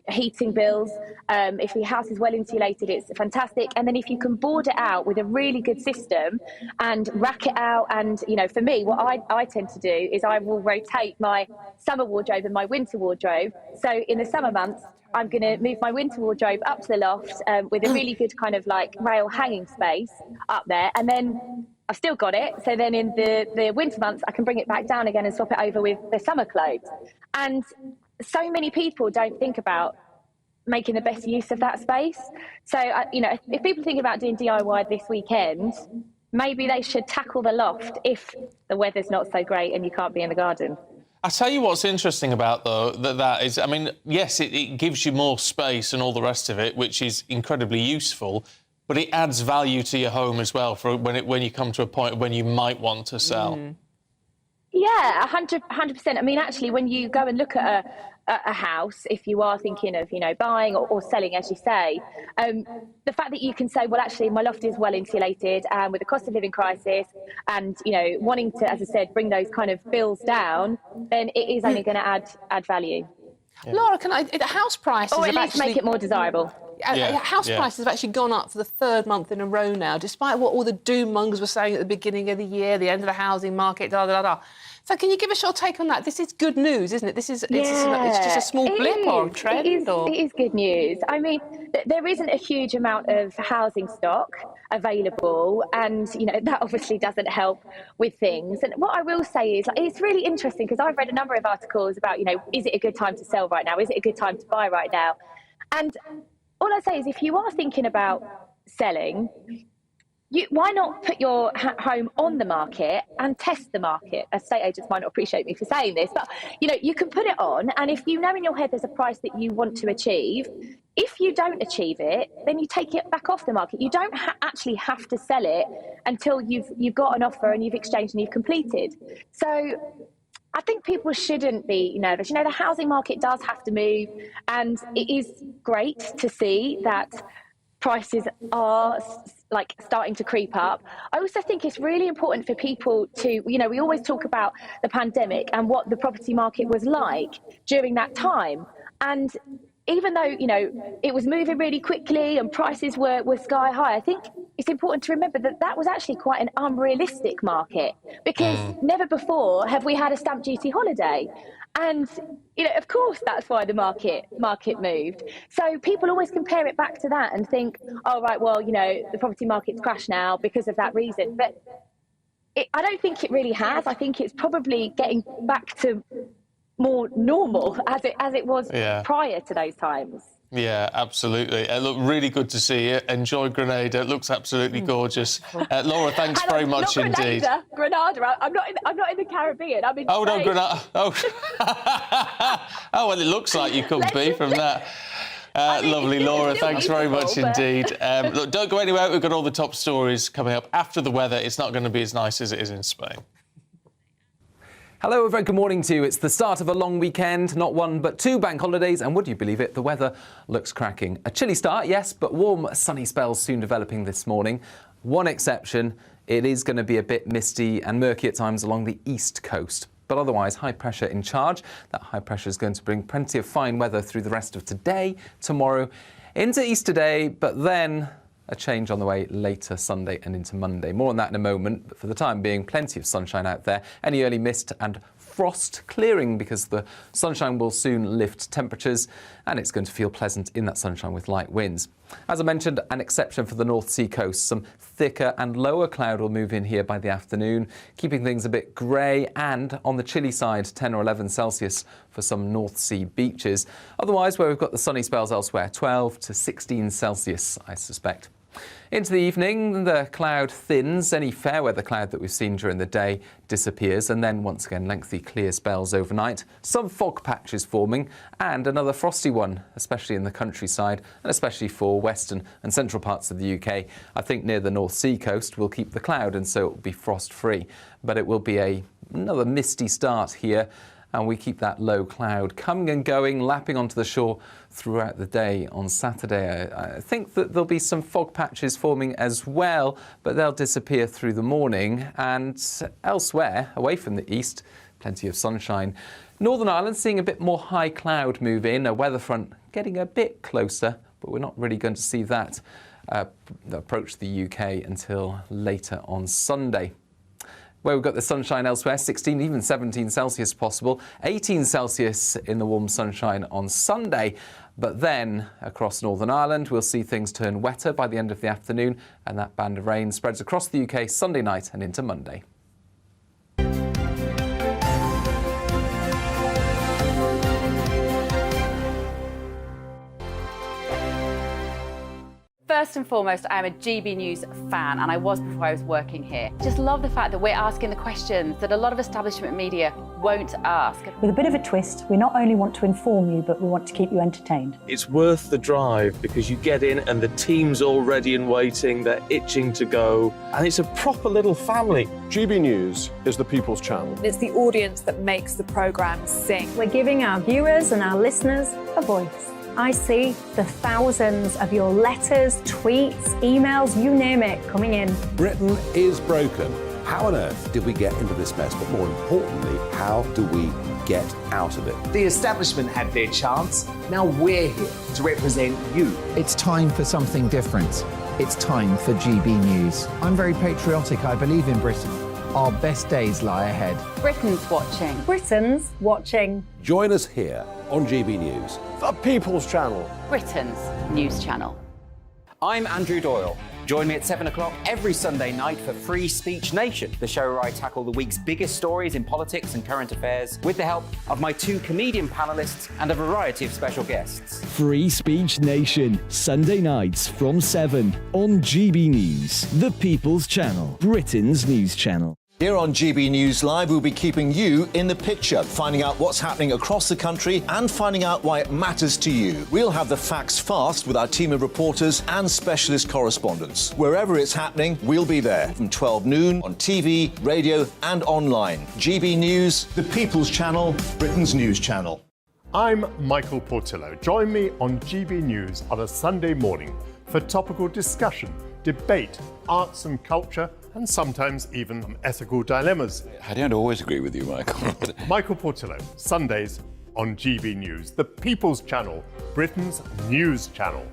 heating bills. If your house is well insulated, it's fantastic. And then if you can board it out with a really good system and rack it out, and for me, what I tend to do is I will rotate my summer wardrobe and my winter wardrobe. So in the summer months, I'm going to move my winter wardrobe up to the loft with a really good kind of like rail hanging space up there, and then I've still got it. So then in the winter months, I can bring it back down again and swap it over with the summer clothes. And so many people don't think about making the best use of that space. So, if people think about doing DIY this weekend, maybe they should tackle the loft if the weather's not so great and you can't be in the garden. I tell you what's interesting about, though, that is, I mean, yes, it gives you more space and all the rest of it, which is incredibly useful, but it adds value to your home as well for when you come to a point when you might want to sell. Yeah, 100%. I mean, actually, when you go and look at a house, if you are thinking of, buying or selling, as you say, the fact that you can say, well, actually, my loft is well insulated, and with the cost of living crisis and, wanting to, as I said, bring those kind of bills down, then it is only going to add value. Yeah. Laura, the house prices or at have least actually... make it more desirable. House prices have actually gone up for the third month in a row now, despite what all the doom mongers were saying at the beginning of the year, the end of the housing market, So can you give us your take on that? This is good news, isn't it? It's just a small blip or a trend? It is good news. I mean, there isn't a huge amount of housing stock available, and, that obviously doesn't help with things. And what I will say is, it's really interesting, because I've read a number of articles about, is it a good time to sell right now? Is it a good time to buy right now? And all I say is, if you are thinking about selling, why not put your home on the market and test the market? Estate agents might not appreciate me for saying this, but you can put it on, and if you know in your head there's a price that you want to achieve, if you don't achieve it, then you take it back off the market. You don't actually have to sell it until you've got an offer and you've exchanged and you've completed. So I think people shouldn't be nervous. The housing market does have to move, and it is great to see that prices are like starting to creep up. I also think it's really important for people to, we always talk about the pandemic and what the property market was like during that time. And even though, it was moving really quickly and prices were sky high, I think it's important to remember that that was actually quite an unrealistic market, because never before have we had a stamp duty holiday. And, of course, that's why the market moved. So people always compare it back to that and think, oh, right, well, the property market's crashed now because of that reason. But I don't think it really has. I think it's probably getting back to more normal as it was prior to those times. Yeah, absolutely. Look, really good to see you. Enjoy Grenada. It looks absolutely gorgeous. Laura, thanks very much indeed. Grenada. I'm not in the Caribbean. I'm in Oh, Spain. no, Grenada. Oh, well, it looks like you could be from that. Lovely, Laura. Thanks very much indeed. Look, don't go anywhere. We've got all the top stories coming up. After the weather, it's not going to be as nice as it is in Spain. Hello, a very good morning to you. It's the start of a long weekend, not one but two bank holidays, and would you believe it, the weather looks cracking. A chilly start, yes, but warm, sunny spells soon developing this morning. One exception, it is going to be a bit misty and murky at times along the east coast. But otherwise, high pressure in charge. That high pressure is going to bring plenty of fine weather through the rest of today, tomorrow, into Easter Day, but then a change on the way later Sunday and into Monday. More on that in a moment, but for the time being, plenty of sunshine out there. Any early mist and frost clearing because the sunshine will soon lift temperatures and it's going to feel pleasant in that sunshine with light winds. As I mentioned, an exception for the North Sea coast. Some thicker and lower cloud will move in here by the afternoon, keeping things a bit grey and on the chilly side, 10 or 11 Celsius for some North Sea beaches. Otherwise, where we've got the sunny spells elsewhere, 12 to 16 Celsius, I suspect. Into the evening, the cloud thins. Any fair weather cloud that we've seen during the day disappears, and then once again lengthy clear spells overnight. Some fog patches forming and another frosty one, especially in the countryside and especially for western and central parts of the UK. I think near the North Sea coast we'll keep the cloud and so it will be frost free, but it will be another misty start here. And we keep that low cloud coming and going, lapping onto the shore throughout the day on Saturday. I think that there'll be some fog patches forming as well, but they'll disappear through the morning. And elsewhere, away from the east, plenty of sunshine. Northern Ireland seeing a bit more high cloud move in, a weather front getting a bit closer, but we're not really going to see that approach the UK until later on Sunday. Where we've got the sunshine elsewhere, 16, even 17 Celsius possible, 18 Celsius in the warm sunshine on Sunday. But then across Northern Ireland, we'll see things turn wetter by the end of the afternoon, and that band of rain spreads across the UK Sunday night and into Monday. First and foremost, I am a GB News fan, and I was before I was working here. Just love the fact that we're asking the questions that a lot of establishment media won't ask. With a bit of a twist, we not only want to inform you, but we want to keep you entertained. It's worth the drive because you get in and the team's all ready and waiting, they're itching to go, and it's a proper little family. GB News is the People's Channel. It's the audience that makes the programme sing. We're giving our viewers and our listeners a voice. I see the thousands of your letters, tweets, emails, you name it, coming in. Britain is broken. How on earth did we get into this mess? But more importantly, how do we get out of it? The establishment had their chance. Now we're here to represent you. It's time for something different. It's time for GB News. I'm very patriotic. I believe in Britain. Our best days lie ahead. Britain's watching. Britain's watching. Join us here on GB News. The People's Channel. Britain's news channel. I'm Andrew Doyle. Join me at 7 o'clock every Sunday night for Free Speech Nation, the show where I tackle the week's biggest stories in politics and current affairs with the help of my two comedian panellists and a variety of special guests. Free Speech Nation, Sunday nights from 7 on GB News, the People's Channel, Britain's news channel. Here on GB News Live, we'll be keeping you in the picture, finding out what's happening across the country and finding out why it matters to you. We'll have the facts fast with our team of reporters and specialist correspondents. Wherever it's happening, we'll be there from 12 noon on TV, radio and online. GB News, the People's Channel, Britain's news channel. I'm Michael Portillo. Join me on GB News on a Sunday morning for topical discussion, debate, arts and culture, and sometimes even ethical dilemmas. I don't always agree with you, Michael. Michael Portillo, Sundays on GB News, the People's Channel, Britain's news channel.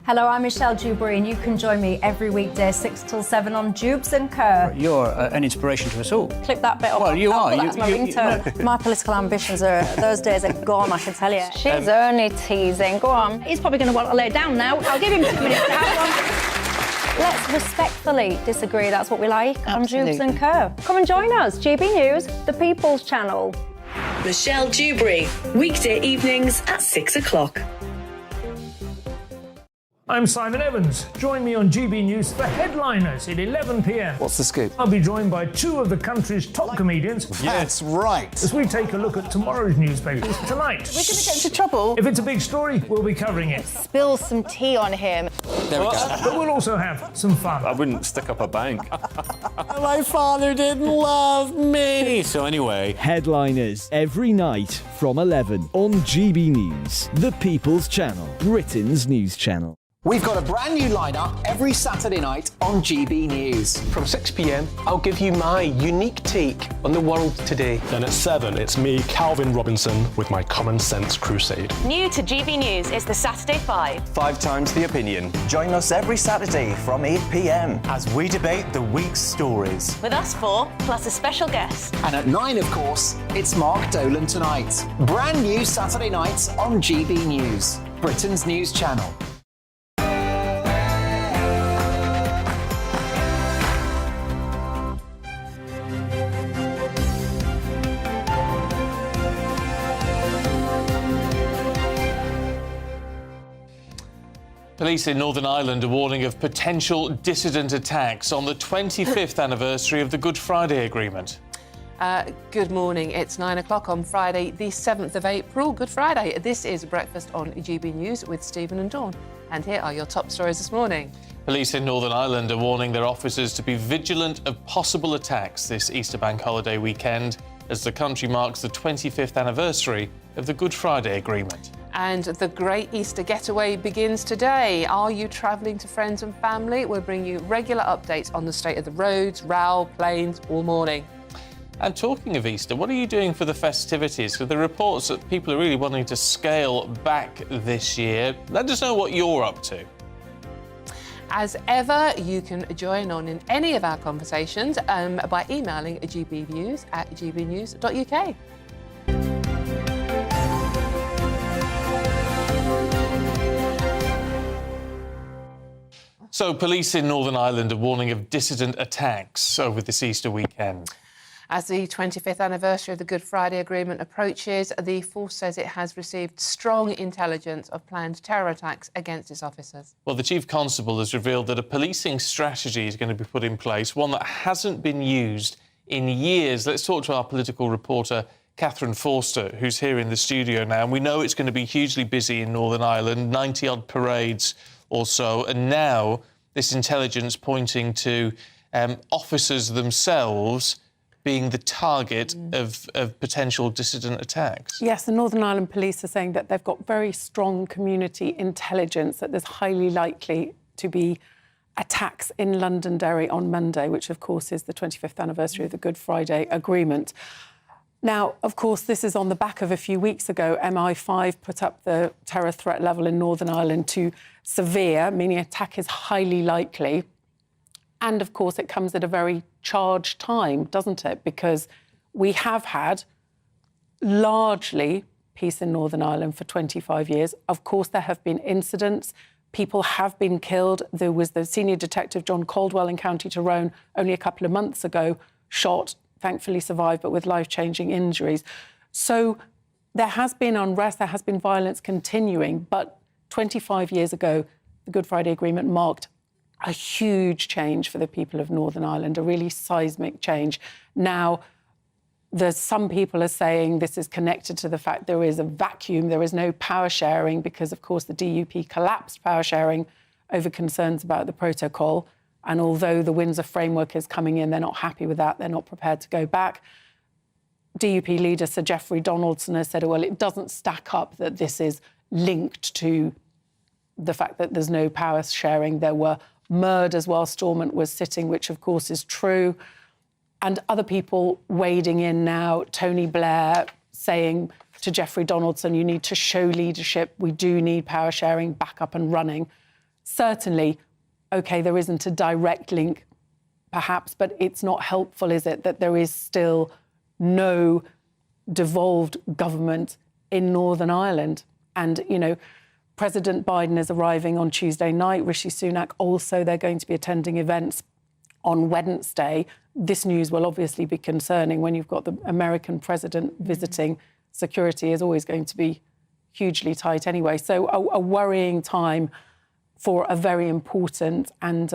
Hello, I'm Michelle Dewberry, and you can join me every weekday 6 till 7 on Jubes & Co. You're an inspiration to us all. Clip that bit up. Well, you are. That's my ringtone. My political ambitions those days are gone, I can tell you. She's only teasing. Go on. He's probably going to want to lay down now. I'll give him 2 minutes to have one. Let's respectfully disagree. That's what we like on Jubes & Co. Come and join us. GB News, the People's Channel. Michelle Dewberry, weekday evenings at 6 o'clock. I'm Simon Evans. Join me on GB News for Headliners at 11 p.m. What's the scoop? I'll be joined by 2 of the country's top comedians. That's right. As we take a look at tomorrow's newspapers tonight. We're going to get into trouble. If it's a big story, we'll be covering it. Spill some tea on him. There we go. But we'll also have some fun. I wouldn't stick up a bank. My father didn't love me. So anyway. Headliners every night from 11 on GB News, the People's Channel, Britain's news channel. We've got a brand new lineup every Saturday night on GB News. From 6 p.m, I'll give you my unique take on the world today. Then at 7, it's me, Calvin Robinson, with my Common Sense Crusade. New to GB News is the Saturday 5. 5 times the opinion. Join us every Saturday from 8 p.m. as we debate the week's stories. With us 4, plus a special guest. And at 9, of course, it's Mark Dolan Tonight. Brand new Saturday nights on GB News, Britain's news channel. Police in Northern Ireland are warning of potential dissident attacks on the 25th anniversary of the Good Friday Agreement. Good morning. It's 9 o'clock on Friday, the 7th of April. Good Friday. This is Breakfast on GB News with Stephen and Dawn. And here are your top stories this morning. Police in Northern Ireland are warning their officers to be vigilant of possible attacks this Easter bank holiday weekend as the country marks the 25th anniversary of the Good Friday Agreement. And the Great Easter Getaway begins today. Are you travelling to friends and family? We'll bring you regular updates on the state of the roads, rail, planes, all morning. And talking of Easter, what are you doing for the festivities? So the reports that people are really wanting to scale back this year. Let us know what you're up to. As ever, you can join on in any of our conversations by emailing gbnews@gbnews.uk. So police in Northern Ireland are warning of dissident attacks over this Easter weekend. As the 25th anniversary of the Good Friday Agreement approaches, the force says it has received strong intelligence of planned terror attacks against its officers. Well, the Chief Constable has revealed that a policing strategy is going to be put in place, one that hasn't been used in years. Let's talk to our political reporter, Catherine Forster, who's here in the studio now. And we know it's going to be hugely busy in Northern Ireland, 90-odd parades or so, and now this intelligence pointing to officers themselves being the target of potential dissident attacks. Yes, the Northern Ireland Police are saying that they've got very strong community intelligence, that there's highly likely to be attacks in Londonderry on Monday, which of course is the 25th anniversary of the Good Friday Agreement. Now, of course, this is on the back of a few weeks ago, MI5 put up the terror threat level in Northern Ireland to severe, meaning attack is highly likely. And, of course, it comes at a very charged time, doesn't it? Because we have had largely peace in Northern Ireland for 25 years. Of course, there have been incidents. People have been killed. There was the senior detective, John Caldwell, in County Tyrone only a couple of months ago, shot, thankfully survived, but with life-changing injuries. So there has been unrest, there has been violence continuing, but 25 years ago, the Good Friday Agreement marked a huge change for the people of Northern Ireland, a really seismic change. Now, some people are saying this is connected to the fact there is a vacuum, there is no power sharing, because, of course, the DUP collapsed power sharing over concerns about the protocol. And although the Windsor framework is coming in, they're not happy with that, they're not prepared to go back. DUP leader Sir Geoffrey Donaldson has said, well, it doesn't stack up that this is linked to the fact that there's no power sharing. There were murders while Stormont was sitting, which of course is true. And other people wading in now, Tony Blair saying to Jeffrey Donaldson, you need to show leadership. We do need power sharing back up and running. Certainly, OK, there isn't a direct link, perhaps, but it's not helpful, is it, that there is still no devolved government in Northern Ireland. And, you know, President Biden is arriving on Tuesday night. Rishi Sunak also, they're going to be attending events on Wednesday. This news will obviously be concerning when you've got the American president visiting. Security is always going to be hugely tight anyway. So a worrying time for a very important and,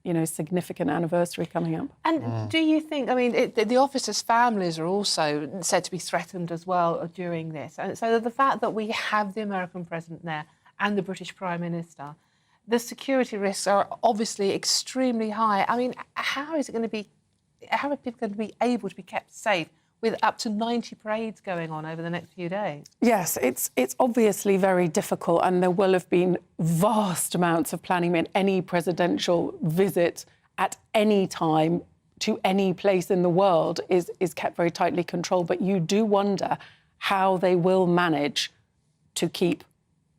you know, significant anniversary coming up. And do you think, I mean, the officers' families are also said to be threatened as well during this. And so the fact that we have the American president there and the British Prime Minister, the security risks are obviously extremely high. I mean, how are people going to be able to be kept safe with up to 90 parades going on over the next few days? Yes, it's obviously very difficult, and there will have been vast amounts of planning in any presidential visit at any time to any place in the world is kept very tightly controlled. But you do wonder how they will manage to keep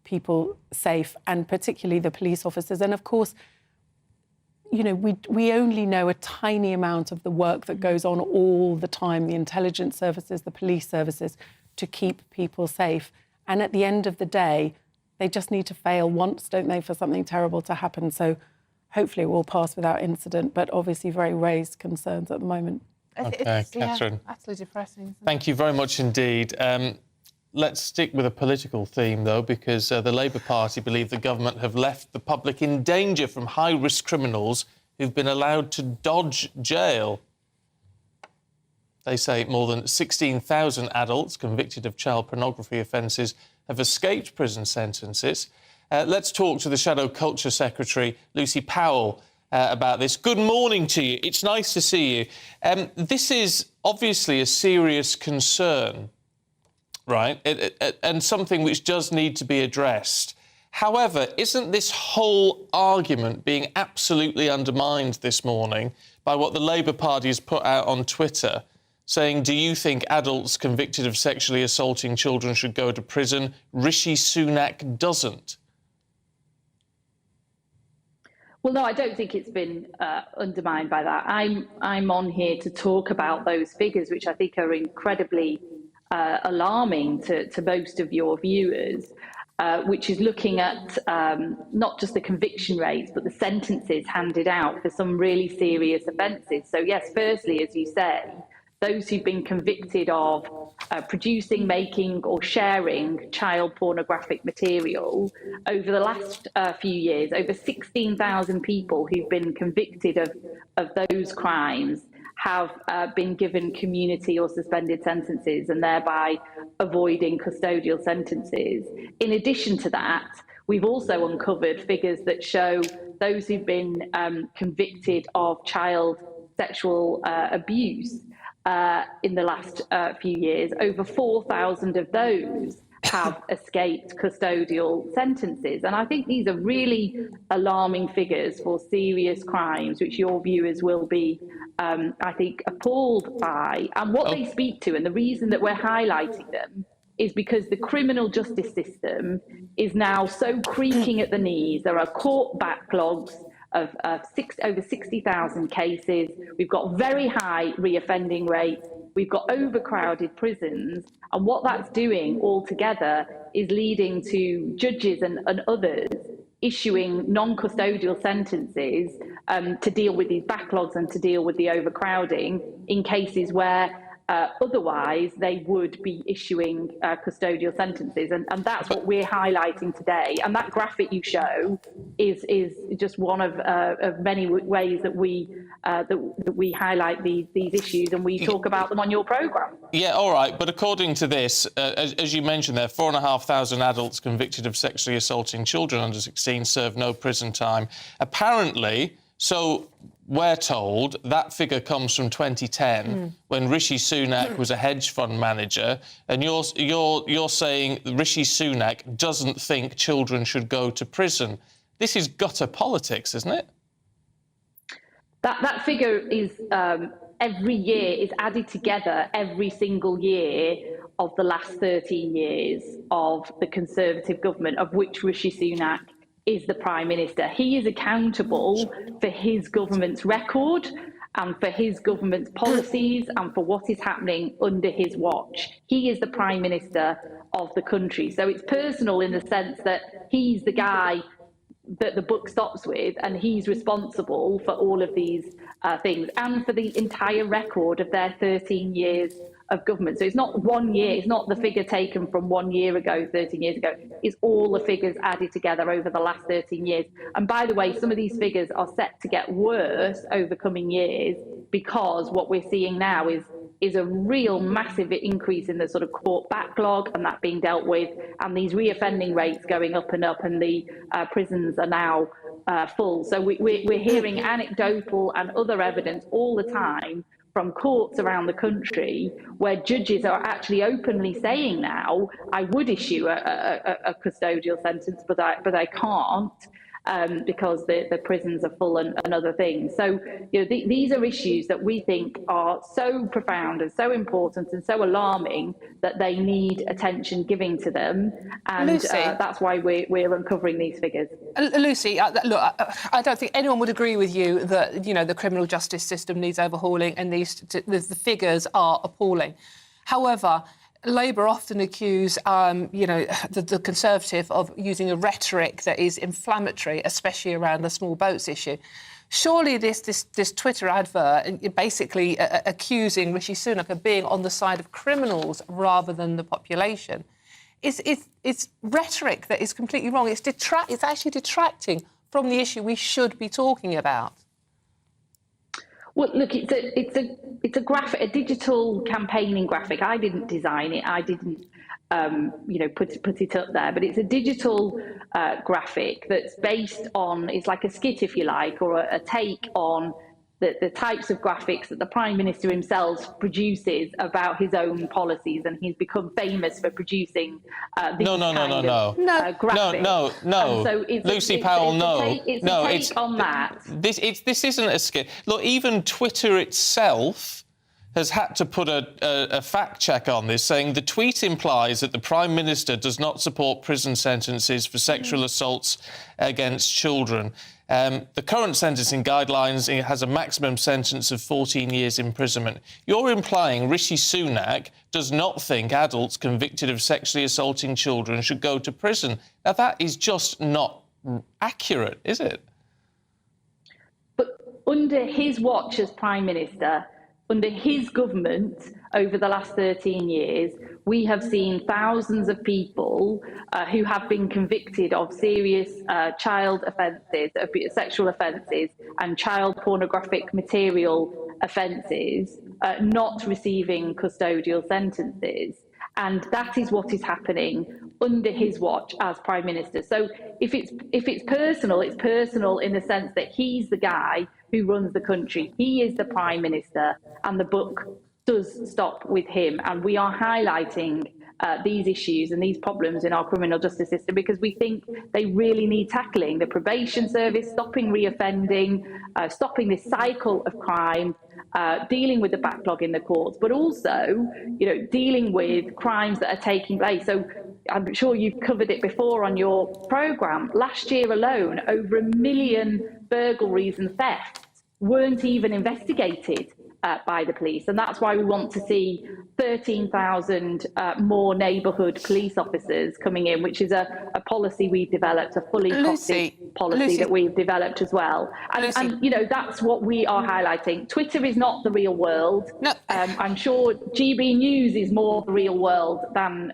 people safe, and particularly the police officers. And of course, you know, we only know a tiny amount of the work that goes on all the time, the intelligence services, the police services, to keep people safe. And at the end of the day, they just need to fail once, don't they, for something terrible to happen. So hopefully it will pass without incident, but obviously very raised concerns at the moment. OK, Catherine. Yeah, absolutely depressing. Thank you very much indeed. Let's stick with a political theme, though, because the Labour Party believe the government have left the public in danger from high-risk criminals who've been allowed to dodge jail. They say more than 16,000 adults convicted of child pornography offences have escaped prison sentences. Let's talk to the Shadow Culture Secretary, Lucy Powell, about this. Good morning to you. It's nice to see you. This is obviously a serious concern, right, and something which does need to be addressed. However, isn't this whole argument being absolutely undermined this morning by what the Labour Party has put out on Twitter, saying, do you think adults convicted of sexually assaulting children should go to prison? Rishi Sunak doesn't. Well, no, I don't think it's been undermined by that. I'm on here to talk about those figures, which I think are incredibly alarming to most of your viewers, which is looking at not just the conviction rates, but the sentences handed out for some really serious offences. So yes, firstly, as you say, those who've been convicted of producing, making or sharing child pornographic material over the last few years, over 16,000 people who've been convicted of those crimes have been given community or suspended sentences and thereby avoiding custodial sentences. In addition to that, we've also uncovered figures that show those who've been convicted of child sexual abuse in the last few years, over 4,000 of those have escaped custodial sentences. And I think these are really alarming figures for serious crimes, which your viewers will be, I think, appalled by. And what they speak to, and the reason that we're highlighting them, is because the criminal justice system is now so creaking at the knees. There are court backlogs of over 60,000 cases. We've got very high reoffending rates. We've got overcrowded prisons. And what that's doing altogether is leading to judges and others issuing non-custodial sentences to deal with these backlogs and to deal with the overcrowding in cases where otherwise they would be issuing custodial sentences, and that's what we're highlighting today. And that graphic you show is just one of many ways that we highlight these issues, and we talk about them on your programme. Yeah, all right, but according to this, as you mentioned there, 4,500 adults convicted of sexually assaulting children under 16 serve no prison time. Apparently, so we're told that figure comes from 2010, when Rishi Sunak was a hedge fund manager, and you're saying Rishi Sunak doesn't think children should go to prison. This is gutter politics, isn't it? That figure is every year is added together every single year of the last 13 years of the Conservative government, of which Rishi Sunak is the Prime Minister. He is accountable for his government's record and for his government's policies and for what is happening under his watch. He is the Prime Minister of the country. So it's personal in the sense that he's the guy that the book stops with, and he's responsible for all of these things and for the entire record of their 13 years of government. So it's not 1 year, it's not the figure taken from 1 year ago, 13 years ago, it's all the figures added together over the last 13 years. And by the way, some of these figures are set to get worse over coming years, because what we're seeing now is a real massive increase in the sort of court backlog and that being dealt with, and these reoffending rates going up, and the prisons are now full. So we're hearing anecdotal and other evidence all the time from courts around the country where judges are actually openly saying now, I would issue a custodial sentence, but I can't. Because the prisons are full and other things. So, these are issues that we think are so profound and so important and so alarming that they need attention giving to them. And that's why we're uncovering these figures. Lucy, look, I don't think anyone would agree with you that, the criminal justice system needs overhauling, and the figures are appalling. However, Labour often accuse, the Conservative of using a rhetoric that is inflammatory, especially around the small boats issue. Surely this Twitter advert basically accusing Rishi Sunak of being on the side of criminals rather than the population it's rhetoric that is completely wrong. It's actually detracting from the issue we should be talking about. Well, look, it's a graphic, a digital campaigning graphic. I didn't design it. I didn't, put it up there. But it's a digital graphic that's based on. It's like a skit, if you like, or a take on the types of graphics that the Prime Minister himself produces about his own policies, and he's become famous for producing these graphics. No. So Lucy Powell, no. It's a take on that. This isn't a skit. Look, even Twitter itself has had to put a fact check on this, saying the tweet implies that the Prime Minister does not support prison sentences for sexual assaults against children. The current sentencing guidelines has a maximum sentence of 14 years imprisonment. You're implying Rishi Sunak does not think adults convicted of sexually assaulting children should go to prison. Now, that is just not accurate, is it? But under his watch as Prime Minister, under his government over the last 13 years, we have seen thousands of people who have been convicted of serious child offences, sexual offences and child pornographic material offences, not receiving custodial sentences. And that is what is happening under his watch as Prime Minister. So if it's personal in the sense that he's the guy who runs the country. He is the Prime Minister, and the book does stop with him. And we are highlighting these issues and these problems in our criminal justice system because we think they really need tackling. The probation service, stopping reoffending, stopping this cycle of crime, dealing with the backlog in the courts, but also, dealing with crimes that are taking place. So I'm sure you've covered it before on your programme. Last year alone, over 1 million burglaries and thefts weren't even investigated by the police. And that's why we want to see 13,000 more neighbourhood police officers coming in, which is a policy we've developed, a fully costed policy that we've developed as well. And that's what we are highlighting. Twitter is not the real world. No. I'm sure GB News is more the real world than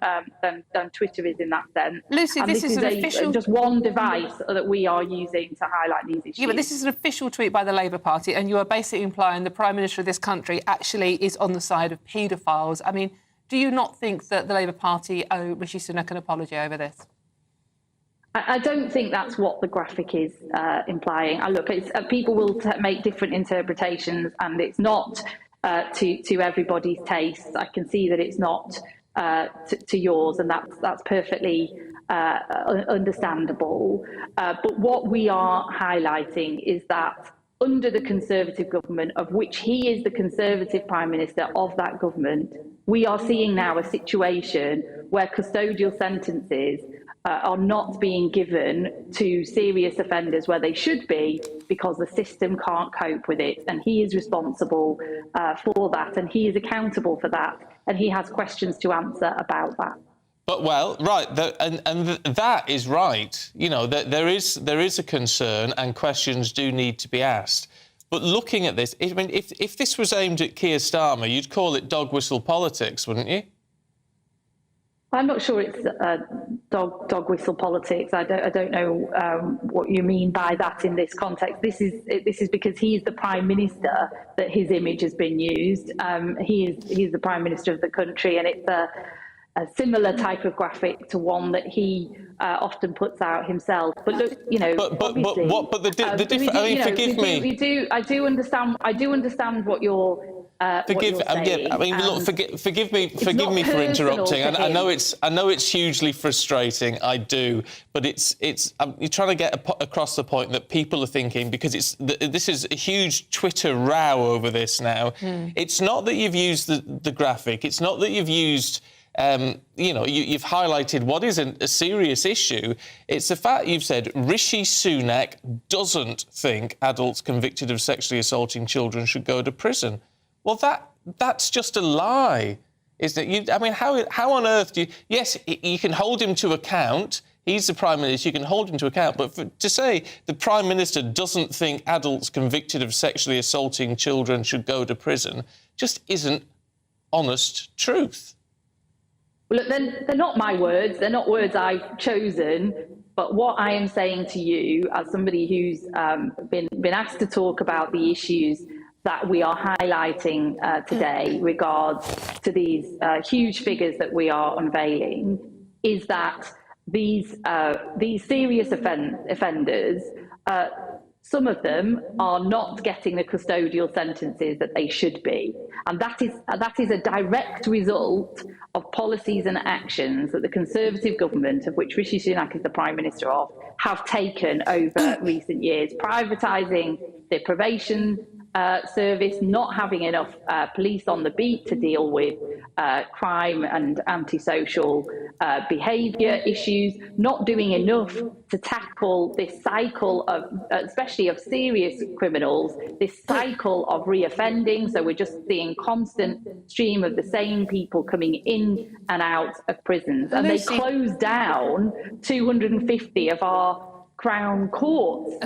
Twitter is in that sense. Lucy, and this is an official... just one device that we are using to highlight these issues. Yeah, but this is an official tweet by the Labour Party, and you are basically implying the Prime Minister of this country actually is on the side of paedophiles. I mean, do you not think that the Labour Party owe Rishi Sunak an apology over this? I don't think that's what the graphic is implying. People will make different interpretations, and it's not to everybody's taste. I can see that it's not to yours, and that's perfectly understandable. But what we are highlighting is that under the Conservative government, of which he is the Conservative Prime Minister of that government, we are seeing now a situation where custodial sentences are not being given to serious offenders where they should be, because the system can't cope with it. And he is responsible for that, and he is accountable for that, and he has questions to answer about that. But and that is right. You know, there is a concern, and questions do need to be asked. But looking at this, I mean, if this was aimed at Keir Starmer, you'd call it dog whistle politics, wouldn't you? I'm not sure it's dog whistle politics. I don't know what you mean by that in this context. This is because he's the Prime Minister that his image has been used. He's the Prime Minister of the country, and it's a similar type of graphic to one that he often puts out himself. But look, you know, the difference. I mean, forgive me. I do understand what you're. Forgive me for interrupting. And I know it's hugely frustrating. I do, but you're trying to get across the point that people are thinking, because this is a huge Twitter row over this now. It's not that you've used the graphic. It's not that you've used. You've highlighted what is a serious issue. It's the fact you've said Rishi Sunak doesn't think adults convicted of sexually assaulting children should go to prison. Well, that's just a lie, isn't it? I mean, how on earth do you... Yes, you can hold him to account. He's the Prime Minister, you can hold him to account. But to say the Prime Minister doesn't think adults convicted of sexually assaulting children should go to prison just isn't honest truth. Well, look, they're not my words. They're not words I've chosen. But what I am saying to you, as somebody who's been asked to talk about the issues that we are highlighting today regards to these huge figures that we are unveiling, is that these serious offenders, some of them are not getting the custodial sentences that they should be. And that is a direct result of policies and actions that the Conservative government, of which Rishi Sunak is the Prime Minister of, have taken over recent years, privatising the probation service, not having enough police on the beat to deal with crime and antisocial behaviour issues, not doing enough to tackle this cycle of, especially of serious criminals, this cycle of reoffending. So we're just seeing constant stream of the same people coming in and out of prisons. And they closed down 250 of our Crown courts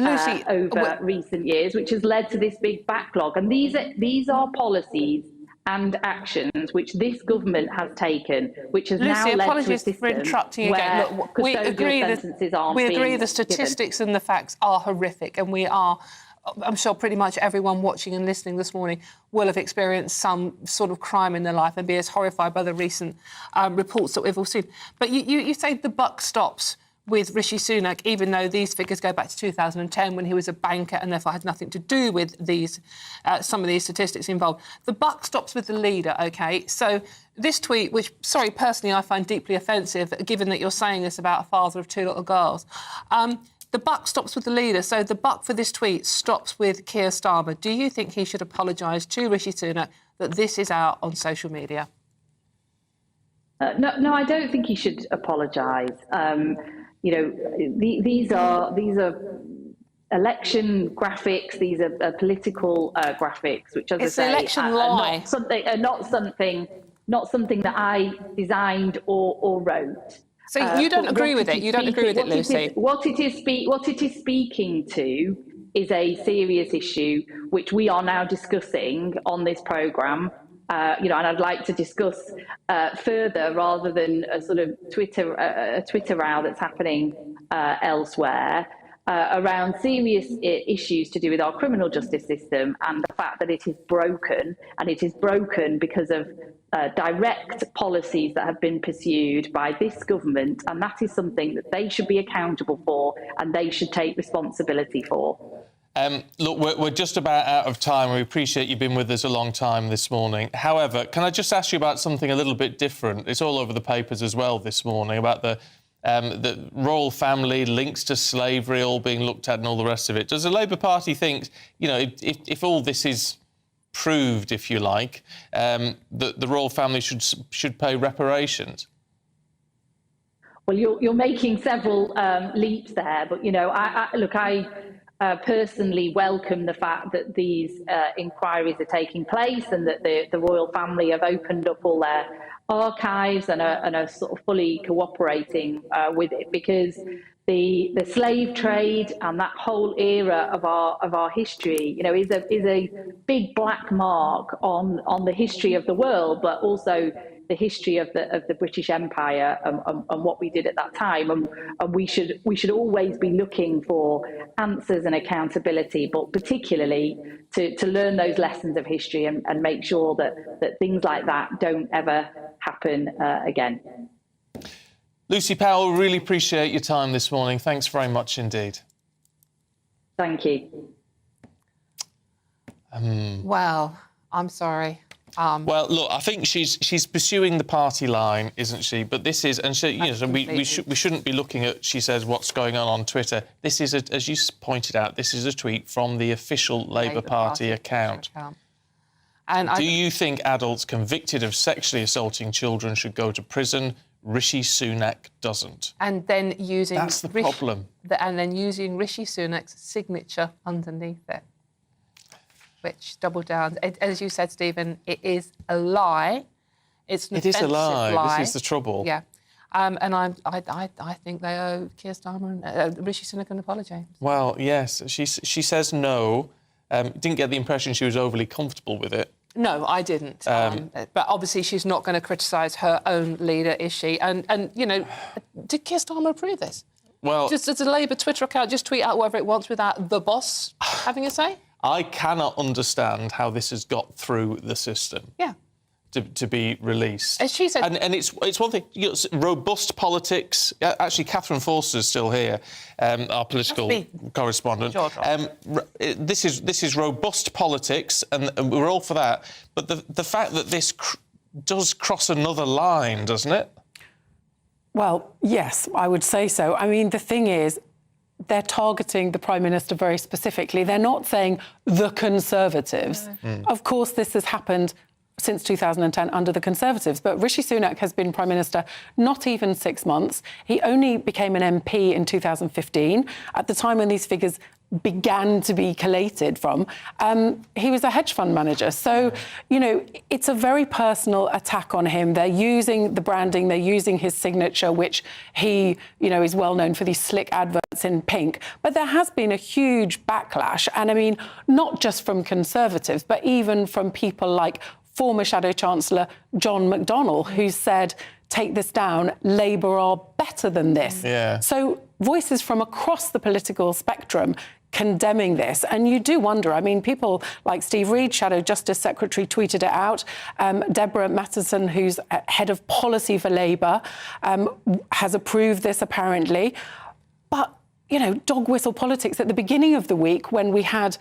over recent years, which has led to this big backlog. And these are policies and actions which this government has taken, which has now led to a system for interrupting again. Look, we agree the statistics and the facts are horrific, and I'm sure pretty much everyone watching and listening this morning will have experienced some sort of crime in their life and be as horrified by the recent reports that we've all seen. But you say the buck stops with Rishi Sunak, even though these figures go back to 2010 when he was a banker and therefore had nothing to do with some of these statistics involved. The buck stops with the leader, OK? So this tweet, which, sorry, personally I find deeply offensive, given that you're saying this about a father of two little girls, the buck stops with the leader. So the buck for this tweet stops with Keir Starmer. Do you think he should apologise to Rishi Sunak that this is out on social media? No, I don't think he should apologise. These are election graphics. These are political graphics, which, as I say, election lie. Not something that I designed or wrote. So you don't agree with it? You don't agree with it, Lucy? What it is speaking to is a serious issue, which we are now discussing on this programme. And I'd like to discuss further, rather than a sort of Twitter row that's happening elsewhere. around serious issues to do with our criminal justice system and the fact that it is broken, and it is broken because of direct policies that have been pursued by this government, and that is something that they should be accountable for and they should take responsibility for. Look, we're just about out of time. We appreciate you've been with us a long time this morning. However, can I just ask you about something a little bit different? It's all over the papers as well this morning about the royal family, links to slavery all being looked at and all the rest of it. Does the Labour Party think, you know, if all this is proved, if you like, that the royal family should pay reparations? Well, you're making several leaps there, but, you know, I personally welcome the fact that these inquiries are taking place and that the royal family have opened up all their archives and are sort of fully cooperating with it, because the slave trade and that whole era of our history, you know, is a big black mark on the history of the world, but also the history of the British Empire and what we did at that time, and we should always be looking for answers and accountability, but particularly to learn those lessons of history and make sure that things like that don't ever happen again. Lucy Powell, really appreciate your time this morning. Thanks very much indeed. Thank you. Well, I'm sorry. Well, look, I think she's pursuing the party line, isn't she? But this is, and she, you know, we shouldn't be looking at, she says, what's going on Twitter. This is, as you pointed out, this is a tweet from the official Labour Party account. And do you think adults convicted of sexually assaulting children should go to prison? Rishi Sunak doesn't. And then using... That's the problem. And then using Rishi Sunak's signature underneath it, which doubled down. As you said, Stephen, it is a lie. It's an offensive lie. This is the trouble. Yeah. And I think they owe Keir Starmer and Rishi Sunak an apology. Well, yes. She says no. Didn't get the impression she was overly comfortable with it. No, I didn't. But obviously she's not going to criticise her own leader, is she? And you know, did Keir Starmer approve this? Well... Just as a Labour Twitter account, just tweet out whatever it wants without the boss having a say? I cannot understand how this has got through the system. Yeah. To be released. As she said... And it's one thing, you know, robust politics... Actually, Catherine Forster's still here, our political correspondent. This is robust politics, and we're all for that. But the fact that this does cross another line, doesn't it? Well, yes, I would say so. I mean, the thing is, they're targeting the Prime Minister very specifically. They're not saying the Conservatives. Of course, this has happened since 2010 under the Conservatives, but Rishi Sunak has been Prime Minister not even 6 months. He only became an MP in 2015, at the time when these figures began to be collated from. He was a hedge fund manager. So, you know, it's a very personal attack on him. They're using the branding, they're using his signature, which he, you know, is well known for these slick adverts in pink. But there has been a huge backlash. And I mean, not just from Conservatives, but even from people like former Shadow Chancellor John McDonnell, who said, take this down, Labour are better than this. Yeah. So voices from across the political spectrum condemning this. And you do wonder, I mean, people like Steve Reid, Shadow Justice Secretary, tweeted it out. Deborah Mattison, who's head of policy for Labour, has approved this, apparently. But, you know, dog whistle politics at the beginning of the week, when we had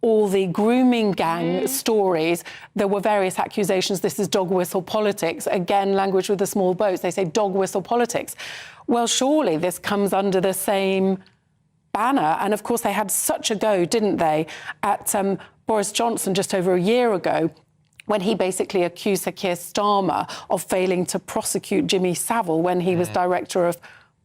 all the grooming gang stories, there were various accusations this is dog whistle politics. Again, language with the small boats, they say dog whistle politics. Well, surely this comes under the same banner. And of course, they had such a go, didn't they, at Boris Johnson just over a year ago, when he basically accused Sir Keir Starmer of failing to prosecute Jimmy Savile when he was Director of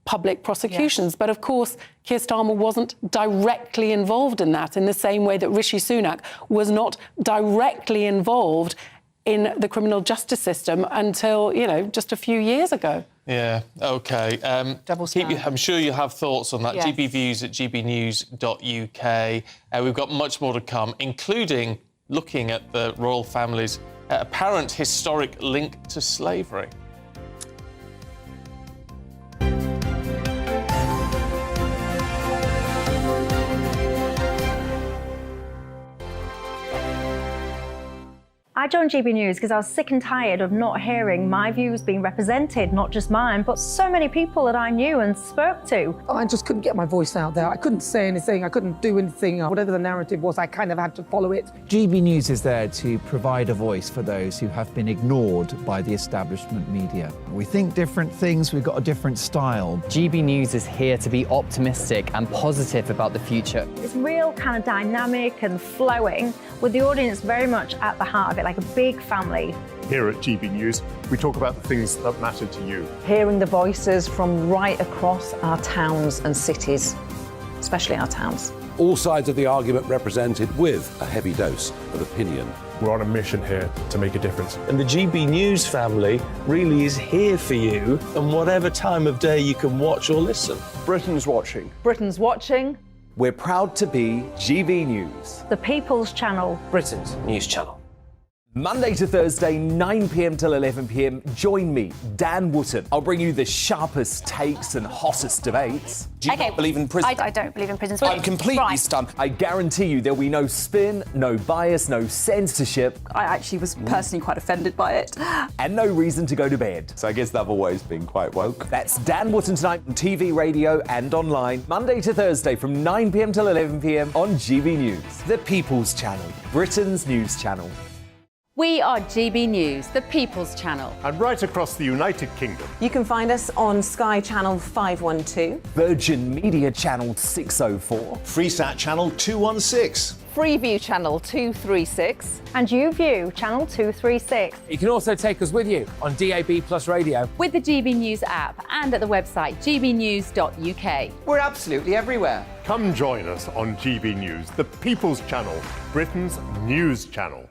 Public Prosecutions. Yes. But of course, Keir Starmer wasn't directly involved in that, in the same way that Rishi Sunak was not directly involved in the criminal justice system until, you know, just a few years ago. Yeah, OK. I'm sure you have thoughts on that. Yes. GBviews at gbnews.uk. We've got much more to come, including looking at the royal family's apparent historic link to slavery. I joined GB News because I was sick and tired of not hearing my views being represented, not just mine, but so many people that I knew and spoke to. I just couldn't get my voice out there. I couldn't say anything. I couldn't do anything. Whatever the narrative was, I kind of had to follow it. GB News is there to provide a voice for those who have been ignored by the establishment media. We think different things. We've got a different style. GB News is here to be optimistic and positive about the future. It's real kind of dynamic and flowing, with the audience very much at the heart of it, like a big family. Here at GB News, we talk about the things that matter to you. Hearing the voices from right across our towns and cities, especially our towns. All sides of the argument represented with a heavy dose of opinion. We're on a mission here to make a difference. And the GB News family really is here for you, and whatever time of day you can watch or listen. Britain's watching. Britain's watching. We're proud to be GB News. The People's Channel. Britain's news channel. Monday to Thursday, 9 p.m. till 11 p.m. Join me, Dan Wootton. I'll bring you the sharpest takes and hottest debates. Do you not believe in prison? I don't believe in prison. I'm completely stunned. I guarantee you there'll be no spin, no bias, no censorship. I actually was personally quite offended by it. And no reason to go to bed. So I guess they've always been quite woke. That's Dan Wootton tonight on TV, radio and online. Monday to Thursday from 9 p.m. till 11 p.m. on GB News. The People's Channel, Britain's news channel. We are GB News, the People's Channel. And right across the United Kingdom. You can find us on Sky Channel 512. Virgin Media Channel 604. Freesat Channel 216. Freeview Channel 236. And YouView Channel 236. You can also take us with you on DAB Plus Radio. With the GB News app and at the website gbnews.uk. We're absolutely everywhere. Come join us on GB News, the People's Channel, Britain's news channel.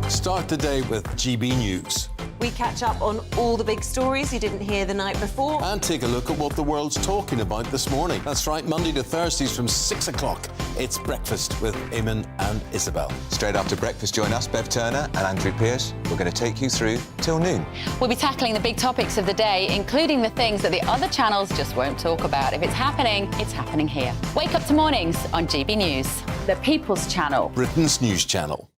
Start the day with GB News. We catch up on all the big stories you didn't hear the night before. And take a look at what the world's talking about this morning. That's right, Monday to Thursdays from 6 o'clock. It's Breakfast with Eamon and Isabel. Straight after breakfast, join us, Bev Turner and Andrew Pearce. We're going to take you through till noon. We'll be tackling the big topics of the day, including the things that the other channels just won't talk about. If it's happening here. Wake up to mornings on GB News. The People's Channel. Britain's news channel.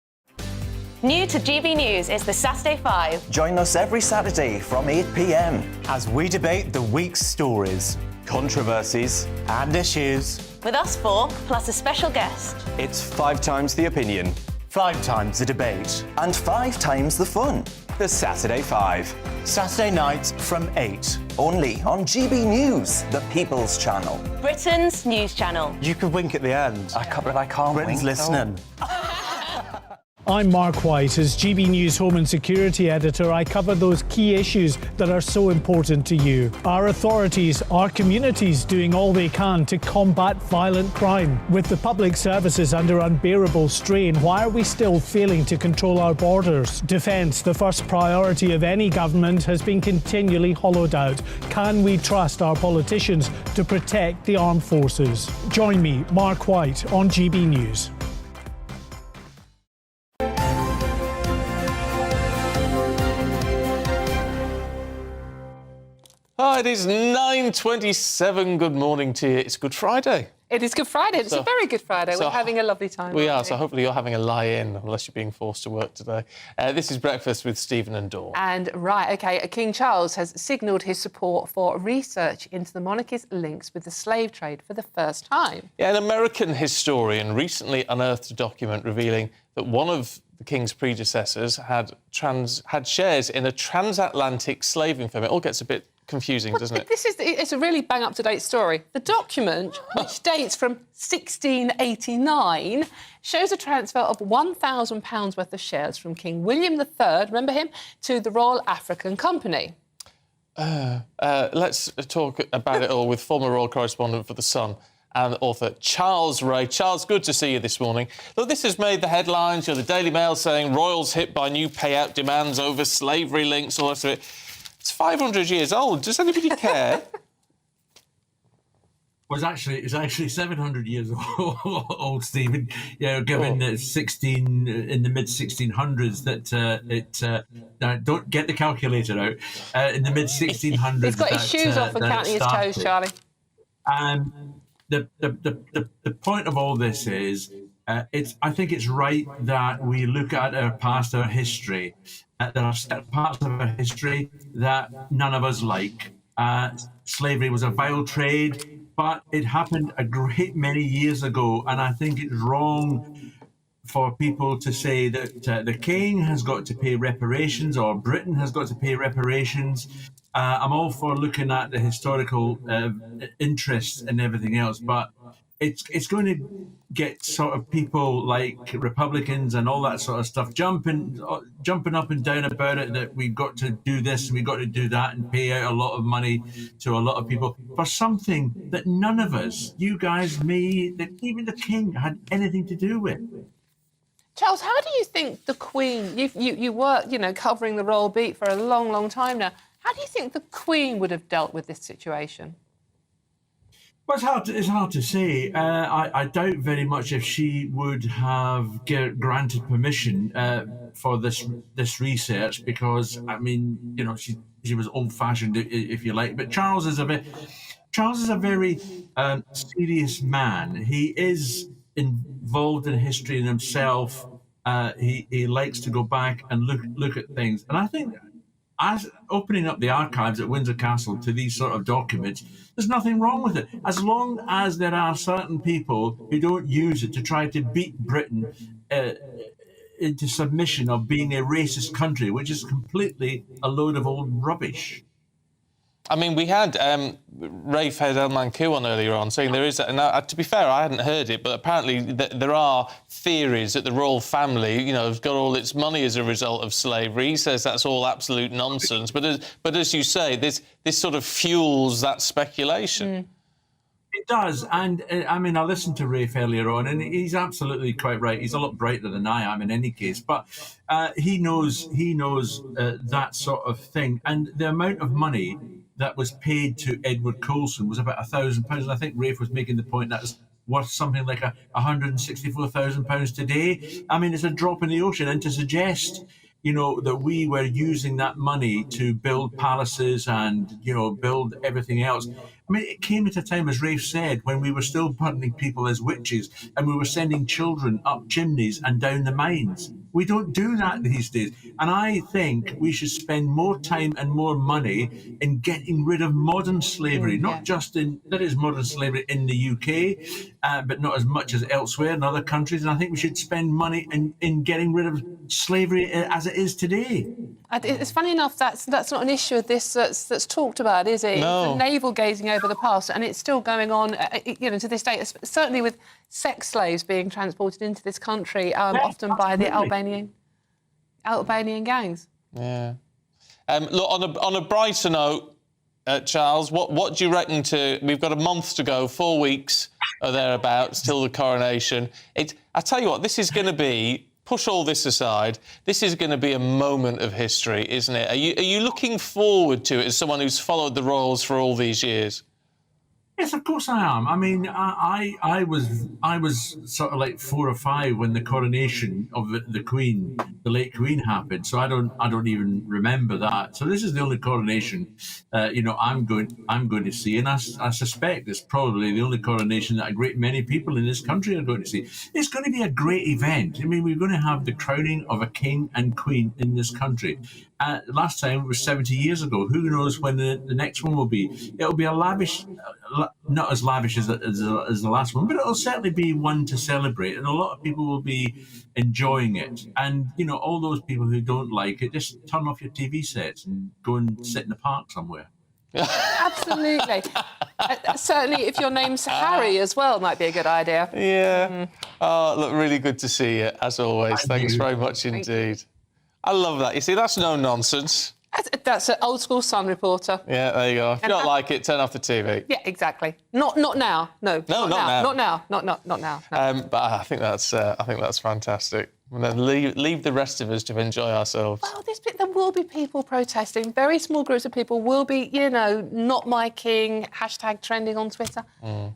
New to GB News is the Saturday 5. Join us every Saturday from 8 p.m. as we debate the week's stories, controversies and issues. With us 4, plus a special guest. It's 5 times the opinion, 5 times the debate, and 5 times the fun. The Saturday 5. Saturday nights from 8. Only on GB News, the People's Channel. Britain's news channel. You could wink at the end. I can't Britain's wink. listening. I'm Mark White. As GB News Home and Security Editor, I cover those key issues that are so important to you. Our authorities, our communities doing all they can to combat violent crime. With the public services under unbearable strain, why are we still failing to control our borders? Defence, the first priority of any government, has been continually hollowed out. Can we trust our politicians to protect the armed forces? Join me, Mark White, on GB News. It is 9:27. Good morning to you. It's Good Friday. It is Good Friday. It's a very Good Friday. We're having a lovely time. We are, so hopefully you're having a lie-in, unless you're being forced to work today. This is Breakfast with Stephen and Dawn. And, King Charles has signalled his support for research into the monarchy's links with the slave trade for the first time. Yeah, an American historian recently unearthed a document revealing that one of the King's predecessors had shares in a transatlantic slaving firm. It all gets a bit confusing, doesn't it? It's a really bang-up-to-date story. The document, which dates from 1689, shows a transfer of £1,000 worth of shares from King William III, remember him, to the Royal African Company. Let's talk about it all with former royal correspondent for The Sun and author Charles Ray. Charles, good to see you this morning. Look, this has made the headlines. The Daily Mail saying royals hit by new payout demands over slavery links, all that sort of it. It's 500 years old. Does anybody care? Well, it's actually 700 years old, Stephen. Given that 16 in the mid 1600s, don't get the calculator out. In the mid 1600s, he's got his shoes off and counting his toes, Charlie. And the point of all this is I think it's right that we look at our past, our history. There are certain parts of our history that none of us like. Slavery was a vile trade, but it happened a great many years ago, and I think it's wrong for people to say that the king has got to pay reparations or Britain has got to pay reparations. I'm all for looking at the historical interests and everything else, but it's going to get sort of people like Republicans and all that sort of stuff jumping up and down about it, that we've got to do this and we've got to do that and pay out a lot of money to a lot of people for something that none of us, you guys, me, even the king, had anything to do with. Charles, how do you think the Queen, you work, covering the royal beat for a long, long time now, how do you think the Queen would have dealt with this situation? Well, it's hard to say. I doubt very much if she would have granted permission for this research, because she was old-fashioned, if you like. But Charles is a very serious man. He is involved in history in himself. He likes to go back and look at things, and I think, as opening up the archives at Windsor Castle to these sort of documents, there's nothing wrong with it, as long as there are certain people who don't use it to try to beat Britain into submission of being a racist country, which is completely a load of old rubbish. I mean, we had Rafe had El Manku on earlier on saying there is... And to be fair, I hadn't heard it, but apparently there are theories that the royal family, has got all its money as a result of slavery. He says that's all absolute nonsense. But as you say, this sort of fuels that speculation. Mm. It does. And, I listened to Rafe earlier on, and he's absolutely quite right. He's a lot brighter than I am in any case. But he knows that sort of thing. And the amount of money that was paid to Edward Colson was about £1,000. And I think Rafe was making the point that it's worth something like £164,000 today. It's a drop in the ocean. And to suggest, that we were using that money to build palaces and, build everything else. It came at a time, as Rafe said, when we were still burning people as witches and we were sending children up chimneys and down the mines. We don't do that these days. And I think we should spend more time and more money in getting rid of modern slavery, not just there is modern slavery in the UK, but not as much as elsewhere in other countries. And I think we should spend money in getting rid of slavery as it is today. It's funny enough, that's not an issue of this that's talked about, is it? No. It's navel gazing over the past, and it's still going on, to this day, certainly with sex slaves being transported into this country, often by the Albanian gangs. Yeah. Look, on a brighter note, Charles, what do you reckon we've got a month to go, 4 weeks or thereabouts till the coronation. I tell you what, this is going to be, push all this aside, this is going to be a moment of history, isn't it? Are you looking forward to it as someone who's followed the royals for all these years? Yes, of course I am. I was sort of like 4 or 5 when the coronation of the Queen, the late Queen, happened. So I don't even remember that. So this is the only coronation, I'm going to see, and I suspect it's probably the only coronation that a great many people in this country are going to see. It's going to be a great event. We're going to have the crowning of a king and queen in this country. Last time it was 70 years ago. Who knows when the next one will be? It'll be a lavish, not as lavish as the last one, but it'll certainly be one to celebrate, and a lot of people will be enjoying it. And, all those people who don't like it, just turn off your TV sets and go and sit in the park somewhere. Absolutely. Certainly, if your name's Harry as well, might be a good idea. Yeah. Oh, look, really good to see you, as always. Thanks very much indeed. I love that. You see, that's no nonsense. That's an old-school Sun reporter. Yeah, there you go. If you don't like it, turn off the TV. Yeah, exactly. Not now. No, not now. Not now. No. But I think that's fantastic. And then leave the rest of us to enjoy ourselves. Well, there will be people protesting. Very small groups of people will be, not my king, hashtag trending on Twitter.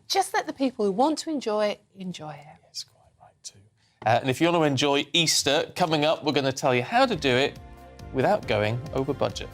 Just let the people who want to enjoy it, enjoy it. Yes, quite right too. And if you want to enjoy Easter, coming up, we're going to tell you how to do it without going over budget.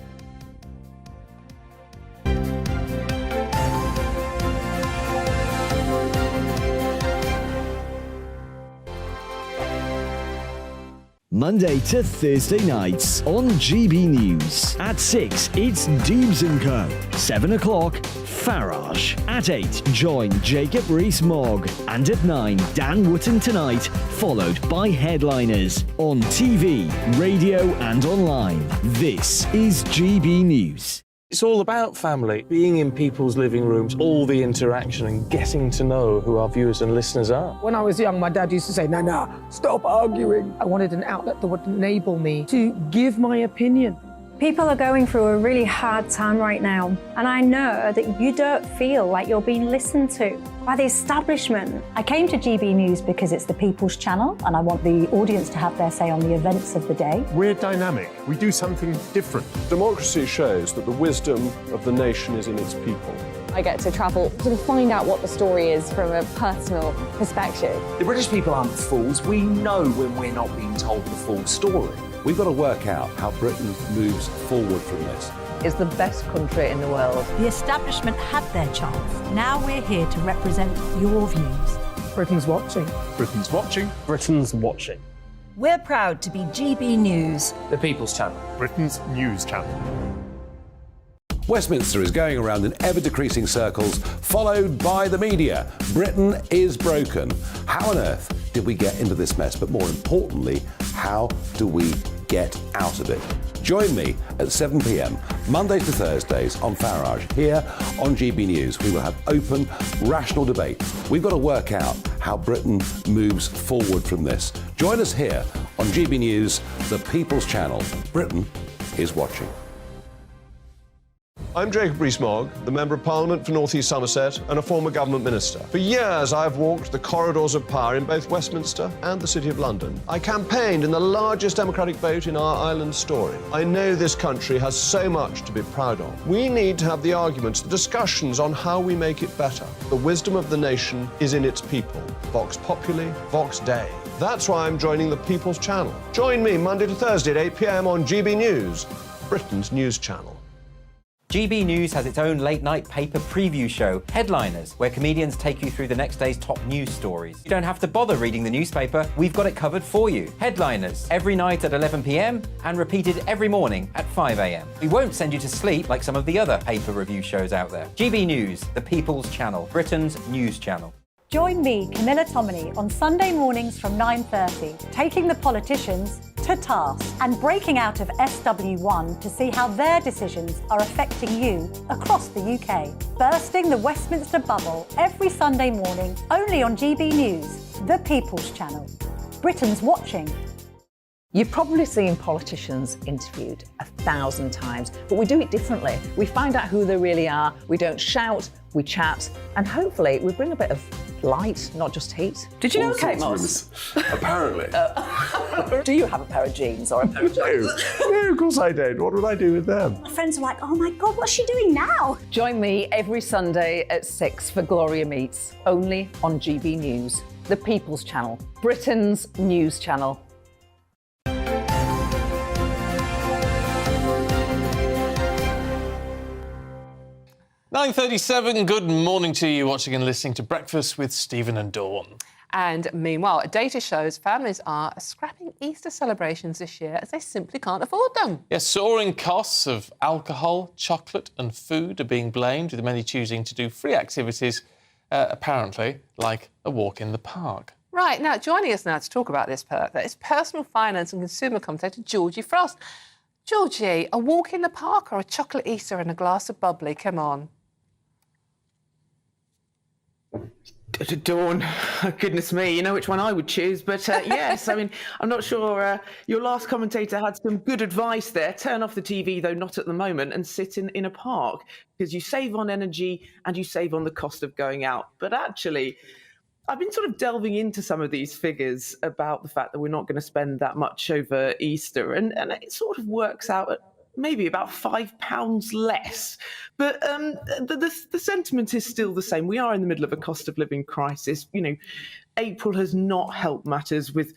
Monday to Thursday nights on GB News. At 6, it's Deebs & Co. 7 o'clock, Farage. At 8, join Jacob Rees-Mogg. And at 9, Dan Wootton Tonight, followed by Headliners. On TV, radio and online. This is GB News. It's all about family, being in people's living rooms, all the interaction and getting to know who our viewers and listeners are. When I was young, my dad used to say, "Nana, stop arguing." I wanted an outlet that would enable me to give my opinion. People are going through a really hard time right now, and I know that you don't feel like you're being listened to by the establishment. I came to GB News because it's the People's Channel, and I want the audience to have their say on the events of the day. We're dynamic. We do something different. Democracy shows that the wisdom of the nation is in its people. I get to travel to find out what the story is from a personal perspective. The British people aren't fools. We know when we're not being told the full story. We've got to work out how Britain moves forward from this. It's the best country in the world. The establishment had their chance. Now we're here to represent your views. Britain's watching. Britain's watching. Britain's watching. We're proud to be GB News. The People's Channel. Britain's news channel. Westminster is going around in ever-decreasing circles, followed by the media. Britain is broken. How on earth did we get into this mess? But more importantly, how do we get out of it? Join me at 7 p.m, Mondays to Thursdays on Farage. Here on GB News, we will have open, rational debate. We've got to work out how Britain moves forward from this. Join us here on GB News, the People's Channel. Britain is watching. I'm Jacob Rees-Mogg, the Member of Parliament for North East Somerset and a former government minister. For years, I've walked the corridors of power in both Westminster and the City of London. I campaigned in the largest democratic vote in our island's story. I know this country has so much to be proud of. We need to have the arguments, the discussions on how we make it better. The wisdom of the nation is in its people. Vox Populi, Vox Dei. That's why I'm joining the People's Channel. Join me Monday to Thursday at 8 p.m. on GB News, Britain's news channel. GB News has its own late-night paper preview show, Headliners, where comedians take you through the next day's top news stories. You don't have to bother reading the newspaper, we've got it covered for you. Headliners, every night at 11 p.m. and repeated every morning at 5 a.m. We won't send you to sleep like some of the other paper review shows out there. GB News, the People's Channel, Britain's news channel. Join me, Camilla Tominey, on Sunday mornings from 9:30, taking the politicians to task and breaking out of SW1 to see how their decisions are affecting you across the UK. Bursting the Westminster bubble every Sunday morning, only on GB News, the People's Channel. Britain's watching. You've probably seen politicians interviewed 1,000 times, but we do it differently. We find out who they really are, we don't shout, we chat, and hopefully we bring a bit of light, not just heat. Did you know Kate Moss? Apparently. Do you have a pair of jeans or a pair of jeans? No, of course I don't. What would I do with them? My friends are like, oh my God, what's she doing now? Join me every Sunday at 6 for Gloria Meets, only on GB News, the People's Channel, Britain's news channel. 9:37. Good morning to you, watching and listening to Breakfast with Stephen and Dawn. And meanwhile, data shows families are scrapping Easter celebrations this year as they simply can't afford them. Yes, soaring costs of alcohol, chocolate and food are being blamed, with many choosing to do free activities, apparently, like a walk in the park. Right, now, joining us now to talk about this is personal finance and consumer commentator Georgie Frost. Georgie, a walk in the park or a chocolate Easter and a glass of bubbly? Come on. Dawn, goodness me, you know which one I would choose, but yes, I mean, I'm not sure. Your last commentator had some good advice there. Turn off the TV, though not at the moment, and sit in a park, because you save on energy and you save on the cost of going out. But actually, I've been sort of delving into some of these figures about the fact that we're not going to spend that much over Easter, and it sort of works out at maybe about £5 less. But the sentiment is still the same. We are in the middle of a cost of living crisis. You know, April has not helped matters, with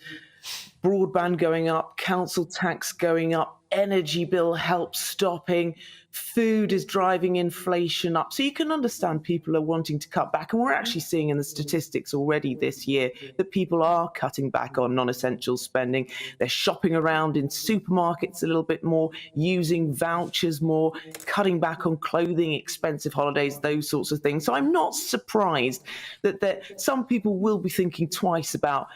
broadband going up, council tax going up, energy bill help stopping, food is driving inflation up. So you can understand people are wanting to cut back. And we're actually seeing in the statistics already this year that people are cutting back on non-essential spending. They're shopping around in supermarkets a little bit more, using vouchers more, cutting back on clothing, expensive holidays, those sorts of things. So I'm not surprised that some people will be thinking twice about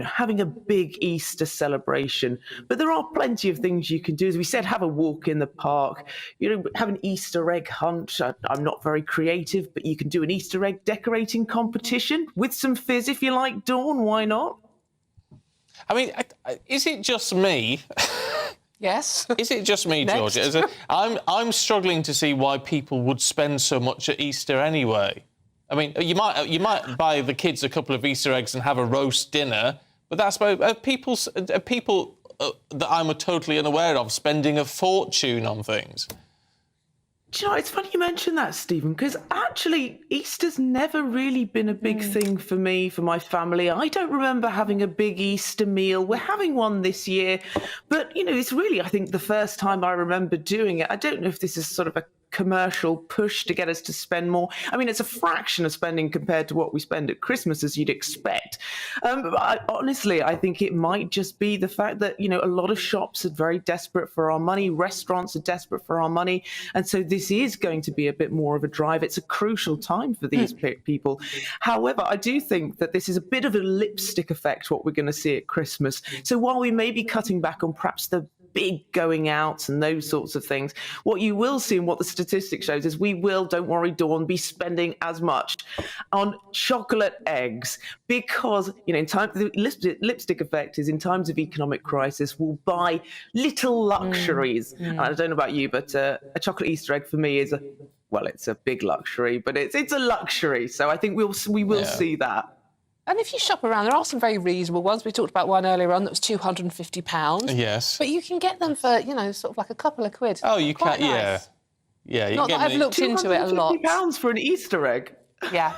having a big Easter celebration. But there are plenty of things you can do. As we said, have a walk in the park, have an Easter egg hunt. I'm not very creative, but you can do an Easter egg decorating competition with some fizz if you like, Dawn. Why not? I mean, is it just me? Yes. Is it just me, Georgia? I'm struggling to see why people would spend so much at Easter anyway. I mean, you might buy the kids a couple of Easter eggs and have a roast dinner, but that's about people that I'm totally unaware of spending a fortune on things. Do you know, it's funny you mention that, Stephen, because actually Easter's never really been a big thing for me, for my family. I don't remember having a big Easter meal. We're having one this year, but, it's really, I think, the first time I remember doing it. I don't know if this is sort of a commercial push to get us to spend more. I mean, it's a fraction of spending compared to what we spend at Christmas, as you'd expect. But honestly, I think it might just be the fact that, a lot of shops are very desperate for our money. Restaurants are desperate for our money. And so this is going to be a bit more of a drive. It's a crucial time for these people. However, I do think that this is a bit of a lipstick effect, what we're going to see at Christmas. So while we may be cutting back on perhaps the big going outs and those sorts of things, what you will see and what the statistics shows is we will, don't worry, Dawn, be spending as much on chocolate eggs because, in time, the lipstick effect is in times of economic crisis, we'll buy little luxuries. And I don't know about you, but a chocolate Easter egg for me is it's a big luxury, but it's a luxury. So I think we will see that. And if you shop around, there are some very reasonable ones. We talked about one earlier on that was £250. Yes. But you can get them for, sort of like a couple of quid. Oh, you Quite can, nice. Yeah. You Not can that I've looked into it a lot. £250 for an Easter egg? Yeah.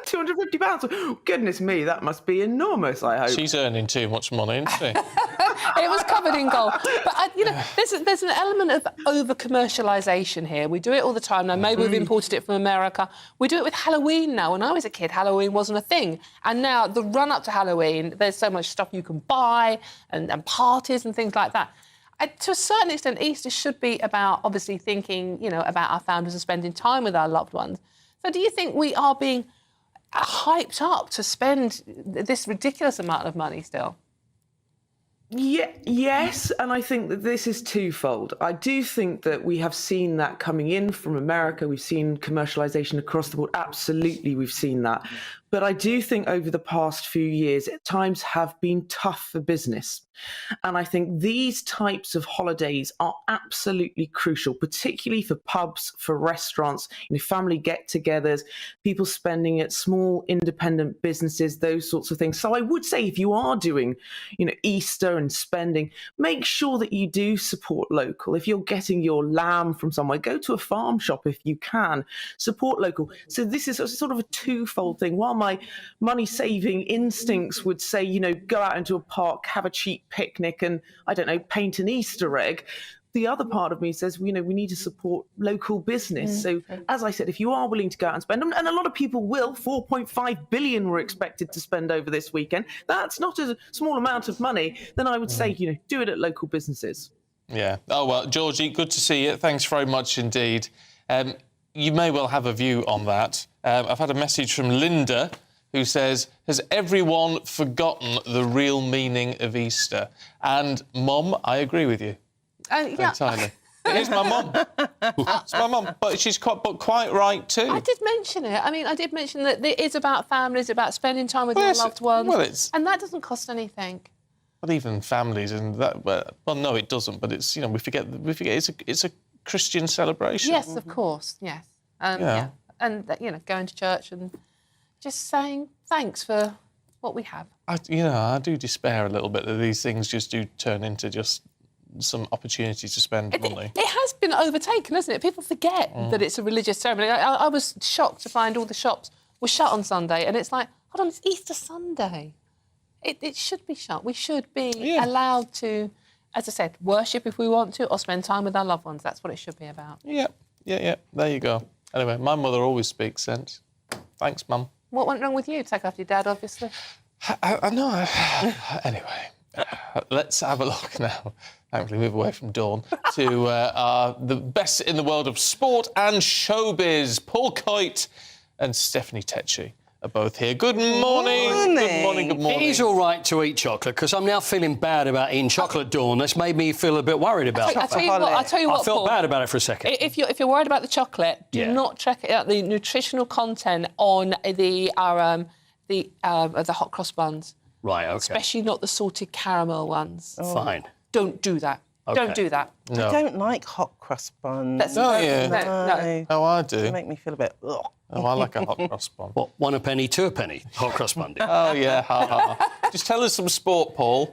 £250? Goodness me, that must be enormous, I hope. She's earning too much money, isn't she? It was covered in gold. But, there's an element of over-commercialisation here. We do it all the time now. Maybe we've imported it from America. We do it with Halloween now. When I was a kid, Halloween wasn't a thing. And now, the run-up to Halloween, there's so much stuff you can buy and parties and things like that. To a certain extent, Easter should be about, obviously, thinking, about our founders and spending time with our loved ones. So do you think we are being hyped up to spend this ridiculous amount of money still? Yeah, yes, and I think that this is twofold. I do think that we have seen that coming in from America. We've seen commercialization across the board. Absolutely, we've seen that. But I do think over the past few years, times have been tough for business. And I think these types of holidays are absolutely crucial, particularly for pubs, for restaurants, family get-togethers, people spending at small independent businesses, those sorts of things. So I would say if you are doing, Easter and spending, make sure that you do support local. If you're getting your lamb from somewhere, go to a farm shop if you can. Support local. So this is sort of a twofold thing. While my money-saving instincts would say, go out into a park, have a cheap picnic and, I don't know, paint an Easter egg, the other part of me says, we need to support local business. So, as I said, if you are willing to go out and spend, and a lot of people will, 4.5 billion were expected to spend over this weekend, that's not a small amount of money, then I would say, do it at local businesses. Yeah. Oh, well, Georgie, good to see you. Thanks very much indeed. You may well have a view on that. I've had a message from Linda, who says, has everyone forgotten the real meaning of Easter? And, Mum, I agree with you. Yeah. Entirely. It is my mum. It's my mum. But she's quite right too. I did mention it. I mean, I did mention that it is about families, about spending time with your loved ones. Well, and that doesn't cost anything. But even families and that... Well, no, it doesn't. But it's, we forget it's a Christian celebration. Yes, of course, yes. Yeah. And, going to church and just saying thanks for what we have. I do despair a little bit that these things just do turn into just some opportunity to spend money. It has been overtaken, hasn't it? People forget that it's a religious ceremony. I was shocked to find all the shops were shut on Sunday, and it's like, hold on, it's Easter Sunday. It should be shut. We should be allowed to as I said, worship if we want to, or spend time with our loved ones. That's what it should be about. Yeah. There you go. Anyway, my mother always speaks sense. Thanks, Mum. What went wrong with you? Take after your dad, obviously. I know. Anyway, let's have a look now. Thankfully, move away from Dawn to the best in the world of sport and showbiz. Paul Coit and Stephanie Tetchy are both here. Good morning. Good morning. Good morning. It is all right to eat chocolate because I'm now feeling bad about eating chocolate, Dawn. That's made me feel a bit worried about it. I tell you what, I felt Paul, bad about it for a second. If you're worried about the chocolate, do not check out the nutritional content on the hot cross buns. Right. Okay. Especially not the salted caramel ones. Fine. Don't do that. Okay. Don't do that. No. I don't like hot crust buns. No, yeah. Oh, I do. They make me feel a bit. Ugh. Oh, I like a hot cross bun. What, 1 a penny, 2 a penny? Hot cross bun. Oh, yeah. Just tell us some sport, Paul.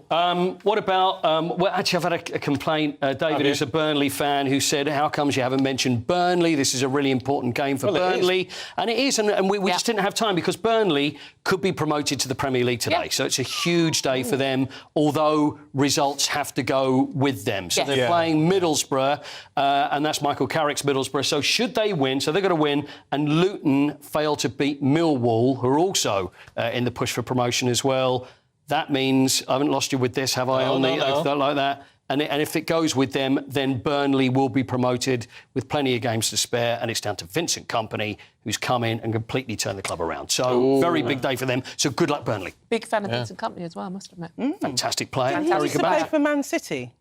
What about... well, actually, I've had a complaint. David, who's a Burnley fan, who said, how comes you haven't mentioned Burnley? This is a really important game for Burnley. And it is, and we just didn't have time because Burnley could be promoted to the Premier League today. So it's a huge day for them, although results have to go with them. So they're playing Middlesbrough, and that's Michael Carrick's Middlesbrough. So should they win, so they're going to win, and Luton failed to beat Millwall, who are also in the push for promotion as well. That means I haven't lost you with this, have I? Like that. And if it goes with them, then Burnley will be promoted with plenty of games to spare, and it's down to Vincent Kompany, who's come in and completely turned the club around. So very big day for them. So good luck, Burnley. Big fan of Vincent Kompany as well, I must admit. Fantastic player. Did he used to play for Man City?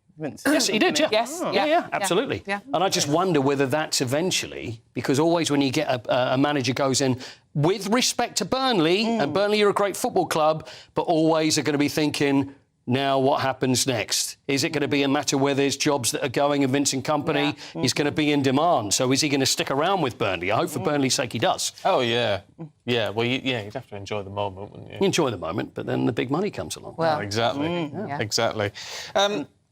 Yes, he did, yeah. Yes, Yeah, absolutely. Yeah. And I just wonder whether that's eventually, because always when you get a manager goes in, with respect to Burnley, and Burnley are a great football club, but always are going to be thinking, now what happens next? Is it going to be a matter where there's jobs that are going and Vincent Kompany is going to be in demand? So is he going to stick around with Burnley? I hope for Burnley's sake he does. Oh, yeah. Yeah, well, you'd have to enjoy the moment, wouldn't you? You enjoy the moment, but then the big money comes along. Well, exactly. Exactly.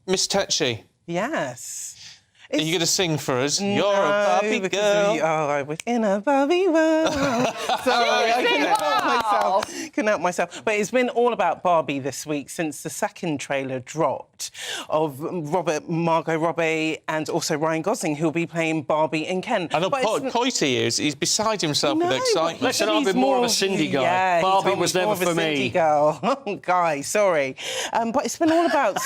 Miss Tetchy. Yes. Are you going to sing for us? You're a Barbie girl. I was in a Barbie world. Sorry, I couldn't help myself. But it's been all about Barbie this week since the second trailer dropped of Margot Robbie and also Ryan Gosling, who'll be playing Barbie and Ken. I know Coity is. He's beside himself with excitement. Listen, I've been more of a Cindy guy. Yeah, Barbie was never for me. Cindy girl. Guy, sorry. But it's been all about...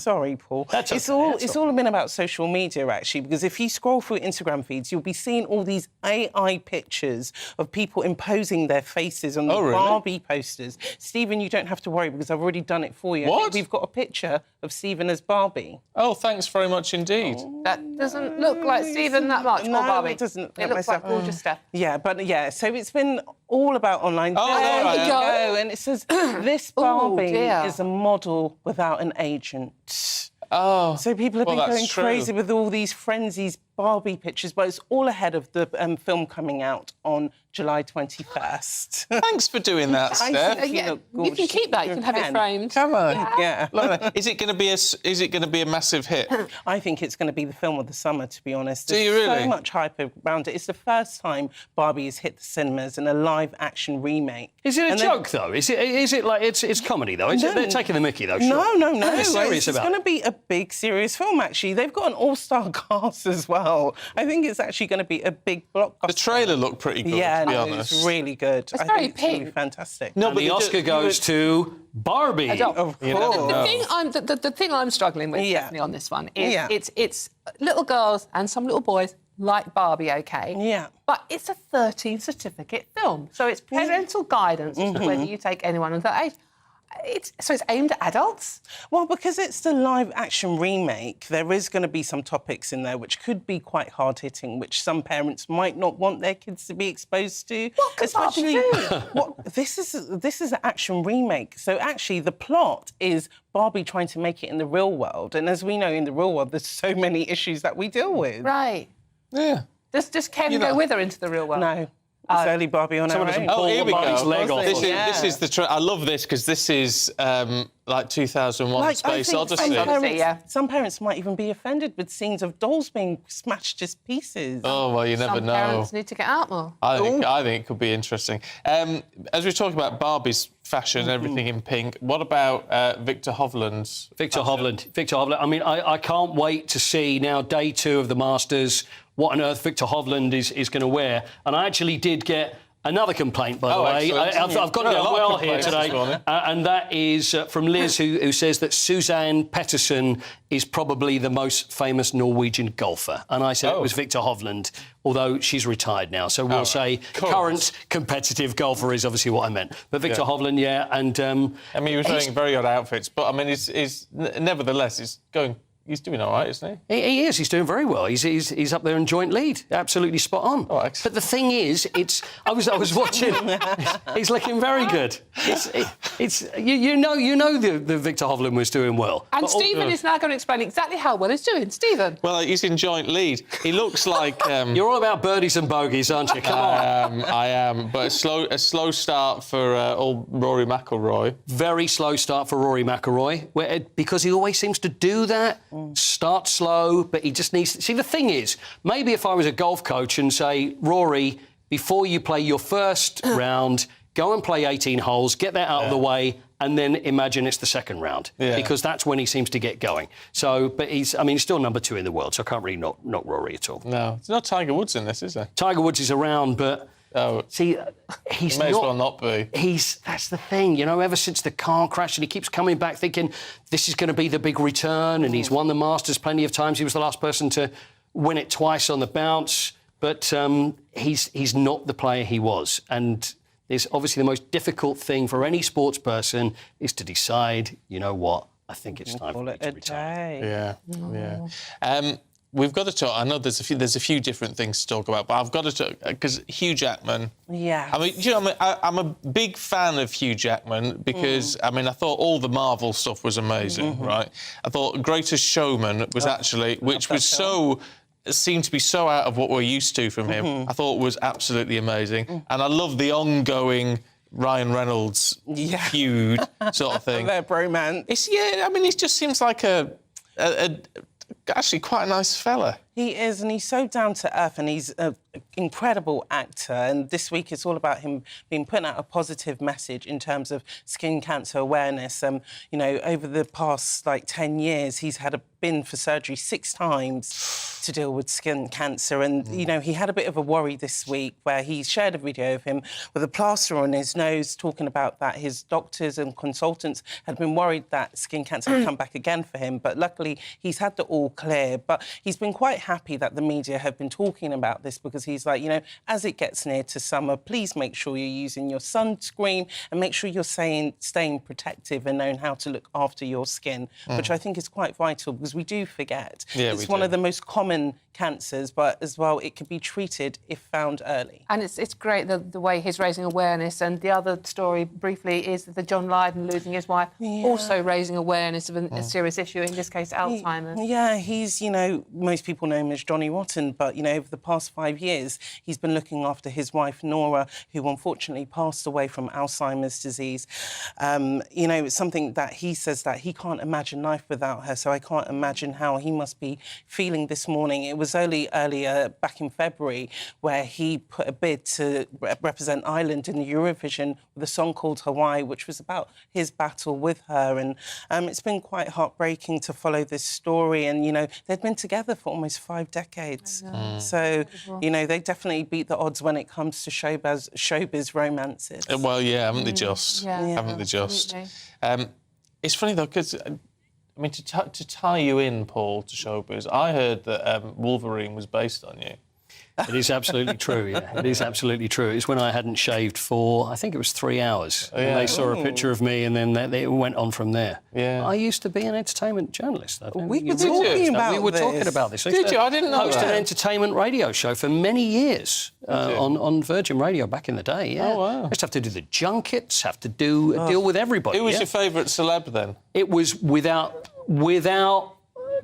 sorry, Paul. It's all been about social media, actually, because if you scroll through Instagram feeds, you'll be seeing all these AI pictures of people imposing their faces on the Barbie posters. Stephen, you don't have to worry because I've already done it for you. What? I think we've got a picture of Stephen as Barbie. Oh, thanks very much indeed. That doesn't look like Stephen that much, or Barbie. It doesn't. It looks like gorgeous stuff. Yeah, but so it's been all about online. Oh, there you go. And it says, this Barbie is a model without an agent. Oh, so people have been that's going true. crazy with all these frenzies Barbie pictures, but it's all ahead of the film coming out on July 21st. Thanks for doing that, Steph. You can keep that. You can have it framed. Come on, yeah. Is it going to be a massive hit? I think it's going to be the film of the summer, to be honest. Do you There's really? so much hype around it. It's the first time Barbie has hit the cinemas in a live-action remake. Is it a joke, though? Is it like it's comedy, though? They're taking the mickey, though. Sure. No. They're serious It's about going to be a big, serious film, actually. They've got an all-star cast as well. I think it's actually going to be a big blockbuster. The trailer looked pretty good, yeah, to be honest. It's really good. It's I very think it's going to be pink. fantastic. No, but the Oscar goes to Barbie. Of course. The thing I'm struggling with definitely on this one is it's little girls and some little boys like Barbie, okay? Yeah. But it's a 13 certificate film, so it's parental guidance as to whether you take anyone under that age. So it's aimed at adults? Well, because it's the live-action remake, there is going to be some topics in there which could be quite hard-hitting, which some parents might not want their kids to be exposed to. What could Barbie do? This is an action remake. So actually, the plot is Barbie trying to make it in the real world. And as we know, in the real world, there's so many issues that we deal with. Right. Yeah. Does Ken go with her into the real world? No. It's only Barbie on her own. Oh, here we go. Leg off. This is the. I love this because this is like 2001: Space Odyssey. Some parents might even be offended with scenes of dolls being smashed to pieces. Oh, well, you never know. Some parents need to get out more. I think it could be interesting. As we talk about Barbie's fashion, everything in pink, what about Victor Hovland's Victor Hovland. I mean, I can't wait to see now, day 2 of the Masters, what on earth Victor Hovland is going to wear. And I actually did get another complaint, by the way. I've got to go well here today. And that is from Liz, who says that Suzanne Pettersen is probably the most famous Norwegian golfer. And I said it was Victor Hovland, although she's retired now. So we'll say current competitive golfer is obviously what I meant. But Victor Hovland, and... I mean, he was wearing very odd outfits, but, I mean, nevertheless, he's doing all right, isn't he? He is. He's doing very well. He's up there in joint lead. Absolutely spot on. Oh, but the thing is, I was watching. He's looking very good. You know the Victor Hovland was doing well. And Stephen is now going to explain exactly how well he's doing. Stephen. Well, he's in joint lead. He looks like you're all about birdies and bogeys, aren't you? Come on. I am. But a slow start for old Rory McIlroy. Very slow start for Rory McIlroy, because he always seems to do that. Start slow, but he just needs to... See, the thing is, maybe if I was a golf coach and say, Rory, before you play your first round, go and play 18 holes, get that out of the way, and then imagine it's the second round, because that's when he seems to get going. So, but he's still number 2 in the world, so I can't really knock Rory at all. No, there's no Tiger Woods in this, is there? Tiger Woods is around, but... See, he's may as well not be. That's the thing, ever since the car crash, and he keeps coming back thinking this is going to be the big return, and he's won the Masters plenty of times. He was the last person to win it twice on the bounce, but he's not the player he was. And there's obviously the most difficult thing for any sports person is to decide, you know what, I think it's time for me to retire. Yeah. We've got to talk. I know there's a few different things to talk about, but I've got to talk because Hugh Jackman. Yeah. I mean, I'm a big fan of Hugh Jackman because I thought all the Marvel stuff was amazing, right? I thought Greatest Showman was seemed to be so out of what we're used to from him. I thought was absolutely amazing, and I love the ongoing Ryan Reynolds feud sort of thing. Their bromance. It just seems like actually quite a nice fella. He is, and he's so down to earth, and he's an incredible actor. And this week it's all about him being putting out a positive message in terms of skin cancer awareness. Over the past 10 years, he's been for surgery 6 times to deal with skin cancer. And he had a bit of a worry this week where he shared a video of him with a plaster on his nose, talking about that his doctors and consultants had been worried that skin cancer had come back again for him. But luckily, he's had the all clear. But he's been quite happy that the media have been talking about this, because he's like, as it gets near to summer, please make sure you're using your sunscreen and make sure you're staying protective and knowing how to look after your skin, which I think is quite vital, because we do forget. It's one of the most common cancers, but as well, it can be treated if found early. And it's great the way he's raising awareness. And the other story, briefly, is that the John Lydon losing his wife, also raising awareness of a serious issue, in this case, Alzheimer's. He's, most people know him as Johnny Rotten, but, over the past 5 years, he's been looking after his wife, Nora, who unfortunately passed away from Alzheimer's disease. It's something that he says that he can't imagine life without her, so I can't imagine how he must be feeling this morning. It was earlier back in February where he put a bid to represent Ireland in the Eurovision with a song called Hawaii, which was about his battle with her. And it's been quite heartbreaking to follow this story. And, they'd been together for almost 5 decades. So, they definitely beat the odds when it comes to showbiz romances. Well, yeah, haven't they just? Haven't they just? It's funny, though, because... to tie you in, Paul, to showbiz, I heard that Wolverine was based on you. It is absolutely true, yeah. It is absolutely true. It's when I hadn't shaved for, I think it was 3 hours. Oh, yeah. And they saw a picture of me, and then it went on from there. Yeah. I used to be an entertainment journalist. We were talking about this. Did you? I didn't know that. I hosted an entertainment radio show for many years on Virgin Radio back in the day, yeah. Oh, wow. I used to have to do the junkets, have to deal with everybody. Who was your favourite celeb, then? It was, without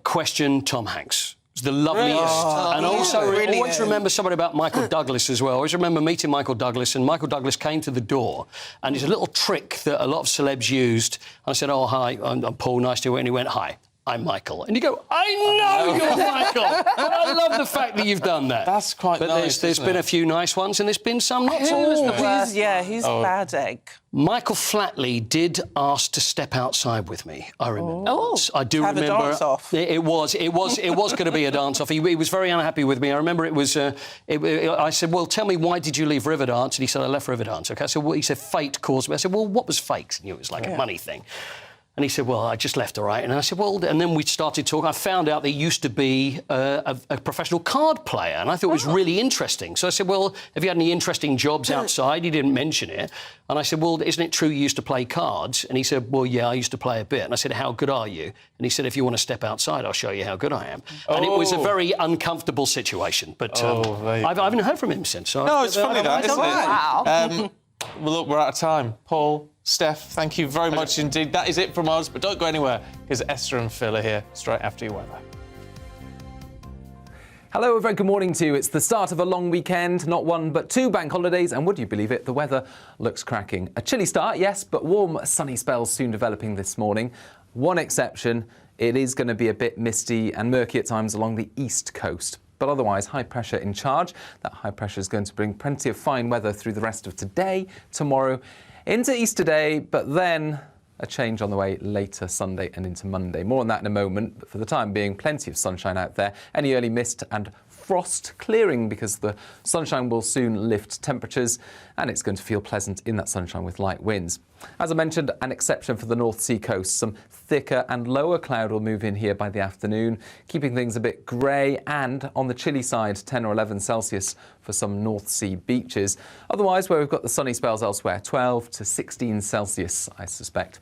question, Tom Hanks. was the loveliest. And also, I always remember something about Michael Douglas as well. I always remember meeting Michael Douglas, and Michael Douglas came to the door, and it's a little trick that a lot of celebs used. And I said, "Oh, hi, I'm Paul, nice to meet you." And he went, "Hi, I'm Michael." And you go, "I know you're Michael." But I love the fact that you've done that. That's quite nice. There's been a few nice ones, and there's been some not so Who's bad egg? Michael Flatley did ask to step outside with me. I remember. I do Have remember. a dance off. It was going to be a dance off. He was very unhappy with me. I remember it was. I said, "Well, tell me, why did you leave Riverdance?" And he said, "I left Riverdance." Okay. So he said, "Fate caused me." I said, "Well, what was fate?" He knew it was like a money thing. And he said, "Well, I just left, all right." And I said, "Well," and then we started talking. I found out that he used to be a professional card player, and I thought it was really interesting. So I said, "Well, have you had any interesting jobs outside?" He didn't mention it. And I said, "Well, isn't it true you used to play cards?" And he said, "Well, yeah, I used to play a bit." And I said, "How good are you?" And he said, "If you want to step outside, I'll show you how good I am." And it was a very uncomfortable situation. But I haven't heard from him since. So no, it's funny that, isn't it? Wow. Well, look, we're out of time. Paul, Steph, thank you very much indeed. That is it from us, but don't go anywhere, because Esther and Phil are here straight after your weather. Hello, a very good morning to you. It's the start of a long weekend, not one but two bank holidays, and would you believe it, the weather looks cracking. A chilly start, yes, but warm, sunny spells soon developing this morning. One exception, it is going to be a bit misty and murky at times along the east coast. But otherwise, high pressure in charge. That high pressure is going to bring plenty of fine weather through the rest of today, tomorrow, into Easter Day, but then a change on the way later Sunday and into Monday. More on that in a moment, but for the time being, plenty of sunshine out there. Any early mist and frost clearing because the sunshine will soon lift temperatures and it's going to feel pleasant in that sunshine with light winds. As I mentioned, an exception for the North Sea coast. Some thicker and lower cloud will move in here by the afternoon, keeping things a bit grey and on the chilly side, 10 or 11 Celsius for some North Sea beaches. Otherwise, where we've got the sunny spells elsewhere, 12 to 16 Celsius, I suspect.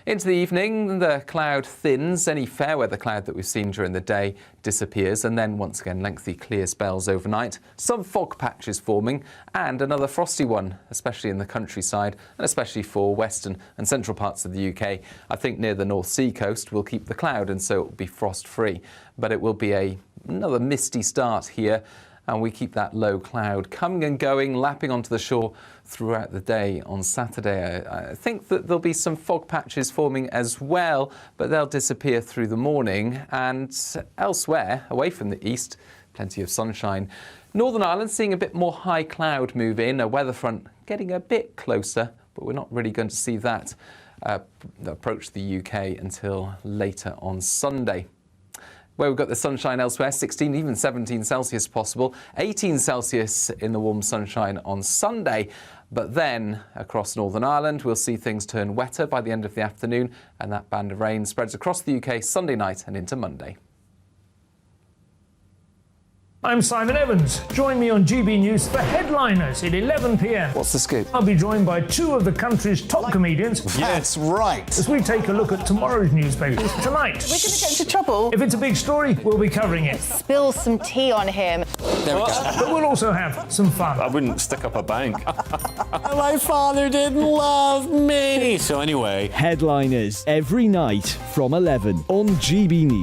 Into the evening, the cloud thins. Any fair weather cloud that we've seen during the day disappears, and then once again lengthy clear spells overnight. Some fog patches forming and another frosty one, especially in the countryside and especially for western and central parts of the UK. I think near the North Sea coast we'll keep the cloud and so it will be frost free, but it will be another misty start here. And we keep that low cloud coming and going, lapping onto the shore throughout the day on Saturday. I think that there'll be some fog patches forming as well, but they'll disappear through the morning. And elsewhere, away from the east, plenty of sunshine. Northern Ireland seeing a bit more high cloud move in, a weather front getting a bit closer, but we're not really going to see that approach the UK until later on Sunday. Where we've got the sunshine elsewhere, 16, even 17 Celsius possible, 18 Celsius in the warm sunshine on Sunday. But then across Northern Ireland, we'll see things turn wetter by the end of the afternoon, and that band of rain spreads across the UK Sunday night and into Monday. I'm Simon Evans. Join me on GB News for Headliners at 11 p.m. What's the scoop? I'll be joined by two of the country's top comedians. That's right. As we take a look at tomorrow's newspapers tonight. We're going to get into trouble. If it's a big story, we'll be covering it. Spill some tea on him. There we go. But we'll also have some fun. I wouldn't stick up a bank. My father didn't love me. So anyway. Headliners every night from 11 on GB News.